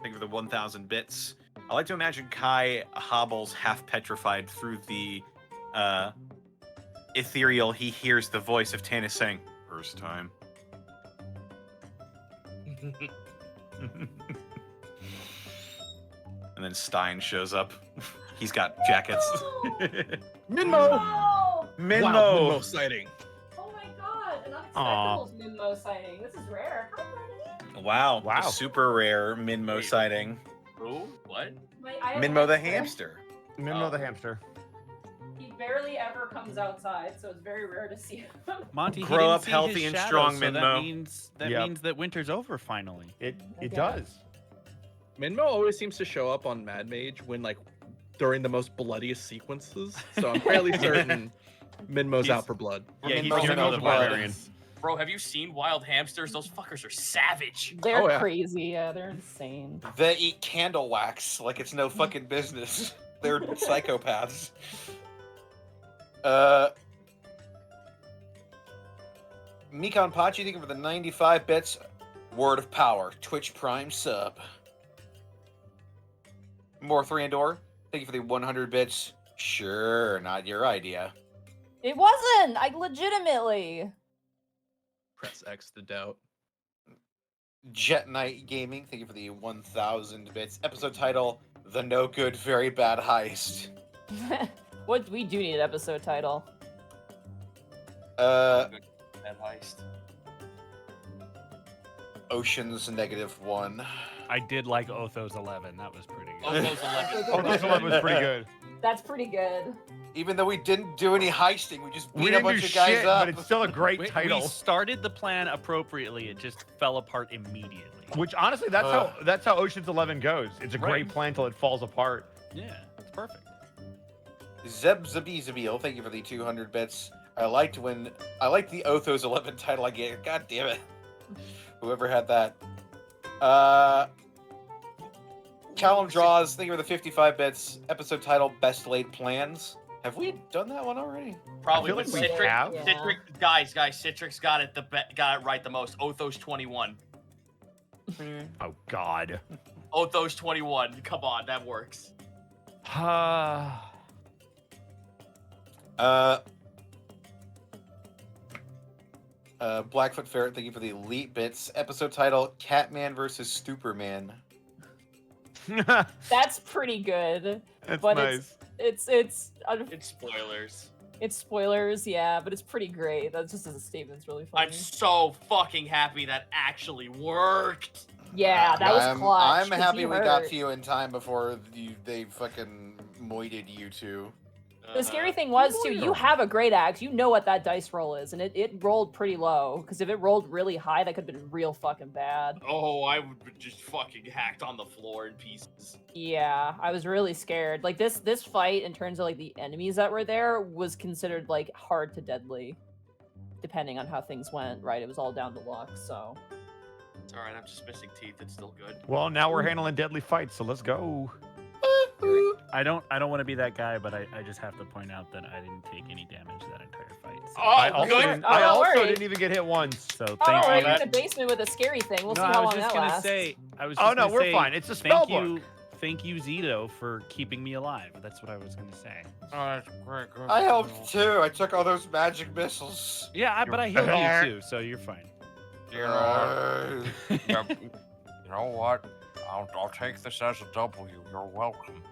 thank you for the 1,000 bits. I like to imagine Kai hobbles half petrified through the ethereal. He hears the voice of Tannis saying, "First time." And then Stein shows up. He's got jackets. Minmo! Oh! Minmo. Wow, Minmo sighting. Oh my god, an Aw. Unexpectables Minmo sighting. This is rare. Hi, buddy. Wow. Wow. Super rare Minmo Wait. sighting. Who? What? I have Minmo an the extra. hamster. Minmo Oh. the hamster. He barely ever comes outside, so it's very rare to see him. Monty, he Grow didn't up see healthy his and shadow, strong, so Minmo. That Yep. means that winter's over finally. It Okay. does. Minmo always seems to show up on Mad Mage when like during the most bloodiest sequences. So I'm fairly certain Minmo's He's- out for blood. Yeah, he's Minmo's doing all another the one. barbarian. Bro, have you seen wild hamsters? Those fuckers are savage. They're Oh, yeah. crazy, yeah, they're insane. They eat candle wax like it's no fucking business. They're psychopaths. Mikon Pachi, thank you for the 95 bits. Word of Power, Twitch Prime sub. More Threandor, thank you for the 100 bits. Sure, not your idea. It wasn't! I legitimately. Press X to doubt. Jet Knight Gaming, thank you for the 1,000 bits. Episode title, The No Good, Very Bad Heist. What we do need an episode title. That heist. Oceans -1. I did like Otho's 11. That was pretty good. Otho's 11. Oh, this one was pretty good. That's pretty good. Even though we didn't do any heisting, we just We beat a didn't do bunch of guys shit, up. but it's still a great We title. started the plan appropriately. It just fell apart immediately. Which honestly, that's how Ocean's 11 goes. It's a great Right. plan till it falls apart. Yeah, it's perfect. Zeb thank you for the 200 bits. I liked the Otho's 11 title I gave. God damn it. Whoever had that. Callum Draws, thank you for the 55 bits. Episode title, Best Laid Plans. Have we done that one already? Probably, I but feel like we Citrix, have. Yeah. Citrix, guys, Citrix got it right the most. Othos 21. Oh God. Othos 21. Come on, that works. Blackfoot Ferret, thank you for the elite bits. Episode title, Catman versus Superman. That's pretty good. That's But nice. It's It's spoilers. it's spoilers, yeah, but it's pretty great. That's just as a statement, it's really funny. I'm so fucking happy that actually worked. Yeah, that was clutch. I'm 'cause happy he we got hurt. to you in time before they fucking moited you two. The scary thing was too, you have a great axe. You know what that dice roll is, and it rolled pretty low. Because if it rolled really high, that could have been real fucking bad. Oh, I would be just fucking hacked on the floor in pieces. Yeah, I was really scared. Like this fight, in terms of like the enemies that were there, was considered like hard to deadly, depending on how things went. Right, it was all down to luck. So It's alright, I'm just missing teeth. It's still good. Well, now we're handling deadly fights, so let's go. I don't want to be that guy, but I just have to point out that I didn't take any damage that entire fight. So, Oh, I also, good. didn't, Oh, I don't also worry. didn't even get hit once. so oh, thank we're you. in the basement with a scary thing. We'll No, see I how was long just that gonna lasts. say. I was. Oh Just no, gonna we're say, fine. It's a Thank spellbook. you, thank you, Zito, for keeping me alive. That's what I was gonna say. Oh, that's great. I helped too. I took all those magic missiles. Yeah, but I healed you too, so you're fine. You know what? I'll take this as a W. You're welcome.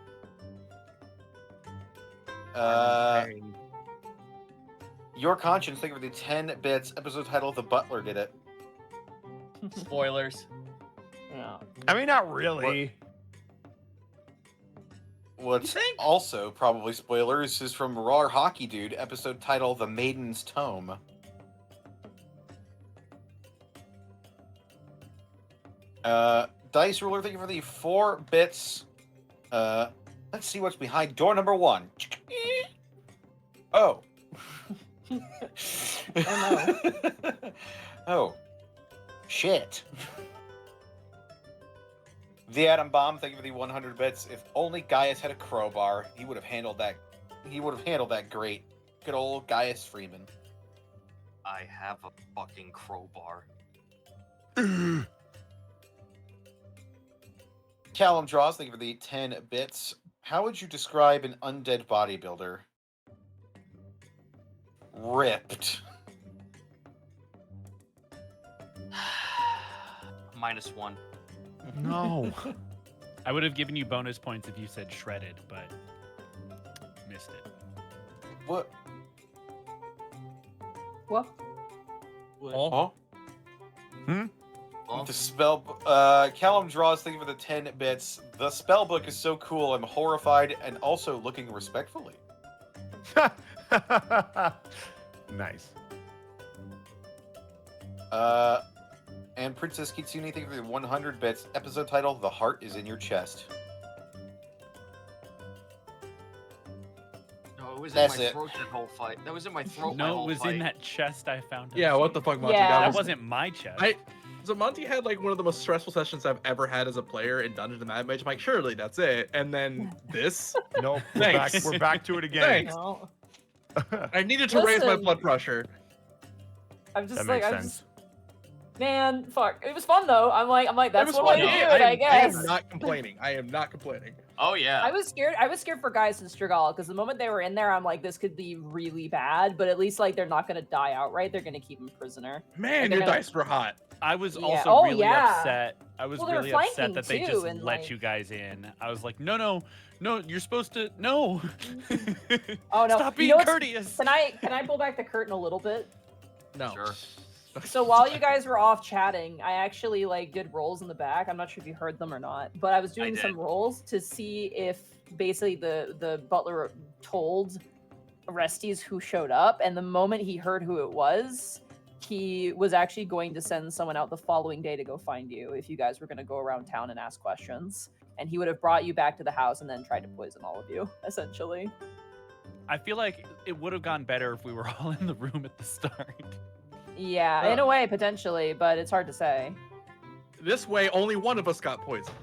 Your Conscience, thank you for the 10 bits. Episode title, The Butler Did It. Spoilers. Yeah. I mean, not really. What's also probably spoilers is from Raw Hockey Dude, episode title The Maiden's Tome. Dice Ruler, thank you for the 4 bits. Let's see what's behind door number 1. Oh. Oh, Oh. Shit. The Atom Bomb, thank you for the 100 bits. If only Gaius had a crowbar, he would have handled that. He would have handled that great. Good old Gaius Freeman. I have a fucking crowbar. Callum Draws, thank you for the 10 bits. How would you describe an undead bodybuilder? Ripped. -1. No. I would have given you bonus points if you said shredded, but missed it. What? What? Huh? Well, The spell. Callum Draws, thank you for the 10 bits. The spell book is so cool. I'm horrified and also looking respectfully. Nice. And Princess Kitsune, thank you for the 100 bits. Episode title: The Heart is in Your Chest. no, it was That's in my it. throat that whole fight. That was in my throat. my No, it whole was fight. in that chest I found. on Yeah, what Steam. the fuck, Monty? Yeah. That wasn't my chest. So Monty had like one of the most stressful sessions I've ever had as a player in Dungeons and Dragons. I'm like, surely that's it. And then this. Nope. Thanks. We're back to it again. Thanks. No. I needed to raise my Listen. blood pressure. I'm just That like, makes I'm sense. just, man, fuck. It was fun though. I'm like, that's was one fun. way to do Yeah, it, I guess. am not complaining. I am not complaining. Oh yeah. I was scared for Gaius and Strigal because the moment they were in there, I'm like, this could be really bad. But at least like they're not gonna die outright. They're gonna keep him prisoner. Man, They're your gonna- dice were hot. I was Yeah. also Oh, really yeah. upset. I was Well, they were really upset flanking that they too, just and, let like- you guys in. I was like, no, you're supposed to no. Oh no! Stop You being know what's- courteous. Can I pull back the curtain a little bit? No. Sure. So while you guys were off chatting, I actually like did rolls in the back. I'm not sure if you heard them or not, but I was doing did. some rolls to see if basically the butler told Orestes who showed up, and the moment he heard who it was, he was actually going to send someone out the following day to go find you if you guys were going to go around town and ask questions. And he would have brought you back to the house and then tried to poison all of you, essentially. I feel like it would have gone better if we were all in the room at the start. Yeah, in a way, potentially, but it's hard to say. This way, only one of us got poisoned.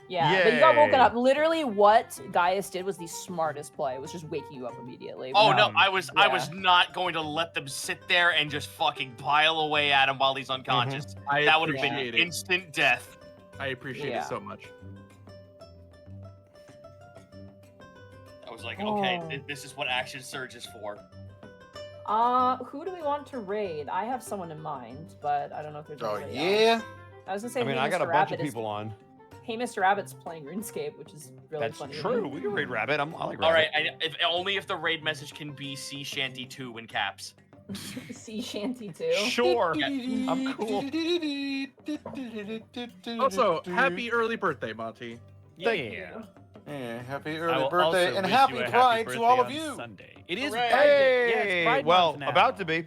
Yeah, but you got woken Yay. up. Literally, what Gaius did was the smartest play. Was just waking you up immediately. Oh no, Um, I was not going to let them sit there and just fucking pile away at him while he's unconscious. I That would have been appreciate it. instant death. I appreciate Yeah. it so much. I was like, okay, Oh. this is what action surge is for. Who do we want to raid? I have someone in mind, but I don't know if there's. Oh anybody yeah. else. I was gonna say. I mean, hey, I got a Mr. bunch of Rabbit is- people on. Hey, Mr. Rabbit's playing RuneScape, which is really That's funny. to true. me. We can raid Rabbit. I like Rabbit. All right, only if the raid message can be Sea Shanty 2 in caps. Sea Shanty too. Sure. I'm cool. Also, happy early birthday, Monty. Thank Yeah. Yeah, happy I early will birthday also and wish happy you a Pride birthday to all of on you. Sunday. It is Hooray. Pride Day. Yeah, it's Hey, Pride well, month now. about to be.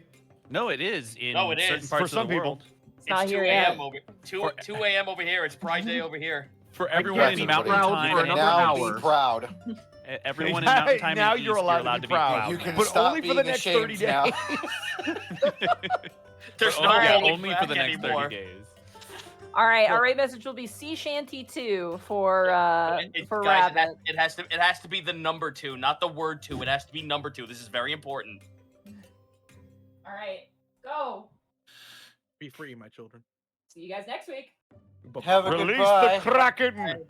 No, it is in No, it certain is. parts For of some the people. world. It's not It's here 2 yet. a.m. over 2 a.m. over here. It's Pride Day over here. For everyone guess in everybody Mountain proud Time, for and another Now hour. be proud. everyone in Mountain Time Now and you're East, allowed to be proud. You can But stop only for the being next 30 ashamed now. There's Oh, no yeah, holding only for the back next anymore. 30 days. All right, Cool. our raid message will be Sea Shanty 2 for for Guys, Rabbit. it has to be the number 2, not the word 2. It has to be number 2. This is very important. All right, go. Be free, my children. See you guys next week. Have a Release goodbye. the Kraken.